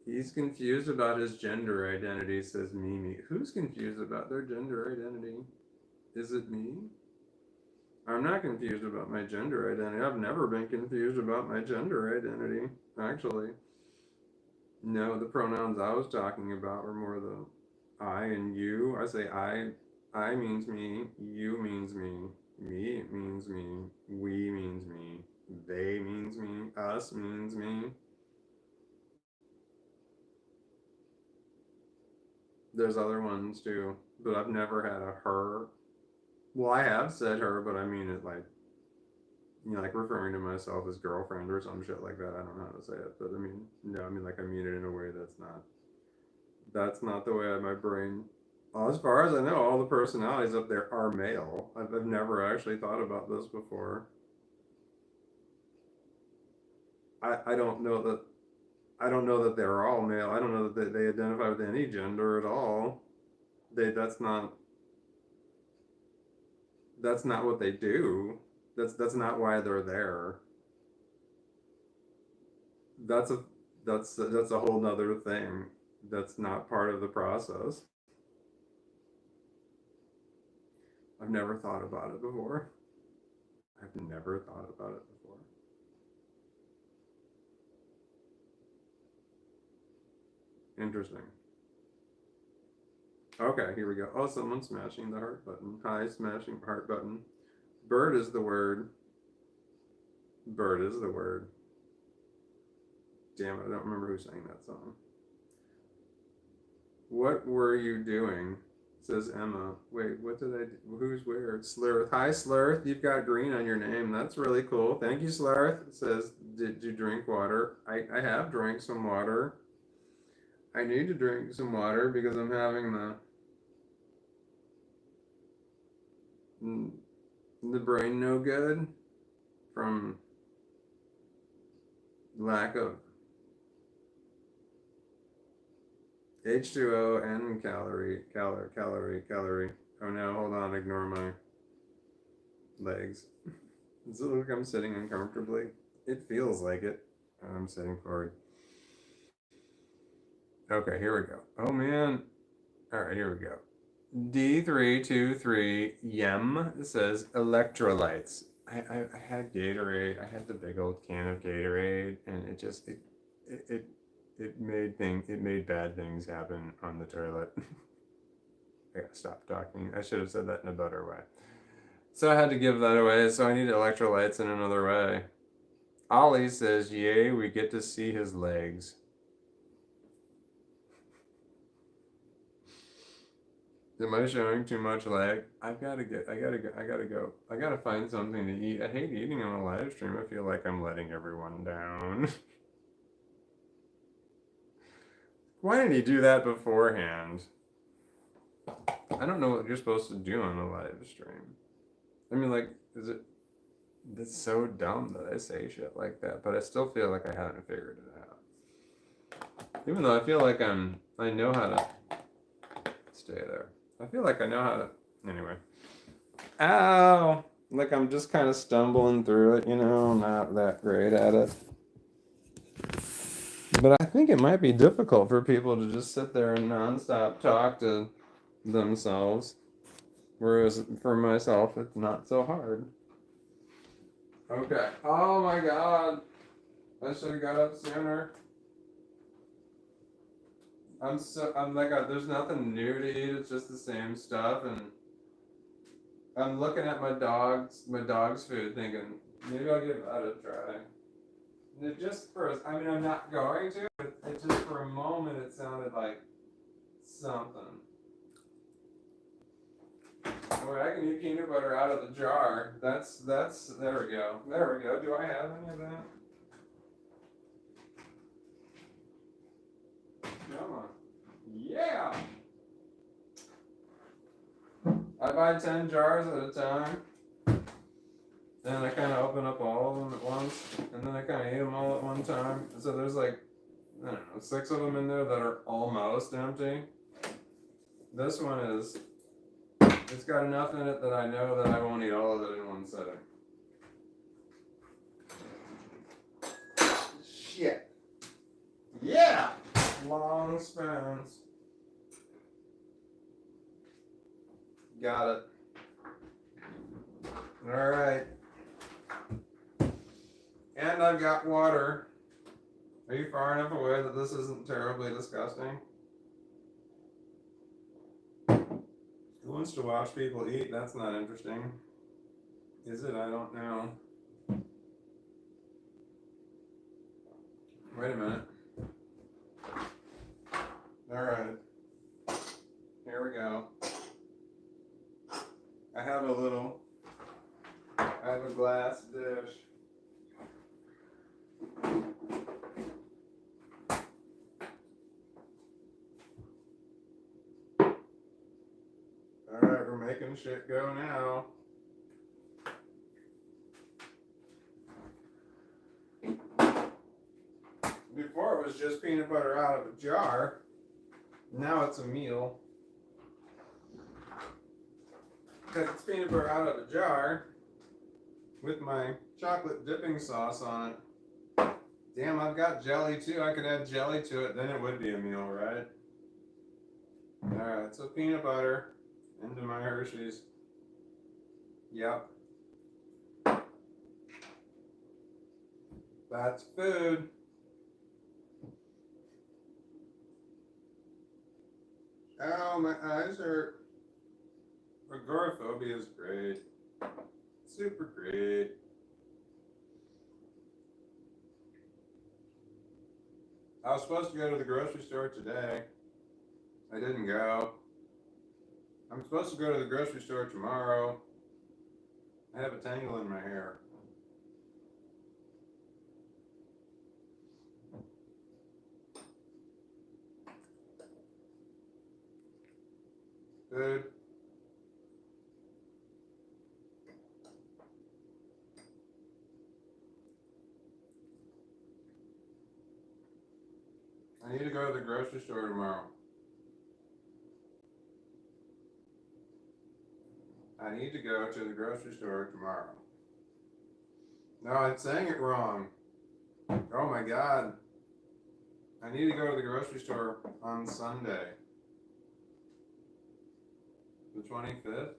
He's confused about his gender identity, says Mimi. Who's confused about their gender identity? Is it me? I'm not confused about my gender identity. I've never been confused about my gender identity, actually. No, the pronouns I was talking about were more the I and you. I say I means me, you means me means me, we means me, they means me, us means me. There's other ones too, but I've never had a her. Well, I have said her, but I mean it like, like referring to myself as girlfriend or some shit like that. I don't know how to say it, but I mean, no, I mean like I mean it in a way that's not the way my brain. As far as I know, all the personalities up there are male. I've never actually thought about this before. I don't know that they're all male. I don't know that they identify with any gender at all. That's not what they do. That's not why they're there. That's a that's a whole nother thing. That's not part of the process. I've never thought about it before. I've never thought about it before. Interesting. Okay, here we go. Oh, someone's smashing the heart button. Hi, smashing heart button. Bird is the word. Bird is the word. Damn it, I don't remember who sang that song. What were you doing? Says Emma. Wait, what did I do? Who's where? Slurth. Hi, Slurth. You've got green on your name. That's really cool. Thank you, Slurth. It says, did you drink water? I have drank some water. I need to drink some water because I'm having the brain no good from lack of H2O and calorie. Oh no, hold on, ignore my legs. Does it look like I'm sitting uncomfortably? It feels like it. I'm sitting forward. Okay, here we go. Oh man. Alright, here we go. D323 Yem says electrolytes. I had Gatorade. I had the big old can of Gatorade, and it it it made bad things happen on the toilet. I gotta stop talking. I should have said that in a better way. So I had to give that away. So I need electrolytes in another way. Ollie says, "Yay, we get to see his legs." Am I showing too much leg? I gotta go. I gotta find something to eat. I hate eating on a live stream. I feel like I'm letting everyone down. Why didn't he do that beforehand? I don't know what you're supposed to do on a live stream. I mean, like, is it? That's so dumb that I say shit like that, but I still feel like I haven't figured it out. Even though I feel like I know how to stay there. I feel like I know how to. Anyway. Ow! Like I'm just kind of stumbling through it, not that great at it. But I think it might be difficult for people to just sit there and nonstop talk to themselves. Whereas for myself, it's not so hard. Okay. Oh my god. I should have got up sooner. I'm like, there's nothing new to eat. It's just the same stuff, and I'm looking at my dog's food, thinking maybe I'll give that a try. And it just I mean, I'm not going to. But it just for a moment, it sounded like something. Oh, I can eat peanut butter out of the jar. That's there we go. There we go. Do I have any of that? Come on. Yeah. I buy 10 jars at a time. And I kind of open up all of them at once, and then I kind of eat them all at one time. So there's like, I don't know, 6 of them in there that are almost empty. This one is, it's got enough in it that I know that I won't eat all of it in one sitting. Shit. Yeah! Long spoons. Got it. Alright. And I've got water. Are you far enough away that this isn't terribly disgusting? Who wants to watch people eat? That's not interesting. Is it? I don't know. Wait a minute. Alright. Here we go. I have a glass dish. Alright, we're making shit go now. Before it was just peanut butter out of a jar. Now it's a meal. Because it's peanut butter out of a jar with my chocolate dipping sauce on it. Damn, I've got jelly too. I could add jelly to it, then it would be a meal, right? Alright, so peanut butter into my Hershey's. Yep. That's food. Oh, my eyes hurt. Agoraphobia is great. Super great. I was supposed to go to the grocery store today. I didn't go. I'm supposed to go to the grocery store tomorrow. I have a tangle in my hair. Food. I need to go to the grocery store tomorrow. I need to go to the grocery store tomorrow. No, I'm saying it wrong. Oh my God. I need to go to the grocery store on Sunday. The 25th?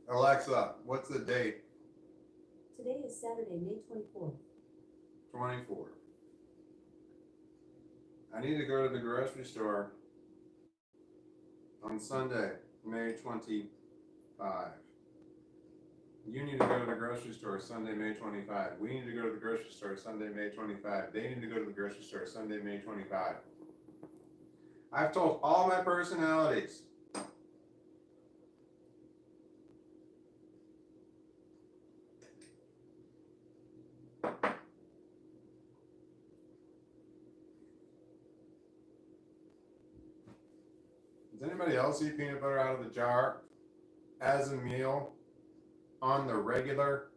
Alexa, what's the date? Today is Saturday, May 24th. 24th. I need to go to the grocery store on Sunday, May 25. You need to go to the grocery store Sunday, May 25. We need to go to the grocery store Sunday, May 25. They need to go to the grocery store Sunday, May 25. I've told all my personalities. Does anybody else eat peanut butter out of the jar as a meal on the regular?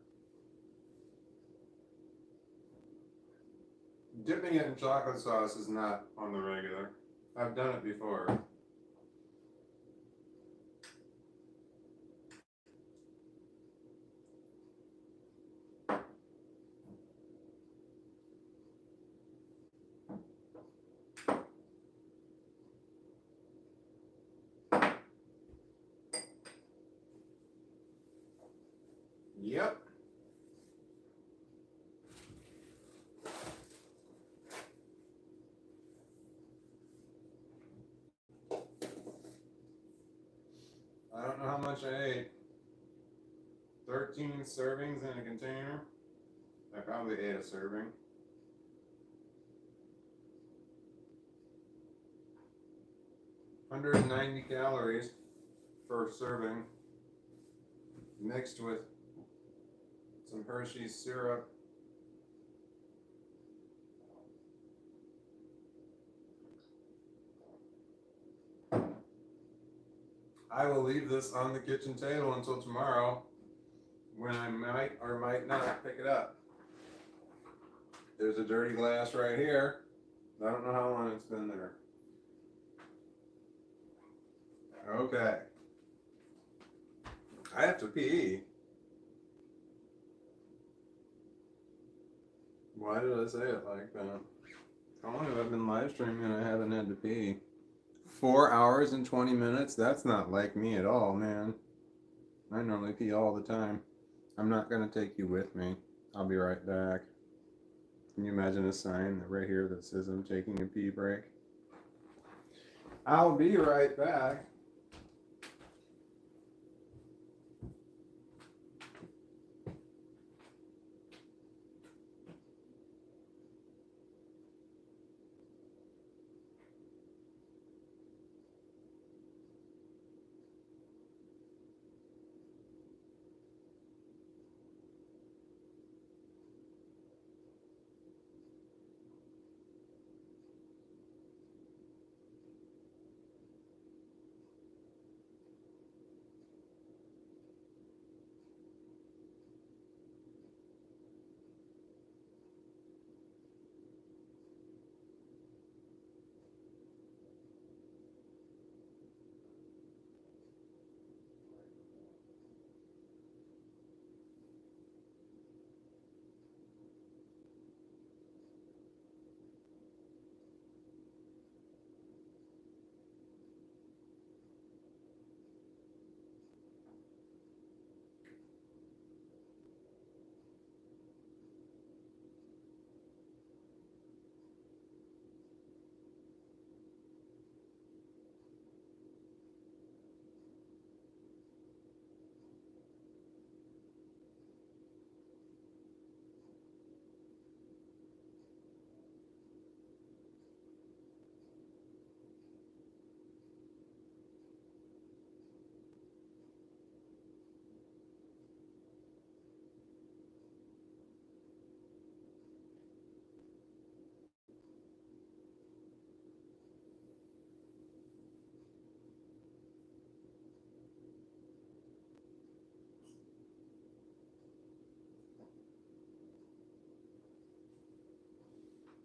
Dipping it in chocolate sauce is not on the regular. I've done it before. Yep. I don't know how much I ate. 13 servings in a container. I probably ate a serving. $190 calories per serving, mixed with some Hershey's syrup. I will leave this on the kitchen table until tomorrow when I might or might not pick it up. There's a dirty glass right here. I don't know how long it's been there. Okay. I have to pee. Why did I say it like that? How long have I been live streaming and I haven't had to pee? 4 hours and 20 minutes? That's not like me at all, man. I normally pee all the time. I'm not going to take you with me. I'll be right back. Can you imagine a sign right here that says I'm taking a pee break? I'll be right back.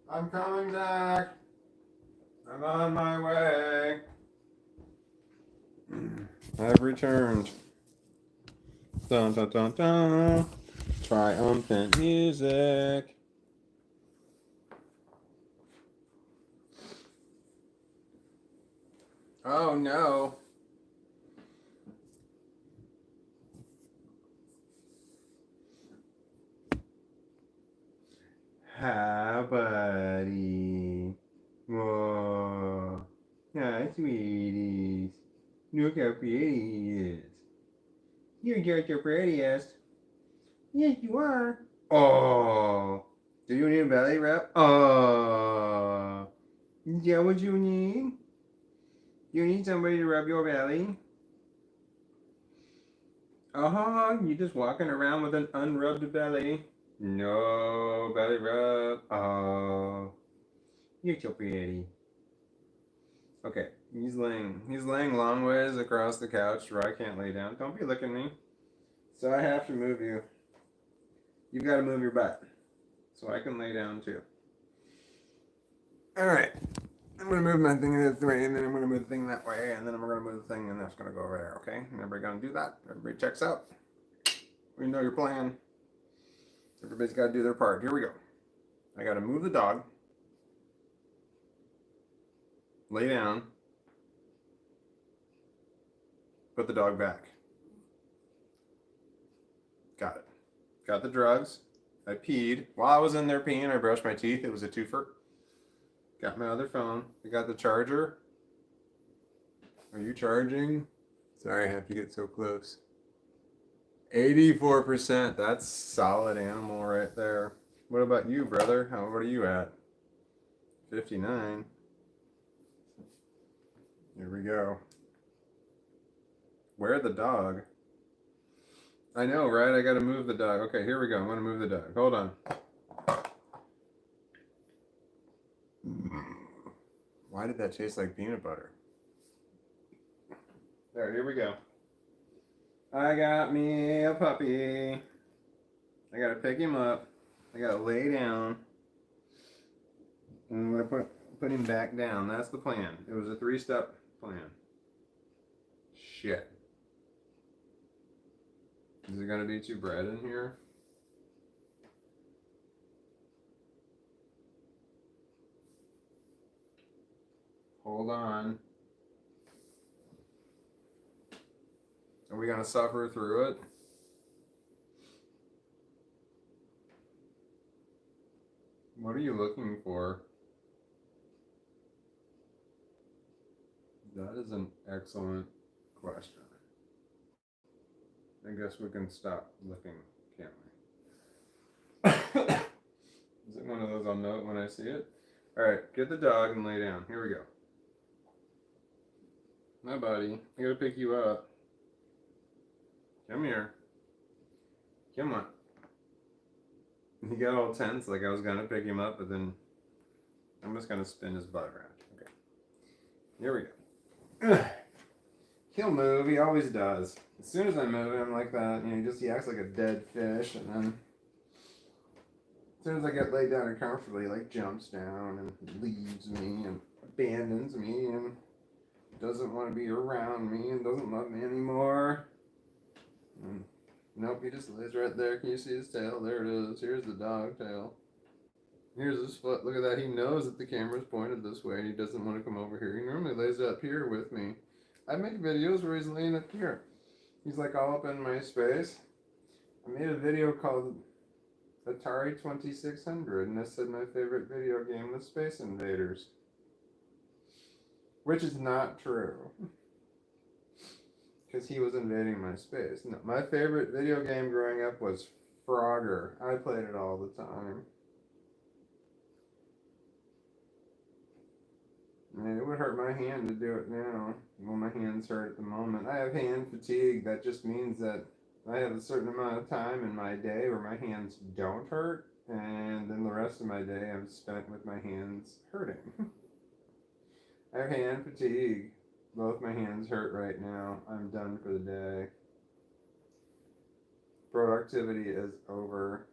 I'm coming back. I'm on my way. I've returned. Dun dun dun dun. Triumphant music. Oh no. Hi, buddy. Whoa. Hi, sweeties. Look how pretty he is. You're just the prettiest. Yes, you are. Oh. Do you need a belly rub? Oh. Is that what you need? You need somebody to rub your belly? Uh-huh. You just walking around with an unrubbed belly. No belly rub. Oh. You're so pretty. Okay. He's laying long ways across the couch where I can't lay down. Don't be looking at me. So I have to move you. You've got to move your butt. So I can lay down too. Alright. I'm gonna move my thing this way, and then I'm gonna move the thing that way, and then we're gonna move the thing, and that's gonna go over there, okay? And everybody gonna do that? Everybody checks out. We know your plan. Everybody's gotta do their part. Here we go. I gotta move the dog. Lay down. Put the dog back. Got it. Got the drugs. I peed. While I was in there peeing, I brushed my teeth. It was a twofer. Got my other phone. I got the charger. Are you charging? Sorry, I have to get so close. 84%. That's solid animal right there. What about you, brother? What are you at? 59. Here we go. Where the dog? I know, right? I gotta move the dog. Okay, here we go. I'm gonna move the dog. Hold on. Why did that taste like peanut butter? There, here we go. I got me a puppy. I gotta pick him up. I gotta lay down. And I'm gonna put him back down. That's the plan. It was a 3-step plan. Shit. Is it gonna be too bright in here? Hold on. Are we gonna suffer through it? What are you looking for? That is an excellent question. I guess we can stop looking, can't we? Is it one of those I'll note when I see it? Alright, get the dog and lay down. Here we go. My buddy, I gotta pick you up. Come here. Come on. He got all tense like I was gonna pick him up, but then I'm just gonna spin his butt around. Okay. Here we go. He'll move, he always does. As soon as I move him like that, he acts like a dead fish, and then as soon as I get laid down and comfortably, he like jumps down and leaves me and abandons me and doesn't want to be around me and doesn't love me anymore. And nope, he just lays right there. Can you see his tail? There it is. Here's the dog tail. Here's his foot. Look at that. He knows that the camera's pointed this way and he doesn't want to come over here. He normally lays up here with me. I make videos where he's laying up here. He's like all up in my space. I made a video called Atari 2600 and I said my favorite video game was Space Invaders. Which is not true. Because he was invading my space. No, my favorite video game growing up was Frogger. I played it all the time. And it would hurt my hand to do it now. Well, my hands hurt at the moment. I have hand fatigue. That just means that I have a certain amount of time in my day where my hands don't hurt. And then the rest of my day I'm spent with my hands hurting. I have hand fatigue. Both my hands hurt right now. I'm done for the day. Productivity is over.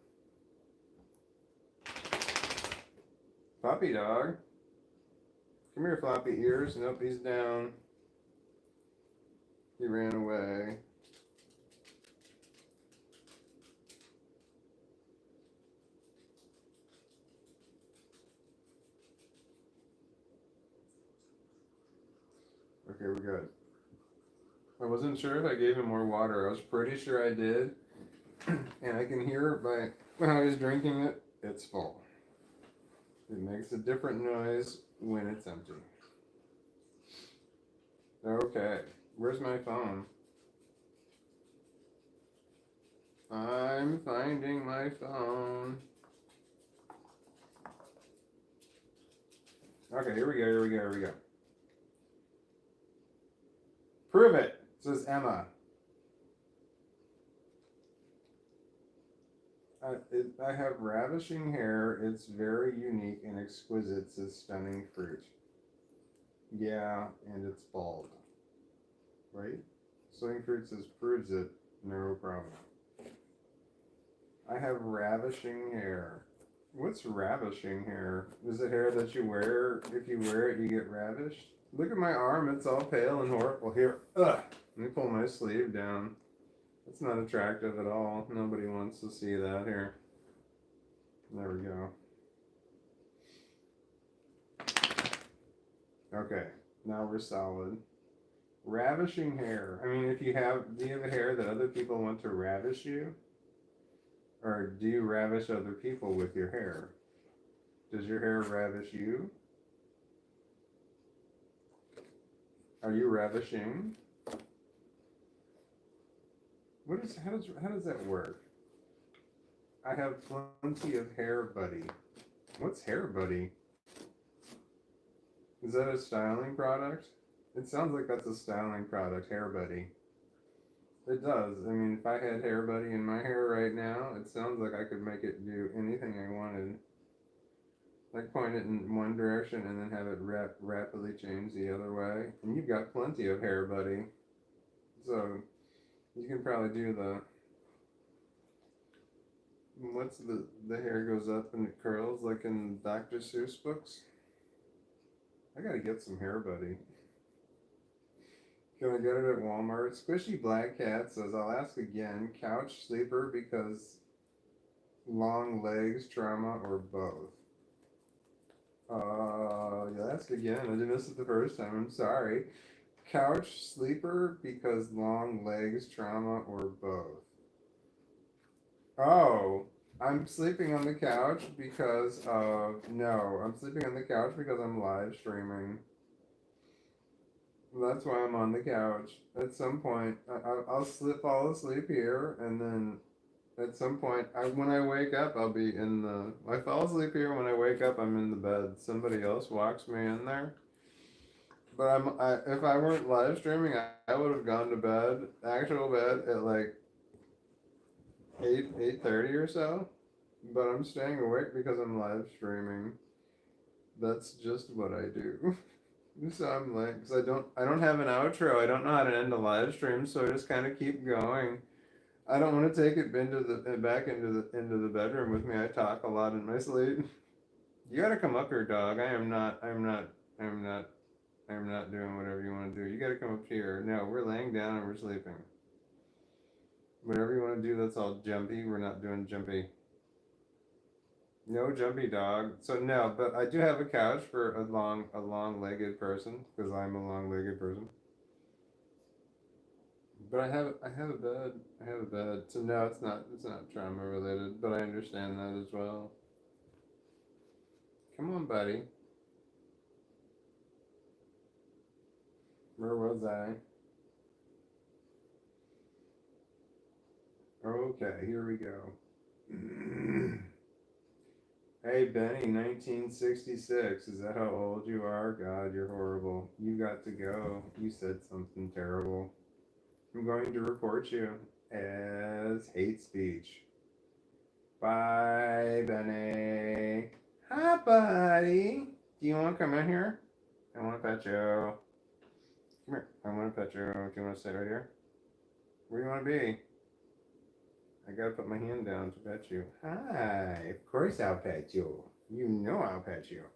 Puppy dog. Come here, floppy ears. Nope, he's down. He ran away. Okay, we're good. I wasn't sure if I gave him more water. I was pretty sure I did. And I can hear by how he's drinking it, it's full. It makes a different noise when it's empty. Okay, where's my phone? I'm finding my phone. Okay, here we go. Prove it, says Emma. I have ravishing hair. It's very unique and exquisite, says Stunning Fruit. Yeah, and it's bald. Right? Stunning Fruit says proves it. No problem. I have ravishing hair. What's ravishing hair? Is it hair that you wear? If you wear it, you get ravished? Look at my arm. It's all pale and horrible. Here. Ugh. Let me pull my sleeve down. It's not attractive at all. Nobody wants to see that here. There we go. Okay, now we're solid. Ravishing hair. I mean, do you have a hair that other people want to ravish you? Or do you ravish other people with your hair? Does your hair ravish you? Are you ravishing? How does that work? I have plenty of hair, buddy. What's hair, buddy? Is that a styling product? It sounds like that's a styling product, hair buddy. It does. I mean, if I had hair buddy in my hair right now, it sounds like I could make it do anything I wanted. Like point it in one direction and then have it rapidly change the other way. And you've got plenty of hair, buddy. So you can probably do the what's the hair goes up and it curls like in Dr. Seuss books. I gotta get some hair, buddy. Can I get it at Walmart? Squishy Black Cat says, I'll ask again, couch sleeper because long legs, trauma, or both? You'll ask again. I didn't miss it the first time. I'm sorry. Couch sleeper because long legs, trauma, or both? Oh, I'm sleeping on the couch because of. No, I'm sleeping on the couch because I'm live streaming. That's why I'm on the couch. At some point, I'll fall asleep here, and then at some point, when I wake up, I'll be in the. I fall asleep here. When I wake up, I'm in the bed. Somebody else walks me in there. But if I weren't live streaming, I would have gone to bed, actual bed, at like 8:30 or so. But I'm staying awake because I'm live streaming. That's just what I do. So I'm like, cause I don't have an outro. I don't know how to end a live stream, so I just kind of keep going. I don't want to take it back into the bedroom with me. I talk a lot in my sleep. You gotta come up here, dog. I'm not doing whatever you want to do. You gotta come up here. No, we're laying down and we're sleeping. Whatever you want to do, that's all jumpy. We're not doing jumpy. No jumpy dog. So no, but I do have a couch for a long-legged person because I'm a long-legged person. But I have a bed. I have a bed. So no, it's not trauma related, but I understand that as well. Come on, buddy. Where was I? Okay, here we go. Hey Benny, 1966. Is that how old you are? God, you're horrible. You got to go. You said something terrible. I'm going to report you as hate speech. Bye, Benny. Hi, buddy. Do you want to come in here? I want to pet you. Come here. I want to pet you. Do you want to sit right here? Where do you want to be? I gotta put my hand down to pet you. Hi. Of course I'll pet you. You know I'll pet you.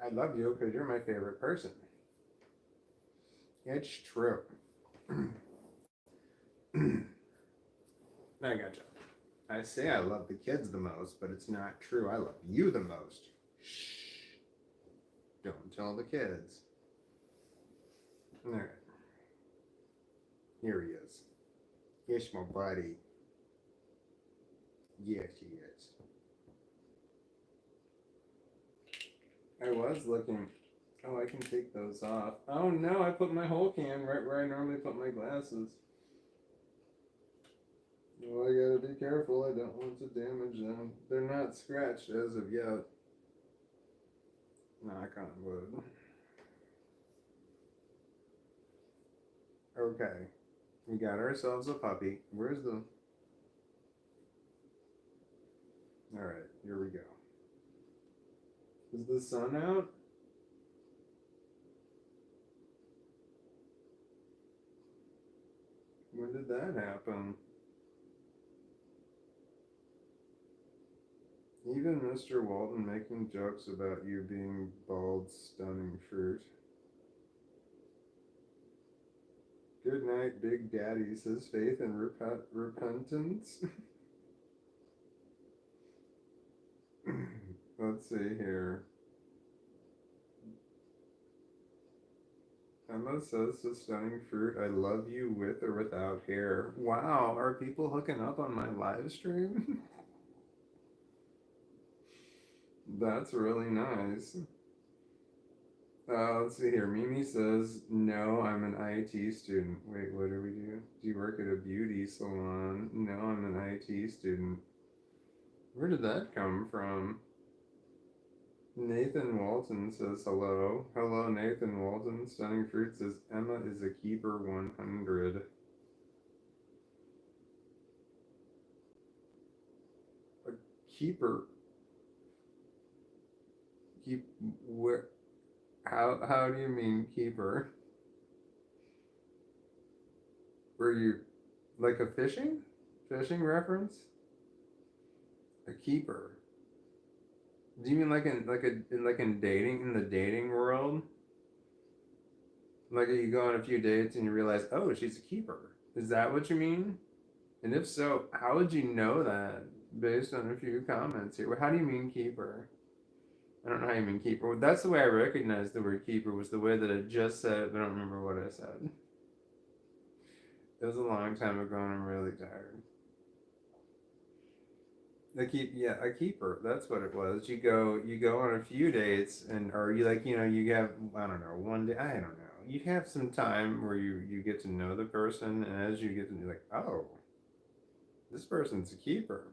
I love you because you're my favorite person. It's true. I gotcha. I say I love the kids the most, but it's not true. I love you the most. Shh. Don't tell the kids. Alright. Here he is. Yes, my buddy. Yes, he is. I was looking. Oh, I can take those off. Oh no, I put my whole can right where I normally put my glasses. Well, I gotta be careful. I don't want to damage them. They're not scratched as of yet. Knock on wood. Okay. We got ourselves a puppy. Where's the... Alright, here we go. Is the sun out? When did that happen? Even Mr. Walton making jokes about you being bald, stunning fruit. Good night, Big Daddy, says faith and repentance. Let's see here. Emma says to stunning fruit, I love you with or without hair. Wow, are people hooking up on my live stream? That's really nice. Let's see here. Mimi says, no, I'm an IT student. Wait, what do we do? Do you work at a beauty salon? No, I'm an IT student. Where did that come from? Nathan Walton says hello. Hello, Nathan Walton. Stunning Fruit says Emma is a keeper 100. A keeper? Keep where? How do you mean keeper? Were you like a fishing reference? A keeper. Do you mean like in dating, in the dating world? Like you go on a few dates and you realize, oh, she's a keeper. Is that what you mean? And if so, how would you know that based on a few comments here? Well, how do you mean keeper? I don't know how you mean keeper. Well, that's the way I recognized the word keeper, was the way that I just said it, but I don't remember what I said. It was a long time ago and I'm really tired. A keeper. That's what it was. You go on a few dates, and or you like, you have, I don't know, one day, I don't know. You have some time where you get to know the person, and as you get to, you're like, oh, this person's a keeper.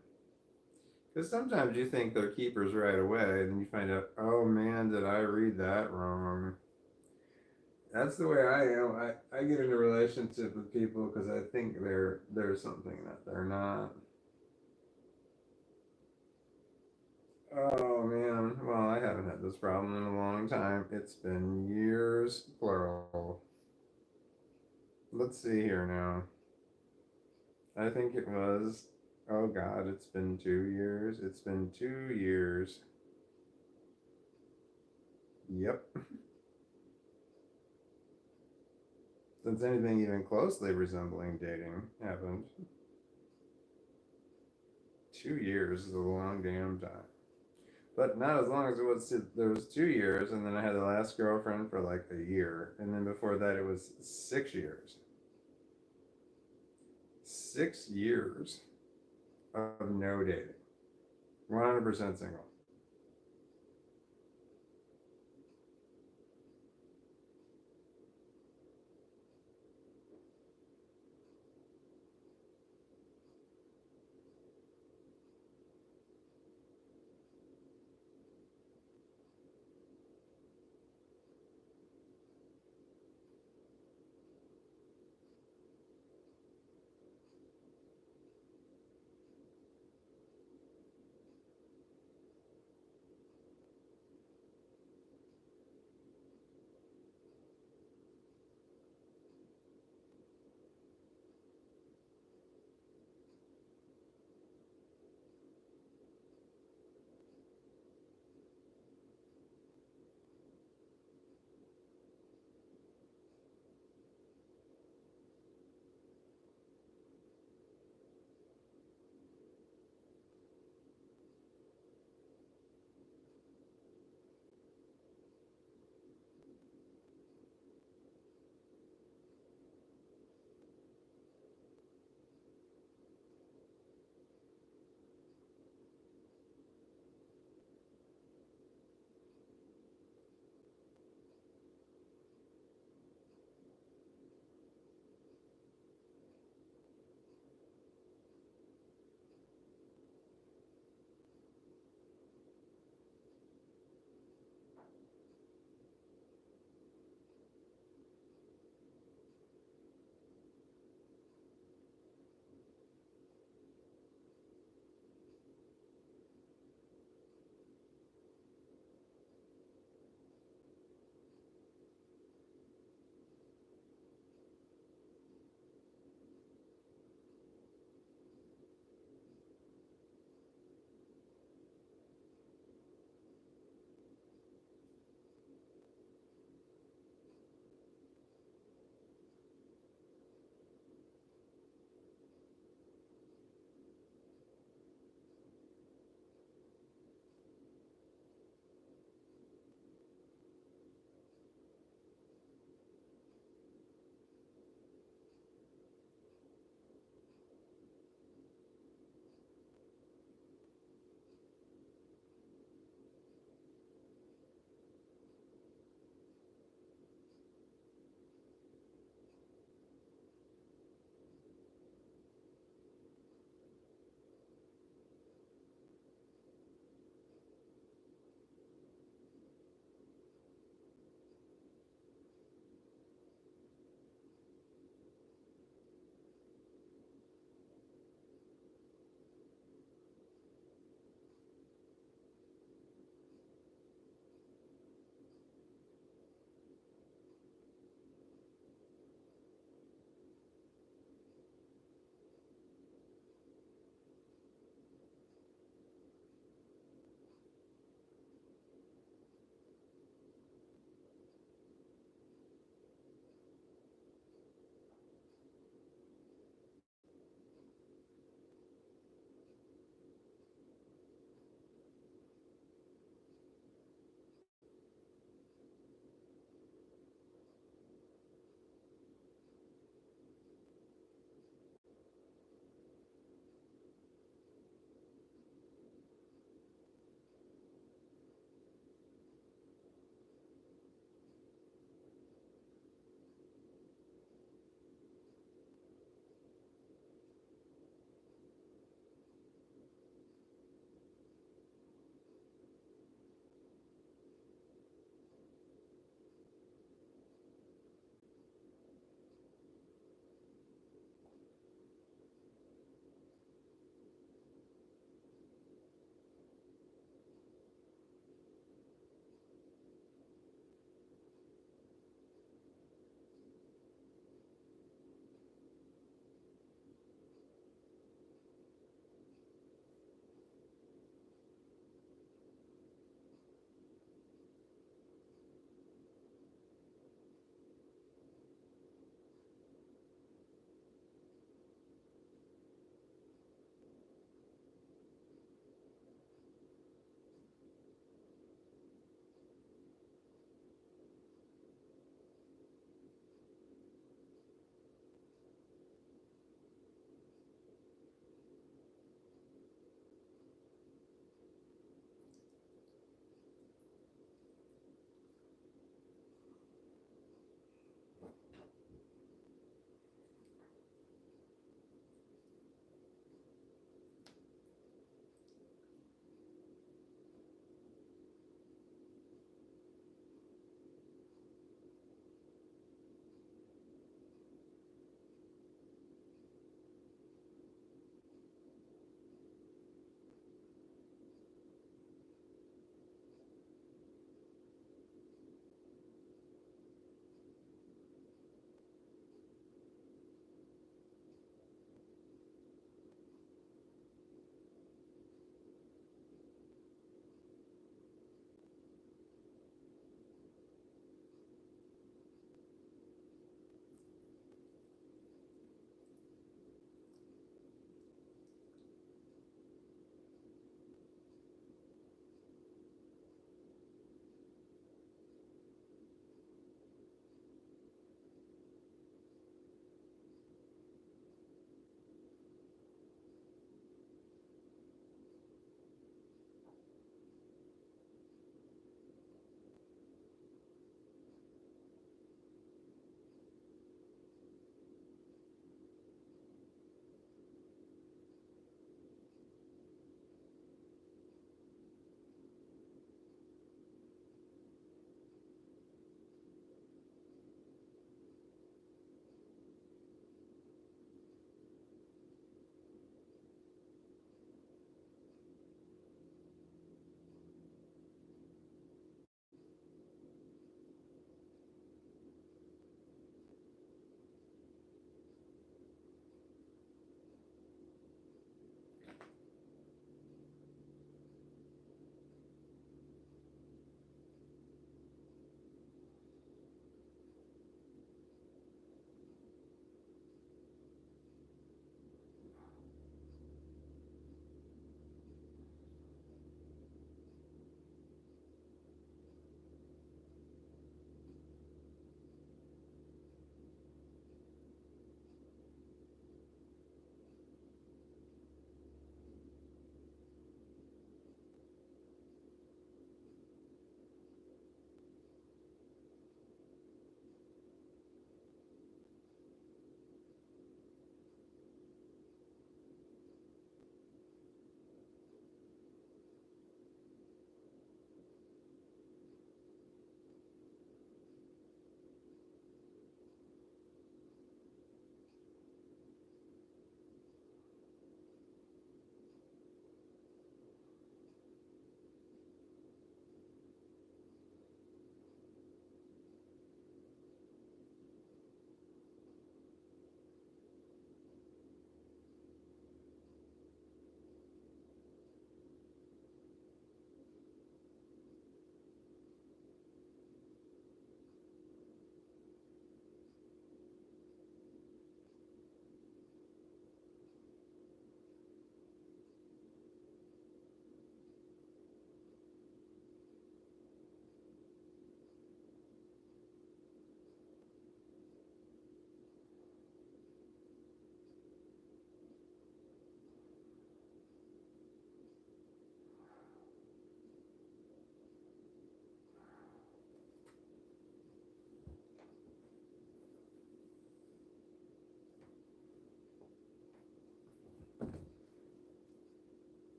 Because sometimes you think they're keepers right away, and then you find out, oh man, did I read that wrong? That's the way I am. I get into a relationship with people because I think they're something that they're not. Oh man, well, I haven't had this problem in a long time. It's been years, plural. Let's see here now. I think it was, oh god, it's been 2 years. It's been 2 years. Yep. Since anything even closely resembling dating happened. 2 years is a long damn time. But not as long as it was. There was 2 years, and then I had the last girlfriend for like a year, and then before that it was 6 years. 6 years of no dating, 100% single.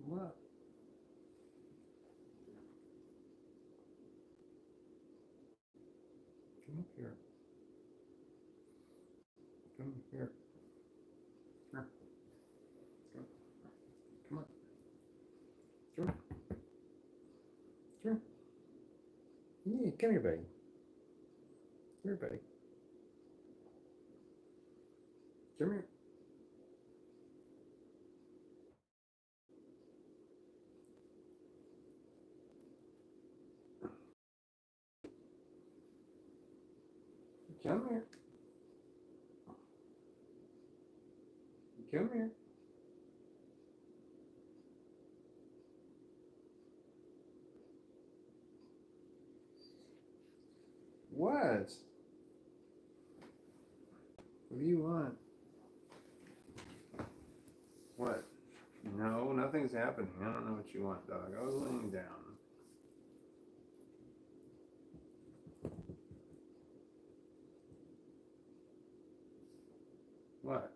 What? Come up here. Come here. Here. Come on. Come on. Come on. Yeah, come here, buddy. Come here, buddy. Come here. Come here. Come here. What? What do you want? What? No, nothing's happening. I don't know what you want, dog. I was laying down. What?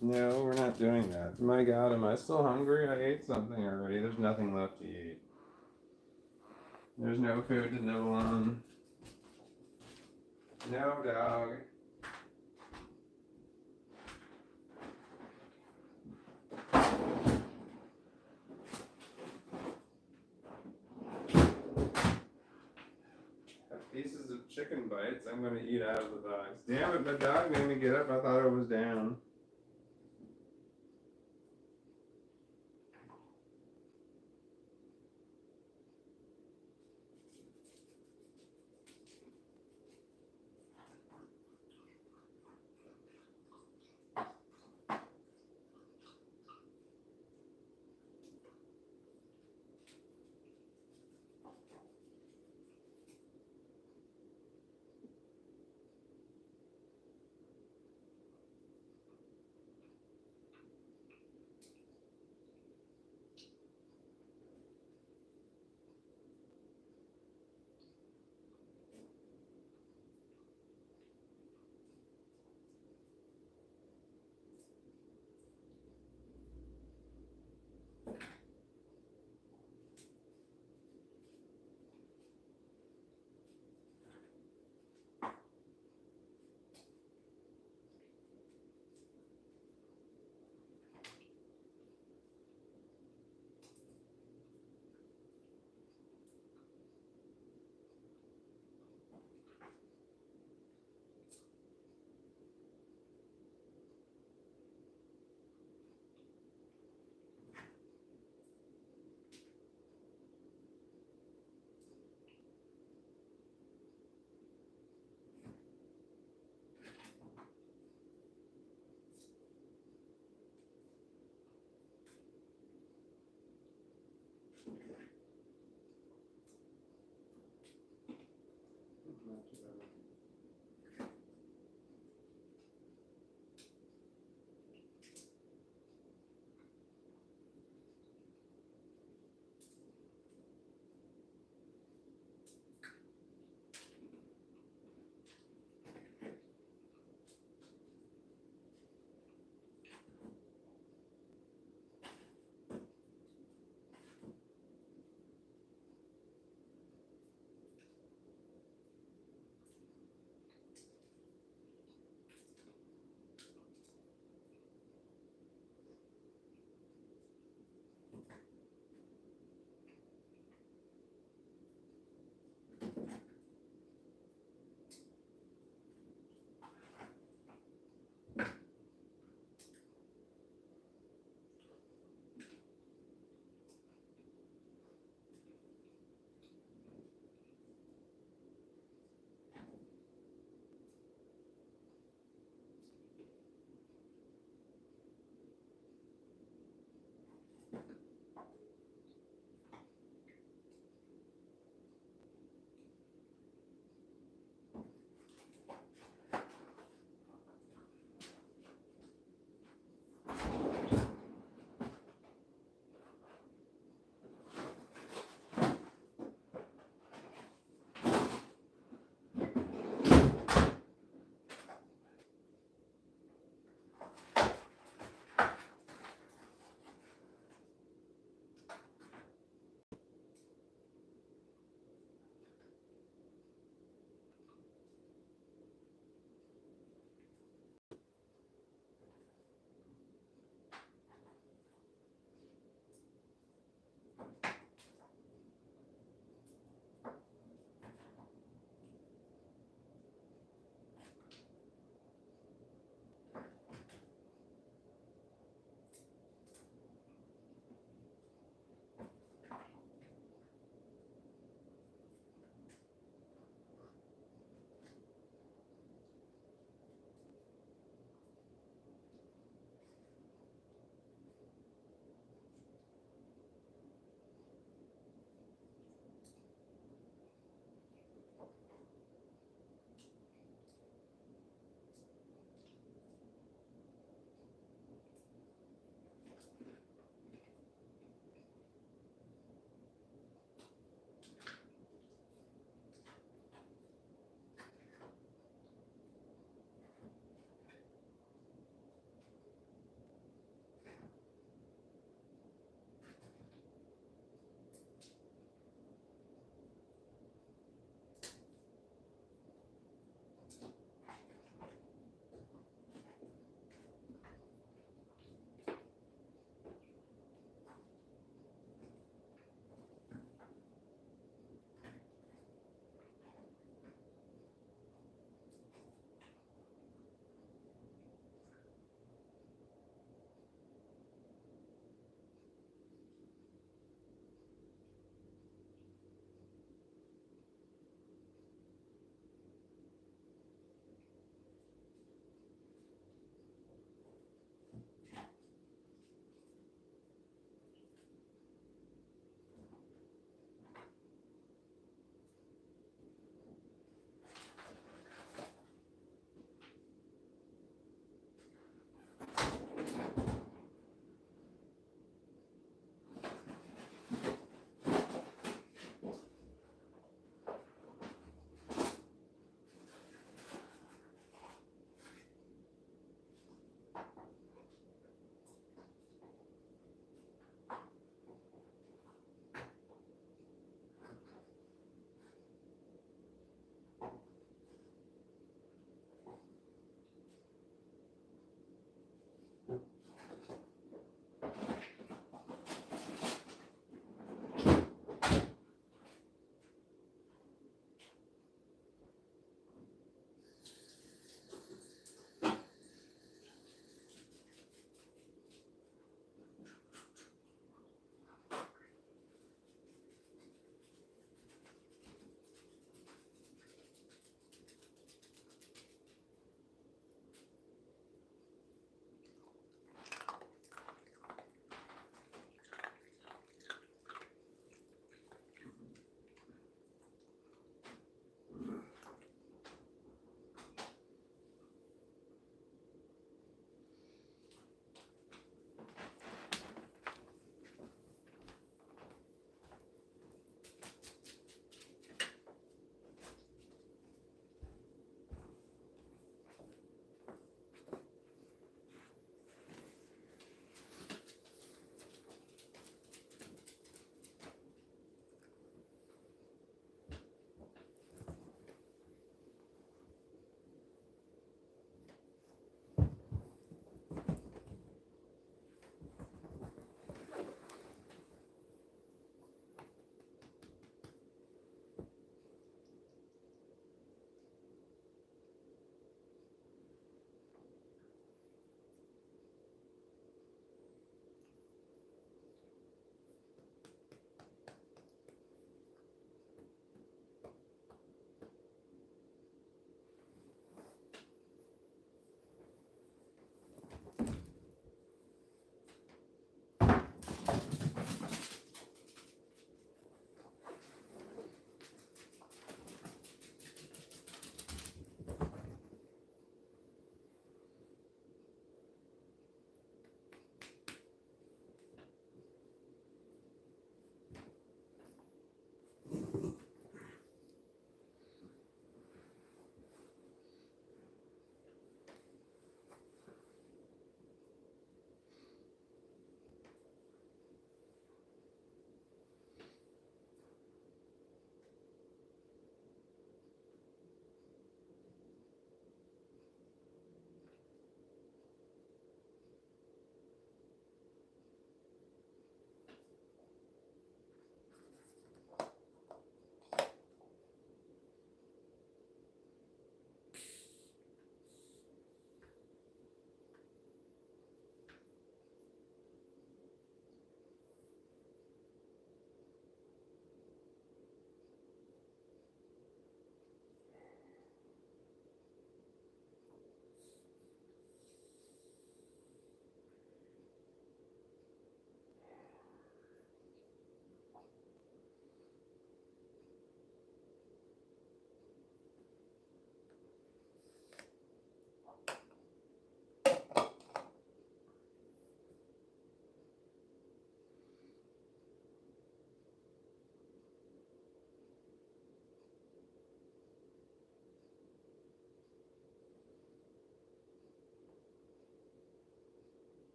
No, we're not doing that. My God, am I still hungry? I ate something already. There's nothing left to eat. There's no food to nibble on. No, dog. Have pieces of chicken bites I'm gonna eat out of the box. Damn it, the dog made me get up. I thought it was down.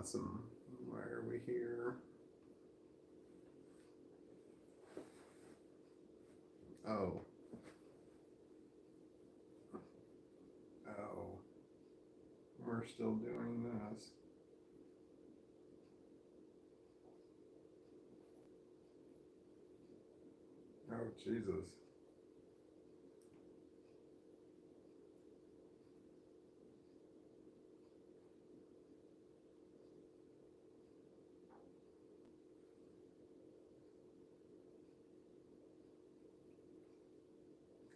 Awesome. Why are we here? Oh. Oh. We're still doing this. Oh, Jesus.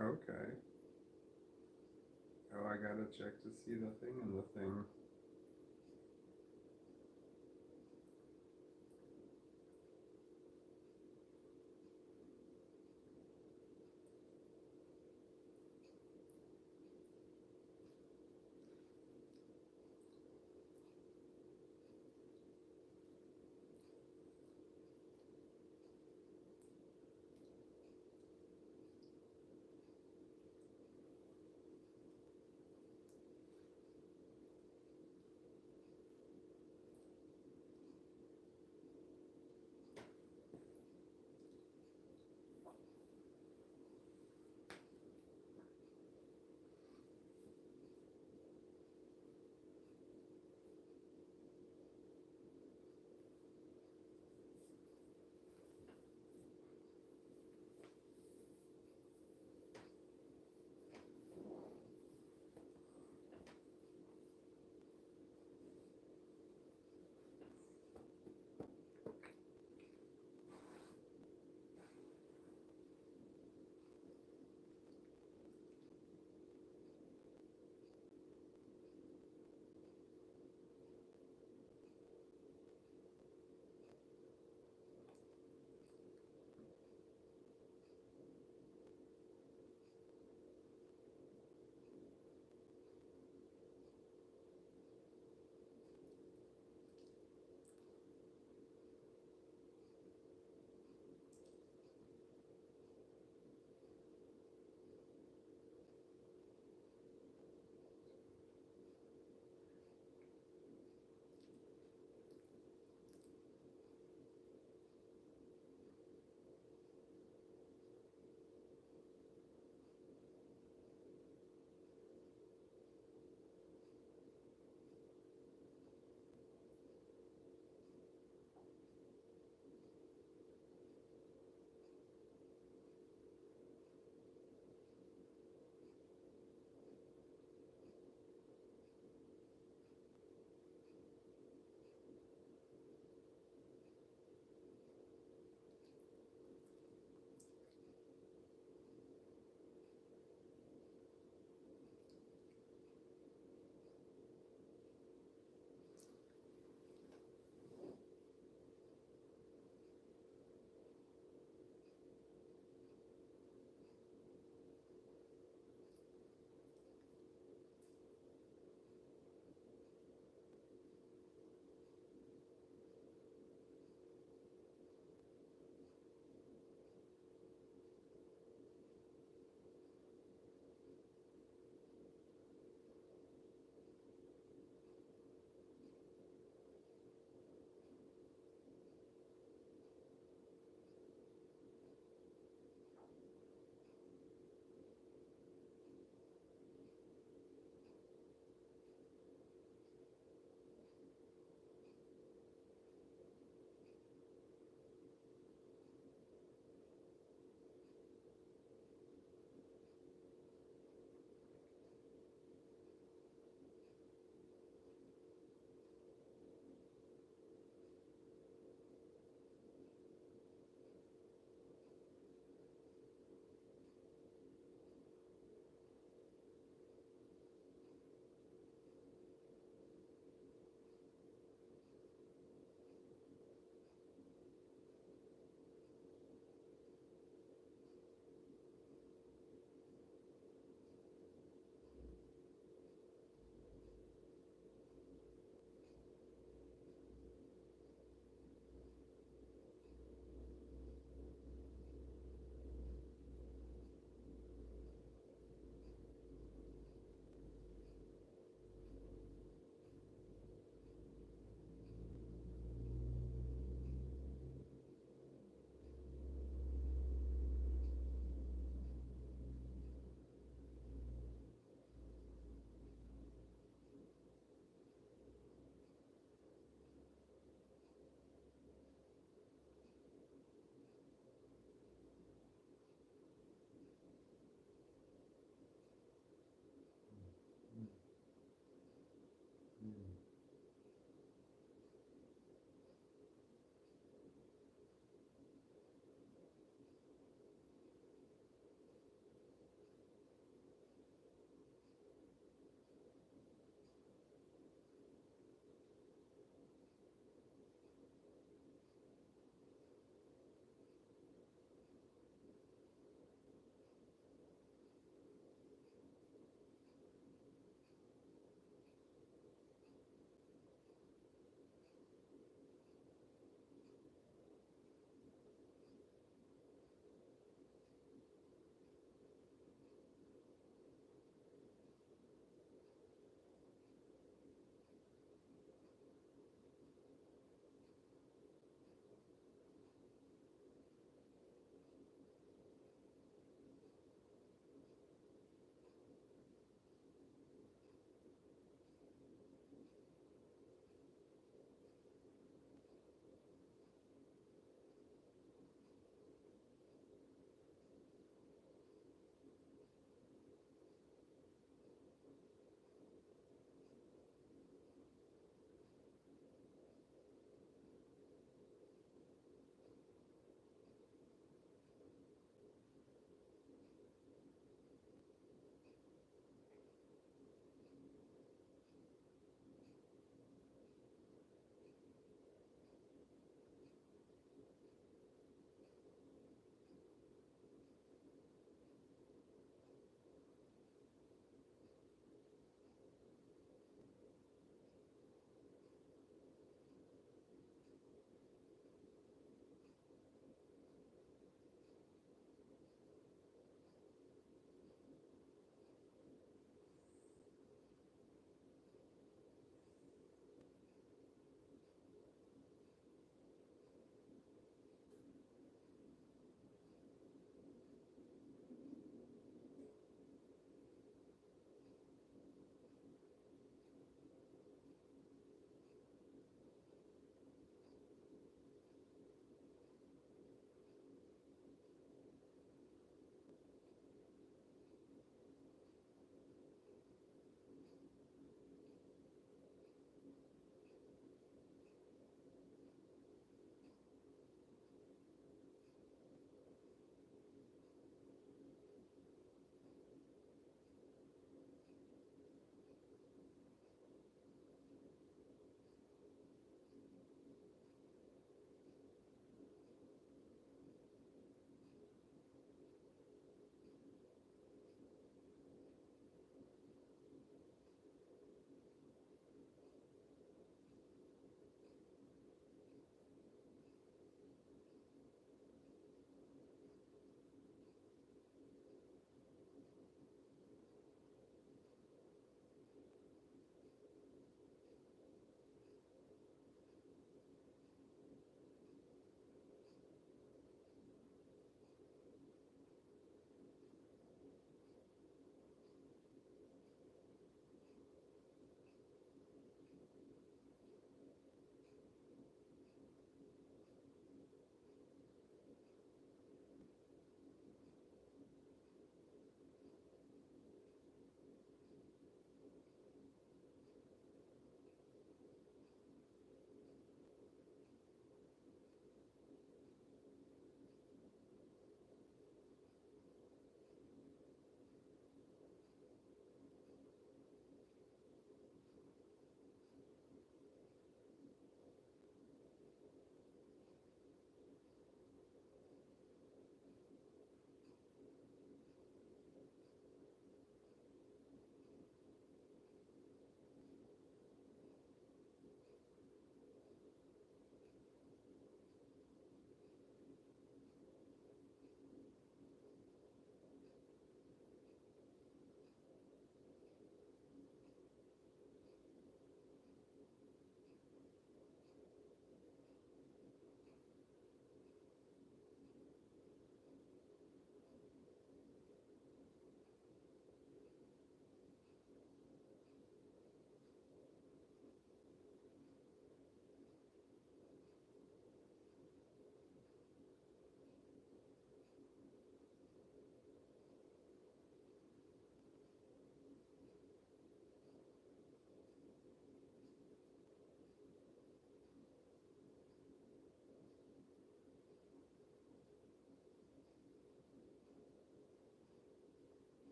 Okay. Oh, I gotta check to see the thing in the thing.